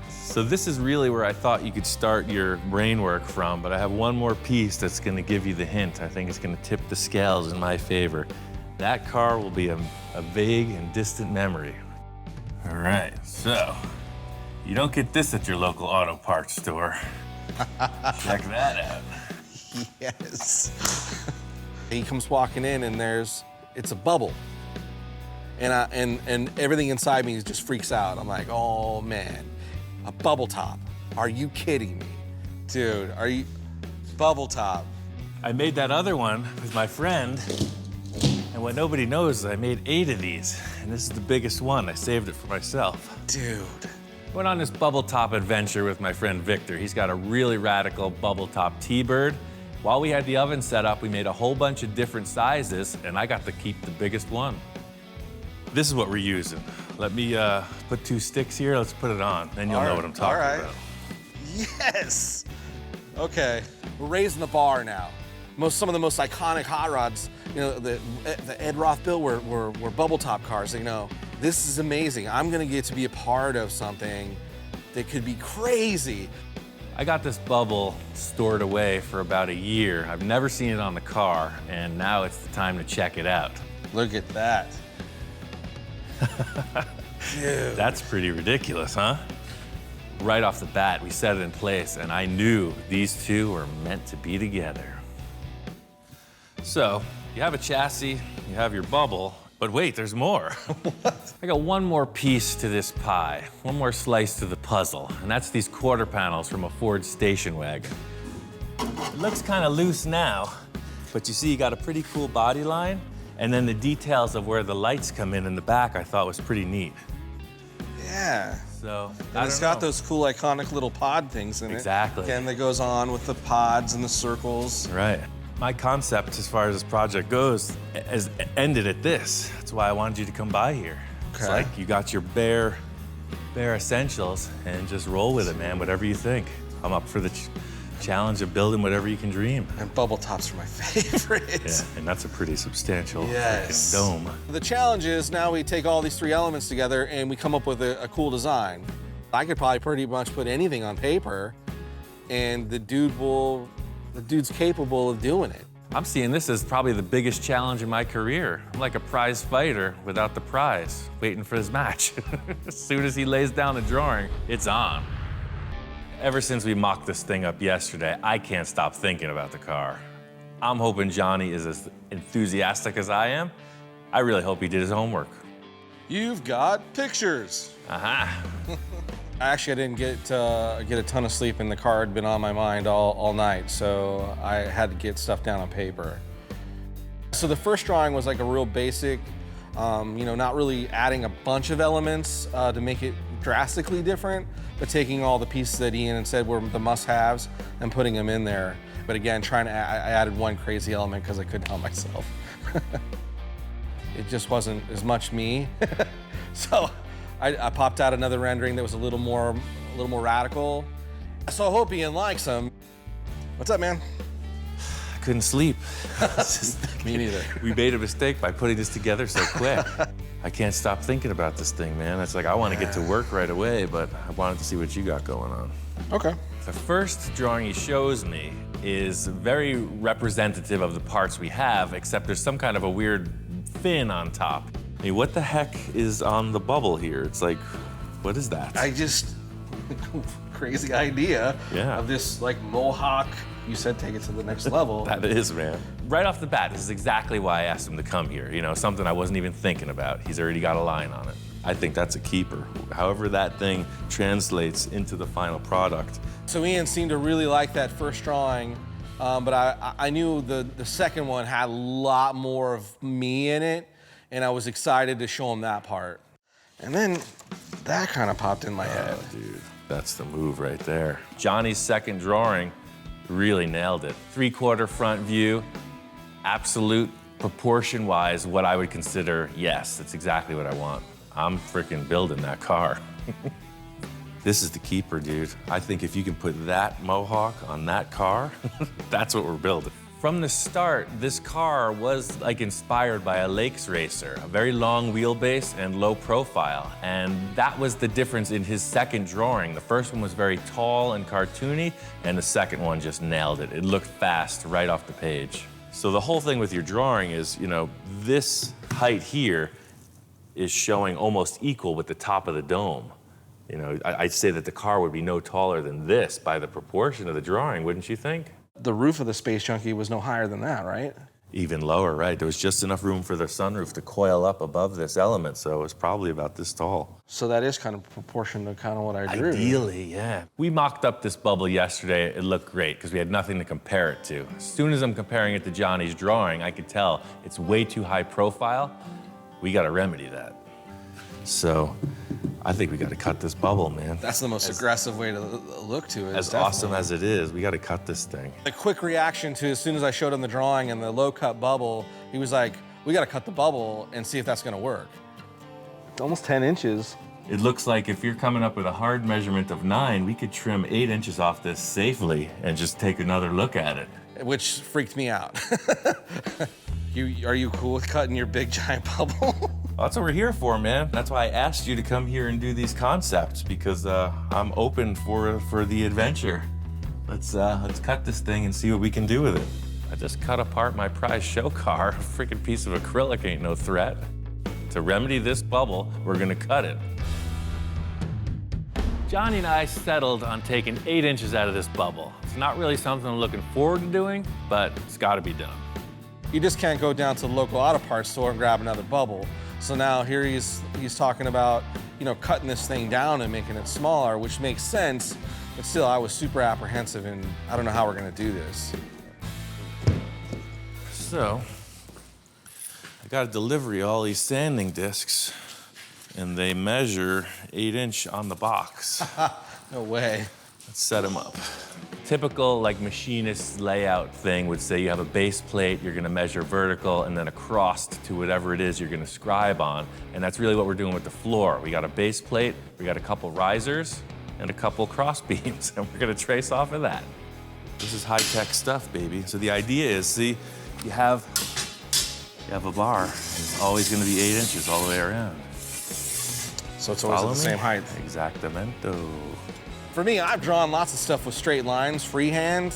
So this is really where I thought you could start your brain work from, but I have one more piece that's going to give you the hint. I think it's going to tip the scales in my favor. That car will be a vague and distant memory. All right, so you don't get this at your local auto parts store. Check that out. Yes. He comes walking in, and it's a bubble, and everything inside me just freaks out. I'm like, oh man, a bubble top? Are you kidding me, dude? Bubble top? I made that other one with my friend. And what nobody knows is I made 8 of these, and this is the biggest one. I saved it for myself. Dude. Went on this bubble top adventure with my friend Victor. He's got a really radical bubble top T-bird. While we had the oven set up, we made a whole bunch of different sizes, and I got to keep the biggest one. This is what we're using. Let me put 2 sticks here. Let's put it on, then you'll know what I'm talking about. Yes. Okay, we're raising the bar now. Some of the most iconic hot rods, you know, the Ed Roth built were bubble top cars. You know, this is amazing. I'm gonna get to be a part of something that could be crazy. I got this bubble stored away for about a year. I've never seen it on the car, and now it's the time to check it out. Look at that. Dude. That's pretty ridiculous, huh? Right off the bat, we set it in place, and I knew these two were meant to be together. So, you have a chassis, you have your bubble, but wait, there's more. What? I got one more piece to this pie, one more slice to the puzzle, and that's these quarter panels from a Ford station wagon. It looks kind of loose now, but you see you got a pretty cool body line, and then the details of where the lights come in the back I thought was pretty neat. Yeah. So, and it's got those cool iconic little pod things in it. Exactly. And that goes on with the pods and the circles. Right. My concept, as far as this project goes, has ended at this. That's why I wanted you to come by here. Okay. It's like you got your bare essentials and just roll with it, man, whatever you think. I'm up for the challenge of building whatever you can dream. And bubble tops are my favorite. Yeah, and that's a pretty substantial freaking dome. The challenge is now we take all these 3 elements together and we come up with a cool design. I could probably pretty much put anything on paper, and the dude's capable of doing it. I'm seeing this as probably the biggest challenge in my career. I'm like a prize fighter without the prize, waiting for his match. As soon as he lays down the drawing, it's on. Ever since we mocked this thing up yesterday, I can't stop thinking about the car. I'm hoping Johnny is as enthusiastic as I am. I really hope he did his homework. You've got pictures. Aha. Actually, I didn't get a ton of sleep, and the car had been on my mind all night, so I had to get stuff down on paper. So the first drawing was like a real basic, you know, not really adding a bunch of elements to make it drastically different, but taking all the pieces that Ian had said were the must-haves and putting them in there. But again, I added one crazy element because I couldn't help myself. It just wasn't as much me. So I popped out another rendering that was a little more radical. So I hope Ian likes them. What's up, man? I couldn't sleep. Me neither. We made a mistake by putting this together so quick. I can't stop thinking about this thing, man. It's like I want to get to work right away, but I wanted to see what you got going on. Okay. The first drawing he shows me is very representative of the parts we have, except there's some kind of a weird fin on top. I mean, what the heck is on the bubble here? It's like, what is that? Crazy idea of this like mohawk. You said take it to the next level. That is, man. right off the bat, this is exactly why I asked him to come here. You know, something I wasn't even thinking about. He's already got a line on it. I think that's a keeper. However that thing translates into the final product. So Ian seemed to really like that first drawing, but I knew the second one had a lot more of me in it, and I was excited to show him that part. And then that kind of popped in my head. Dude, that's the move right there. Johnny's second drawing really nailed it. 3/4 front view, absolute proportion-wise, what I would consider, yes, that's exactly what I want. I'm freaking building that car. This is the keeper, dude. I think if you can put that mohawk on that car, that's what we're building. From the start, this car was like inspired by a lakes racer, a very long wheelbase and low profile. And that was the difference in his second drawing. The first one was very tall and cartoony, and the second one just nailed it. It looked fast right off the page. So the whole thing with your drawing is, you know, this height here is showing almost equal with the top of the dome. You know, I'd say that the car would be no taller than this by the proportion of the drawing, wouldn't you think? The roof of the Space Junkie was no higher than that, right? Even lower, right? There was just enough room for the sunroof to coil up above this element, so it was probably about this tall. So that is kind of proportion to kind of what I drew. Ideally, yeah. We mocked up this bubble yesterday. It looked great because we had nothing to compare it to. As soon as I'm comparing it to Johnny's drawing, I could tell it's way too high profile. We got to remedy that. So I think we got to cut this bubble, man. That's the most aggressive way to look to it. As awesome as it is, we got to cut this thing. The quick reaction to as soon as I showed him the drawing and the low cut bubble, he was like, we got to cut the bubble and see if that's going to work. It's almost 10 inches. It looks like if you're coming up with a hard measurement of 9, we could trim 8 inches off this safely and just take another look at it. Which freaked me out. Are you cool with cutting your big giant bubble? Well, that's what we're here for, man. That's why I asked you to come here and do these concepts, because I'm open for the adventure. Let's cut this thing and see what we can do with it. I just cut apart my prize show car. A freaking piece of acrylic ain't no threat. To remedy this bubble, we're gonna cut it. Johnny and I settled on taking 8 inches out of this bubble. It's not really something I'm looking forward to doing, but it's gotta be done. You just can't go down to the local auto parts store and grab another bubble. So now here he's talking about, you know, cutting this thing down and making it smaller, which makes sense, but still I was super apprehensive and I don't know how we're gonna do this. So, I got a delivery of all these sanding discs, and they measure 8-inch on the box. No way. Let's set them up. Typical like machinist layout thing would say you have a base plate, you're gonna measure vertical, and then across to whatever it is you're gonna scribe on. And that's really what we're doing with the floor. We got a base plate, we got a couple risers, and a couple cross beams, and we're gonna trace off of that. This is high-tech stuff, baby. So the idea is, see, you have a bar, and it's always gonna be 8 inches all the way around. So it's always at the same height. Exactamento. For me, I've drawn lots of stuff with straight lines, freehand,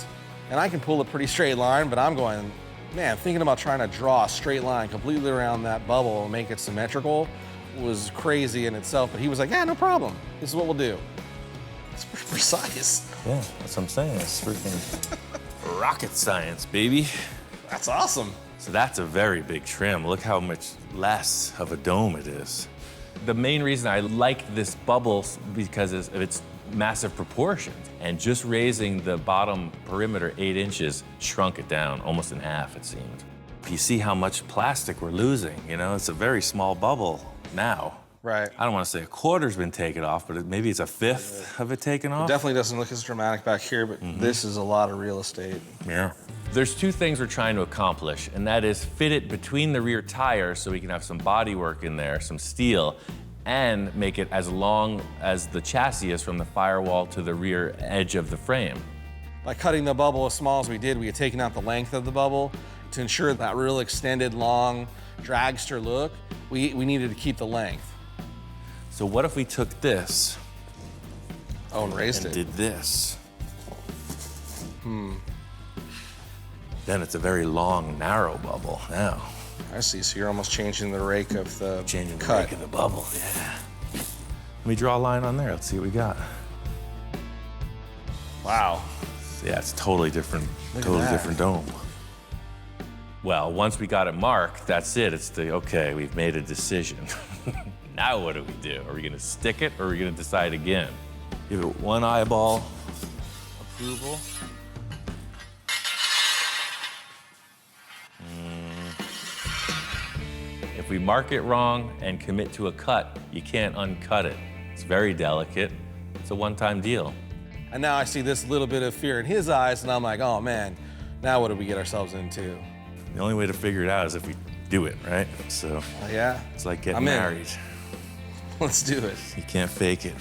and I can pull a pretty straight line, but I'm going, man, thinking about trying to draw a straight line completely around that bubble and make it symmetrical was crazy in itself, but he was like, yeah, no problem. This is what we'll do. It's pretty precise. Yeah, that's what I'm saying. It's freaking rocket science, baby. That's awesome. So that's a very big trim. Look how much less of a dome it is. The main reason I like this bubble because of its massive proportions, and just raising the bottom perimeter 8 inches shrunk it down almost in half, it seemed. You see how much plastic we're losing, you know? It's a very small bubble now. Right. I don't want to say a quarter's been taken off, but maybe it's a fifth of it taken off. It definitely doesn't look as dramatic back here, but this is a lot of real estate. Yeah. There's two things we're trying to accomplish, and that is fit it between the rear tires so we can have some body work in there, some steel, and make it as long as the chassis is from the firewall to the rear edge of the frame. By cutting the bubble as small as we did, we had taken out the length of the bubble to ensure that real extended, long, dragster look. We needed to keep the length. So what if we took this and raised it? Did this? Then it's a very long, narrow bubble now. I see, so you're almost changing the rake of the cut. Rake of the bubble, yeah. Let me draw a line on there, let's see what we got. Wow. Yeah, it's totally different, different dome. Well, once we got it marked, that's it. It's okay, we've made a decision. Now what do we do? Are we gonna stick it or are we gonna decide again? Give it one eyeball approval. If we mark it wrong and commit to a cut, you can't uncut it. It's very delicate. It's a one-time deal. And now I see this little bit of fear in his eyes, and I'm like, oh man, now what did we get ourselves into? The only way to figure it out is if we do it, right? So yeah, it's like getting I'm in. married. Let's do it. You can't fake it.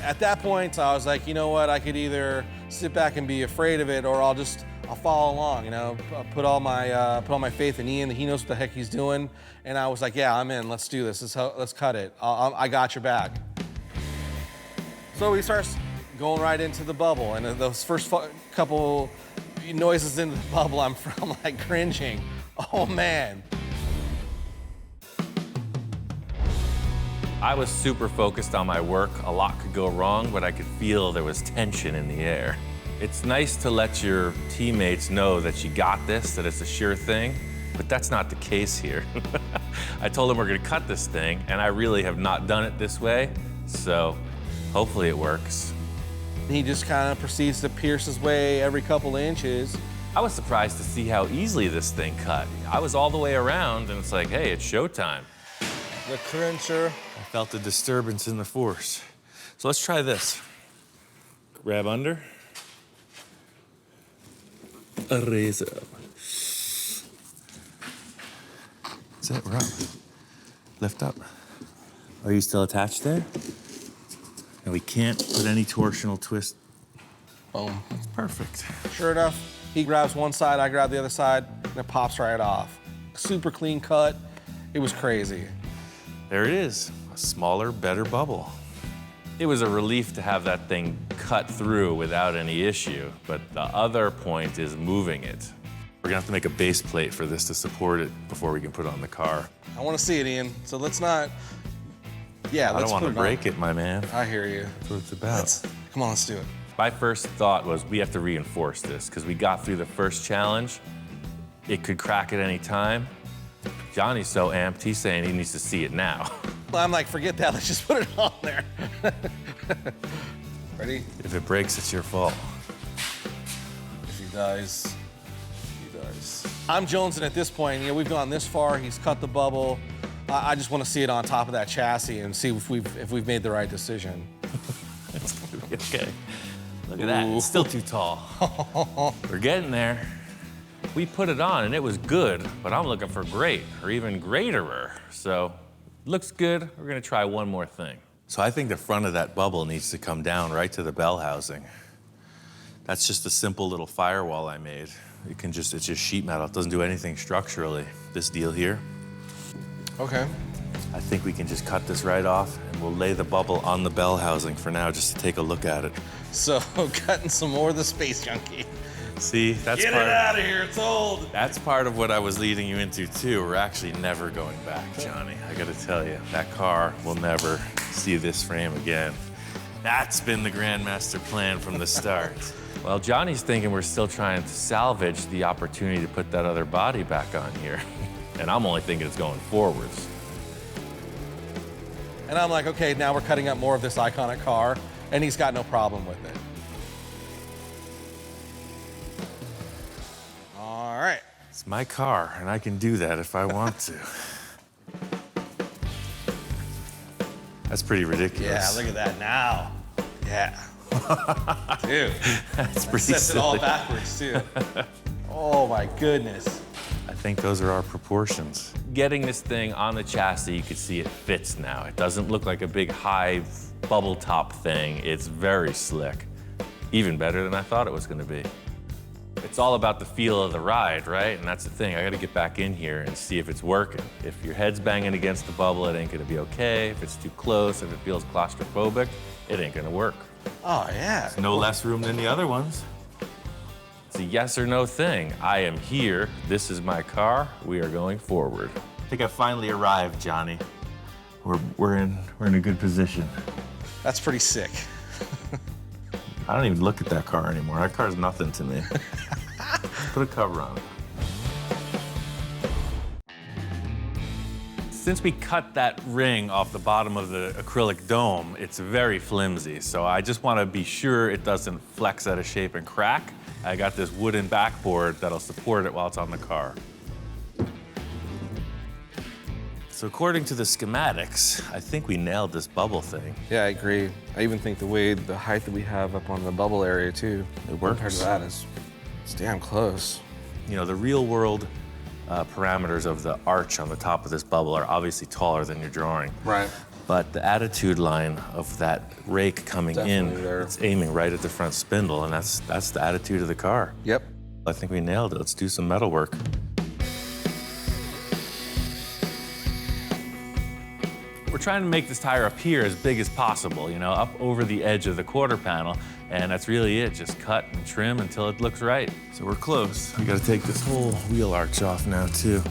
At that point, I was like, you know what? I could either sit back and be afraid of it, or I'll follow along. You know, put all my faith in Ian. He knows what the heck he's doing. And I was like, yeah, I'm in. Let's do this. Let's cut it. I got your back. So he starts going right into the bubble, and those first couple noises into the bubble, I'm like cringing. Oh man. I was super focused on my work. A lot could go wrong, but I could feel there was tension in the air. It's nice to let your teammates know that you got this, that it's a sure thing, but that's not the case here. I told them we're gonna cut this thing, and I really have not done it this way, so hopefully it works. He just kind of proceeds to pierce his way every couple inches. I was surprised to see how easily this thing cut. I was all the way around, and it's like, hey, it's showtime. The clincher. I felt a disturbance in the force. So let's try this. Grab under. Raise up. That's it, we're up. Lift up. Are you still attached there? And we can't put any torsional twist. Boom. That's perfect. Sure enough, he grabs one side, I grab the other side, and it pops right off. Super clean cut. It was crazy. There it is, a smaller, better bubble. It was a relief to have that thing cut through without any issue, but the other point is moving it. We're gonna have to make a base plate for this to support it before we can put it on the car. I wanna see it, Ian, so let's not, yeah, I let's don't want to break on. it, my man. I hear you. That's what it's about. Come on, let's do it. My first thought was we have to reinforce this because we got through the first challenge. It could crack at any time. Johnny's so amped, he's saying he needs to see it now. I'm like, forget that, let's just put it on there. Ready? If it breaks, it's your fault. If he dies, he dies. I'm jonesing at this point. You know, we've gone this far, he's cut the bubble. I just want to see it on top of that chassis and see if we've made the right decision. It's gonna be okay. Look at that, it's still too tall. We're getting there. We put it on and it was good, but I'm looking for great or even greaterer. So, looks good. We're gonna try one more thing. So I think the front of that bubble needs to come down right to the bell housing. That's just a simple little firewall I made. It's just sheet metal. It doesn't do anything structurally. This deal here. Okay. I think we can just cut this right off and we'll lay the bubble on the bell housing for now just to take a look at it. So, cutting some more of the space junkie. See, that's Get it out of here, it's old. That's part of what I was leading you into too. We're actually never going back, Johnny. I gotta tell you, that car will never see this frame again. That's been the Grandmaster plan from the start. Well, Johnny's thinking we're still trying to salvage the opportunity to put that other body back on here. And I'm only thinking it's going forwards. And I'm like, okay, now we're cutting up more of this iconic car, and he's got no problem with it. All right. It's my car, and I can do that if I want to. That's pretty ridiculous. Yeah, look at that now. Yeah. Dude. That's pretty Sets silly. it all backwards, too. Oh, my goodness. I think those are our proportions. Getting this thing on the chassis, you can see it fits now. It doesn't look like a big high bubble top thing. It's very slick. Even better than I thought it was gonna be. It's all about the feel of the ride, right? And that's the thing, I gotta get back in here and see if it's working. If your head's banging against the bubble, it ain't gonna be okay. If it's too close, if it feels claustrophobic, it ain't gonna work. Oh, yeah. It's no less room than the other ones. It's a yes or no thing. I am here, this is my car, we are going forward. I think I finally arrived, Johnny. We're in a good position. That's pretty sick. I don't even look at that car anymore. That car's nothing to me. put a cover on it. Since we cut that ring off the bottom of the acrylic dome, it's very flimsy. So I just want to be sure it doesn't flex out of shape and crack. I got this wooden backboard that'll support it while it's on the car. So according to the schematics, I think we nailed this bubble thing. Yeah, I agree. I even think the height that we have up on the bubble area too, it works. Compared to that it's damn close. You know, the real world parameters of the arch on the top of this bubble are obviously taller than your drawing. Right. But the attitude line of that rake coming Definitely in, there. it's aiming right at the front spindle, and that's the attitude of the car. Yep. I think we nailed it. Let's do some metal work. We're trying to make this tire appear as big as possible, you know, up over the edge of the quarter panel, and that's really it. Just cut and trim until it looks right. So we're close. We gotta take this whole wheel arch off now, too.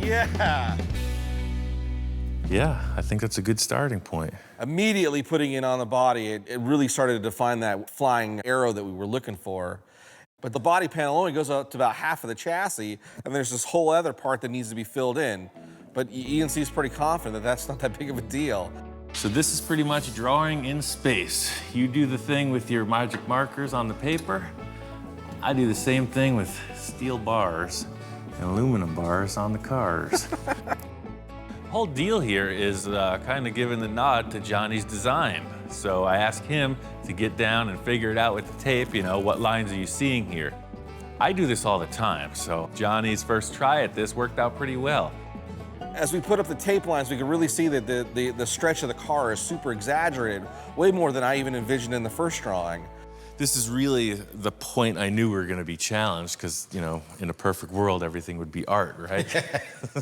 Yeah. Yeah, I think that's a good starting point. Immediately putting it on the body, it really started to define that flying arrow that we were looking for. But the body panel only goes up to about half of the chassis, and there's this whole other part that needs to be filled in. But Ian seems pretty confident that that's not that big of a deal. So this is pretty much drawing in space. You do the thing with your magic markers on the paper. I do the same thing with steel bars and aluminum bars on the cars. The whole deal here is kind of giving the nod to Johnny's design. So I asked him to get down and figure it out with the tape, you know, what lines are you seeing here? I do this all the time, so Johnny's first try at this worked out pretty well. As we put up the tape lines, we can really see that the stretch of the car is super exaggerated, way more than I even envisioned in the first drawing. This is really the point I knew we were going to be challenged because, you know, in a perfect world, everything would be art, right?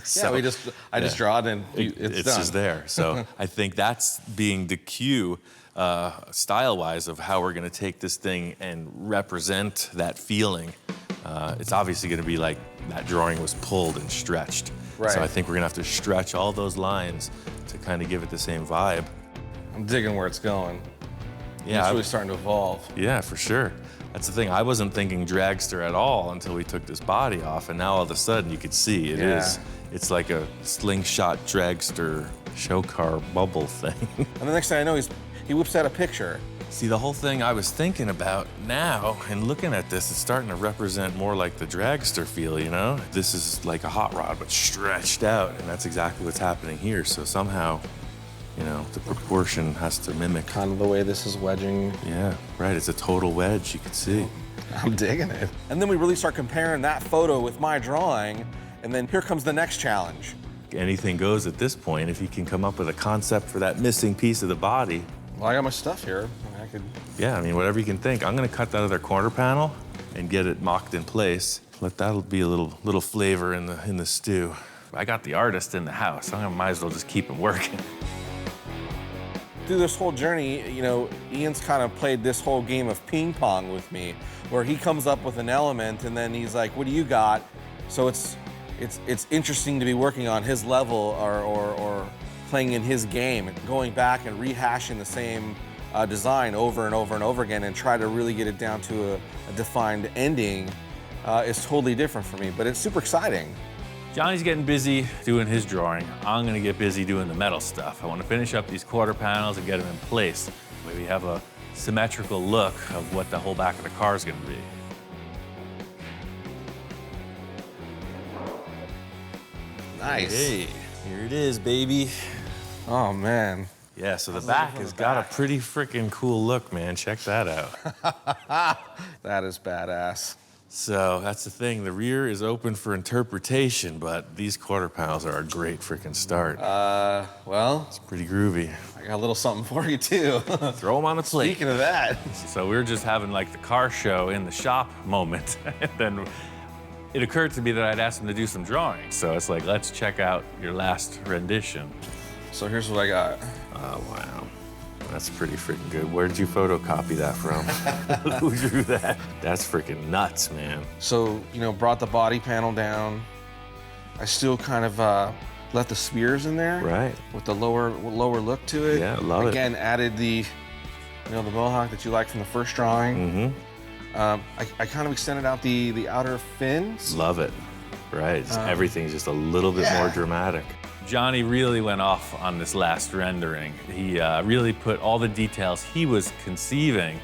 So, yeah, I just draw it and it's done. Just there. So I think that's being the cue, style-wise, of how we're going to take this thing and represent that feeling. It's obviously going to be like that drawing was pulled and stretched. Right. So I think we're going to have to stretch all those lines to kind of give it the same vibe. I'm digging where it's going. Yeah, it's really starting to evolve. Yeah, for sure. That's the thing. I wasn't thinking dragster at all until we took this body off, and now all of a sudden you could see it is. It's like a slingshot dragster show car bubble thing. And the next thing I know, he whips out a picture. See, the whole thing I was thinking about now and looking at this, it's starting to represent more like the dragster feel, you know? This is like a hot rod, but stretched out, and that's exactly what's happening here. So somehow, you know, the proportion has to mimic. Kind of the way this is wedging. Yeah, right, it's a total wedge, you can see. I'm digging it. And then we really start comparing that photo with my drawing, and then here comes the next challenge. Anything goes at this point. If you can come up with a concept for that missing piece of the body. Well, I got my stuff here. I could... Yeah, I mean, whatever you can think. I'm gonna cut that other corner panel and get it mocked in place. Let that be a little flavor in the stew. I got the artist in the house. I might as well just keep him working. Through this whole journey, you know, Ian's kind of played this whole game of ping pong with me, where he comes up with an element and then he's like, what do you got? So it's interesting to be working on his level or playing in his game, going back and rehashing the same design over and over and over again and try to really get it down to a defined ending is totally different for me, but it's super exciting. Johnny's getting busy doing his drawing. I'm gonna get busy doing the metal stuff. I wanna finish up these quarter panels and get them in place. Maybe have a symmetrical look of what the whole back of the car is gonna be. Nice. Hey, here it is, baby. Oh, man. Yeah, so the back has got a pretty freaking cool look, man. Check that out. That is badass. So that's the thing. The rear is open for interpretation, but these quarter panels are a great freaking start. Well, it's pretty groovy. I got a little something for you too. Throw them on the plate. Speaking of that. So we were just having like the car show in the shop moment, and then it occurred to me that I'd asked him to do some drawing. So it's like, let's check out your last rendition. So here's what I got. Oh, wow. That's pretty freaking good. Where did you photocopy that from? Who drew that? That's freaking nuts, man. So, you know, brought the body panel down. I still kind of left the spears in there. Right. With the lower look to it. Yeah, love it. Again, added the, the mohawk that you liked from the first drawing. I kind of extended out the outer fins. Love it. Right. Everything's just a little bit more dramatic. Johnny really went off on this last rendering. He really put all the details he was conceiving.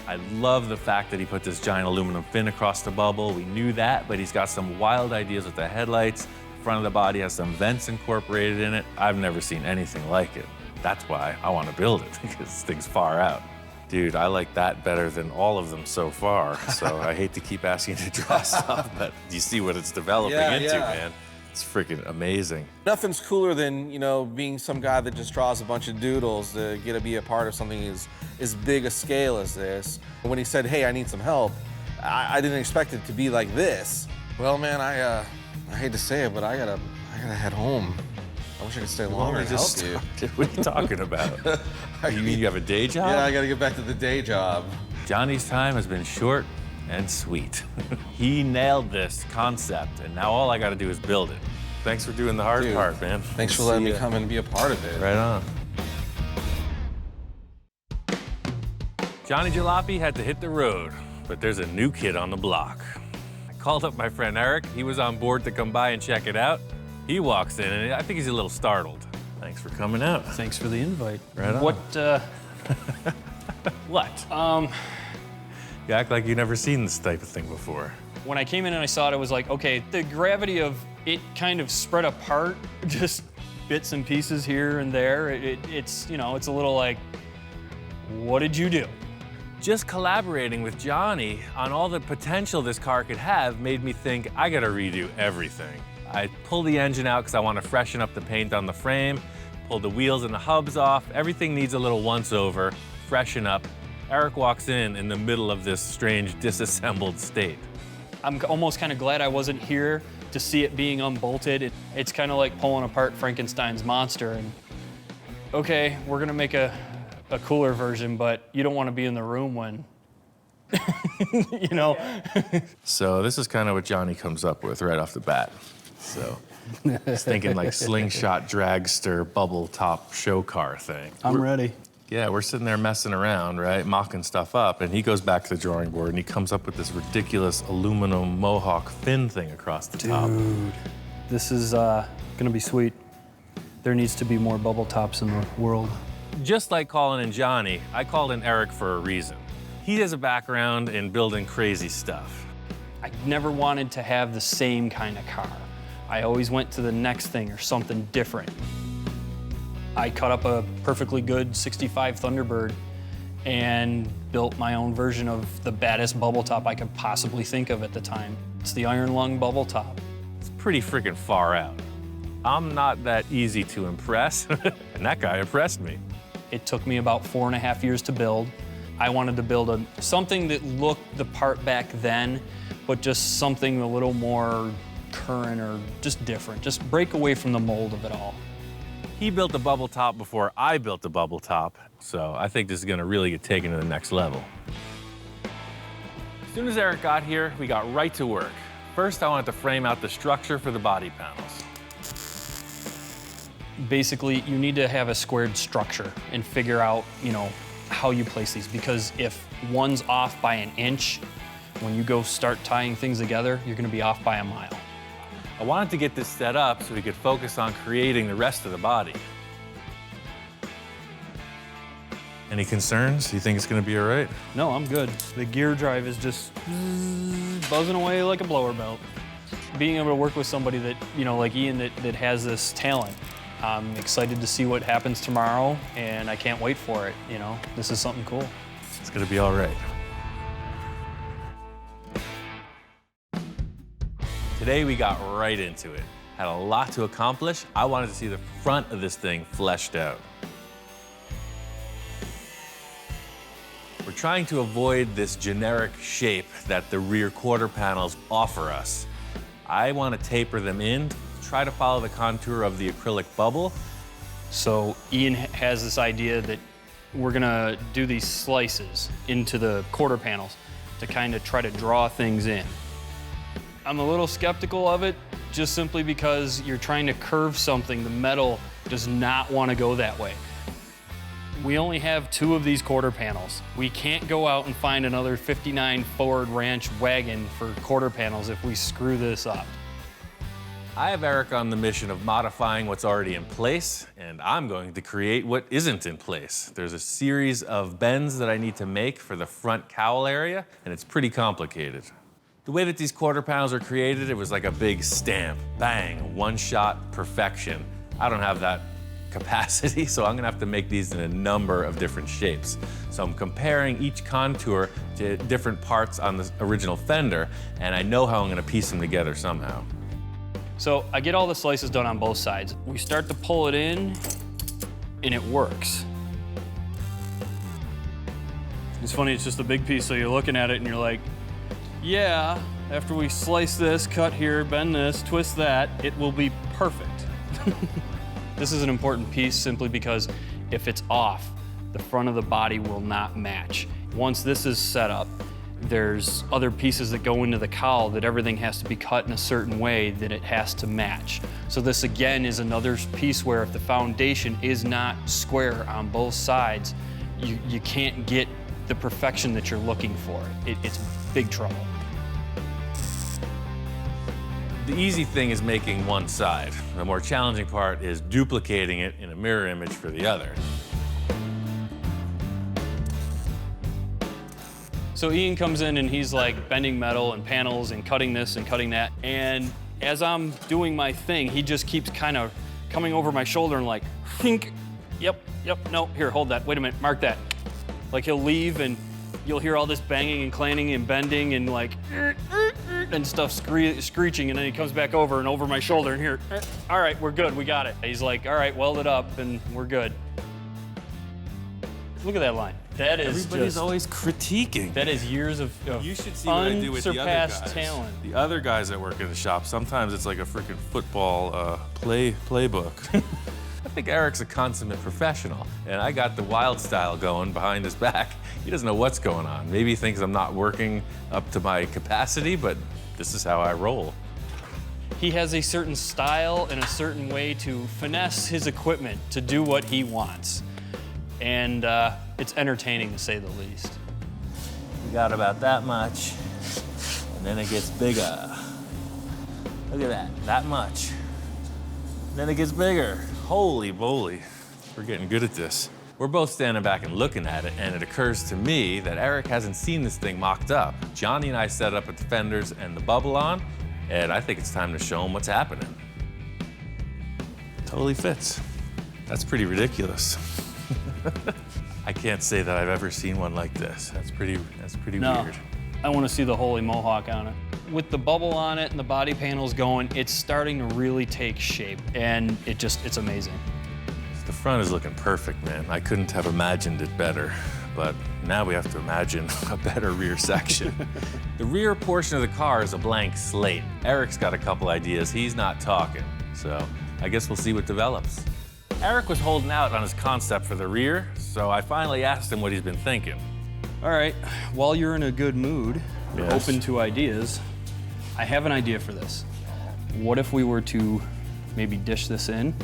I love the fact that he put this giant aluminum fin across the bubble. We knew that, but he's got some wild ideas with the headlights. The front of the body has some vents incorporated in it. I've never seen anything like it. That's why I want to build it, because this thing's far out. Dude, I like that better than all of them so far. So I hate to keep asking you to draw stuff, but you see what it's developing into, man. It's freaking amazing. Nothing's cooler than, being some guy that just draws a bunch of doodles to get to be a part of something as big a scale as this. When he said, hey, I need some help, I didn't expect it to be like this. Well, man, I hate to say it, but I gotta head home. I wish I could stay longer and help you. What are you talking about? You mean you have a day job? Yeah, I gotta get back to the day job. Johnny's time has been short and sweet. He nailed this concept, and now all I gotta do is build it. Thanks for doing the hard part, man. Thanks for letting me come and be a part of it. Right on. Johnny Jalopy had to hit the road, but there's a new kid on the block. I called up my friend Eric. He was on board to come by and check it out. He walks in, and I think he's a little startled. Thanks for coming out. Thanks for the invite. Right on. What, What? You act like you've never seen this type of thing before. When I came in and I saw it, I was like, okay, the gravity of it kind of spread apart, just bits and pieces here and there. It's a little like, what did you do? Just collaborating with Johnny on all the potential this car could have made me think I gotta redo everything. I pulled the engine out because I want to freshen up the paint on the frame, pulled the wheels and the hubs off. Everything needs a little once-over, freshen up. Eric walks in the middle of this strange disassembled state. I'm almost kind of glad I wasn't here to see it being unbolted. It's kind of like pulling apart Frankenstein's monster. And okay, we're gonna make a cooler version, but you don't want to be in the room when, So this is kind of what Johnny comes up with right off the bat. So he's thinking like slingshot, dragster, bubble top show car thing. I'm ready. Yeah, we're sitting there messing around, right, mocking stuff up, and he goes back to the drawing board and he comes up with this ridiculous aluminum mohawk fin thing across the top. Dude, this is gonna be sweet. There needs to be more bubble tops in the world. Just like calling in Johnny, I called in Eric for a reason. He has a background in building crazy stuff. I never wanted to have the same kind of car. I always went to the next thing or something different. I cut up a perfectly good 65 Thunderbird and built my own version of the baddest bubble top I could possibly think of at the time. It's the Iron Lung bubble top. It's pretty freaking far out. I'm not that easy to impress, and that guy impressed me. It took me about 4.5 years to build. I wanted to build something that looked the part back then, but just something a little more current or just different. Just break away from the mold of it all. He built the bubble top before I built the bubble top, so I think this is gonna really get taken to the next level. As soon as Eric got here, we got right to work. First, I wanted to frame out the structure for the body panels. Basically, you need to have a squared structure and figure out, how you place these, because if one's off by an inch, when you go start tying things together, you're gonna be off by a mile. I wanted to get this set up so we could focus on creating the rest of the body. Any concerns? You think it's gonna be all right? No, I'm good. The gear drive is just buzzing away like a blower belt. Being able to work with somebody that, like Ian, that has this talent, I'm excited to see what happens tomorrow, and I can't wait for it, This is something cool. It's gonna be all right. Today we got right into it. Had a lot to accomplish. I wanted to see the front of this thing fleshed out. We're trying to avoid this generic shape that the rear quarter panels offer us. I want to taper them in, try to follow the contour of the acrylic bubble. So Ian has this idea that we're gonna do these slices into the quarter panels to kind of try to draw things in. I'm a little skeptical of it, just simply because you're trying to curve something. The metal does not want to go that way. We only have 2 of these quarter panels. We can't go out and find another 59 Ford Ranch wagon for quarter panels if we screw this up. I have Eric on the mission of modifying what's already in place, and I'm going to create what isn't in place. There's a series of bends that I need to make for the front cowl area, and it's pretty complicated. The way that these quarter panels are created, it was like a big stamp, bang, one-shot perfection. I don't have that capacity, so I'm gonna have to make these in a number of different shapes. So I'm comparing each contour to different parts on the original fender, and I know how I'm gonna piece them together somehow. So I get all the slices done on both sides. We start to pull it in, and it works. It's funny, it's just a big piece, so you're looking at it and you're like, yeah, after we slice this, cut here, bend this, twist that, it will be perfect. This is an important piece simply because if it's off, the front of the body will not match. Once this is set up, there's other pieces that go into the cowl that everything has to be cut in a certain way that it has to match. So this again is another piece where if the foundation is not square on both sides, you can't get the perfection that you're looking for. It's big trouble. The easy thing is making one side. The more challenging part is duplicating it in a mirror image for the other. So Ian comes in and he's like bending metal and panels and cutting this and cutting that. And as I'm doing my thing, he just keeps kind of coming over my shoulder and like, think, yep, no, here, hold that, wait a minute, mark that. Like he'll leave and you'll hear all this banging and clanging and bending and like, and stuff screeching, and then he comes back over and over my shoulder and here, all right, we're good, we got it. He's like, all right, weld it up and we're good. Look at that line. That is Everybody's always critiquing. That is years of You should see what I do with the other guys. unsurpassed talent. The other guys that work in the shop, sometimes it's like a freaking football playbook. I think Eric's a consummate professional, and I got the wild style going behind his back. He doesn't know what's going on. Maybe he thinks I'm not working up to my capacity, but this is how I roll. He has a certain style and a certain way to finesse his equipment to do what he wants. And it's entertaining to say the least. We got about that much, and then it gets bigger. Look at that much. And then it gets bigger. Holy moly, we're getting good at this. We're both standing back and looking at it, and it occurs to me that Eric hasn't seen this thing mocked up. Johnny and I set up at the fenders and the bubble on, and I think it's time to show him what's happening. Totally fits. That's pretty ridiculous. I can't say that I've ever seen one like this. That's pretty weird. I want to see the holy mohawk on it. With the bubble on it and the body panels going, it's starting to really take shape, and it's amazing. The front is looking perfect, man. I couldn't have imagined it better, but now we have to imagine a better rear section. The rear portion of the car is a blank slate. Eric's got a couple ideas. He's not talking, so I guess we'll see what develops. Eric was holding out on his concept for the rear, so I finally asked him what he's been thinking. All right, while you're in a good mood, Yes. open to ideas, I have an idea for this. What if we were to maybe dish this in?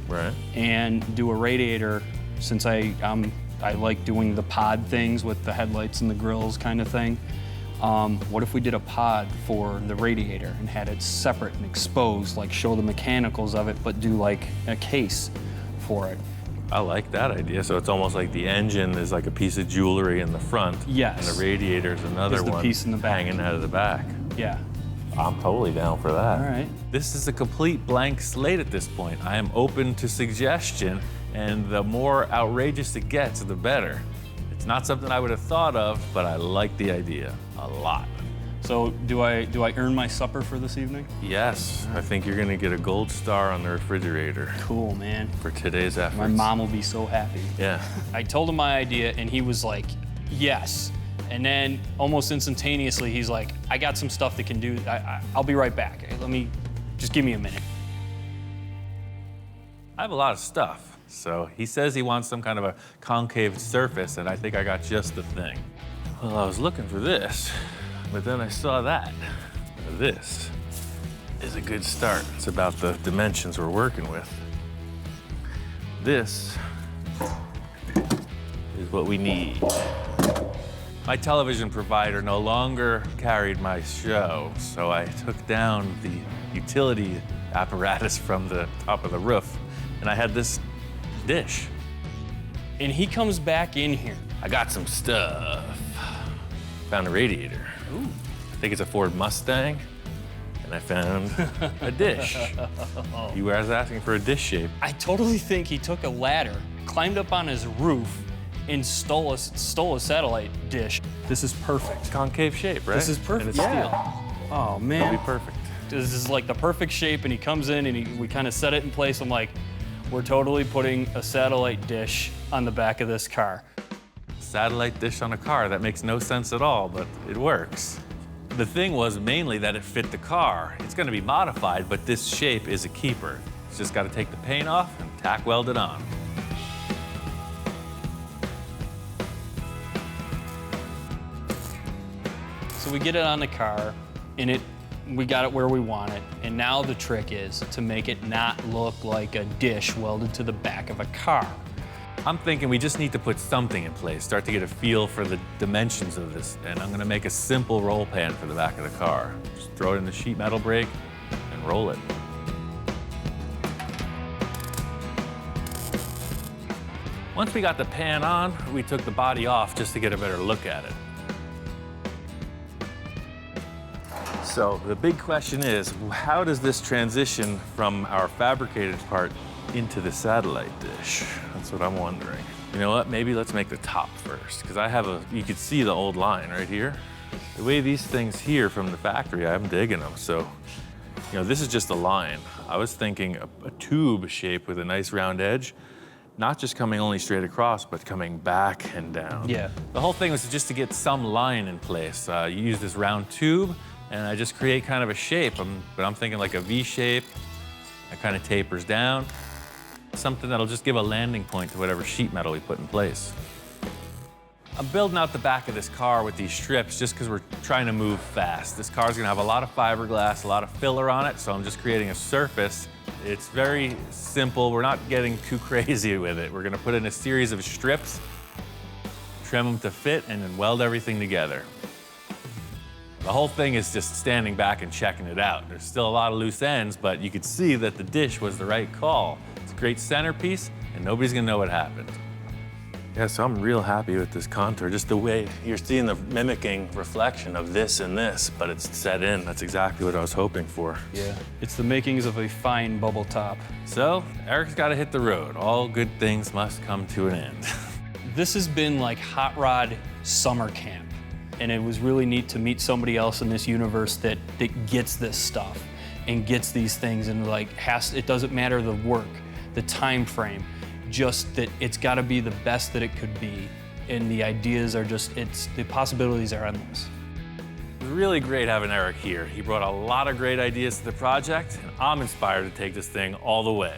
Right. And do a radiator, since I like doing the pod things with the headlights and the grills kind of thing. What if we did a pod for the radiator and had it separate and exposed, like show the mechanicals of it, but do like a case for it? I like that idea. So it's almost like the engine is like a piece of jewelry in the front. Yes. And the radiator is another Is the one piece in the back. hanging out of the back. Yeah. I'm totally down for that. All right. This is a complete blank slate at this point. I am open to suggestion, and the more outrageous it gets, the better. It's not something I would have thought of, but I like the idea a lot. So do I earn my supper for this evening? Yes, I think you're gonna get a gold star on the refrigerator. Cool, man. For today's efforts. My mom will be so happy. Yeah. I told him my idea, and he was like, yes. And then almost instantaneously, he's like, I got some stuff that can do, I'll be right back. Just give me a minute. I have a lot of stuff. So he says he wants some kind of a concave surface, and I think I got just the thing. Well, I was looking for this, but then I saw that. this is a good start. It's about the dimensions we're working with. This is what we need. My television provider no longer carried my show, so I took down the utility apparatus from the top of the roof, and I had this dish. And he comes back in here. I got some stuff. Found a radiator. Ooh. I think it's a Ford Mustang, and I found a dish. You were asking for a dish shape. I totally think he took a ladder, climbed up on his roof, and stole a satellite dish. This is perfect. Concave shape, right? This is perfect. And it's steel. Oh, man. It'll be perfect. This is like the perfect shape, and he comes in, and we kind of set it in place. I'm like, we're totally putting a satellite dish on the back of this car. Satellite dish on a car, that makes no sense at all, but it works. The thing was mainly that it fit the car. It's gonna be modified, but this shape is a keeper. It's just gotta take the paint off and tack weld it on. So we get it on the car, and we got it where we want it. And now the trick is to make it not look like a dish welded to the back of a car. I'm thinking we just need to put something in place, start to get a feel for the dimensions of this, and I'm gonna make a simple roll pan for the back of the car. Just throw it in the sheet metal brake and roll it. Once we got the pan on, we took the body off just to get a better look at it. So the big question is, how does this transition from our fabricated part into the satellite dish? That's what I'm wondering. You know what, maybe let's make the top first, because you could see the old line right here. The way these things here from the factory, I'm digging them. So, you know, this is just a line. I was thinking a tube shape with a nice round edge, not just coming only straight across, but coming back and down. Yeah. The whole thing was just to get some line in place. You use this round tube, and I just create kind of a shape, but I'm thinking like a V shape. It kind of tapers down. Something that'll just give a landing point to whatever sheet metal we put in place. I'm building out the back of this car with these strips just because we're trying to move fast. This car's gonna have a lot of fiberglass, a lot of filler on it, so I'm just creating a surface. It's very simple. We're not getting too crazy with it. We're gonna put in a series of strips, trim them to fit, and then weld everything together. The whole thing is just standing back and checking it out. There's still a lot of loose ends, but you could see that the dish was the right call. It's a great centerpiece, and nobody's gonna know what happened. Yeah, so I'm real happy with this contour, just the way you're seeing the mimicking reflection of this and this, but it's set in. That's exactly what I was hoping for. Yeah, it's the makings of a fine bubble top. So, Eric's gotta hit the road. All good things must come to an end. This has been like Hot Rod summer camp. And it was really neat to meet somebody else in this universe that gets this stuff and gets these things and like it doesn't matter the work, the time frame, just that it's gotta be the best that it could be. And the ideas are the possibilities are endless. It was really great having Eric here. He brought a lot of great ideas to the project, and I'm inspired to take this thing all the way.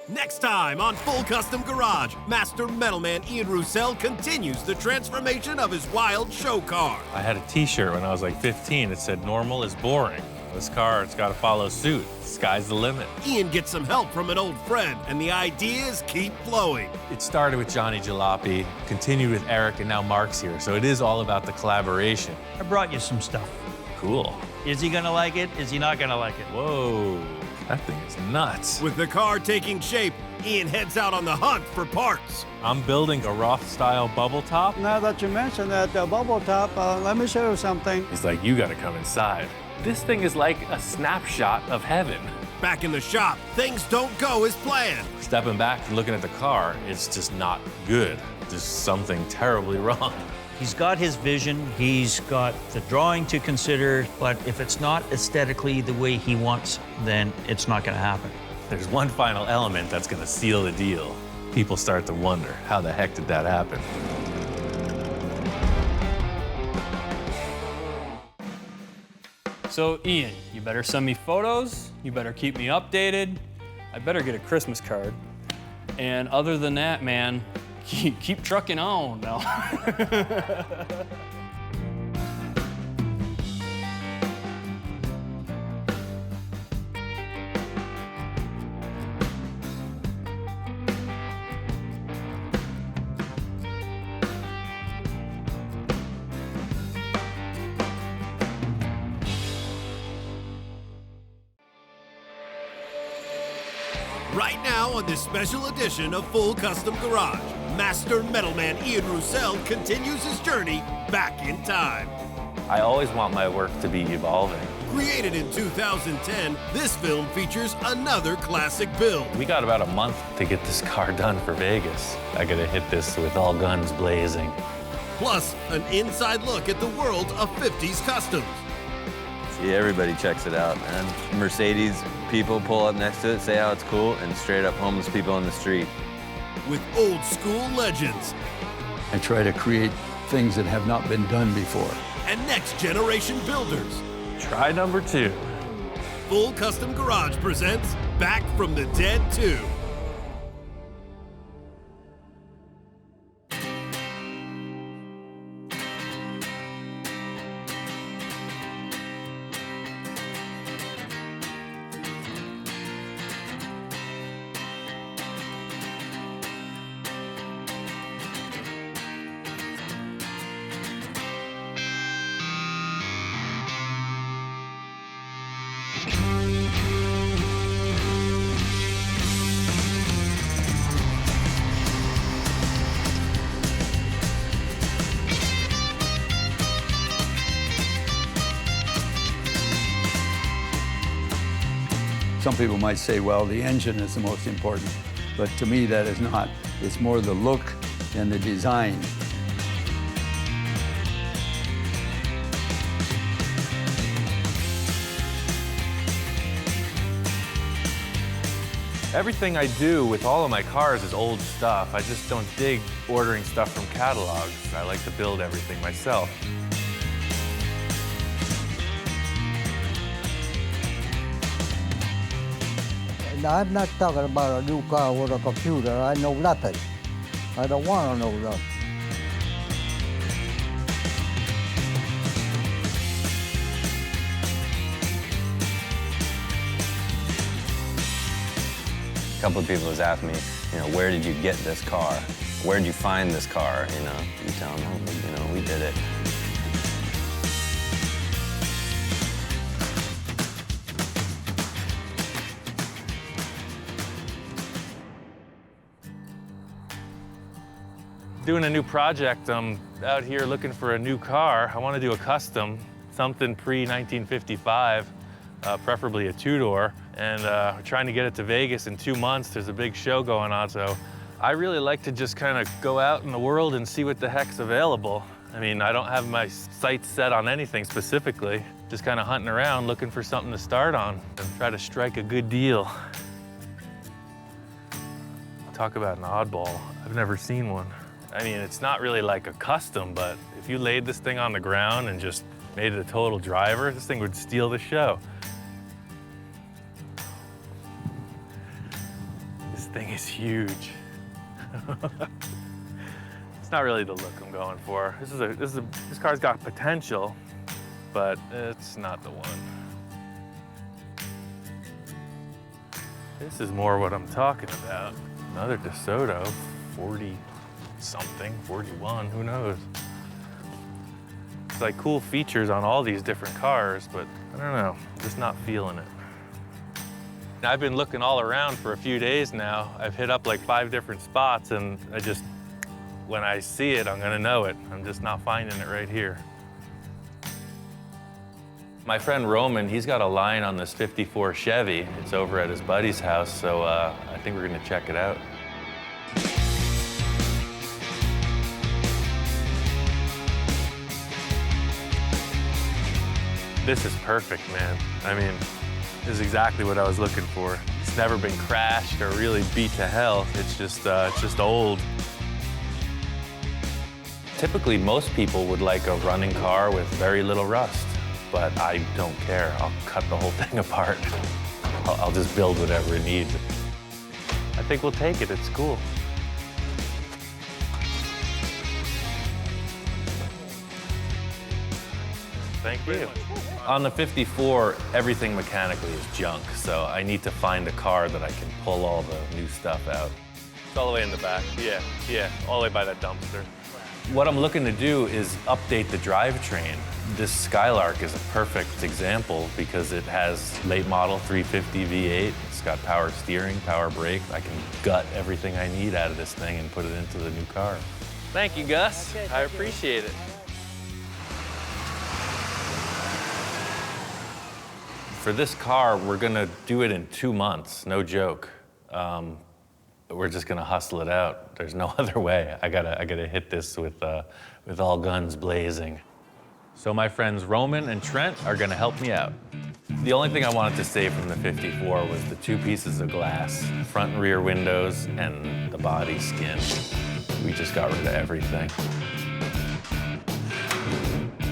Next time on Full Custom Garage, Master Metalman Ian Roussel continues the transformation of his wild show car. I had a t-shirt when I was like 15 that said normal is boring. This car, it's got to follow suit. Sky's the limit. Ian gets some help from an old friend, and the ideas keep flowing. It started with Johnny Jalopy, continued with Eric, and now Mark's here. So it is all about the collaboration. I brought you some stuff. Cool. Is he gonna like it? Is he not gonna like it? Whoa, that thing is nuts. With the car taking shape, Ian heads out on the hunt for parts. I'm building a Roth-style bubble top. Now that you mentioned that bubble top, let me show you something. He's like, you gotta come inside. This thing is like a snapshot of heaven. Back in the shop, things don't go as planned. Stepping back and looking at the car, it's just not good. There's something terribly wrong. He's got his vision, he's got the drawing to consider, but if it's not aesthetically the way he wants, then it's not gonna happen. There's one final element that's gonna seal the deal. People start to wonder, how the heck did that happen? So Ian, you better send me photos, you better keep me updated, I better get a Christmas card. And other than that, man, keep trucking on now. Right now on this special edition of Full Custom Garage, Master Metalman Ian Roussel continues his journey back in time. I always want my work to be evolving. Created in 2010, this film features another classic build. We got about a month to get this car done for Vegas. I gotta hit this with all guns blazing. Plus, an inside look at the world of 50s customs. See, everybody checks it out, man. Mercedes people pull up next to it, say how it's cool, and straight up homeless people on the street. With old school legends. I try to create things that have not been done before. And next generation builders. Try number 2. Full Custom Garage presents Back from the Dead 2. Some people might say, well, the engine is the most important, but to me that is not. It's more the look and the design. Everything I do with all of my cars is old stuff. I just don't dig ordering stuff from catalogs. I like to build everything myself. I'm not talking about a new car with a computer. I know nothing. I don't want to know nothing. A couple of people has asked me, where did you get this car? Where did you find this car? You tell them, we did it. Doing a new project. I'm out here looking for a new car. I want to do a custom, something pre-1955, preferably a 2-door. And we're trying to get it to Vegas in 2 months. There's a big show going on, so I really like to just kind of go out in the world and see what the heck's available. I mean, I don't have my sights set on anything specifically. Just kind of hunting around, looking for something to start on and try to strike a good deal. Talk about an oddball. I've never seen one. I mean, it's not really like a custom, but if you laid this thing on the ground and just made it a total driver, this thing would steal the show. This thing is huge. It's not really the look I'm going for. This car's got potential, but it's not the one. This is more what I'm talking about. Another DeSoto, 40-something, 41, who knows? It's like cool features on all these different cars, but I don't know, I'm just not feeling it. I've been looking all around for a few days now. I've hit up like 5 different spots, and when I see it, I'm gonna know it. I'm just not finding it right here. My friend Roman, he's got a line on this 54 Chevy. It's over at his buddy's house, so I think we're gonna check it out. This is perfect, man. I mean, this is exactly what I was looking for. It's never been crashed or really beat to hell. It's just old. Typically, most people would like a running car with very little rust, but I don't care. I'll cut the whole thing apart. I'll just build whatever it needs. I think we'll take it. It's cool. Thank you. On the 54, everything mechanically is junk, so I need to find a car that I can pull all the new stuff out. It's all the way in the back. Yeah, all the way by that dumpster. What I'm looking to do is update the drivetrain. This Skylark is a perfect example because it has late model 350 V8. It's got power steering, power brake. I can gut everything I need out of this thing and put it into the new car. Thank you, Gus. Okay, I appreciate it. For this car, we're gonna do it in 2 months, no joke. We're just gonna hustle it out. There's no other way. I gotta hit this with all guns blazing. So my friends Roman and Trent are gonna help me out. The only thing I wanted to save from the 54 was the 2 pieces of glass, front and rear windows and the body skin. We just got rid of everything.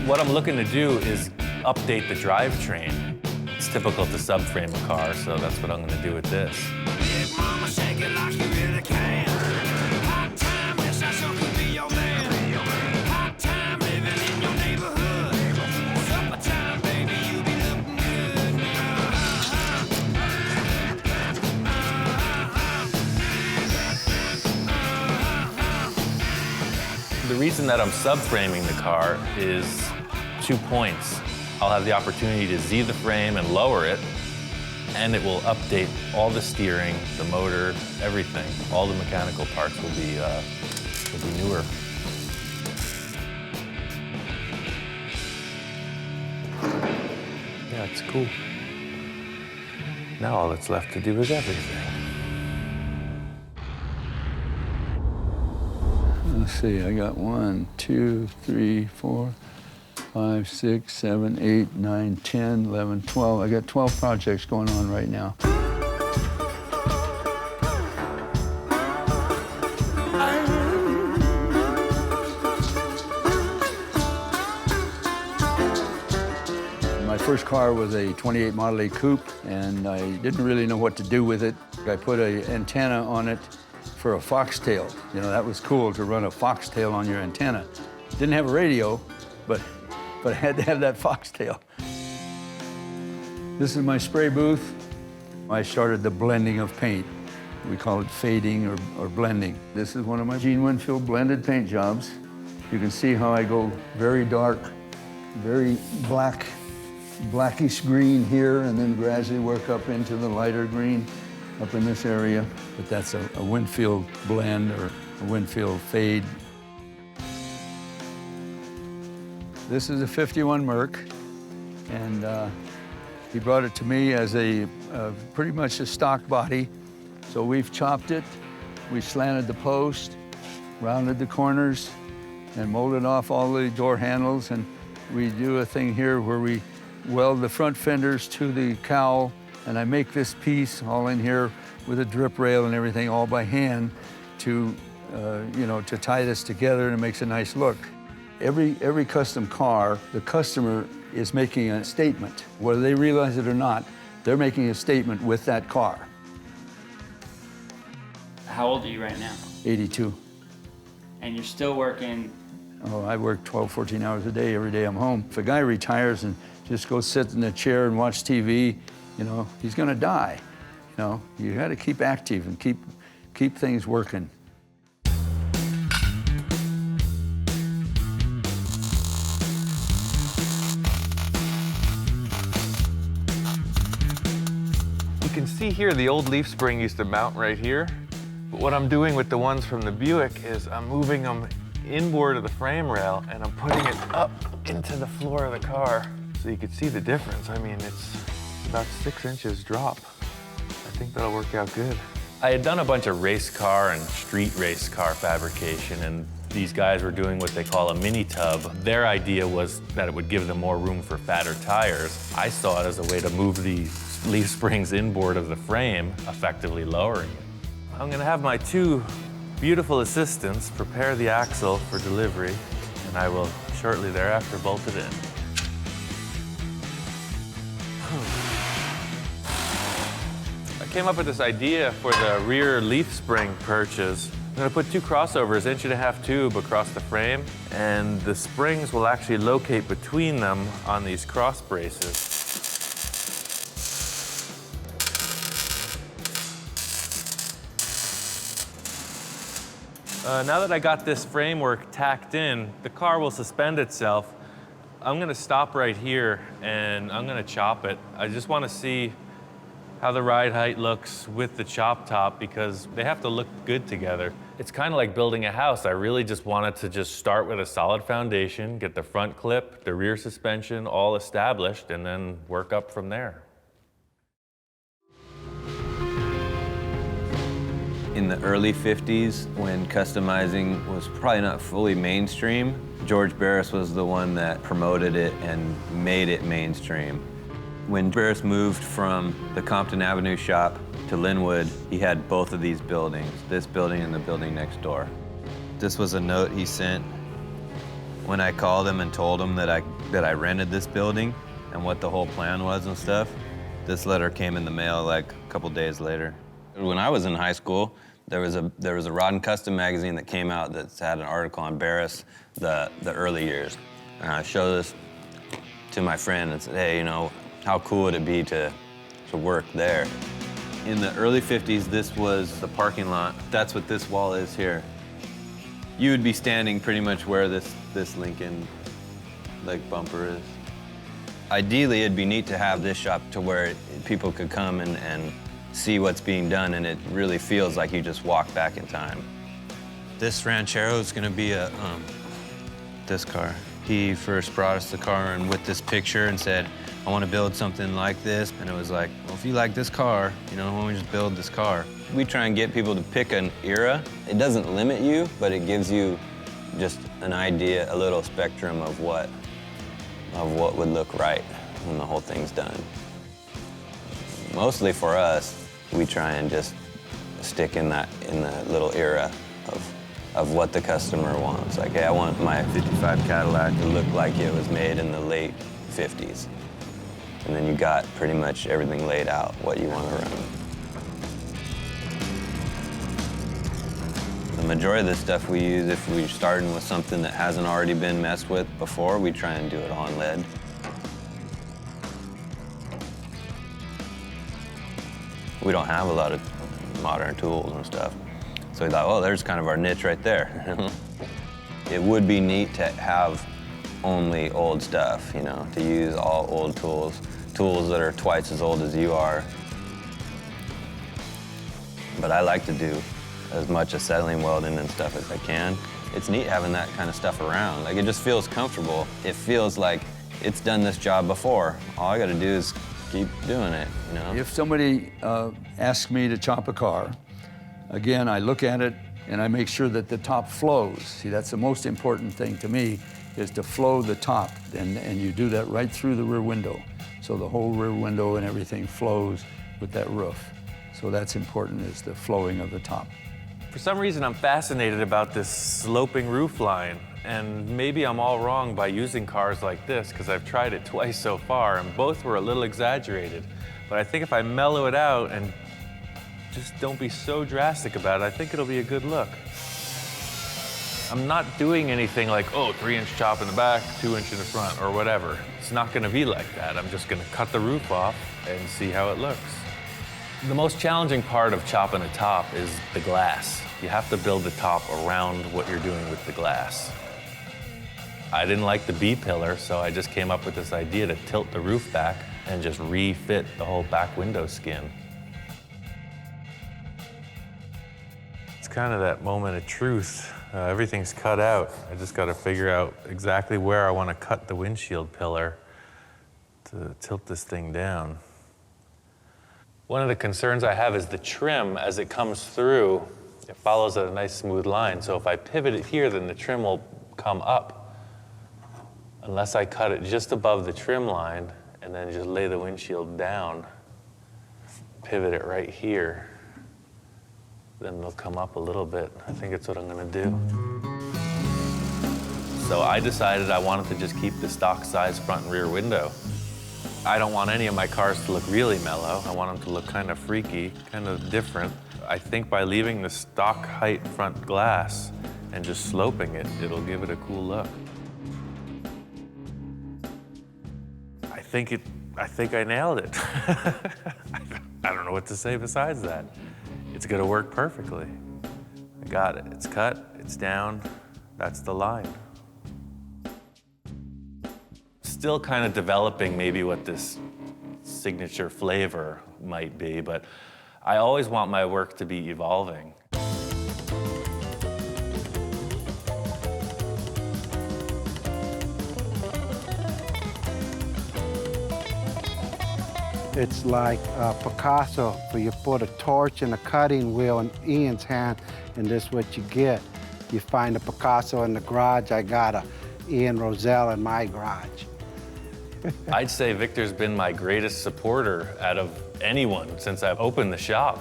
What I'm looking to do is update the drivetrain. It's typical to subframe a car, so that's what I'm gonna do with this. The reason that I'm subframing the car is 2 points. I'll have the opportunity to Z the frame and lower it, and it will update all the steering, the motor, everything. All the mechanical parts will be newer. Yeah, it's cool. Now all that's left to do is everything. Let's see, I got 1, 2, 3, 4, 5, 6, 7, 8, 9, 10, 11, 12. I got 12 projects going on right now. My first car was a 28 Model A coupe, and I didn't really know what to do with it. I put an antenna on it for a foxtail. You know, that was cool to run a foxtail on your antenna. Didn't have a radio, but I had to have that foxtail. This is my spray booth. I started the blending of paint. We call it fading or blending. This is one of my Gene Winfield blended paint jobs. You can see how I go very dark, very blackish green here, and then gradually work up into the lighter green up in this area. But that's a Winfield blend or a Winfield fade. This is a 51 Merc, and he brought it to me as a pretty much a stock body. So we've chopped it, we slanted the post, rounded the corners, and molded off all the door handles. And we do a thing here where we weld the front fenders to the cowl, and I make this piece all in here with a drip rail and everything all by hand to, to tie this together, and it makes a nice look. Every custom car, the customer is making a statement. Whether they realize it or not, they're making a statement with that car. How old are you right now? 82. And you're still working? Oh, I work 12, 14 hours a day, every day I'm home. If a guy retires and just goes sit in a chair and watch TV, he's gonna die. You gotta keep active and keep things working. You can see here the old leaf spring used to mount right here. But what I'm doing with the ones from the Buick is I'm moving them inboard of the frame rail, and I'm putting it up into the floor of the car so you can see the difference. I mean, it's about 6 inches drop. I think that'll work out good. I had done a bunch of race car and street race car fabrication, and these guys were doing what they call a mini tub. Their idea was that it would give them more room for fatter tires. I saw it as a way to move the leaf springs inboard of the frame, effectively lowering it. I'm gonna have my 2 beautiful assistants prepare the axle for delivery, and I will shortly thereafter bolt it in. I came up with this idea for the rear leaf spring perches. I'm gonna put 2 crossovers, 1.5 inch tube across the frame, and the springs will actually locate between them on these cross braces. Now that I got this framework tacked in, the car will suspend itself. I'm gonna stop right here and I'm gonna chop it. I just wanna see how the ride height looks with the chop top because they have to look good together. It's kind of like building a house. I really just wanted to just start with a solid foundation, get the front clip, the rear suspension all established, and then work up from there. In the early 50s, when customizing was probably not fully mainstream, George Barris was the one that promoted it and made it mainstream. When Barris moved from the Compton Avenue shop to Linwood, he had both of these buildings, this building and the building next door. This was a note he sent when I called him and told him that I rented this building and what the whole plan was and stuff. This letter came in the mail like a couple days later. When I was in high school, there was a Rod and Custom magazine that came out that had an article on Barris, the early years. And I showed this to my friend and said, hey, you know, how cool would it be to work there? In the early 50s, this was the parking lot. That's what this wall is here. You would be standing pretty much where this Lincoln like bumper is. Ideally, it'd be neat to have this shop to where people could come and see what's being done, and it really feels like you just walk back in time. This Ranchero is gonna be this car. He first brought us the car and with this picture and said, I want to build something like this. And it was like, well, if you like this car, you know, why don't we just build this car? We try and get people to pick an era. It doesn't limit you, but it gives you just an idea, a little spectrum of what would look right when the whole thing's done. Mostly for us, we try and just stick in the little era of what the customer wants. Like, hey, I want my 55 Cadillac to look like it was made in the late 50s. And then you got pretty much everything laid out, what you want to run. The majority of the stuff we use, if we're starting with something that hasn't already been messed with before, we try and do it on lead. We don't have a lot of modern tools and stuff. So we thought, well, there's kind of our niche right there. It would be neat to have only old stuff, you know, to use all old tools that are twice as old as you are. But I like to do as much acetylene welding and stuff as I can. It's neat having that kind of stuff around. Like, it just feels comfortable. It feels like it's done this job before. All I gotta do is keep doing it, you know? If somebody asks me to chop a car, again, I look at it and I make sure that the top flows. See, that's the most important thing to me, is to flow the top, and you do that right through the rear window. So the whole rear window and everything flows with that roof. So that's important, is the flowing of the top. For some reason, I'm fascinated about this sloping roof line. And maybe I'm all wrong by using cars like this, because I've tried it twice so far, and both were a little exaggerated. But I think if I mellow it out and just don't be so drastic about it, I think it'll be a good look. I'm not doing anything like, oh, 3-inch chop in the back, 2-inch in the front, or whatever. It's not gonna be like that. I'm just gonna cut the roof off and see how it looks. The most challenging part of chopping a top is the glass. You have to build the top around what you're doing with the glass. I didn't like the B-pillar, so I just came up with this idea to tilt the roof back and just refit the whole back window skin. It's kind of that moment of truth. Everything's cut out. I just got to figure out exactly where I want to cut the windshield pillar to tilt this thing down. One of the concerns I have is the trim as it comes through. It follows a nice smooth line, so if I pivot it here, then the trim will come up. Unless I cut it just above the trim line and then just lay the windshield down, pivot it right here, then it'll come up a little bit. I think it's what I'm gonna do. So I decided I wanted to just keep the stock size front and rear window. I don't want any of my cars to look really mellow. I want them to look kind of freaky, kind of different. I think by leaving the stock height front glass and just sloping it, it'll give it a cool look. I think I nailed it. I don't know what to say besides that. It's gonna work perfectly. I got it. It's cut, it's down, that's the line. Still kind of developing maybe what this signature flavor might be, but I always want my work to be evolving. It's like Picasso, where you put a torch and a cutting wheel in Ian's hand, and this is what you get. You find a Picasso in the garage, I got a Ian Roussel in my garage. I'd say Victor's been my greatest supporter out of anyone since I've opened the shop.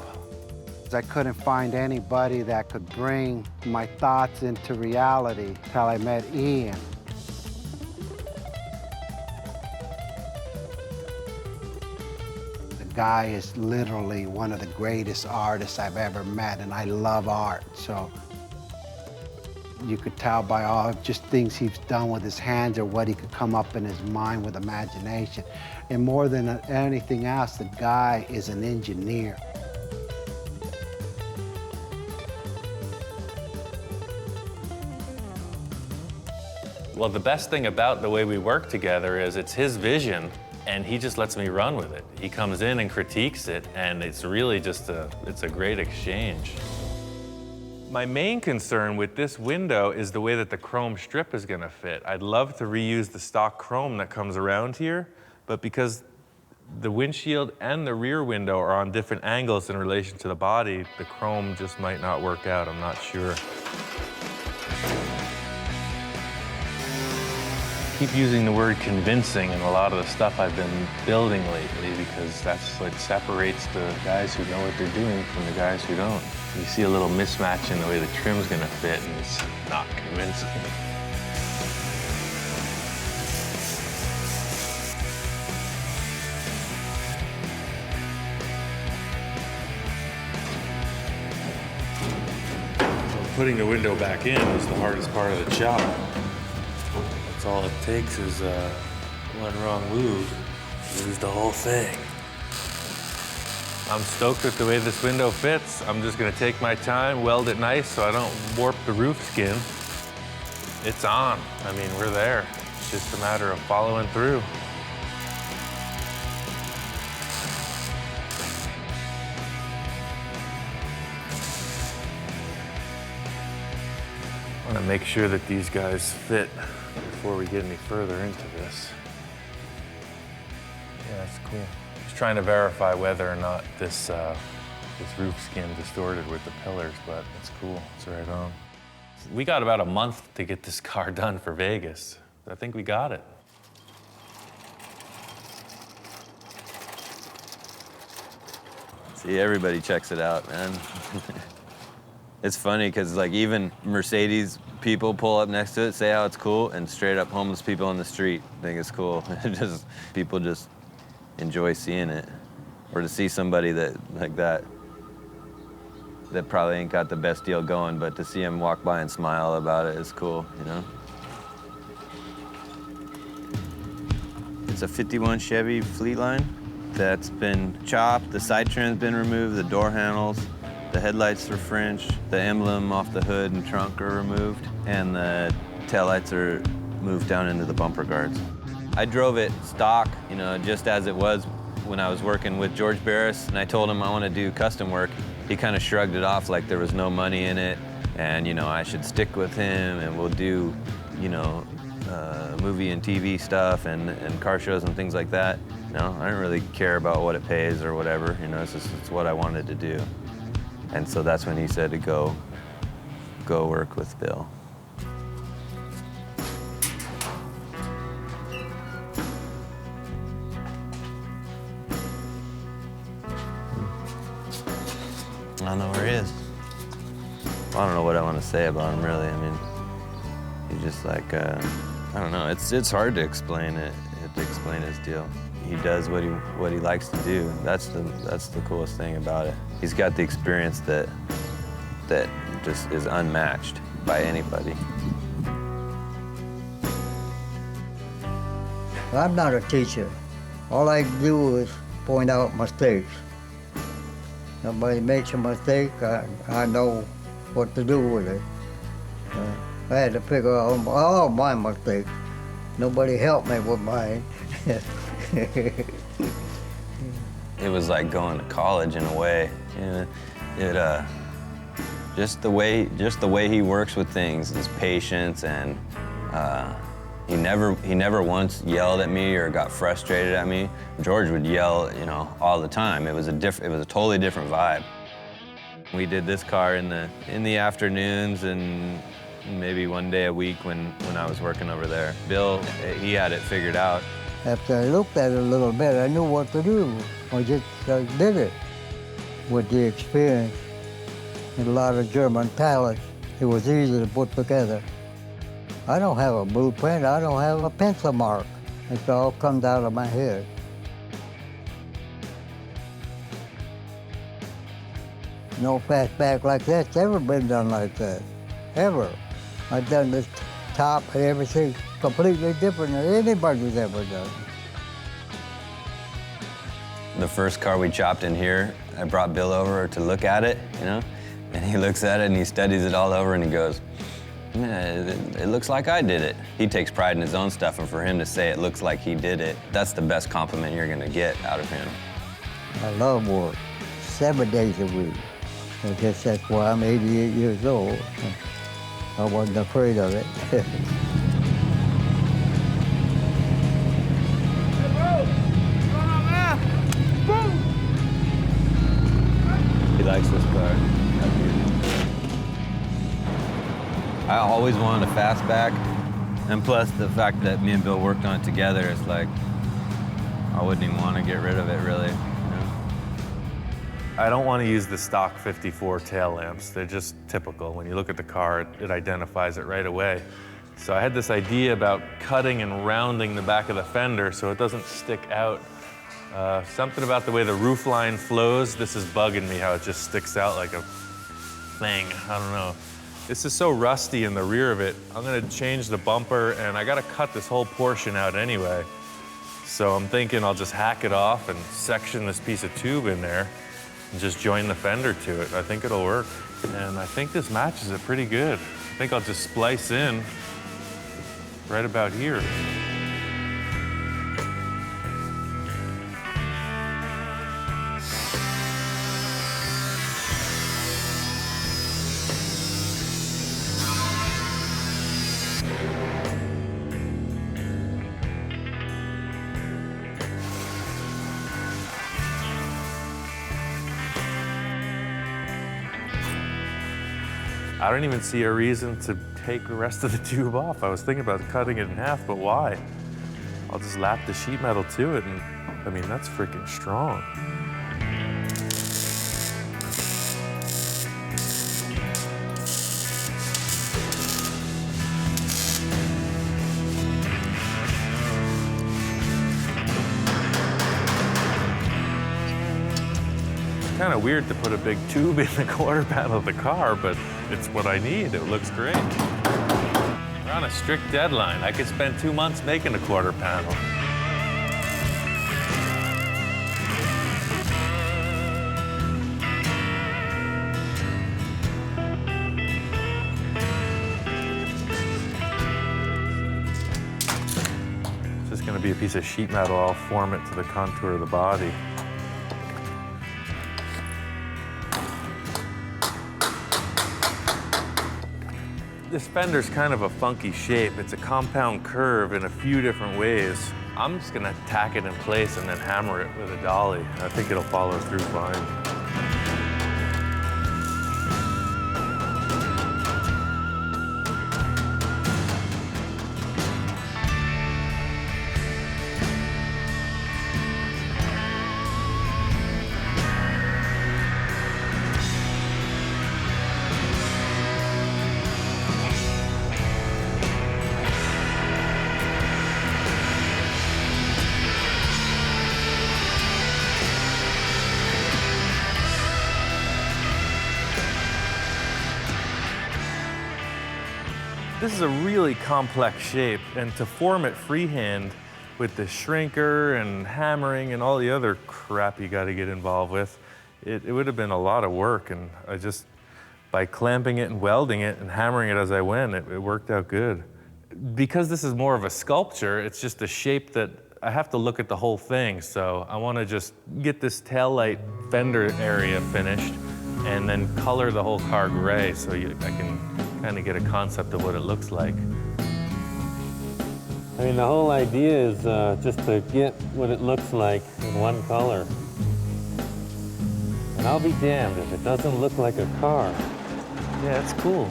I couldn't find anybody that could bring my thoughts into reality till I met Ian. The guy is literally one of the greatest artists I've ever met, and I love art, so you could tell by all just things he's done with his hands or what he could come up in his mind with imagination. And more than anything else, the guy is an engineer. Well, the best thing about the way we work together is it's his vision, and he just lets me run with it. He comes in and critiques it, and it's really just it's a great exchange. My main concern with this window is the way that the chrome strip is gonna fit. I'd love to reuse the stock chrome that comes around here, but because the windshield and the rear window are on different angles in relation to the body, the chrome just might not work out, I'm not sure. I keep using the word convincing in a lot of the stuff I've been building lately because that's what separates the guys who know what they're doing from the guys who don't. You see a little mismatch in the way the trim's gonna fit, and it's not convincing. So putting the window back in is the hardest part of the job. That's all it takes is one wrong move, lose the whole thing. I'm stoked with the way this window fits. I'm just gonna take my time, weld it nice so I don't warp the roof skin. It's on. I mean, we're there. It's just a matter of following through. I wanna make sure that these guys fit before we get any further into this. Yeah, that's cool. Just trying to verify whether or not this roof skin distorted with the pillars, but it's cool, it's right on. We got about a month to get this car done for Vegas. I think we got it. See, everybody checks it out, man. It's funny because like even Mercedes people pull up next to it, say how it's cool, and straight up homeless people on the street think it's cool. People just enjoy seeing it. Or to see somebody that probably ain't got the best deal going, but to see him walk by and smile about it is cool, you know? It's a 51 Chevy Fleetline that's been chopped, the side trim's been removed, the door handles, the headlights are French, the emblem off the hood and trunk are removed, and the taillights are moved down into the bumper guards. I drove it stock, you know, just as it was when I was working with George Barris, and I told him I want to do custom work. He kind of shrugged it off like there was no money in it, and, you know, I should stick with him, and we'll do, you know, movie and TV stuff and car shows and things like that. You know, I don't really care about what it pays or whatever, you know, it's what I wanted to do. And so that's when he said to go work with Bill. I don't know where he is. I don't know what I want to say about him, really. I mean, he's just like, I don't know. It's hard to explain it, to explain his deal. He does what he likes to do. That's the coolest thing about it. He's got the experience that just is unmatched by anybody. I'm not a teacher. All I do is point out mistakes. Somebody makes a mistake, I know what to do with it. I had to figure out all my mistakes. Nobody helped me with mine. It was like going to college in a way. Just the way he works with things, his patience, and he never once yelled at me or got frustrated at me. George would yell, all the time. It was a totally different vibe. We did this car in the afternoons and maybe one day a week when I was working over there. Bill, he had it figured out. After I looked at it a little bit, I knew what to do. I just did it. With the experience and a lot of German pallets, it was easy to put together. I don't have a blueprint, I don't have a pencil mark. It all comes out of my head. No fastback like that's ever been done like that, ever. I've done this top and everything completely different than anybody's ever done. The first car we chopped in here, I brought Bill over to look at it, and he looks at it and he studies it all over and he goes, yeah, it looks like I did it. He takes pride in his own stuff, and for him to say it looks like he did it, that's the best compliment you're gonna get out of him. I love work, 7 days a week. I guess that's why I'm 88 years old. I wasn't afraid of it. He likes this car. I always wanted a fastback, and plus the fact that me and Bill worked on it together, it's like I wouldn't even want to get rid of it, really. I don't want to use the stock 54 tail lamps. They're just typical. When you look at the car, it identifies it right away. So I had this idea about cutting and rounding the back of the fender so it doesn't stick out. Something about the way the roof line flows, this is bugging me, how it just sticks out like a thing. I don't know. This is so rusty in the rear of it. I'm gonna change the bumper, and I gotta cut this whole portion out anyway. So I'm thinking I'll just hack it off and section this piece of tube in there and just join the fender to it. I think it'll work. And I think this matches it pretty good. I think I'll just splice in right about here. I don't even see a reason to take the rest of the tube off. I was thinking about cutting it in half, but why? I'll just lap the sheet metal to it, and I mean, that's freaking strong. Kind of weird to put a big tube in the quarter panel of the car, but it's what I need. It looks great. We're on a strict deadline. I could spend 2 months making a quarter panel. It's just going to be a piece of sheet metal. I'll form it to the contour of the body. This fender's kind of a funky shape. It's a compound curve in a few different ways. I'm just gonna tack it in place and then hammer it with a dolly. I think it'll follow through fine. This is a really complex shape, and to form it freehand with the shrinker and hammering and all the other crap you got to get involved with, it would have been a lot of work, and I just by clamping it and welding it and hammering it as I went, it worked out good. Because this is more of a sculpture, it's just a shape that I have to look at the whole thing. So I want to just get this taillight fender area finished and then color the whole car gray so I can kind of get a concept of what it looks like. I mean, the whole idea is just to get what it looks like in one color. And I'll be damned if it doesn't look like a car. Yeah, it's cool.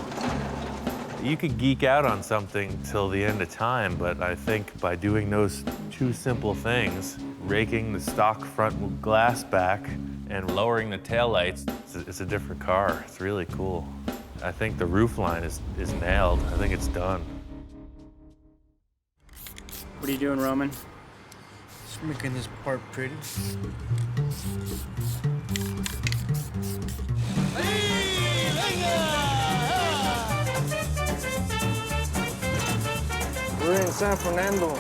You could geek out on something till the end of time, but I think by doing those two simple things, raking the stock front glass back and lowering the taillights, it's a different car. It's really cool. I think the roof line is nailed. I think it's done. What are you doing, Roman? Just making this part pretty. We're in San Fernando.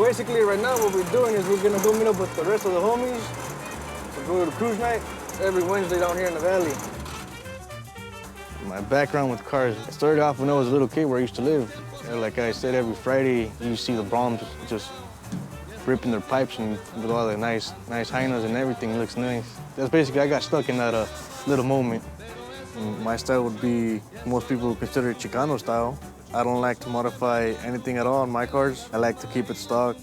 Basically, right now, what we're doing is we're gonna go meet up with the rest of the homies to go to cruise night every Wednesday down here in the valley. My background with cars, it started off when I was a little kid where I used to live. Like I said, every Friday, you see the Broms just ripping their pipes and with all the nice hyenas and everything looks nice. That's basically, I got stuck in that little moment. And my style would be, most people consider it Chicano style. I don't like to modify anything at all on my cars. I like to keep it stock.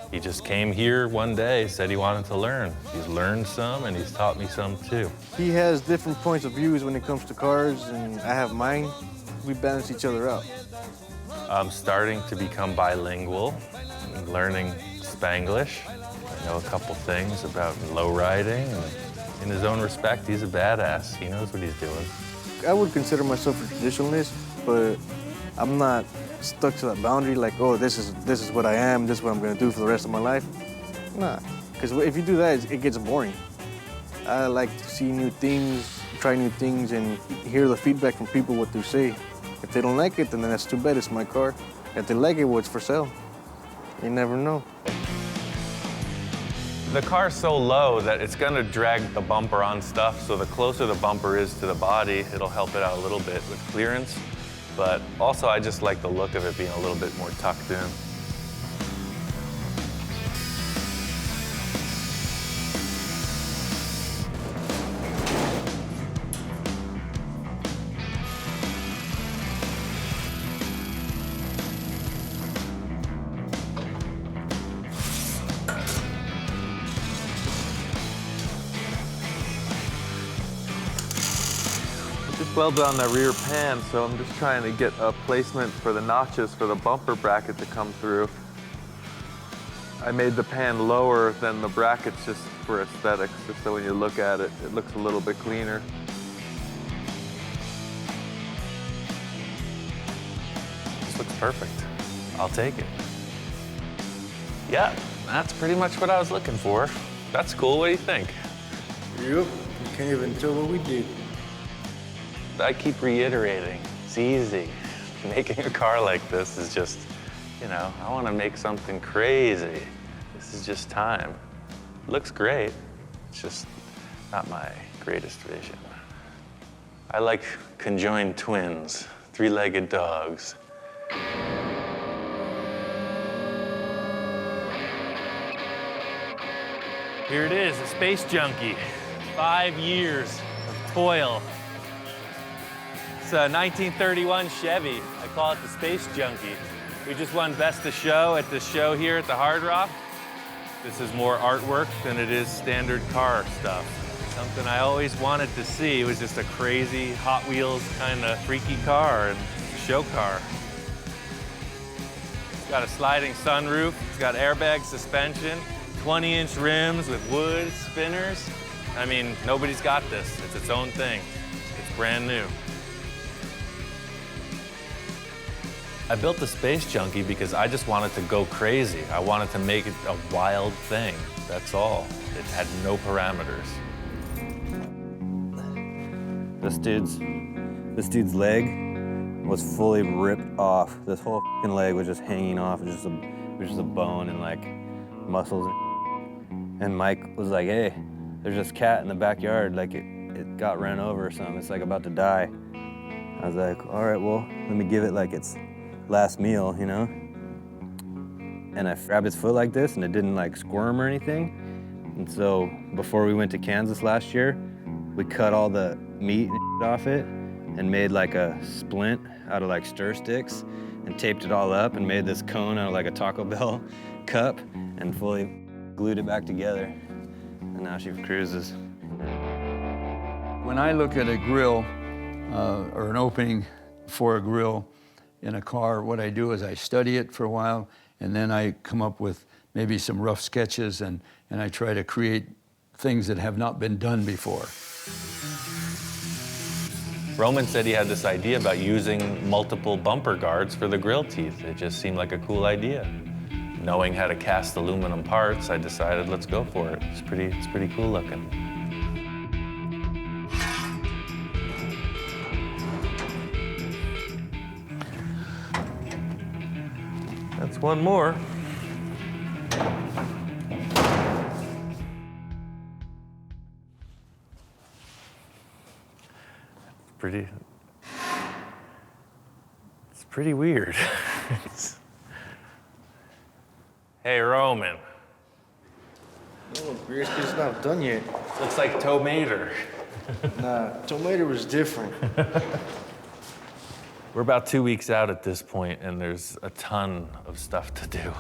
He just came here one day, said he wanted to learn. He's learned some and he's taught me some too. He has different points of views when it comes to cars, and I have mine. We balance each other out. I'm starting to become bilingual, learning Spanglish. I know a couple things about lowriding, and in his own respect, he's a badass. He knows what he's doing. I would consider myself a traditionalist, but I'm not stuck to that boundary like, oh, this is what I am, this is what I'm gonna do for the rest of my life. Nah, because if you do that, it gets boring. I like to see new things, try new things, and hear the feedback from people, what they say. If they don't like it, then that's too bad, it's my car. If they like it, well, it's for sale. You never know. The car's so low that it's gonna drag the bumper on stuff, so the closer the bumper is to the body, it'll help it out a little bit with clearance. But also, I just like the look of it being a little bit more tucked in. Welded on the rear pan, so I'm just trying to get a placement for the notches for the bumper bracket to come through. I made the pan lower than the brackets just for aesthetics, just so when you look at it, it looks a little bit cleaner. This looks perfect. I'll take it. Yeah, that's pretty much what I was looking for. That's cool. What do you think? Yep, you can't even tell what we did. I keep reiterating, it's easy. Making a car like this is just, you know, I want to make something crazy. This is just time. It looks great. It's just not my greatest vision. I like conjoined twins, three-legged dogs. Here it is, a space junkie. 5 years of toil. It's a 1931 Chevy. I call it the Space Junkie. We just won Best of Show at the show here at the Hard Rock. This is more artwork than it is standard car stuff. Something I always wanted to see. It was just a crazy Hot Wheels kind of freaky car and show car. It's got a sliding sunroof. It's got airbag suspension, 20-inch rims with wood spinners. I mean, nobody's got this. It's its own thing. It's brand new. I built the Space Junkie because I just wanted to go crazy. I wanted to make it a wild thing, that's all. It had no parameters. This dude's leg was fully ripped off. This whole fucking leg was just hanging off. It was just a bone and like muscles. And Mike was like, hey, there's this cat in the backyard. Like it got ran over or something. It's like about to die. I was like, all right, well, let me give it like its last meal, you know? And I grabbed its foot like this and it didn't like squirm or anything. And so before we went to Kansas last year, we cut all the meat and off it and made like a splint out of like stir sticks and taped it all up and made this cone out of like a Taco Bell cup and fully glued it back together. And now she cruises. When I look at a grill or an opening for a grill in a car, what I do is I study it for a while and then I come up with maybe some rough sketches and I try to create things that have not been done before. Roman said he had this idea about using multiple bumper guards for the grill teeth. It just seemed like a cool idea. Knowing how to cast aluminum parts, I decided let's go for it. It's pretty cool looking. That's one more. It's pretty weird. Hey, Roman. Oh, brisket's not done yet. Looks like tomato. Nah, tomato was different. We're about 2 weeks out at this point, and there's a ton of stuff to do.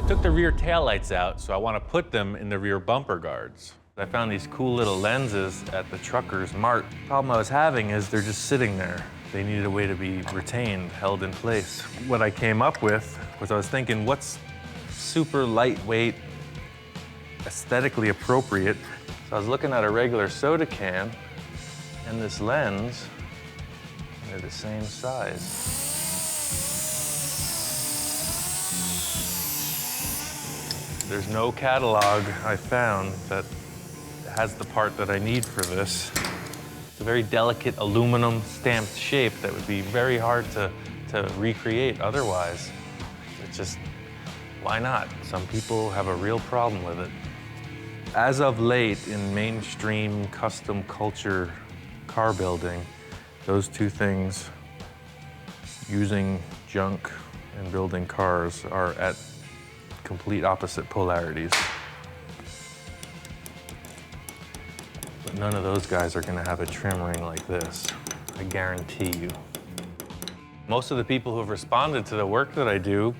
I took the rear taillights out, so I want to put them in the rear bumper guards. I found these cool little lenses at the trucker's mart. The problem I was having is they're just sitting there. They needed a way to be retained, held in place. What I came up with was I was thinking, what's super lightweight, aesthetically appropriate? So I was looking at a regular soda can and this lens, and they're the same size. There's no catalog I found that has the part that I need for this. It's a very delicate aluminum stamped shape that would be very hard to recreate otherwise. It's just, why not? Some people have a real problem with it. As of late, in mainstream custom culture car building, those two things, using junk and building cars, are at complete opposite polarities. But none of those guys are gonna have a trim ring like this, I guarantee you. Most of the people who have responded to the work that I do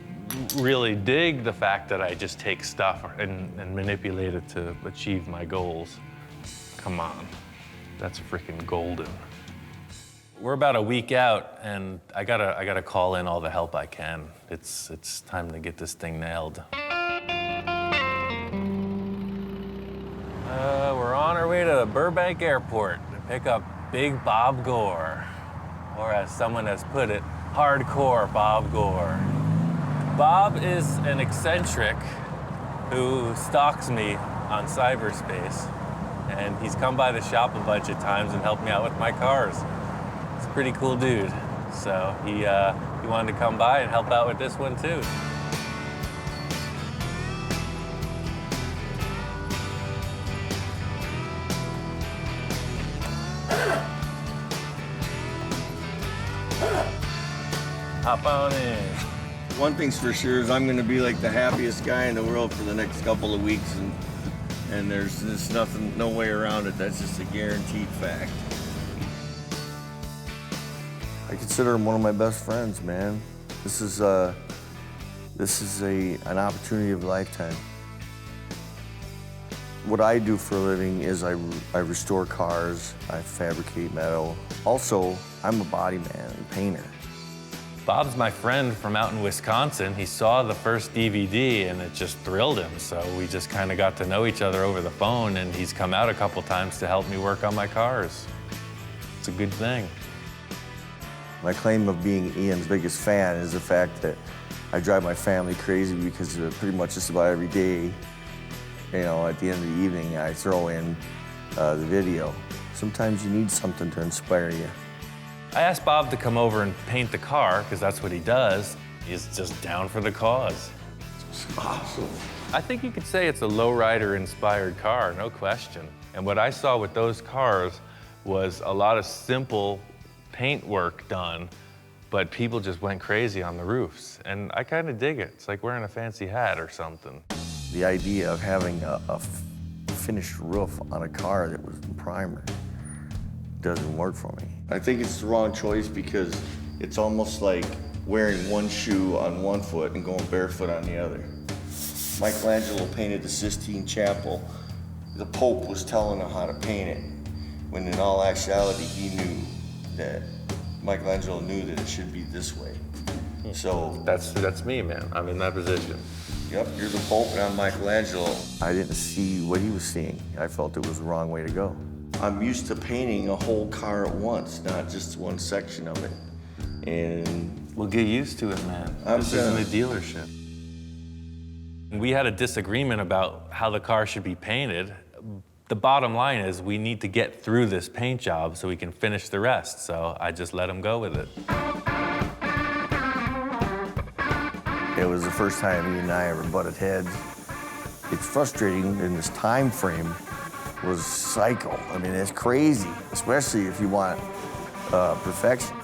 really dig the fact that I just take stuff and manipulate it to achieve my goals. Come on, that's freaking golden. We're about a week out, and I gotta call in all the help I can. It's time to get this thing nailed. We're on our way to Burbank Airport to pick up Big Bob Gore, or as someone has put it, hardcore Bob Gore. Bob is an eccentric who stalks me on cyberspace, and he's come by the shop a bunch of times and helped me out with my cars. He's a pretty cool dude, so he wanted to come by and help out with this one too. Hop on in. One thing's for sure is I'm going to be like the happiest guy in the world for the next couple of weeks, and there's just nothing, no way around it. That's just a guaranteed fact. I consider him one of my best friends, man. This is an opportunity of a lifetime. What I do for a living is I restore cars, I fabricate metal. Also, I'm a body man and painter. Bob's my friend from out in Wisconsin. He saw the first DVD and it just thrilled him. So we just kind of got to know each other over the phone, and he's come out a couple times to help me work on my cars. It's a good thing. My claim of being Ian's biggest fan is the fact that I drive my family crazy because pretty much just about every day, you know, at the end of the evening, I throw in the video. Sometimes you need something to inspire you. I asked Bob to come over and paint the car, because that's what he does. He's just down for the cause. It's awesome. I think you could say it's a lowrider-inspired car, no question. And what I saw with those cars was a lot of simple paint work done, but people just went crazy on the roofs. And I kind of dig it. It's like wearing a fancy hat or something. The idea of having a finished roof on a car that was in primer doesn't work for me. I think it's the wrong choice because it's almost like wearing one shoe on one foot and going barefoot on the other. Michelangelo painted the Sistine Chapel. The Pope was telling him how to paint it, when in all actuality he knew that Michelangelo knew that it should be this way. So that's me, man. I'm in that position. Yep, you're the Pope and I'm Michelangelo. I didn't see what he was seeing. I felt it was the wrong way to go. I'm used to painting a whole car at once, not just one section of it. And we'll get used to it, man. This isn't a dealership. We had a disagreement about how the car should be painted. The bottom line is we need to get through this paint job so we can finish the rest. So I just let him go with it. It was the first time he and I ever butted heads. It's frustrating in this time frame was psycho. I mean, it's crazy, especially if you want perfection.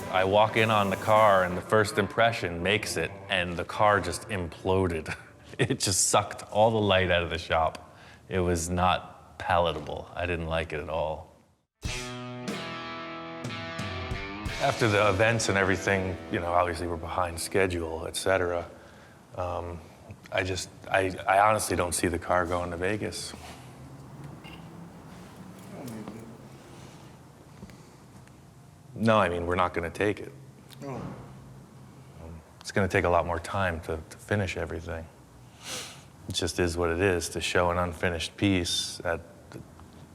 I walk in on the car and the first impression makes it, and the car just imploded. It just sucked all the light out of the shop. It was not palatable. I didn't like it at all. After the events and everything, you know, obviously we're behind schedule, et cetera. I honestly don't see the car going to Vegas. No, I mean, we're not going to take it. Oh. It's going to take a lot more time to finish everything. It just is what it is. To show an unfinished piece at the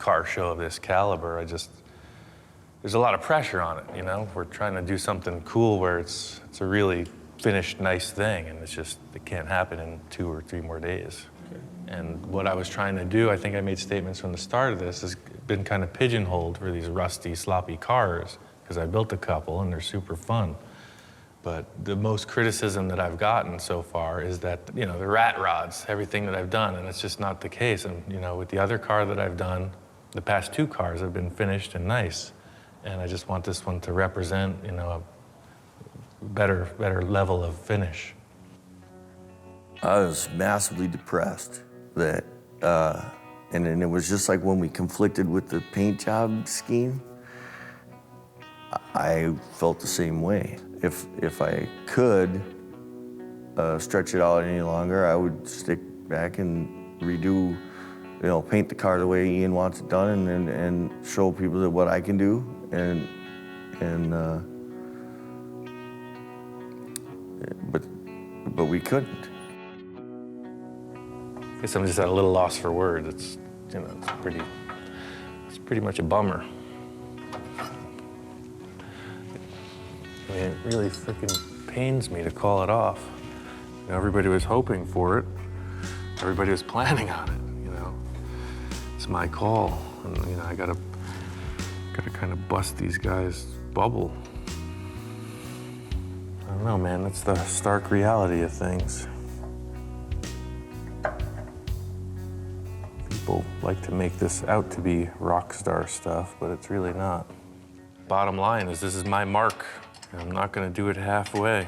car show of this caliber, there's a lot of pressure on it, you know? We're trying to do something cool where it's a really finished, nice thing, and it can't happen in 2 or 3 more days. Okay. And what I was trying to do, I think I made statements from the start of this, has been kind of pigeonholed for these rusty, sloppy cars, because I built a couple and they're super fun. But the most criticism that I've gotten so far is that, you know, the rat rods, everything that I've done, and it's just not the case. And, you know, with the other car that I've done, the past 2 cars have been finished and nice. And I just want this one to represent, you know, a better level of finish. I was massively depressed that, and then it was just like when we conflicted with the paint job scheme, I felt the same way. If I could stretch it out any longer, I would stick back and redo, you know, paint the car the way Ian wants it done, and show people that what I can do, but we couldn't. I guess I'm just at a little loss for words. It's, you know, it's pretty much a bummer. I mean, it really freaking pains me to call it off. You know, everybody was hoping for it. Everybody was planning on it, you know. It's my call, and, you know, I gotta kind of bust these guys' bubble. I don't know, man, that's the stark reality of things. People like to make this out to be rock star stuff, but it's really not. Bottom line is, this is my mark. I'm not gonna do it halfway.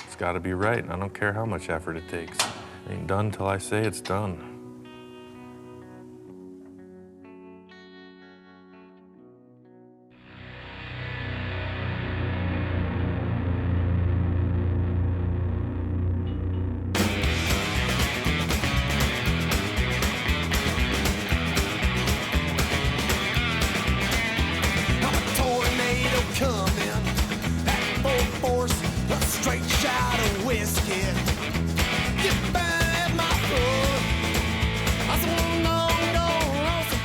It's gotta be right, and I don't care how much effort it takes. It ain't done till I say it's done.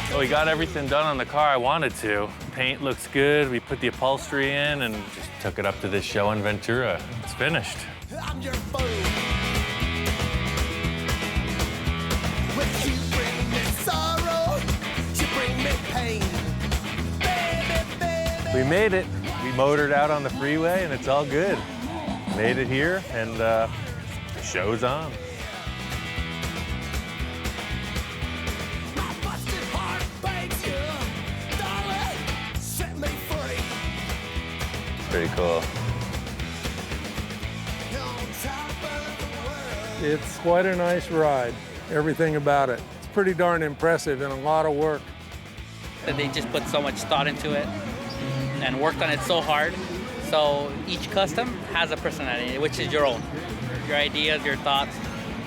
So we got everything done on the car I wanted to. Paint looks good. We put the upholstery in and just took it up to this show in Ventura. It's finished. I'm your fool. When you bring me sorrow, you bring me pain. Baby, baby. We made it. We motored out on the freeway and it's all good. made it here, and the show's on. Pretty cool. It's quite a nice ride, everything about it. It's pretty darn impressive and a lot of work. They just put so much thought into it and worked on it so hard. So each custom has a personality, which is your own. Your ideas, your thoughts,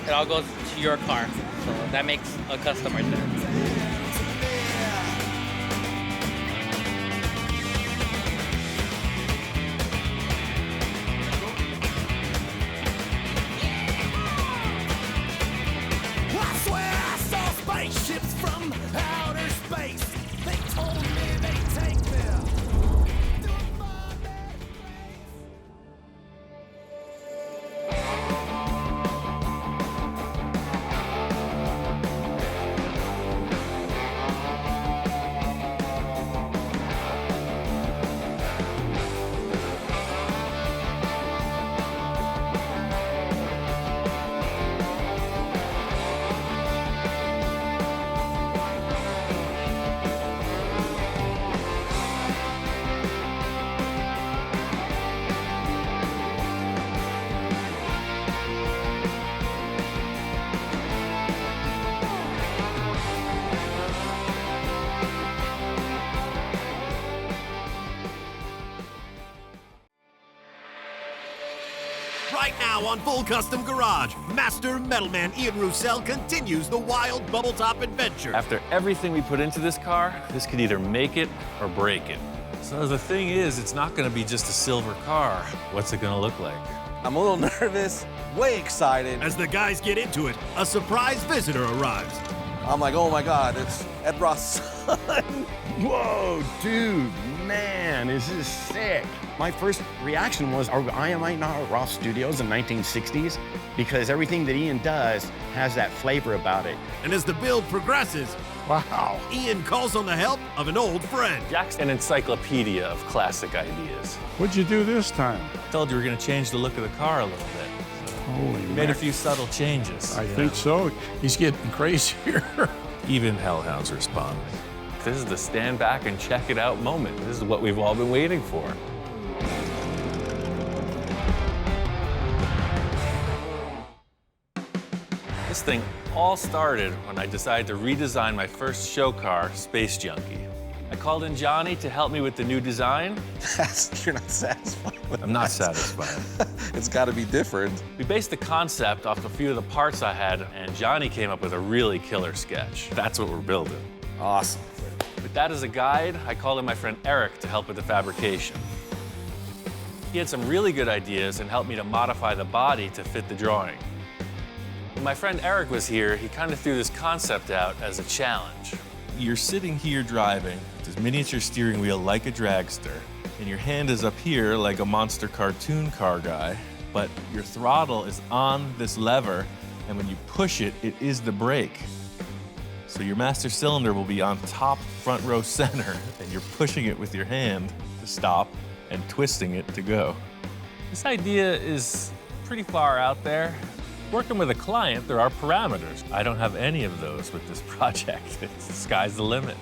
it all goes to your car. So that makes a custom right there. Spaceships from outer space. They told me they take me. Right now on Full Custom Garage, Master Metalman Ian Roussel continues the wild bubble top adventure. After everything we put into this car, this could either make it or break it. So the thing is, it's not gonna be just a silver car. What's it gonna look like? I'm a little nervous, way excited. As the guys get into it, a surprise visitor arrives. I'm like, oh my God, it's Ed Ross' son. Whoa, dude, man, this is sick. My first reaction was, am I not at Ross Studios in 1960s? Because everything that Ian does has that flavor about it. And as the build progresses, wow, Ian calls on the help of an old friend. Jack's an encyclopedia of classic ideas. What'd you do this time? I told you we were gonna change the look of the car a little bit. Holy We made a few subtle changes. I think so. He's getting crazier. Even hellhounds respond. This is the stand back and check it out moment. This is what we've all been waiting for. This thing all started when I decided to redesign my first show car, Space Junkie. I called in Johnny to help me with the new design. You're not satisfied with I'm not satisfied. It's gotta be different. We based the concept off a few of the parts I had, and Johnny came up with a really killer sketch. That's what we're building. Awesome. With that as a guide, I called in my friend Eric to help with the fabrication. He had some really good ideas and helped me to modify the body to fit the drawing. When my friend Eric was here, he kind of threw this concept out as a challenge. You're sitting here driving with this miniature steering wheel like a dragster, and your hand is up here like a monster cartoon car guy, but your throttle is on this lever, and when you push it, it is the brake. So your master cylinder will be on top front row center, and you're pushing it with your hand to stop and twisting it to go. This idea is pretty far out there. Working with a client, there are parameters. I don't have any of those with this project. The sky's the limit.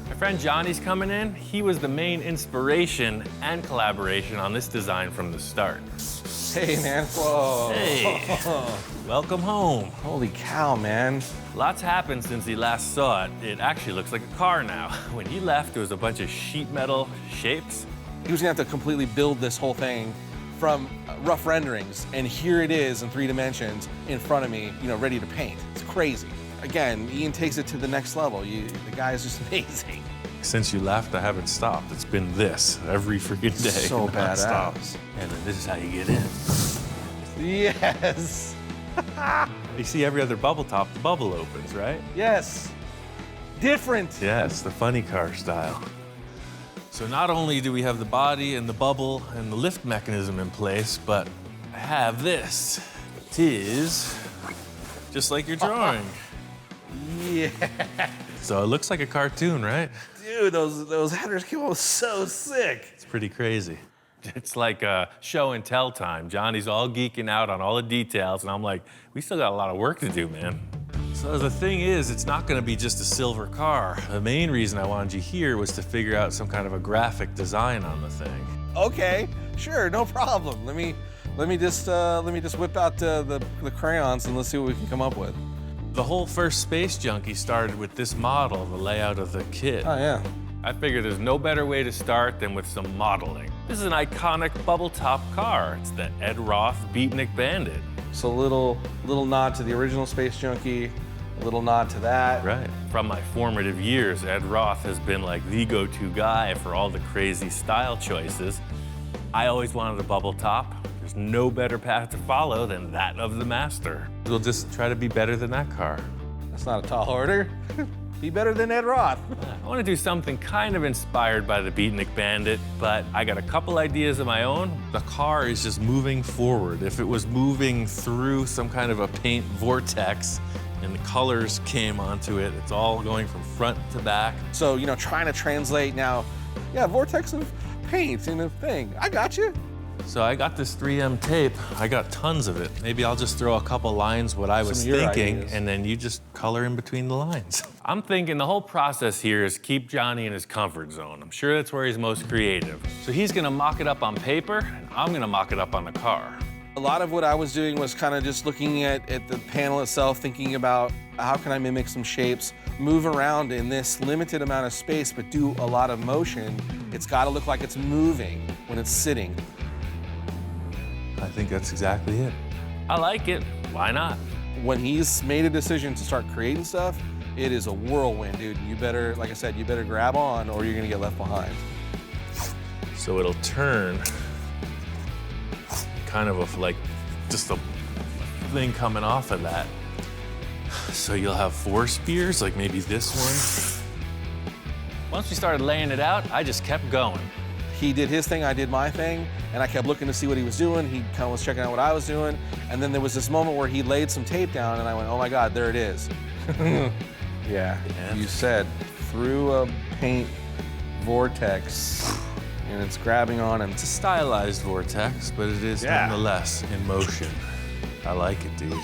My friend Johnny's coming in. He was the main inspiration and collaboration on this design from the start. Hey, man. Whoa. Hey. Welcome home. Holy cow, man. Lots happened since he last saw it. It actually looks like a car now. When he left, there was a bunch of sheet metal shapes. He was gonna have to completely build this whole thing from rough renderings, and here it is in 3 dimensions in front of me, ready to paint. It's crazy. Again, Ian takes it to the next level. The guy is just amazing. Since you left, I haven't stopped. It's been this every freaking day. So nonstop. badass. And then this is how you get in. Yes. You see every other bubble top, the bubble opens, right? Yes. Different. Yes, the funny car style. So not only do we have the body and the bubble and the lift mechanism in place, but I have this. It is just like your drawing. Yeah. So it looks like a cartoon, right? Dude, Dude, those headers came out so sick. It's pretty crazy. It's like show and tell time. Johnny's all geeking out on all the details, and I'm like, we still got a lot of work to do, man. So the thing is, it's not gonna be just a silver car. The main reason I wanted you here was to figure out some kind of a graphic design on the thing. Okay, sure, no problem. Let me just whip out the crayons and let's see what we can come up with. The whole first Space Junkie started with this model, the layout of the kit. Oh yeah. I figured there's no better way to start than with some modeling. This is an iconic bubble top car. It's the Ed Roth Beatnik Bandit. So a little nod to the original Space Junkie, a little nod to that. Right. From my formative years, Ed Roth has been like the go-to guy for all the crazy style choices. I always wanted a bubble top. There's no better path to follow than that of the master. We'll just try to be better than that car. That's not a tall order. Be better than Ed Roth. I want to do something kind of inspired by the Beatnik Bandit, but I got a couple ideas of my own. The car is just moving forward. If it was moving through some kind of a paint vortex and the colors came onto it, it's all going from front to back. So, you know, trying to translate now, yeah, vortex of paint in a thing. I got you. So I got this 3M tape. I got tons of it. Maybe I'll just throw a couple lines what I was thinking, and then you just color in between the lines. I'm thinking the whole process here is keep Johnny in his comfort zone. I'm sure that's where he's most creative. So he's gonna mock it up on paper, and I'm gonna mock it up on the car. A lot of what I was doing was kind of just looking at the panel itself, thinking about how can I mimic some shapes, move around in this limited amount of space, but do a lot of motion. It's gotta look like it's moving when it's sitting. I think that's exactly it. I like it. Why not? When he's made a decision to start creating stuff, it is a whirlwind, dude. You better, like I said, you better grab on or you're gonna get left behind. So it'll turn kind of like just a thing coming off of that. So you'll have 4 spears, like maybe this one. Once we started laying it out, I just kept going. He did his thing, I did my thing, and I kept looking to see what he was doing. He kind of was checking out what I was doing, and then there was this moment where he laid some tape down, and I went, oh my God, there it is. Yeah, you said through a paint vortex, and it's grabbing on him. It's a stylized vortex, but it is nonetheless in motion. I like it, dude.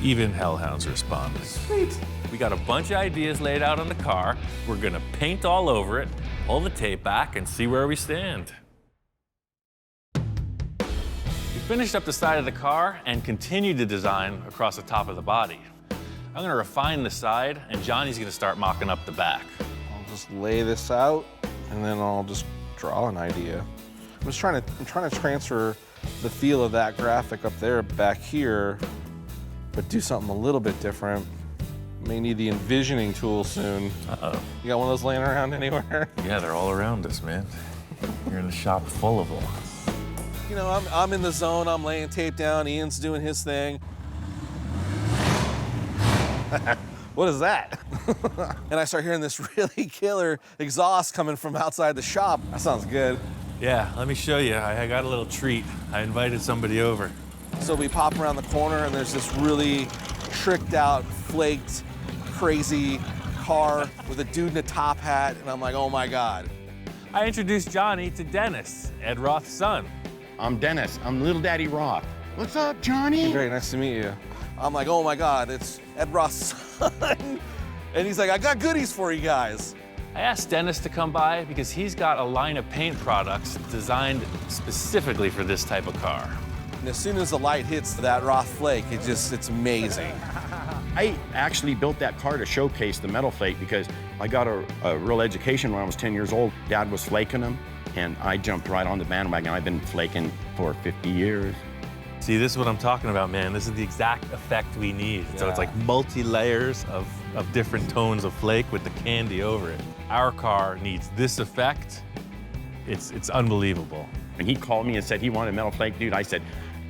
Even Hellhound's responding. Sweet. We got a bunch of ideas laid out on the car. We're gonna paint all over it, pull the tape back, and see where we stand. We finished up the side of the car and continued to design across the top of the body. I'm gonna refine the side, and Johnny's gonna start mocking up the back. I'll just lay this out, and then I'll just draw an idea. I'm trying to transfer the feel of that graphic up there back here, but do something a little bit different. May need the envisioning tool soon. Uh-oh. You got one of those laying around anywhere? Yeah, they're all around us, man. You're in a shop full of them. You know, I'm in the zone, I'm laying tape down, Ian's doing his thing. What is that? And I start hearing this really killer exhaust coming from outside the shop. That sounds good. Yeah, let me show you. I got a little treat. I invited somebody over. So we pop around the corner and there's this really tricked out, flaked, crazy car with a dude in a top hat, and I'm like, oh my God. I introduced Johnny to Dennis, Ed Roth's son. I'm Dennis. I'm Little Daddy Roth. What's up, Johnny? Great, nice to meet you. I'm like, oh my God, it's Ed Roth's son. And he's like, I got goodies for you guys. I asked Dennis to come by because he's got a line of paint products designed specifically for this type of car. And as soon as the light hits that Roth flake, it's amazing. I actually built that car to showcase the metal flake because I got a real education when I was 10 years old. Dad was flaking them, and I jumped right on the bandwagon. I've been flaking for 50 years. See, this is what I'm talking about, man. This is the exact effect we need. So it's like multi-layers of different tones of flake with the candy over it. Our car needs this effect. It's unbelievable. And he called me and said he wanted metal flake, dude. I said,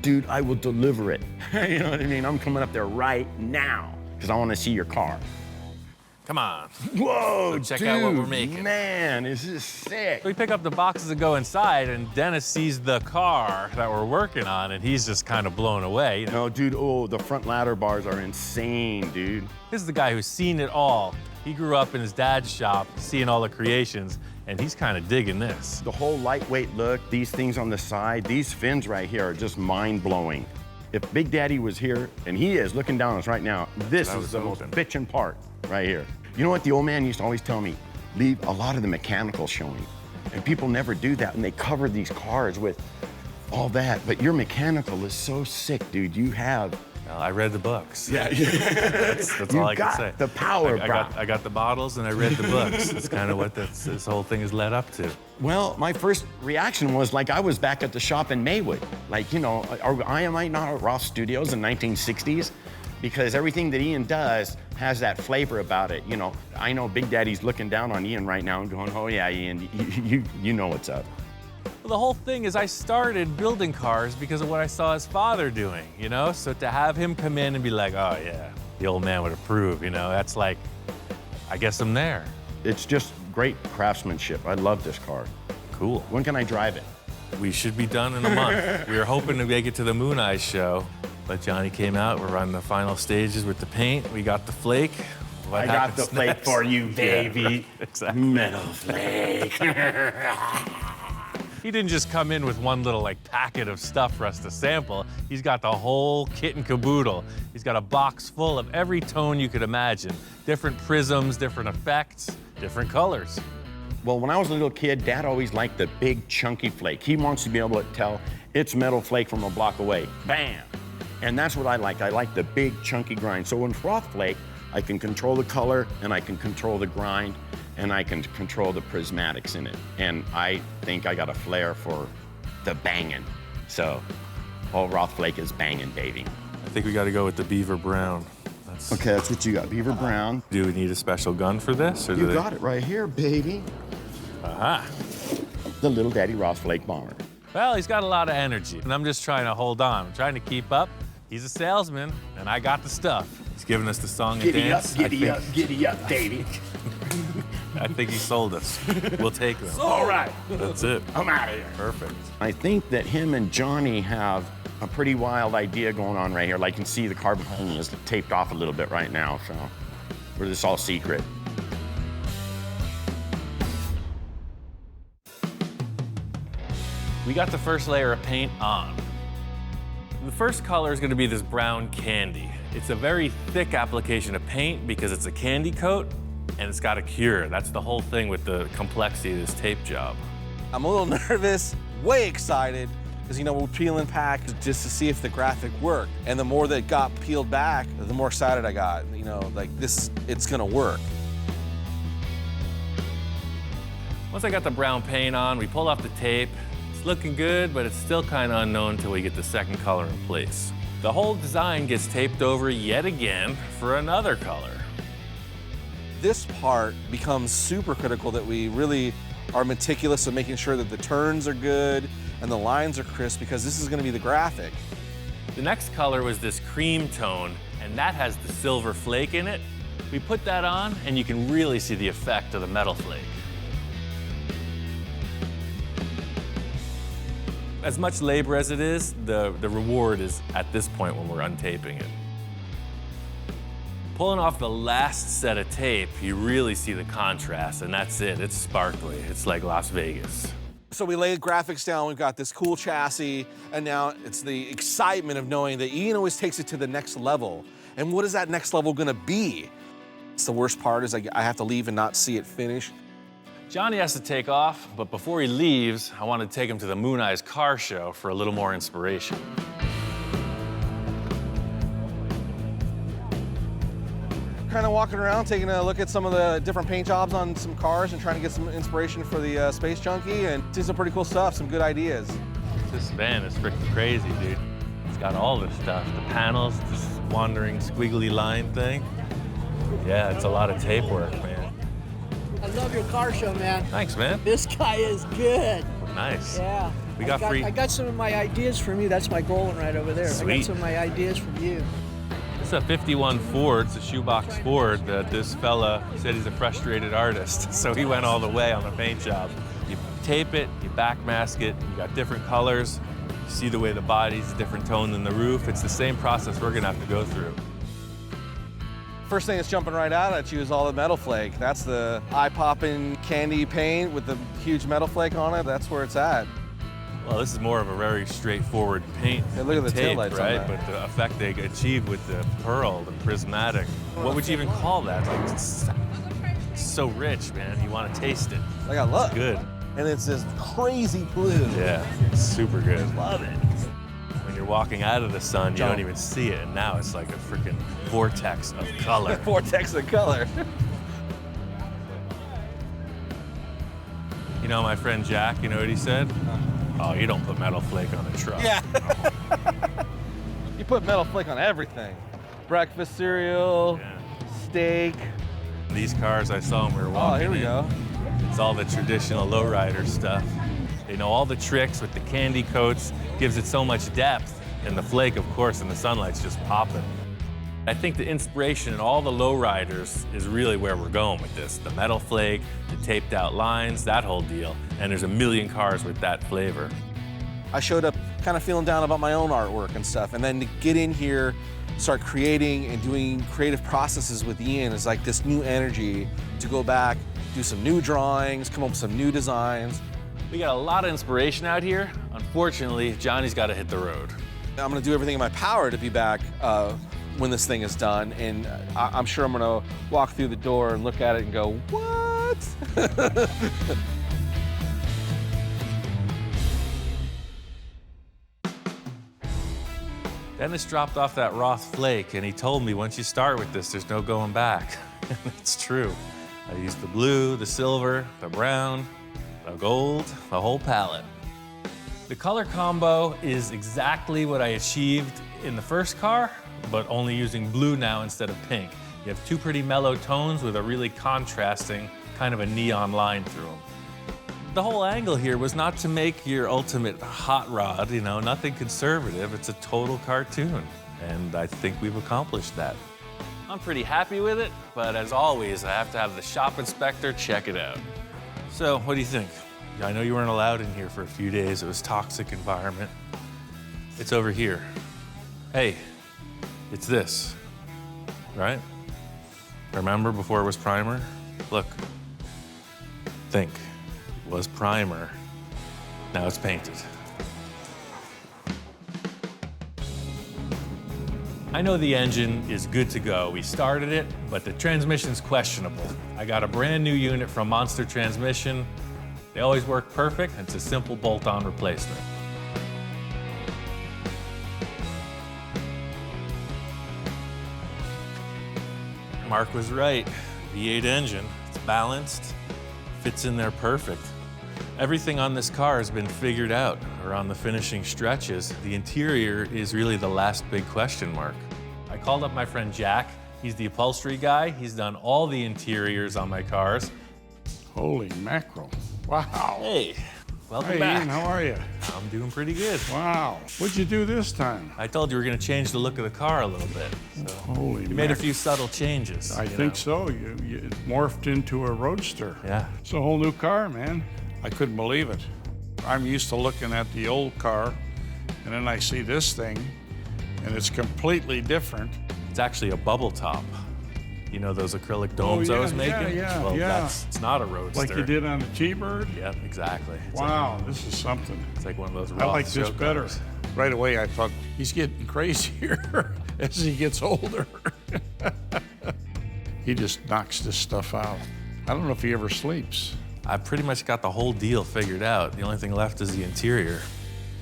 dude, I will deliver it. You know what I mean? I'm coming up there right now because I want to see your car. Come on. Whoa, So check dude, out what we're making. Man, this is sick. We pick up the boxes and go inside, and Dennis sees the car that we're working on, and he's just kind of blown away. No, dude, oh, the front ladder bars are insane, dude. This is the guy who's seen it all. He grew up in his dad's shop, seeing all the creations, and he's kind of digging this. The whole lightweight look, these things on the side, these fins right here are just mind-blowing. If Big Daddy was here, and he is looking down on us right now, this is the most bitchin' part right here. You know what the old man used to always tell me? Leave a lot of the mechanical showing. And people never do that, and they cover these cars with all that. But your mechanical is so sick, dude. You have... Well, I read the books. Yeah. That's all I can say. The power, bro. I got the bottles and I read the books. That's kind of what this whole thing has led up to. Well, my first reaction was like I was back at the shop in Maywood. Like, you know, I might not at Ross Studios in 1960s, because everything that Ian does has that flavor about it. You know, I know Big Daddy's looking down on Ian right now and going, oh yeah, Ian, you know what's up. Well, the whole thing is I started building cars because of what I saw his father doing, you know? So to have him come in and be like, oh yeah, the old man would approve, you know? That's like, I guess I'm there. It's just great craftsmanship. I love this car. Cool. When can I drive it? We should be done in a month. We were hoping to make it to the Moon Eyes show, but Johnny came out. We're on the final stages with the paint. We got the flake. What I got the flake next? For you, baby. Yeah, exactly. Metal flake. He didn't just come in with one little like packet of stuff for us to sample. He's got the whole kit and caboodle. He's got a box full of every tone you could imagine. Different prisms, different effects, different colors. Well, when I was a little kid, Dad always liked the big chunky flake. He wants to be able to tell it's metal flake from a block away. Bam! And that's what I like. I like the big chunky grind. So in froth flake, I can control the color and I can control the grind and I can control the prismatics in it. And I think I got a flair for the banging. So all Roth flake is banging, baby. I think we got to go with the beaver brown. Okay, that's what you got, beaver brown. Do we need a special gun for this? Or You got it right here, baby. Aha. The little Daddy Roth flake bomber. Well, he's got a lot of energy, and I'm just trying to hold on. I'm trying to keep up. He's a salesman, and I got the stuff. He's giving us the song and dance. Giddy up, baby. I think he sold us. We'll take them. All right. That's it. I'm out of here. Perfect. I think that him and Johnny have a pretty wild idea going on right here. Like you can see the carbon hole is taped off a little bit right now, so we're just all secret. We got the first layer of paint on. The first color is going to be this brown candy. It's a very thick application of paint because it's a candy coat and it's got a cure. That's the whole thing with the complexity of this tape job. I'm a little nervous, way excited, because you know, we're peeling pack just to see if the graphic worked. And the more that got peeled back, the more excited I got. You know, like this, it's gonna work. Once I got the brown paint on, we pulled off the tape. It's looking good, but it's still kind of unknown until we get the second color in place. The whole design gets taped over yet again for another color. This part becomes super critical, that we really are meticulous in making sure that the turns are good and the lines are crisp, because this is gonna be the graphic. The next color was this cream tone, and that has the silver flake in it. We put that on, and you can really see the effect of the metal flake. As much labor as it is, the reward is at this point when we're untaping it. Pulling off the last set of tape, you really see the contrast, and that's it. It's sparkly. It's like Las Vegas. So we laid graphics down, we've got this cool chassis, and now it's the excitement of knowing that Ian always takes it to the next level. And what is that next level gonna be? It's the worst part is I have to leave and not see it finish. Johnny has to take off, but before he leaves, I want to take him to the Moon Eyes car show for a little more inspiration. Kind of walking around, taking a look at some of the different paint jobs on some cars and trying to get some inspiration for the Space Junkie, and see some pretty cool stuff, some good ideas. This van is freaking crazy, dude. It's got all this stuff. The panels, this wandering squiggly line thing. Yeah, it's a lot of tape work, man. I love your car show, man. Thanks, man. This guy is good. Nice. Yeah. We got free. I got some of my ideas from you. That's my Golden right over there. Sweet. I got some of my ideas from you. This is a 51 Ford, it's a shoebox Ford that this fella said he's a frustrated artist, so he went all the way on the paint job. You tape it, you backmask it, you got different colors, you see the way the body's a different tone than the roof. It's the same process we're gonna have to go through. First thing that's jumping right out at you is all the metal flake. That's the eye-popping candy paint with the huge metal flake on it. That's where it's at. Well, this is more of a very straightforward paint. Yeah, look at the tape, taillights on right? that. But the effect they achieve with the pearl, the prismatic, what would you even call that? Like, it's so rich, man. You want to taste it. I got look. It's good. And it's this crazy blue. Yeah, it's super good. Love it. When you're walking out of the sun, you Jump. don't even see it, and now it's like a freaking vortex of color. Vortex of color. You know my friend Jack, you know what he said? Oh, you don't put metal flake on a truck. Yeah. You put metal flake on everything. Breakfast cereal, steak. These cars, I saw when we were walking Oh, here we in. go. It's all the traditional lowrider stuff. They know all the tricks with the candy coats, gives it so much depth. And the flake, of course, in the sunlight's just popping. I think the inspiration in all the lowriders is really where we're going with this. The metal flake, the taped out lines, that whole deal. And there's a million cars with that flavor. I showed up kind of feeling down about my own artwork and stuff. And then to get in here, start creating and doing creative processes with Ian is like this new energy to go back, do some new drawings, come up with some new designs. We got a lot of inspiration out here. Unfortunately, Johnny's got to hit the road. I'm gonna do everything in my power to be back when this thing is done. And I'm sure I'm gonna walk through the door and look at it and go, what? Dennis dropped off that Roth flake, and he told me once you start with this, there's no going back. It's true. I used the blue, the silver, the brown, the gold, the whole palette. The color combo is exactly what I achieved in the first car, but only using blue now instead of pink. You have two pretty mellow tones with a really contrasting kind of a neon line through them. The whole angle here was not to make your ultimate hot rod, you know, nothing conservative. It's a total cartoon, and I think we've accomplished that. I'm pretty happy with it, but as always, I have to have the shop inspector check it out. So, what do you think? I know you weren't allowed in here for a few days. It was a toxic environment. It's over here. Hey, it's this, right? Remember before it was primer? Look, think. It was primer. Now it's painted. I know the engine is good to go. We started it, but the transmission's questionable. I got a brand new unit from Monster Transmission. They always work perfect. It's a simple bolt-on replacement. Mark was right. V8 engine, it's balanced, fits in there perfect. Everything on this car has been figured out around the finishing stretches. The interior is really the last big question mark. I called up my friend Jack. He's the upholstery guy. He's done all the interiors on my cars. Holy mackerel. Wow. Hey, welcome Hey, back. Ian, how are you? I'm doing pretty good. Wow. What'd you do this time? I told you we're going to change the look of the car a little bit. So Holy you made a mackerel. few subtle changes. I you think know. so. You morphed into a roadster. Yeah. It's a whole new car, man. I couldn't believe it. I'm used to looking at the old car, and then I see this thing, and it's completely different. It's actually a bubble top. You know those acrylic domes I was making? Yeah, well, yeah. it's not a roadster. Like you did on the T-Bird? Yep, exactly. It's Wow, this is something. It's like one of those I Roth like this show better. cars. Right away, I thought, he's getting crazier as he gets older. He just knocks this stuff out. I don't know if he ever sleeps. I pretty much got the whole deal figured out. The only thing left is the interior.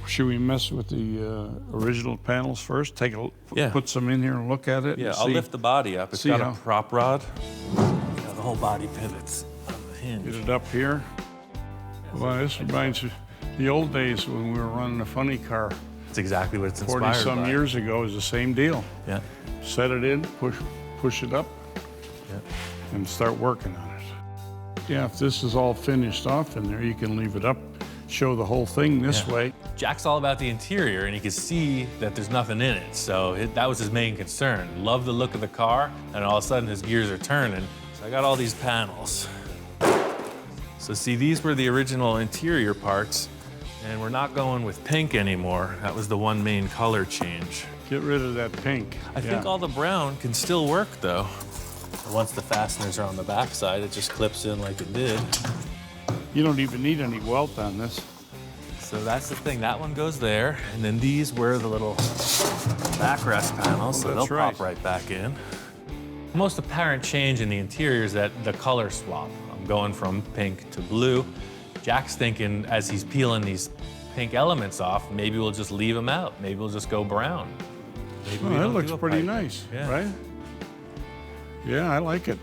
Should we mess with the original panels first? Take a put some in here and look at it. Yeah, and I'll see. lift the body up. It's see got how- a prop rod. You know, the whole body pivots on the hinge. Get it up here. Well, this reminds me the old days when we were running a funny car. It's exactly what it's inspired 40-some by. years ago is the same deal. Yeah. Set it in, push it up, Yeah. and start working on it. Yeah, if this is all finished off in there, you can leave it up, show the whole thing this Yeah. way. Jack's all about the interior, and he could see that there's nothing in it, so that was his main concern. Loved the look of the car, and all of a sudden his gears are turning. So I got all these panels. So see, these were the original interior parts, and we're not going with pink anymore. That was the one main color change. Get rid of that pink. I think all the brown can still work, though. Once the fasteners are on the back side, it just clips in like it did. You don't even need any welt on this. So that's the thing, that one goes there, and then these were the little backrest panels, so they'll pop right back in. The most apparent change in the interior is that the color swap. I'm going from pink to blue. Jack's thinking, as he's peeling these pink elements off, maybe we'll just leave them out. Maybe we'll just go brown. Maybe that looks pretty nice, right? Yeah, I like it.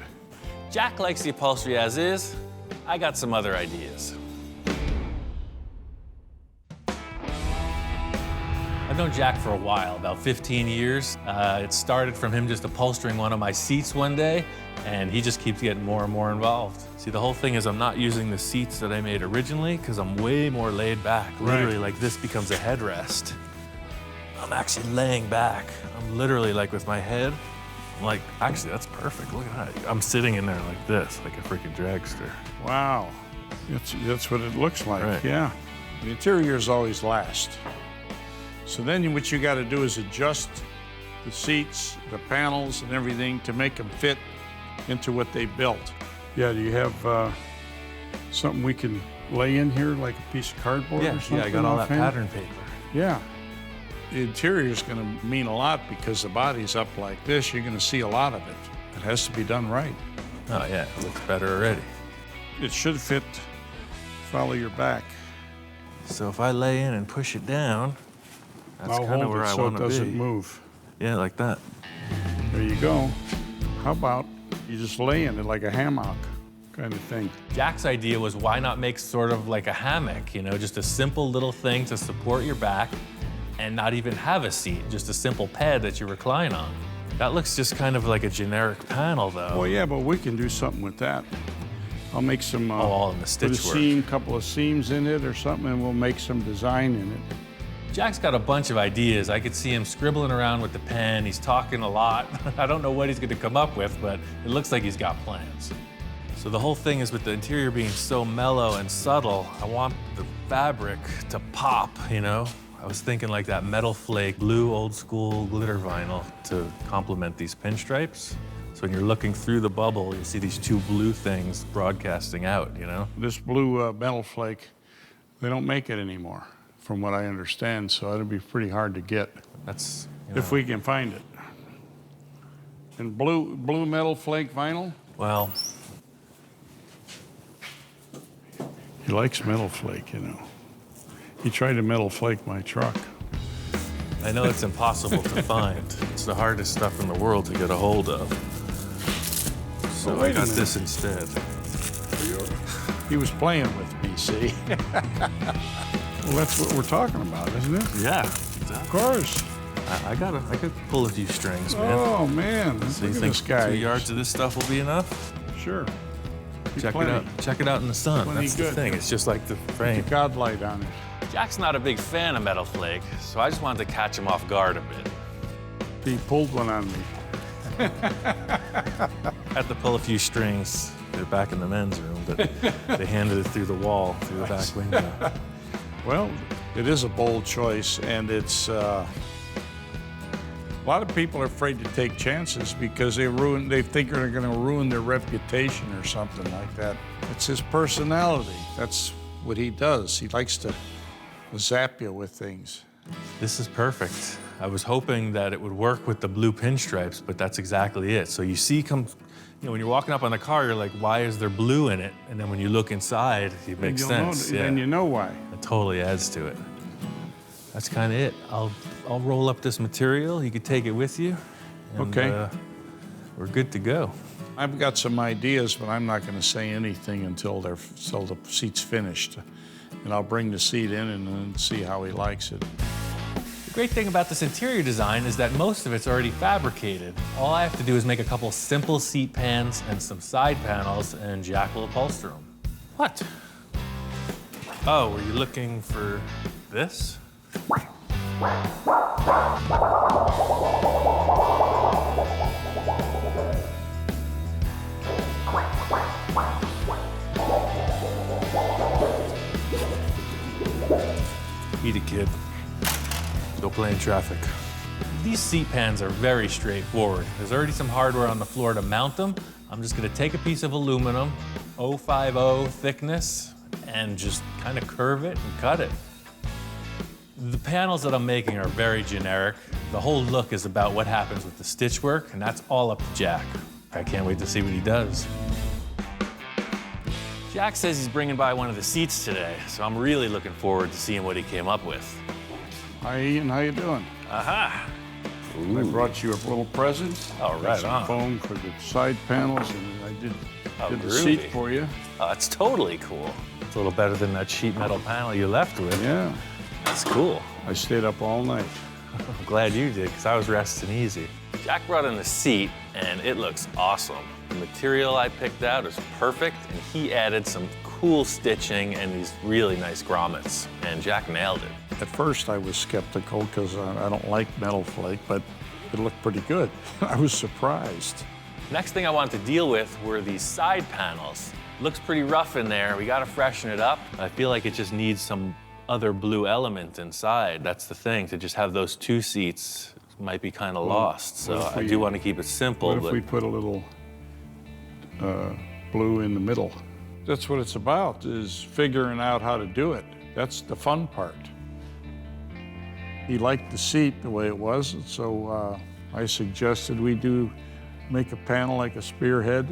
Jack likes the upholstery as is. I got some other ideas. I've known Jack for a while, about 15 years. It started from him just upholstering one of my seats one day, and he just keeps getting more and more involved. See, the whole thing is I'm not using the seats that I made originally because I'm way more laid back. Literally, like this becomes a headrest. I'm actually laying back. I'm literally like with my head. I'm like, actually, that's perfect. Look at that. I'm sitting in there like this, like a freaking dragster. Wow, that's what it looks like, Right. yeah. The interior is always last. So then what you got to do is adjust the seats, the panels, and everything to make them fit into what they built. Yeah, do you have something we can lay in here, like a piece of cardboard or something? Yeah, I got all that offhand? pattern paper. Yeah. The interior is going to mean a lot because the body's up like this. You're going to see a lot of it. It has to be done right. Oh yeah, it looks better already. It should fit, follow your back. So if I lay in and push it down, that's I'll kind of hold where it I so want it to be. doesn't move. Yeah, like that. There you go. How about you just lay in it like a hammock kind of thing? Jack's idea was why not make sort of like a hammock, you know, just a simple little thing to support your back and not even have a seat, just a simple pad that you recline on. That looks just kind of like a generic panel, though. Well, yeah, but we can do something with that. I'll make some, all in the stitch put a work. seam, couple of seams in it or something, and we'll make some design in it. Jack's got a bunch of ideas. I could see him scribbling around with the pen. He's talking a lot. I don't know what he's going to come up with, but it looks like he's got plans. So the whole thing is with the interior being so mellow and subtle, I want the fabric to pop, you know? I was thinking like that metal flake, blue old school glitter vinyl to complement these pinstripes. So when you're looking through the bubble, you see these two blue things broadcasting out, you know? This blue metal flake, they don't make it anymore, from what I understand, so it'll be pretty hard to get. That's, if we can find it. And blue metal flake vinyl? Well, he likes metal flake, you know. He tried to metal flake my truck. I know it's impossible to find. It's the hardest stuff in the world to get a hold of. So Oh, wait I a got minute. this instead. He was playing with me, see? Well, that's what we're talking about, isn't it? Yeah. Of course. I could pull a few strings, man. Oh, man. So you Look at think this guy. 2 yards of this stuff will be enough? Sure. Check Plenty. it out. Check it out in the sun. Plenty That's the good. thing. It's just like the frame. Put the God light on it. Jack's not a big fan of metal flake, so I just wanted to catch him off guard a bit. He pulled one on me. Had to pull a few strings. They're back in the men's room, but they handed it through the wall, through the back window. Well, it is a bold choice, and it's a lot of people are afraid to take chances because they think they're going to ruin their reputation or something like that. It's his personality. That's what he does. He likes to zap you with things. This is perfect. I was hoping that it would work with the blue pinstripes, but that's exactly it. So you see, when you're walking up on the car, you're like, why is there blue in it? And then when you look inside, it makes sense. Then you know why. It totally adds to it. That's kind of it. I'll roll up this material. You could take it with you. And, Okay. We're good to go. I've got some ideas, but I'm not going to say anything until the seat's finished. And I'll bring the seat in and then see how he likes it. The great thing about this interior design is that most of it's already fabricated. All I have to do is make a couple simple seat pans and some side panels, and Jack will upholster them. What? Oh, were you looking for this? Eat it, kid. Go play in traffic. These seat pans are very straightforward. There's already some hardware on the floor to mount them. I'm just gonna take a piece of aluminum, 050 thickness, and just kind of curve it and cut it. The panels that I'm making are very generic. The whole look is about what happens with the stitch work, and that's all up to Jack. I can't wait to see what he does. Jack says he's bringing by one of the seats today, so I'm really looking forward to seeing what he came up with. Hi, Ian. How you doing? Aha! I brought you a little present. Oh, right some on. foam for the side panels, and I did the groovy. seat for you. Oh, that's totally cool. It's a little better than that sheet metal panel you left with. Yeah. That's cool. I stayed up all night. I'm glad you did, because I was resting easy. Jack brought in the seat, and it looks awesome. The material I picked out is perfect, and he added some cool stitching and these really nice grommets, and Jack nailed it. At first, I was skeptical because I don't like metal flake, but it looked pretty good. I was surprised. Next thing I wanted to deal with were these side panels. Looks pretty rough in there. We gotta freshen it up. I feel like it just needs some other blue element inside. That's the thing, to just have those two seats might be kind of lost. So I do want to keep it simple. What if we put a little blue in the middle? That's what it's about, is figuring out how to do it. That's the fun part. He liked the seat the way it was, and so I suggested we make a panel like a spearhead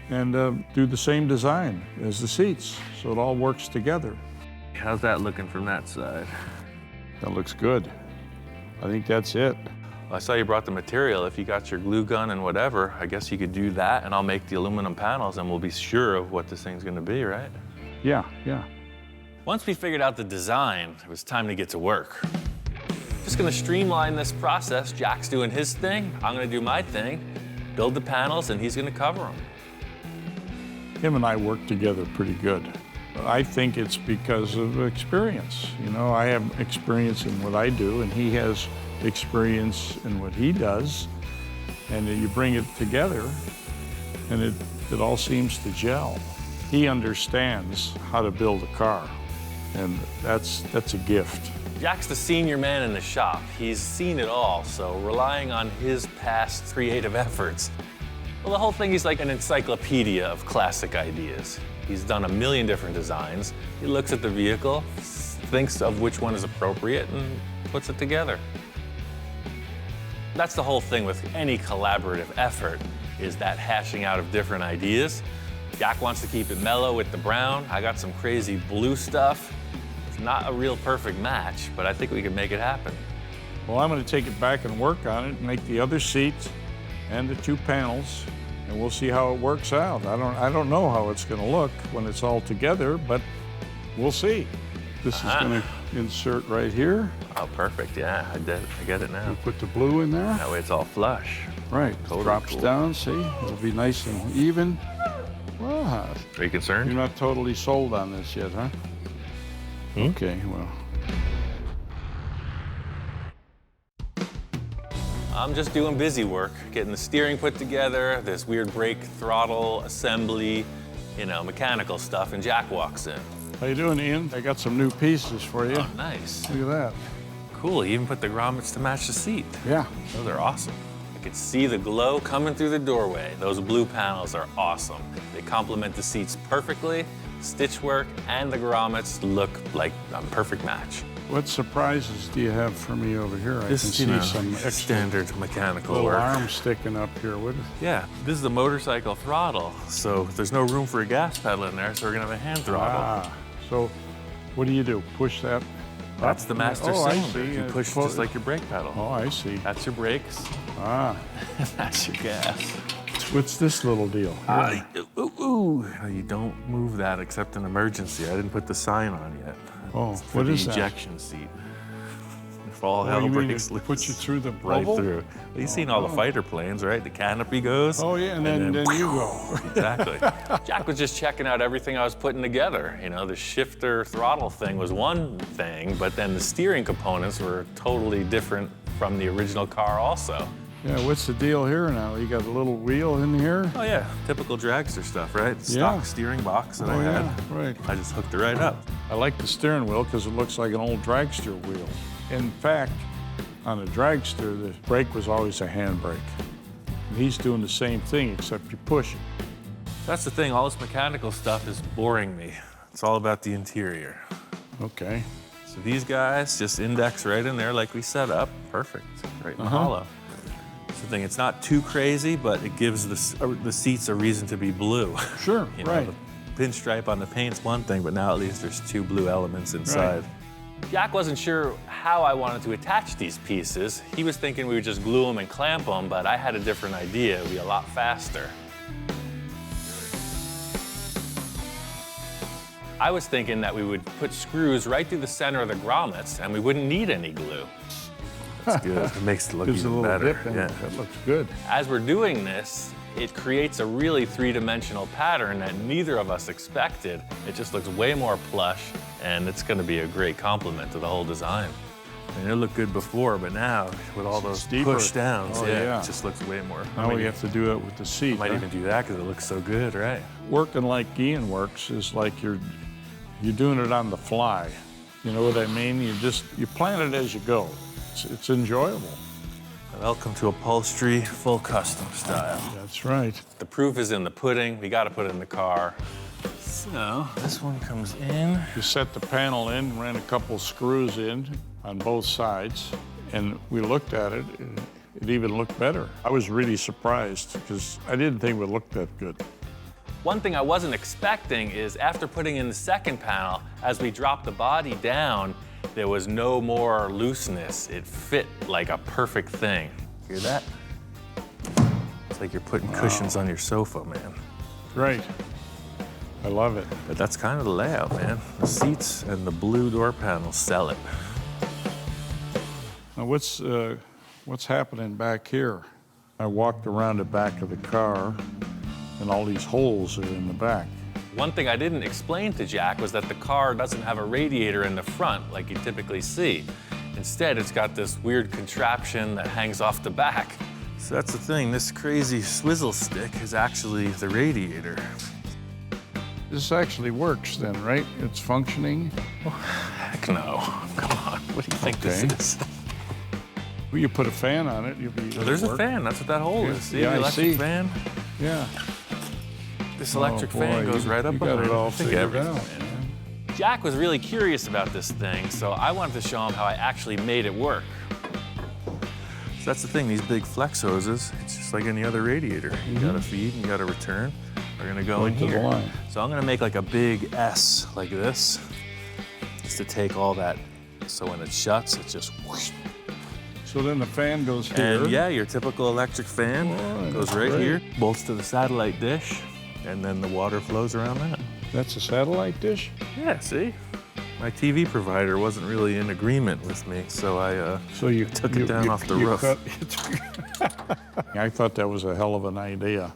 and do the same design as the seats, so it all works together. How's that looking from that side? That looks good. I think that's it. Well, I saw you brought the material. If you got your glue gun and whatever, I guess you could do that, and I'll make the aluminum panels, and we'll be sure of what this thing's gonna be, right? Yeah, yeah. Once we figured out the design, it was time to get to work. Just gonna streamline this process. Jack's doing his thing, I'm gonna do my thing, build the panels, and he's gonna cover them. Him and I work together pretty good. I think it's because of experience. You know, I have experience in what I do, and he has experience in what he does. And you bring it together, and it all seems to gel. He understands how to build a car, and that's a gift. Jack's the senior man in the shop. He's seen it all, so relying on his past creative efforts. Well, the whole thing is like an encyclopedia of classic ideas. He's done a million different designs. He looks at the vehicle, thinks of which one is appropriate, and puts it together. That's the whole thing with any collaborative effort, is that hashing out of different ideas. Jack wants to keep it mellow with the brown. I got some crazy blue stuff. It's not a real perfect match, but I think we can make it happen. Well, I'm going to take it back and work on it, make the other seat and the two panels, and we'll see how it works out. I don't know how it's going to look when it's all together, but we'll see. This is going to insert right here. Oh, perfect. Yeah, I get it now. You put the blue in there. That way it's all flush. Right. Totally Drops cool. down. See, it'll be nice and even. Wow. Are you concerned? You're not totally sold on this yet, huh? Okay. Well. I'm just doing busy work, getting the steering put together, this weird brake throttle assembly, you know, mechanical stuff, and Jack walks in. How you doing, Ian? I got some new pieces for you. Oh, nice. Look at that. Cool, you even put the grommets to match the seat. Yeah. Those are awesome. I could see the glow coming through the doorway. Those blue panels are awesome. They complement the seats perfectly. Stitch work and the grommets look like a perfect match. What surprises do you have for me over here? I can see some extra standard mechanical little work. arm sticking up here. What is Yeah, this is a motorcycle throttle, so there's no room for a gas pedal in there, so we're gonna have a hand throttle. Ah, so what do? Push that? That's the master I cylinder. see. You push just like your brake pedal. Oh, I see. That's your brakes. Ah. That's your gas. What's this little deal? You don't move that except in emergency. I didn't put the sign on yet. Oh, It's for what the is that? ejection seat. all hell you mean breaks it loose. puts you through the right bubble? through. Well, you've seen all the fighter planes, right? The canopy goes. Oh yeah, and then you go. Exactly. Jack was just checking out everything I was putting together. You know, the shifter throttle thing was one thing, but then the steering components were totally different from the original car also. Yeah, what's the deal here now? You got a little wheel in here? Oh yeah, typical dragster stuff, right? Stock steering box that I had. Yeah, right. I just hooked it right up. I like the steering wheel because it looks like an old dragster wheel. In fact, on a dragster, the brake was always a handbrake. And he's doing the same thing, except you push it. That's the thing, all this mechanical stuff is boring me. It's all about the interior. Okay. So these guys just index right in there like we set up. Perfect, right in the hollow. That's the thing, it's not too crazy, but it gives the seats a reason to be blue. Sure, You know, right. The pinstripe on the paint's one thing, but now at least there's 2 blue elements inside. Jack wasn't sure how I wanted to attach these pieces. He was thinking we would just glue them and clamp them, but I had a different idea. It would be a lot faster. I was thinking that we would put screws right through the center of the grommets and we wouldn't need any glue. That's good. It makes it look Gives a even little better. dip in it. That looks good. As we're doing this, it creates a really three-dimensional pattern that neither of us expected. It just looks way more plush, and it's going to be a great complement to the whole design. And it looked good before, but now with all those push downs, it just looks way more. Now we have to do it with the seat. I might even do that because it looks so good, right? Working like Ian works is like you're doing it on the fly. You know what I mean? You plan it as you go. It's enjoyable. Welcome to upholstery, full custom style. That's right. The proof is in the pudding. We got to put it in the car. So this one comes in. You set the panel in, ran a couple screws in on both sides, and we looked at it. It even looked better. I was really surprised because I didn't think it would look that good. One thing I wasn't expecting is after putting in the second panel, as we dropped the body down, there was no more looseness. It fit like a perfect thing. Hear that? It's like you're putting cushions on your sofa, man. Right. I love it. But that's kind of the layout, man. The seats and the blue door panels sell it. Now what's happening back here? I walked around the back of the car, and all these holes are in the back. One thing I didn't explain to Jack was that the car doesn't have a radiator in the front like you typically see. Instead, it's got this weird contraption that hangs off the back. So that's the thing, this crazy swizzle stick is actually the radiator. This actually works then, right? It's functioning? Oh, heck no. Come on, what do you think this is? Well, you put a fan on it, you'll be. So there's a fan, that's what that hole is. See, yeah, the electric fan? Yeah. This electric fan goes right up you behind got it all I think figured everything, out. man. Jack was really curious about this thing, so I wanted to show him how I actually made it work. So that's the thing, these big flex hoses, it's just like any other radiator. You gotta feed and you gotta return. We're gonna go in to the here. line. So I'm gonna make like a big S like this, just to take all that, so when it shuts, it just whoosh. So then the fan goes here. And yeah, your typical electric fan goes right here, bolts to the satellite dish, and then the water flows around that. That's a satellite dish? Yeah, see? My TV provider wasn't really in agreement with me, so I took it down off the roof. I thought that was a hell of an idea.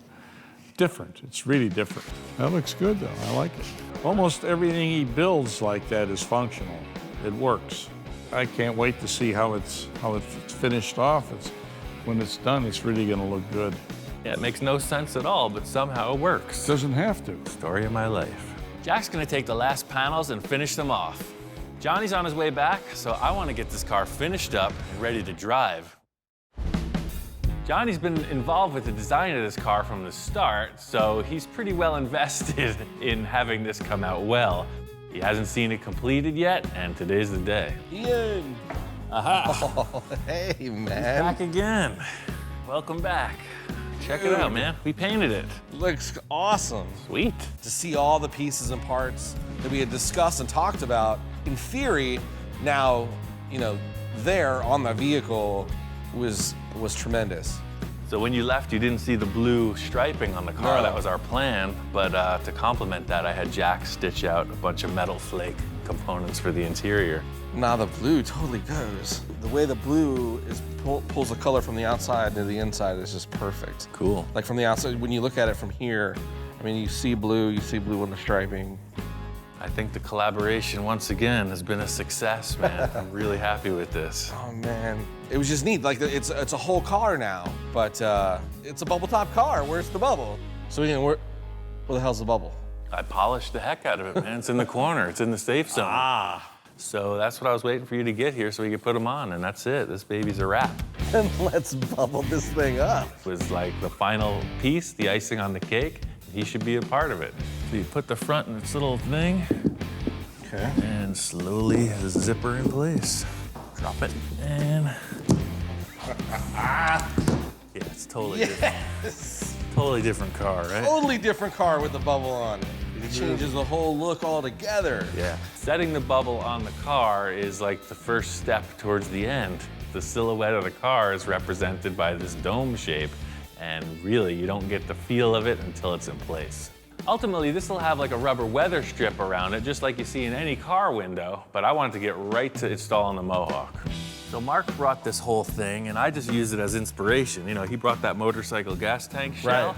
Different, it's really different. That looks good though, I like it. Almost everything he builds like that is functional. It works. I can't wait to see how it's finished off. When it's done, it's really gonna look good. Yeah, it makes no sense at all, but somehow it works. Doesn't have to. Story of my life. Jack's gonna take the last panels and finish them off. Johnny's on his way back, so I wanna get this car finished up and ready to drive. Johnny's been involved with the design of this car from the start, so he's pretty well invested in having this come out well. He hasn't seen it completed yet, and today's the day. Ian! Aha! Oh, hey, man. Back again. Welcome back. Check it out, man. We painted it. Looks awesome. Sweet. To see all the pieces and parts that we had discussed and talked about, in theory, now, you know, there on the vehicle was tremendous. So when you left, you didn't see the blue striping on the car. No. That was our plan. But to complement that, I had Jack stitch out a bunch of metal flake components for the interior. Nah, the blue totally goes. The way the blue is pulls the color from the outside to the inside is just perfect. Cool. Like from the outside, when you look at it from here, I mean, you see blue on the striping. I think the collaboration, once again, has been a success, man. I'm really happy with this. Oh, man. It was just neat. Like, it's a whole car now, but it's a bubble top car. Where's the bubble? So, Ian, where the hell's the bubble? I polished the heck out of it, man. It's in the corner. It's in the safe zone. Ah. So that's what I was waiting for you to get here so we could put them on, and that's it. This baby's a wrap. And let's bubble this thing up. It was like the final piece, the icing on the cake. He should be a part of it. So you put the front in its little thing. Okay. And slowly zipper in place. Drop it, and... yeah, it's totally different. Totally different car, right? Totally different car with the bubble on it. It changes the whole look altogether. Yeah. Setting the bubble on the car is like the first step towards the end. The silhouette of the car is represented by this dome shape, and really, you don't get the feel of it until it's in place. Ultimately, this will have like a rubber weather strip around it, just like you see in any car window, but I wanted to get right to installing the Mohawk. So Mark brought this whole thing, and I just used it as inspiration. You know, he brought that motorcycle gas tank shell,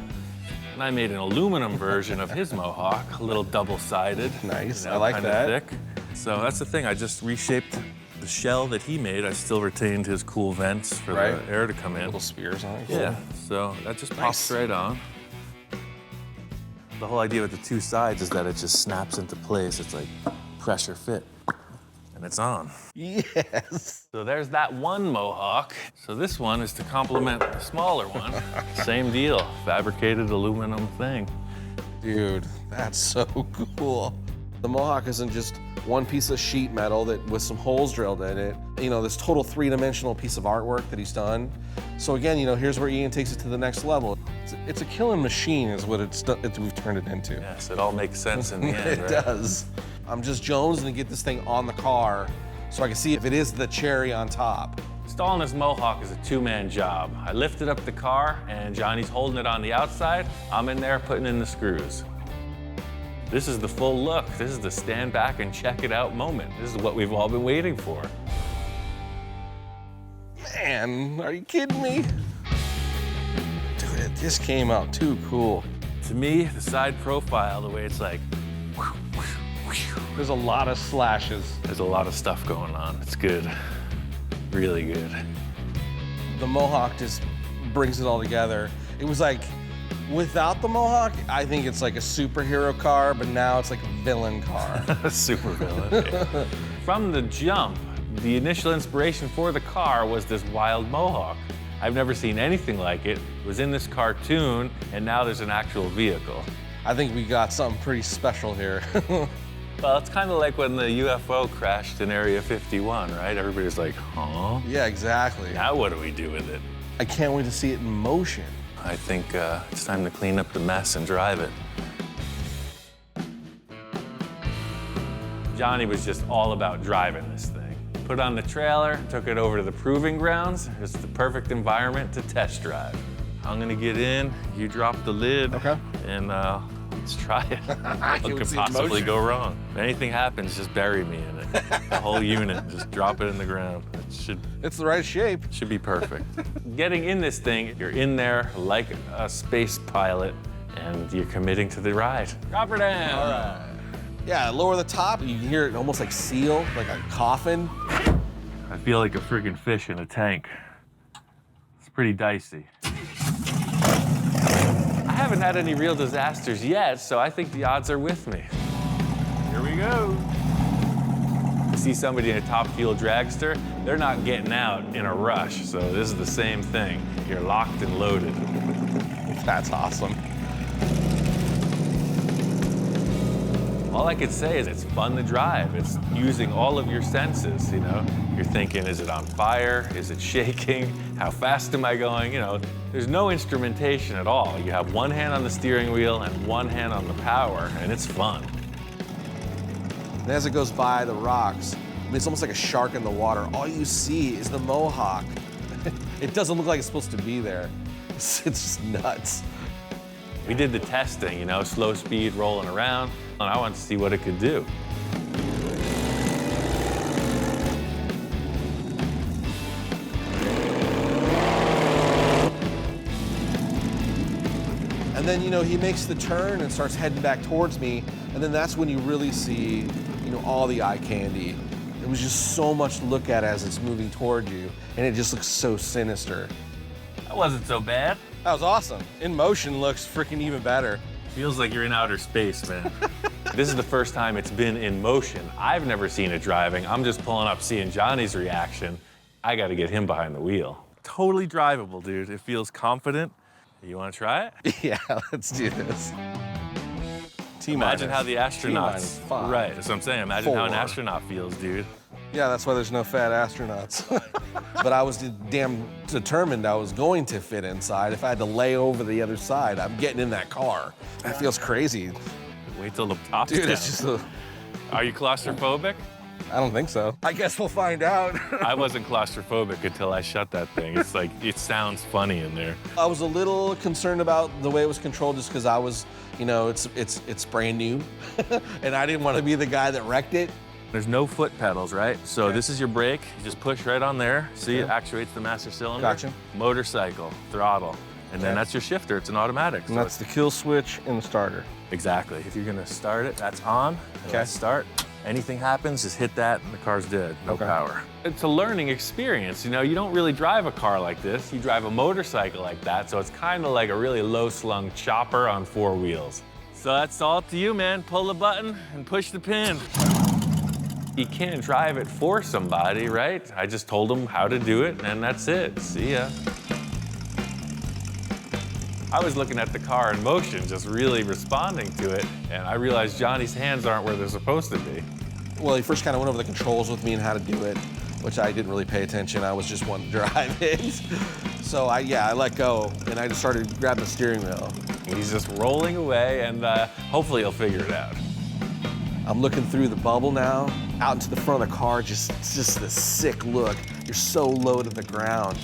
and I made an aluminum version of his Mohawk, a little double-sided. Nice, you know, I like kinda that. thick. So that's the thing, I just reshaped the shell that he made. I still retained his cool vents for the air to come in. Little spears on it. Yeah, so that just pops right on. The whole idea with the two sides is that it just snaps into place. It's like pressure fit, and it's on. Yes. So there's that one Mohawk. So this one is to complement the smaller one. Same deal, fabricated aluminum thing. Dude, that's so cool. The Mohawk isn't just one piece of sheet metal that with some holes drilled in it. You know, this total three-dimensional piece of artwork that he's done. So again, you know, here's where Ian takes it to the next level. It's a killing machine is what we've turned it into. Yes, it all makes sense in the end, It does. I'm just jonesing to get this thing on the car so I can see if it is the cherry on top. Installing this Mohawk is a two-man job. I lifted up the car, and Johnny's holding it on the outside. I'm in there putting in the screws. This is the full look. This is the stand back and check it out moment. This is what we've all been waiting for. Man, are you kidding me? Dude, this came out too cool. To me, the side profile, the way it's like, there's a lot of slashes. There's a lot of stuff going on. It's good, really good. The Mohawk just brings it all together. It was like, without the Mohawk, I think it's like a superhero car, but now it's like a villain car. A super villain. Yeah. From the jump, the initial inspiration for the car was this wild Mohawk. I've never seen anything like it. It was in this cartoon, and now there's an actual vehicle. I think we got something pretty special here. Well, it's kind of like when the UFO crashed in Area 51, right? Everybody's like, huh? Yeah, exactly. Now what do we do with it? I can't wait to see it in motion. I think it's time to clean up the mess and drive it. Johnny was just all about driving this thing. Put on the trailer, took it over to the proving grounds. It's the perfect environment to test drive. I'm gonna get in, you drop the lid, and let's try it. What could possibly go wrong? If anything happens, just bury me in it. The whole unit, just drop it in the ground. It's the right shape. Should be perfect. Getting in this thing, you're in there like a space pilot, and you're committing to the ride. Drop her down. All right. Yeah, lower the top. You can hear it almost like seal, like a coffin. I feel like a friggin' fish in a tank. It's pretty dicey. I haven't had any real disasters yet, so I think the odds are with me. Here we go. You see somebody in a top fuel dragster, they're not getting out in a rush, so this is the same thing. You're locked and loaded. That's awesome. All I could say is it's fun to drive. It's using all of your senses, you know? You're thinking, is it on fire? Is it shaking? How fast am I going? You know, there's no instrumentation at all. You have one hand on the steering wheel and one hand on the power, and it's fun. And as it goes by the rocks, I mean, it's almost like a shark in the water. All you see is the Mohawk. It doesn't look like it's supposed to be there. It's just nuts. We did the testing, you know, slow speed rolling around, and I wanted to see what it could do. And then, you know, he makes the turn and starts heading back towards me. And then that's when you really see, you know, all the eye candy. It was just so much to look at as it's moving toward you. And it just looks so sinister. That wasn't so bad. That was awesome. In motion looks freaking even better. Feels like you're in outer space, man. This is the first time it's been in motion. I've never seen it driving. I'm just pulling up, seeing Johnny's reaction. I got to get him behind the wheel. Totally drivable, dude. It feels confident. You want to try it? Yeah, let's do this. Imagine how the astronauts. T-5. Right, that's what I'm saying. Imagine how an 4. astronaut feels, dude. Yeah, that's why there's no fat astronauts. But I was damn determined I was going to fit inside. If I had to lay over the other side, I'm getting in that car. That feels crazy. Wait till the top's Dude, down. it's just a... Are you claustrophobic? I don't think so. I guess we'll find out. I wasn't claustrophobic until I shut that thing. It's like, it sounds funny in there. I was a little concerned about the way it was controlled just because I was, you know, it's brand new. And I didn't want to be the guy that wrecked it. There's no foot pedals, right? So this is your brake. You just push right on there. See, it actuates the master cylinder. Gotcha. Motorcycle, throttle. And then that's your shifter. It's an automatic. And that's the kill switch and the starter. Exactly. If you're gonna start it, that's on. Okay. Start. Anything happens, just hit that and the car's dead. No power. It's a learning experience. You know, you don't really drive a car like this. You drive a motorcycle like that, so it's kind of like a really low-slung chopper on 4 wheels. So that's all up to you, man. Pull the button and push the pin. You can't drive it for somebody, right? I just told them how to do it, and that's it. See ya. I was looking at the car in motion, just really responding to it, and I realized Johnny's hands aren't where they're supposed to be. Well, he first kind of went over the controls with me and how to do it, which I didn't really pay attention. I was just wanting to drive it. So I let go, and I just started grabbing the steering wheel. He's just rolling away, and hopefully he'll figure it out. I'm looking through the bubble now, out into the front of the car, just this sick look. You're so low to the ground.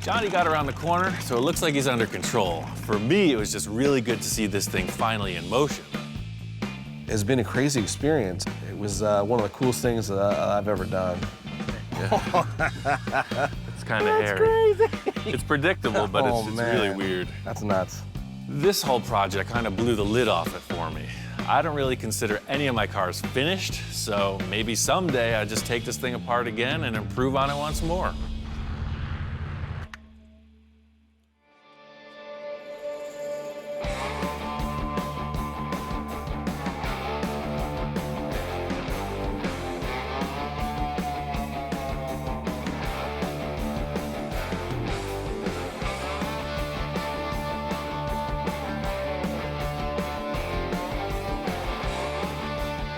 Johnny got around the corner, so it looks like he's under control. For me, it was just really good to see this thing finally in motion. It's been a crazy experience. It was one of the coolest things that I've ever done. Yeah. It's kind of hairy. Crazy. It's predictable, but it's really weird. That's nuts. This whole project kind of blew the lid off it for me. I don't really consider any of my cars finished, so maybe someday I just take this thing apart again and improve on it once more.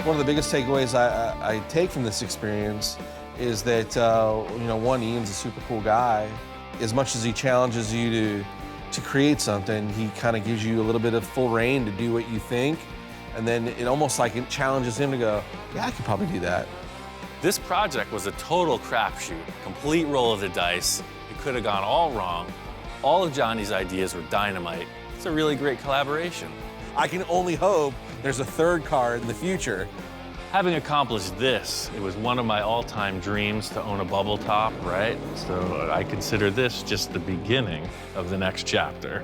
One of the biggest takeaways I take from this experience is that, you know, one, Ian's a super cool guy. As much as he challenges you to create something, he kind of gives you a little bit of full reign to do what you think. And then it almost like it challenges him to go, yeah, I could probably do that. This project was a total crapshoot, complete roll of the dice. It could have gone all wrong. All of Johnny's ideas were dynamite. It's a really great collaboration. I can only hope there's a third car in the future. Having accomplished this, it was one of my all-time dreams to own a bubble top, right? So I consider this just the beginning of the next chapter.